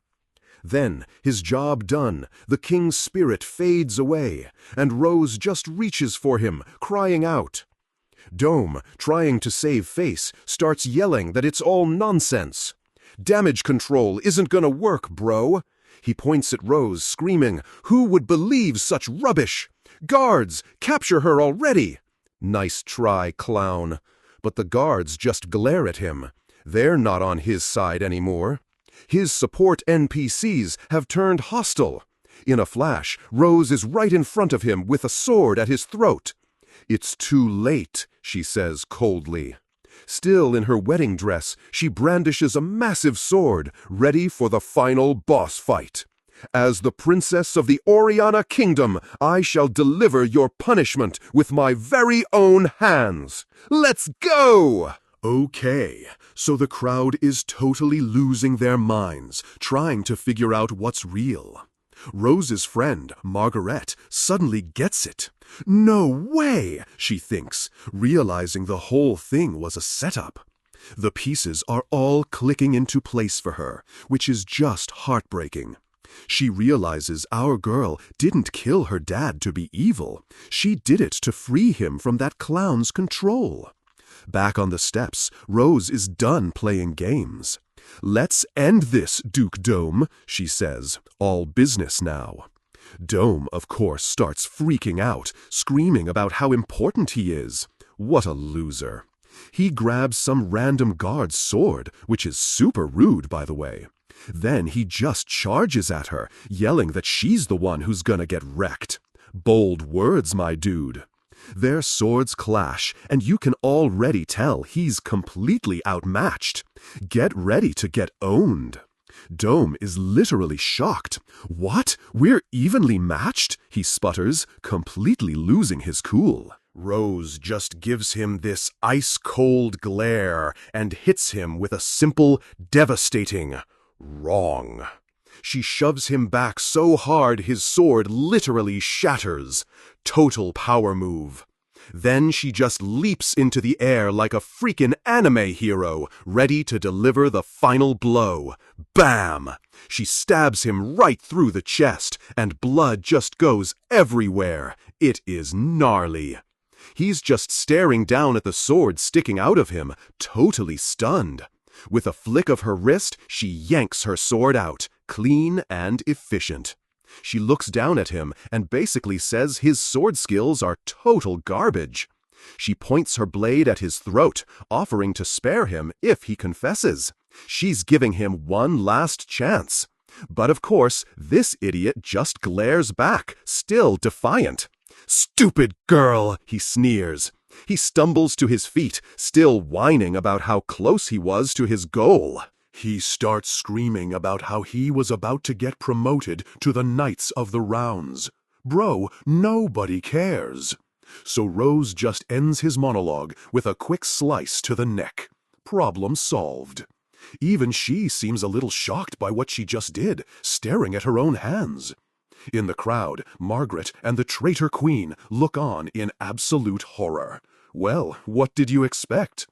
Then, his job done, the king's spirit fades away, and Rose just reaches for him, crying out. Dome, trying to save face, starts yelling that it's all nonsense. "Damage control isn't gonna work, bro." He points at Rose, screaming, "Who would believe such rubbish? Guards, capture her already!" Nice try, clown. But the guards just glare at him. They're not on his side anymore. His support NPCs have turned hostile. In a flash, Rose is right in front of him with a sword at his throat. "It's too late," she says coldly. Still in her wedding dress, she brandishes a massive sword, ready for the final boss fight. "As the princess of the Oriana Kingdom, I shall deliver your punishment with my very own hands. Let's go!" Okay, so the crowd is totally losing their minds, trying to figure out what's real. Rose's friend, Margaret, suddenly gets it. "No way," she thinks, realizing the whole thing was a setup. The pieces are all clicking into place for her, which is just heartbreaking. She realizes our girl didn't kill her dad to be evil. She did it to free him from that clown's control. Back on the steps, Rose is done playing games. "Let's end this, Duke Dome," she says, all business now. Dome, of course, starts freaking out, screaming about how important he is. What a loser. He grabs some random guard's sword, which is super rude, by the way. Then he just charges at her, yelling that she's the one who's gonna get wrecked. Bold words, my dude. Their swords clash, and you can already tell he's completely outmatched. Get ready to get owned. Dome is literally shocked. What? We're evenly matched? He sputters, completely losing his cool. Rose just gives him this ice-cold glare and hits him with a simple, devastating wrong. She shoves him back so hard his sword literally shatters. Total power move. Then she just leaps into the air like a freaking anime hero, ready to deliver the final blow. Bam! She stabs him right through the chest, and blood just goes everywhere. It is gnarly. He's just staring down at the sword sticking out of him, totally stunned. With a flick of her wrist, she yanks her sword out, clean and efficient. She looks down at him and basically says his sword skills are total garbage. She points her blade at his throat, offering to spare him if he confesses. She's giving him one last chance. But of course, this idiot just glares back, still defiant. "Stupid girl," he sneers. He stumbles to his feet, still whining about how close he was to his goal. He starts screaming about how he was about to get promoted to the Knights of the Rounds. Bro, nobody cares. So Rose just ends his monologue with a quick slice to the neck. Problem solved. Even she seems a little shocked by what she just did, staring at her own hands. In the crowd, Margaret and the traitor queen look on in absolute horror. Well, what did you expect?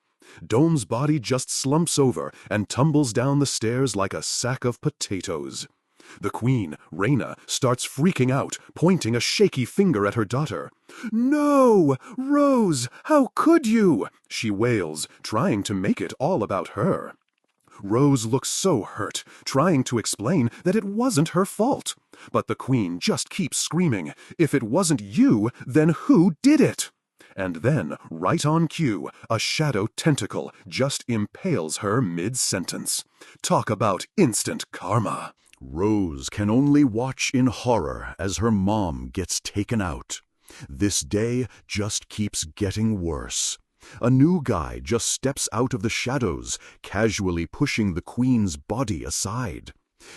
Dome's body just slumps over and tumbles down the stairs like a sack of potatoes. The queen, Reyna, starts freaking out, pointing a shaky finger at her daughter. "No! Rose, how could you?" she wails, trying to make it all about her. Rose looks so hurt, trying to explain that it wasn't her fault. But the queen just keeps screaming, "If it wasn't you, then who did it?" And then, right on cue, a shadow tentacle just impales her mid-sentence. Talk about instant karma. Rose can only watch in horror as her mom gets taken out. This day just keeps getting worse. A new guy just steps out of the shadows, casually pushing the queen's body aside.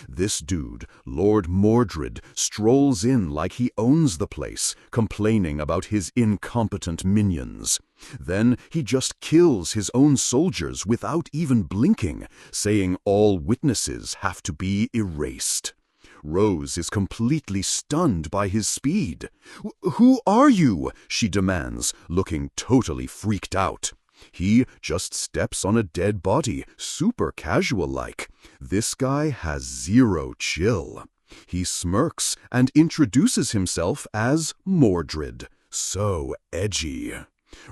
This dude, Lord Mordred, strolls in like he owns the place, complaining about his incompetent minions. Then he just kills his own soldiers without even blinking, saying all witnesses have to be erased. Rose is completely stunned by his speed. "Who are you?" she demands, looking totally freaked out. He just steps on a dead body, super casual-like. This guy has zero chill. He smirks and introduces himself as Mordred. So edgy.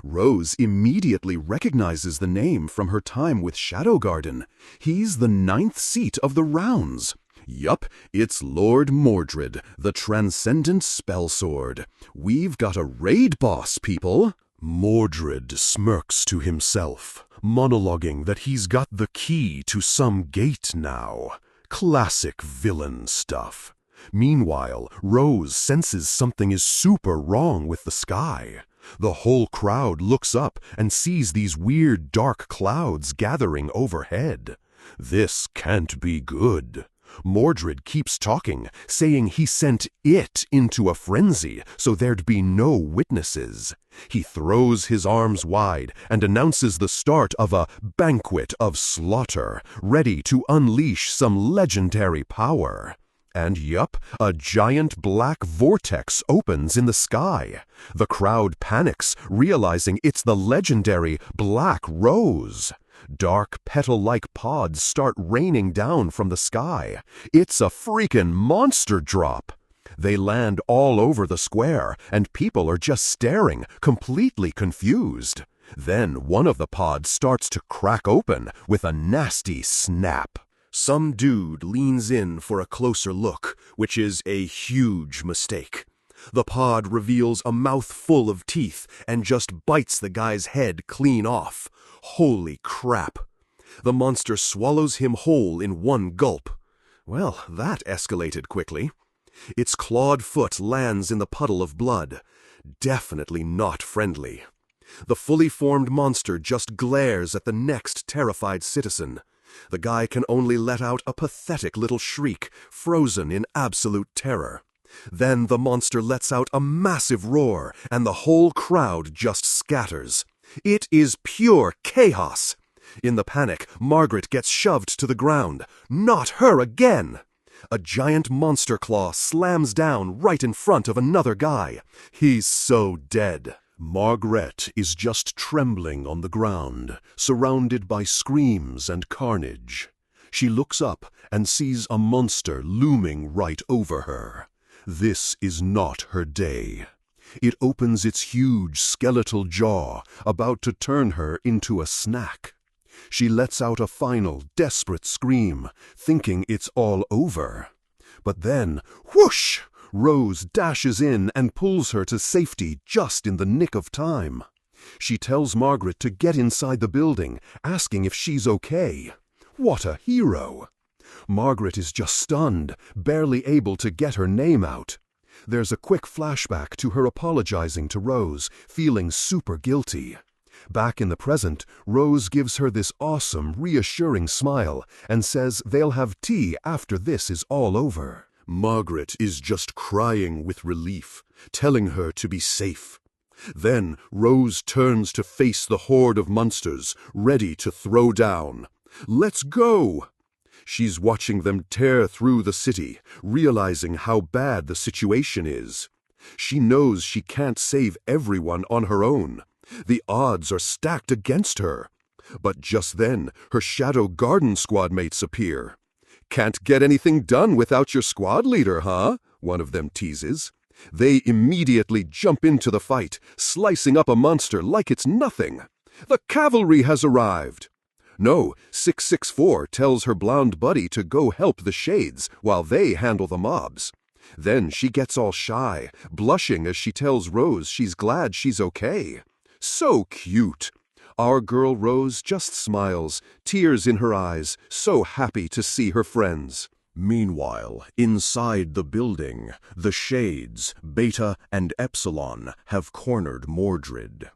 Rose immediately recognizes the name from her time with Shadow Garden. He's the 9th seat of the rounds. Yup, it's Lord Mordred, the transcendent spellsword. We've got a raid boss, people. Mordred smirks to himself, monologuing that he's got the key to some gate now. Classic villain stuff. Meanwhile, Rose senses something is super wrong with the sky. The whole crowd looks up and sees these weird dark clouds gathering overhead. This can't be good. Mordred keeps talking, saying he sent it into a frenzy so there'd be no witnesses. He throws his arms wide and announces the start of a banquet of slaughter, ready to unleash some legendary power. And yup, a giant black vortex opens in the sky. The crowd panics, realizing it's the legendary Black Rose. Dark petal-like pods start raining down from the sky. It's a freaking monster drop. They land all over the square, and people are just staring, completely confused. Then one of the pods starts to crack open with a nasty snap. Some dude leans in for a closer look, which is a huge mistake. The pod reveals a mouthful of teeth and just bites the guy's head clean off. Holy crap! The monster swallows him whole in one gulp. Well, that escalated quickly. Its clawed foot lands in the puddle of blood. Definitely not friendly. The fully formed monster just glares at the next terrified citizen. The guy can only let out a pathetic little shriek, frozen in absolute terror. Then the monster lets out a massive roar, and the whole crowd just scatters. It is pure chaos. In the panic, Margaret gets shoved to the ground. Not her again! A giant monster claw slams down right in front of another guy. He's so dead. Margaret is just trembling on the ground, surrounded by screams and carnage. She looks up and sees a monster looming right over her. This is not her day. It opens its huge skeletal jaw, about to turn her into a snack. She lets out a final, desperate scream, thinking it's all over. But then, whoosh! Rose dashes in and pulls her to safety just in the nick of time. She tells Margaret to get inside the building, asking if she's okay. What a hero! Margaret is just stunned, barely able to get her name out. There's a quick flashback to her apologizing to Rose, feeling super guilty. Back in the present, Rose gives her this awesome, reassuring smile and says they'll have tea after this is all over. Margaret is just crying with relief, telling her to be safe. Then Rose turns to face the horde of monsters, ready to throw down. Let's go! She's watching them tear through the city, realizing how bad the situation is. She knows she can't save everyone on her own. The odds are stacked against her. But just then, her Shadow Garden squad mates appear. "Can't get anything done without your squad leader, huh?" one of them teases. They immediately jump into the fight, slicing up a monster like it's nothing. "The cavalry has arrived!" No, 664 tells her blonde buddy to go help the Shades while they handle the mobs. Then she gets all shy, blushing as she tells Rose she's glad she's okay. So cute. Our girl Rose just smiles, tears in her eyes, so happy to see her friends. Meanwhile, inside the building, the Shades, Beta and Epsilon, have cornered Mordred.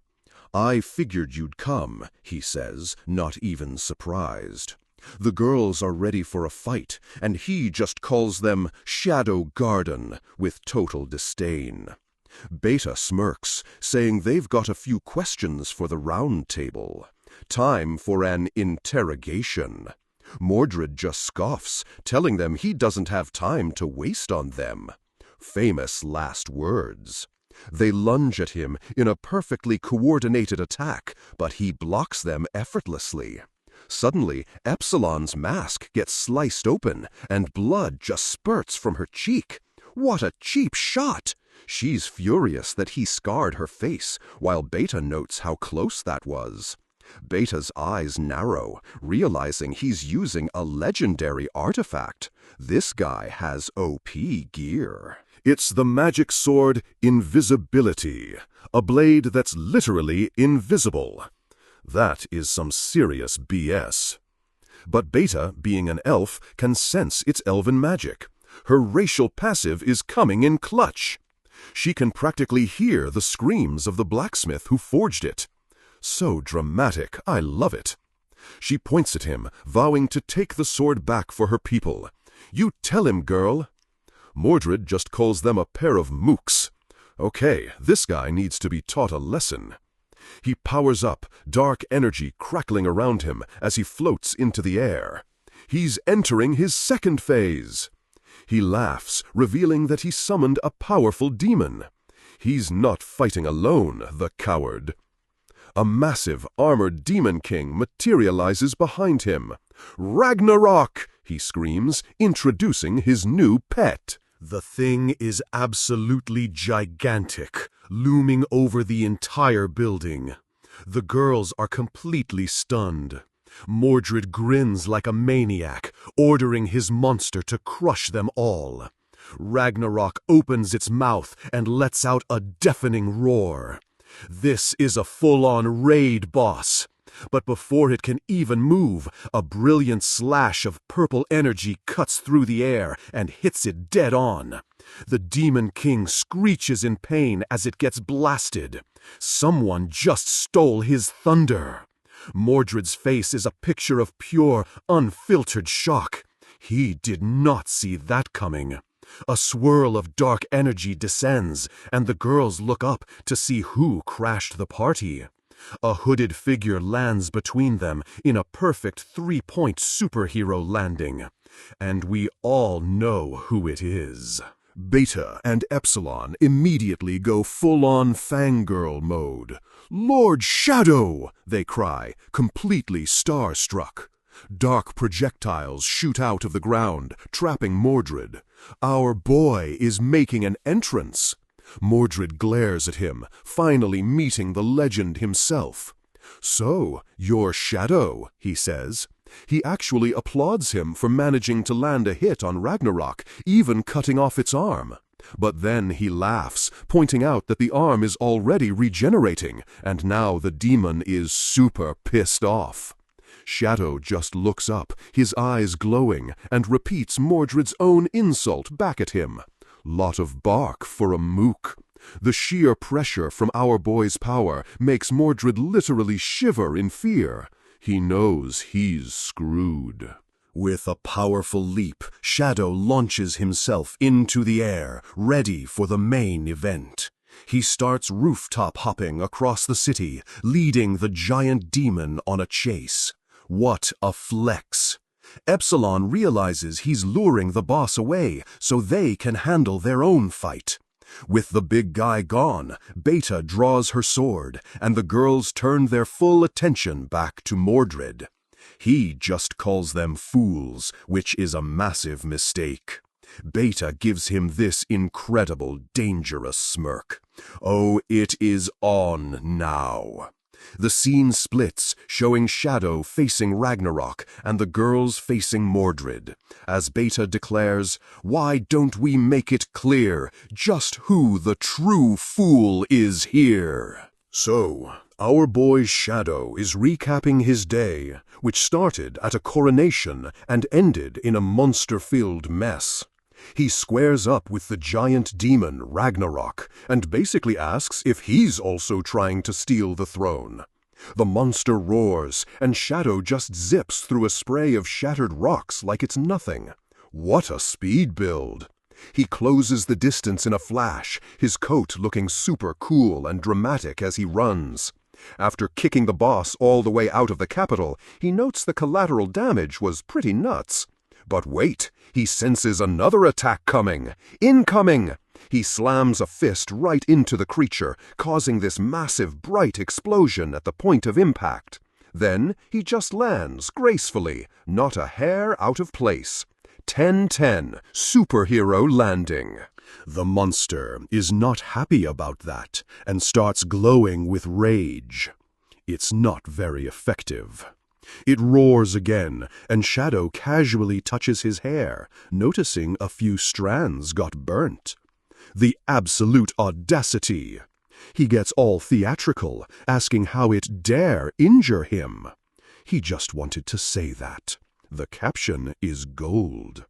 "I figured you'd come," he says, not even surprised. The girls are ready for a fight, and he just calls them Shadow Garden with total disdain. Beta smirks, saying they've got a few questions for the round table. Time for an interrogation. Mordred just scoffs, telling them he doesn't have time to waste on them. Famous last words. They lunge at him in a perfectly coordinated attack, but he blocks them effortlessly. Suddenly, Epsilon's mask gets sliced open, and blood just spurts from her cheek. What a cheap shot! She's furious that he scarred her face, while Beta notes how close that was. Beta's eyes narrow, realizing he's using a legendary artifact. This guy has OP gear. It's the magic sword Invisibility, a blade that's literally invisible. That is some serious BS. But Beta, being an elf, can sense its elven magic. Her racial passive is coming in clutch. She can practically hear the screams of the blacksmith who forged it. So dramatic, I love it. She points at him, vowing to take the sword back for her people. "You tell him, girl." Mordred just calls them a pair of mooks. Okay, this guy needs to be taught a lesson. He powers up, dark energy crackling around him as he floats into the air. He's entering his second phase. He laughs, revealing that he summoned a powerful demon. He's not fighting alone, the coward. A massive, armored demon king materializes behind him. "Ragnarok!" he screams, introducing his new pet. The thing is absolutely gigantic, looming over the entire building. The girls are completely stunned. Mordred grins like a maniac, ordering his monster to crush them all. Ragnarok opens its mouth and lets out a deafening roar. This is a full-on raid boss. But before it can even move, a brilliant slash of purple energy cuts through the air and hits it dead on. The Demon King screeches in pain as it gets blasted. Someone just stole his thunder. Mordred's face is a picture of pure, unfiltered shock. He did not see that coming. A swirl of dark energy descends, and the girls look up to see who crashed the party. A hooded figure lands between them in a perfect three-point superhero landing. And we all know who it is. Beta and Epsilon immediately go full-on fangirl mode. "Lord Shadow!" they cry, completely starstruck. Dark projectiles shoot out of the ground, trapping Mordred. Our boy is making an entrance. Mordred glares at him, finally meeting the legend himself. "So, you're Shadow," he says. He actually applauds him for managing to land a hit on Ragnarok, even cutting off its arm. But then he laughs, pointing out that the arm is already regenerating, and now the demon is super pissed off. Shadow just looks up, his eyes glowing, and repeats Mordred's own insult back at him. Lot of bark for a mook. The sheer pressure from our boy's power makes Mordred literally shiver in fear. He knows he's screwed. With a powerful leap, Shadow launches himself into the air, ready for the main event. He starts rooftop hopping across the city, leading the giant demon on a chase. What a flex! Epsilon realizes he's luring the boss away so they can handle their own fight. With the big guy gone, Beta draws her sword, and the girls turn their full attention back to Mordred. He just calls them fools, which is a massive mistake. Beta gives him this incredible, dangerous smirk. Oh, it is on now. The scene splits, showing Shadow facing Ragnarok and the girls facing Mordred, as Beta declares, "Why don't we make it clear just who the true fool is here?" So, our boy's Shadow is recapping his day, which started at a coronation and ended in a monster-filled mess. He squares up with the giant demon Ragnarok and basically asks if he's also trying to steal the throne. The monster roars, and Shadow just zips through a spray of shattered rocks like it's nothing. What a speed build! He closes the distance in a flash, his coat looking super cool and dramatic as he runs. After kicking the boss all the way out of the capital, he notes the collateral damage was pretty nuts. But wait, he senses another attack coming. Incoming! He slams a fist right into the creature, causing this massive bright explosion at the point of impact. Then he just lands gracefully, not a hair out of place. 10-10, superhero landing. The monster is not happy about that and starts glowing with rage. It's not very effective. It roars again, and Shadow casually touches his hair, noticing a few strands got burnt. The absolute audacity! He gets all theatrical, asking how it dare injure him. He just wanted to say that. The caption is gold.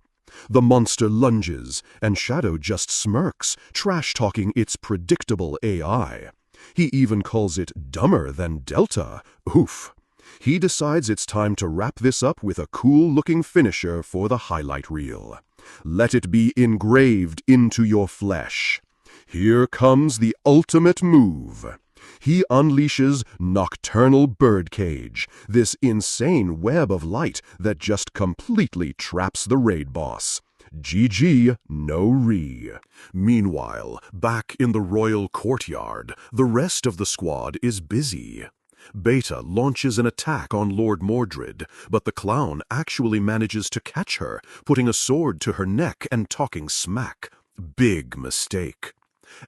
The monster lunges, and Shadow just smirks, trash-talking its predictable AI. He even calls it dumber than Delta. Oof! He decides it's time to wrap this up with a cool-looking finisher for the highlight reel. Let it be engraved into your flesh. Here comes the ultimate move. He unleashes Nocturnal Birdcage, this insane web of light that just completely traps the raid boss. GG, no re. Meanwhile, back in the royal courtyard, the rest of the squad is busy. Beta launches an attack on Lord Mordred, but the clown actually manages to catch her, putting a sword to her neck and talking smack. Big mistake.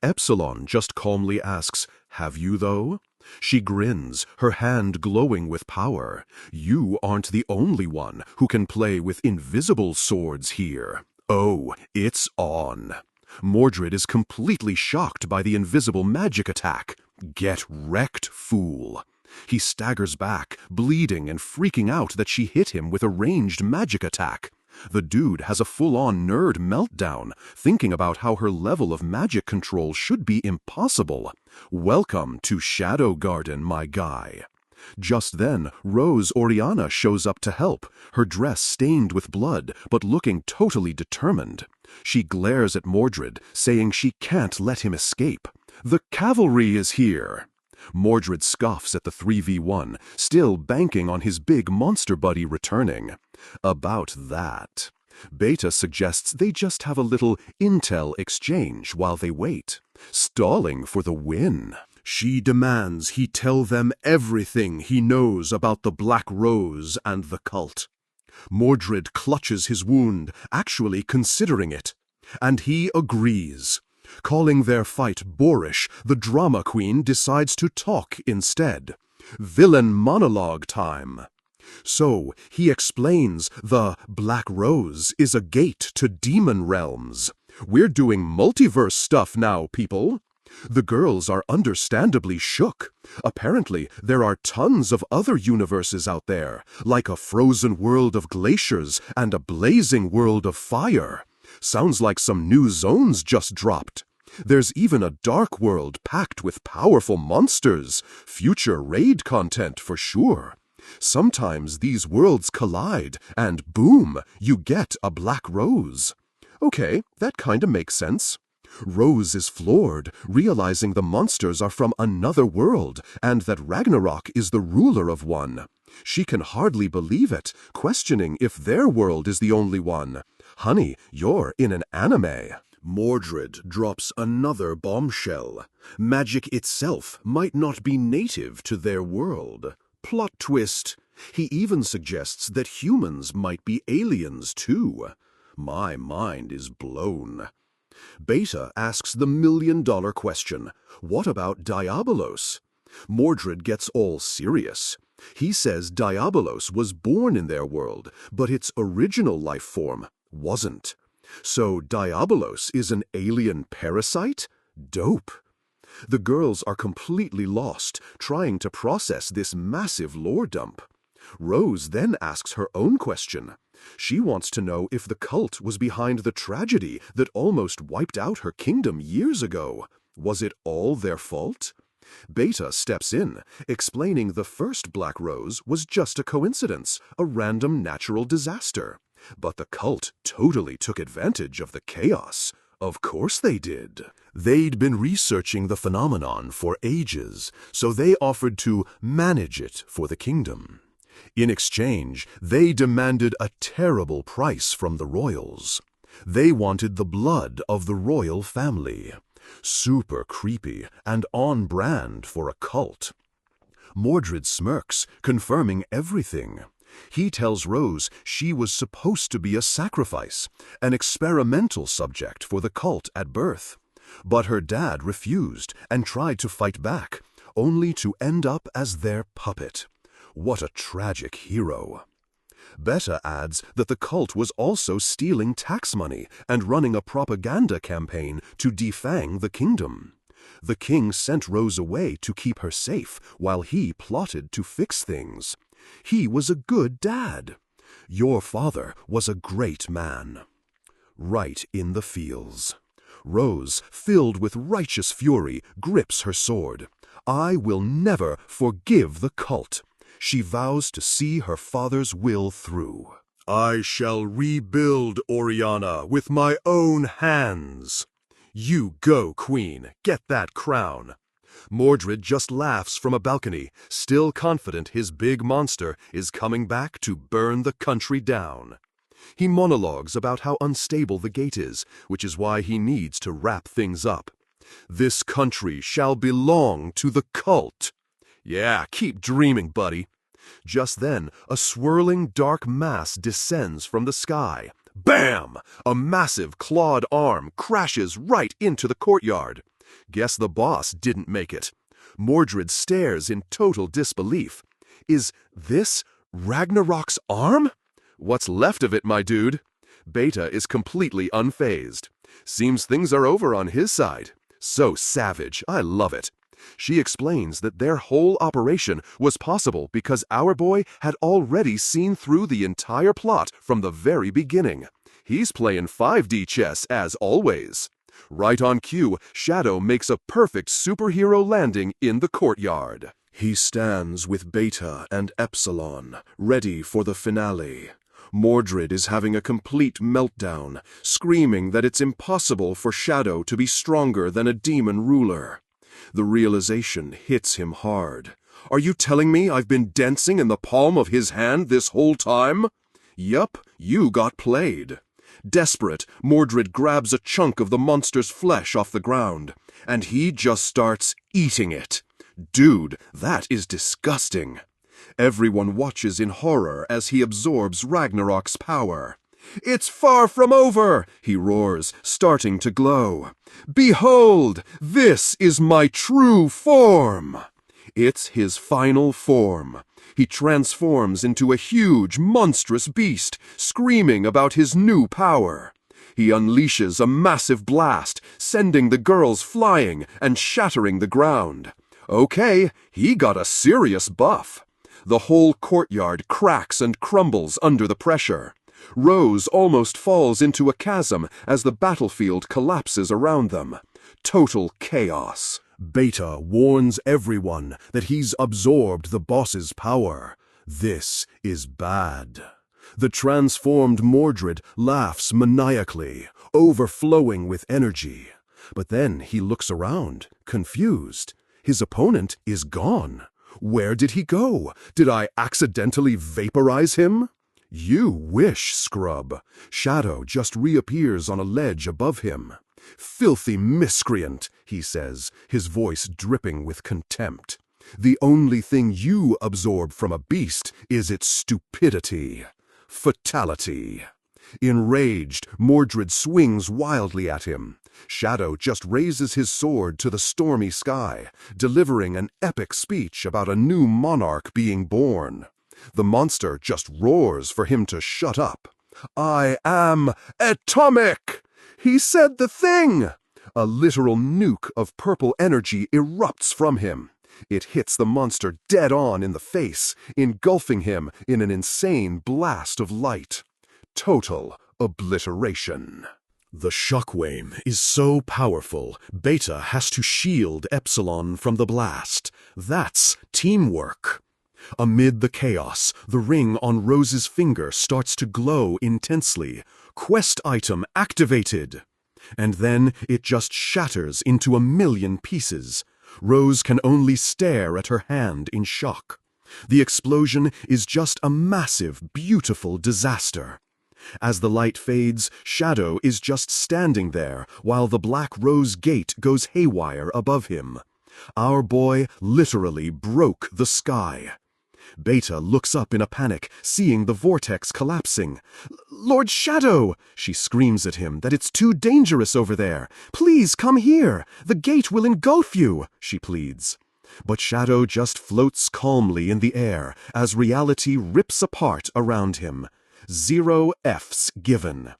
Epsilon just calmly asks, "Have you, though?" She grins, her hand glowing with power. You aren't the only one who can play with invisible swords here. Oh, it's on. Mordred is completely shocked by the invisible magic attack. Get wrecked, fool. He staggers back, bleeding and freaking out that she hit him with a ranged magic attack. The dude has a full-on nerd meltdown, thinking about how her level of magic control should be impossible. Welcome to Shadow Garden, my guy. Just then, Rose Oriana shows up to help, her dress stained with blood, but looking totally determined. She glares at Mordred, saying she can't let him escape. The cavalry is here. Mordred scoffs at the 3v1, still banking on his big monster buddy returning. About that, Beta suggests they just have a little intel exchange while they wait, stalling for the win. She demands he tell them everything he knows about the Black Rose and the cult. Mordred clutches his wound, actually considering it, and he agrees. Calling their fight boorish, the drama queen decides to talk instead. Villain monologue time. So he explains the Black Rose is a gate to demon realms. We're doing multiverse stuff now, people. The girls are understandably shook. Apparently, there are tons of other universes out there, like a frozen world of glaciers and a blazing world of fire. Sounds like some new zones just dropped. There's even a dark world packed with powerful monsters. Future raid content for sure. Sometimes these worlds collide, and boom, you get a Black Rose. Okay, that kinda makes sense. Rose is floored, realizing the monsters are from another world, and that Ragnarok is the ruler of one. She can hardly believe it, questioning if their world is the only one. Honey, you're in an anime. Mordred drops another bombshell. Magic itself might not be native to their world. Plot twist. He even suggests that humans might be aliens too. My mind is blown. Beta asks the million-dollar question. What about Diabolos? Mordred gets all serious. He says Diabolos was born in their world, but its original life form wasn't. So Diabolos is an alien parasite? Dope. The girls are completely lost, trying to process this massive lore dump. Rose then asks her own question. She wants to know if the cult was behind the tragedy that almost wiped out her kingdom years ago. Was it all their fault? Beta steps in, explaining the first Black Rose was just a coincidence, a random natural disaster. But the cult totally took advantage of the chaos. Of course they did. They'd been researching the phenomenon for ages, so they offered to manage it for the kingdom. In exchange, they demanded a terrible price from the royals. They wanted the blood of the royal family. Super creepy and on brand for a cult. Mordred smirks, confirming everything. He tells Rose she was supposed to be a sacrifice, an experimental subject for the cult at birth. But her dad refused and tried to fight back, only to end up as their puppet. What a tragic hero. Beta adds that the cult was also stealing tax money and running a propaganda campaign to defang the kingdom. The king sent Rose away to keep her safe while he plotted to fix things. He was a good dad. Your father was a great man. Right in the feels. Rose, filled with righteous fury, grips her sword. I will never forgive the cult. She vows to see her father's will through. I shall rebuild Oriana with my own hands. You go, queen. Get that crown. Mordred just laughs from a balcony, still confident his big monster is coming back to burn the country down. He monologues about how unstable the gate is, which is why he needs to wrap things up. This country shall belong to the cult. Yeah, keep dreaming, buddy. Just then, a swirling dark mass descends from the sky. Bam! A massive clawed arm crashes right into the courtyard. Guess the boss didn't make it. Mordred stares in total disbelief. Is this Ragnarok's arm? What's left of it, my dude? Beta is completely unfazed. Seems things are over on his side. So savage, I love it. She explains that their whole operation was possible because our boy had already seen through the entire plot from the very beginning. He's playing 5D chess as always. Right on cue, Shadow makes a perfect superhero landing in the courtyard. He stands with Beta and Epsilon, ready for the finale. Mordred is having a complete meltdown, screaming that it's impossible for Shadow to be stronger than a demon ruler. The realization hits him hard. Are you telling me I've been dancing in the palm of his hand this whole time? Yup, you got played. Desperate, Mordred grabs a chunk of the monster's flesh off the ground, and he just starts eating it. Dude, that is disgusting. Everyone watches in horror as he absorbs Ragnarok's power. It's far from over, he roars, starting to glow. Behold, this is my true form. It's his final form. He transforms into a huge, monstrous beast, screaming about his new power. He unleashes a massive blast, sending the girls flying and shattering the ground. Okay, he got a serious buff. The whole courtyard cracks and crumbles under the pressure. Rose almost falls into a chasm as the battlefield collapses around them. Total chaos. Beta warns everyone that he's absorbed the boss's power. This is bad. The transformed Mordred laughs maniacally, overflowing with energy. But then he looks around, confused. His opponent is gone. Where did he go? Did I accidentally vaporize him? You wish, scrub. Shadow just reappears on a ledge above him. Filthy miscreant, he says, his voice dripping with contempt. The only thing you absorb from a beast is its stupidity. Fatality. Enraged, Mordred swings wildly at him. Shadow just raises his sword to the stormy sky, delivering an epic speech about a new monarch being born. The monster just roars for him to shut up. I am atomic! He said the thing! A literal nuke of purple energy erupts from him. It hits the monster dead on in the face, engulfing him in an insane blast of light. Total obliteration. The shockwave is so powerful, Beta has to shield Epsilon from the blast. That's teamwork. Amid the chaos, the ring on Rose's finger starts to glow intensely. Quest item activated. And then it just shatters into a million pieces. Rose can only stare at her hand in shock. The explosion is just a massive, beautiful disaster. As the light fades, Shadow is just standing there while the black rose gate goes haywire above him. Our boy literally broke the sky. Beta looks up in a panic, seeing the vortex collapsing. Lord Shadow! She screams at him that it's too dangerous over there. Please come here. The gate will engulf you, she pleads. But Shadow just floats calmly in the air as reality rips apart around him. 0 Fs given.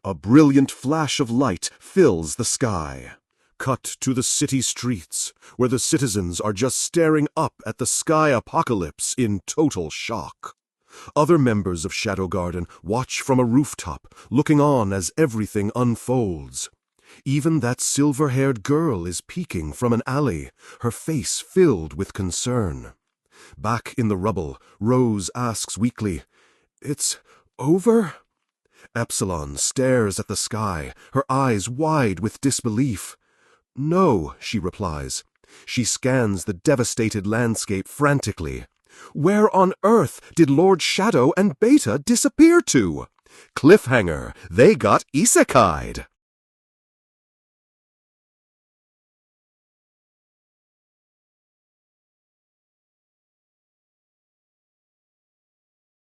A brilliant flash of light fills the sky. Cut to the city streets, where the citizens are just staring up at the sky apocalypse in total shock. Other members of Shadow Garden watch from a rooftop, looking on as everything unfolds. Even that silver-haired girl is peeking from an alley, her face filled with concern. Back in the rubble, Rose asks weakly, "It's over?" Epsilon stares at the sky, her eyes wide with disbelief. "No," she replies. She scans the devastated landscape frantically. Where on earth did Lord Shadow and Beta disappear to? Cliffhanger, they got isekai'd.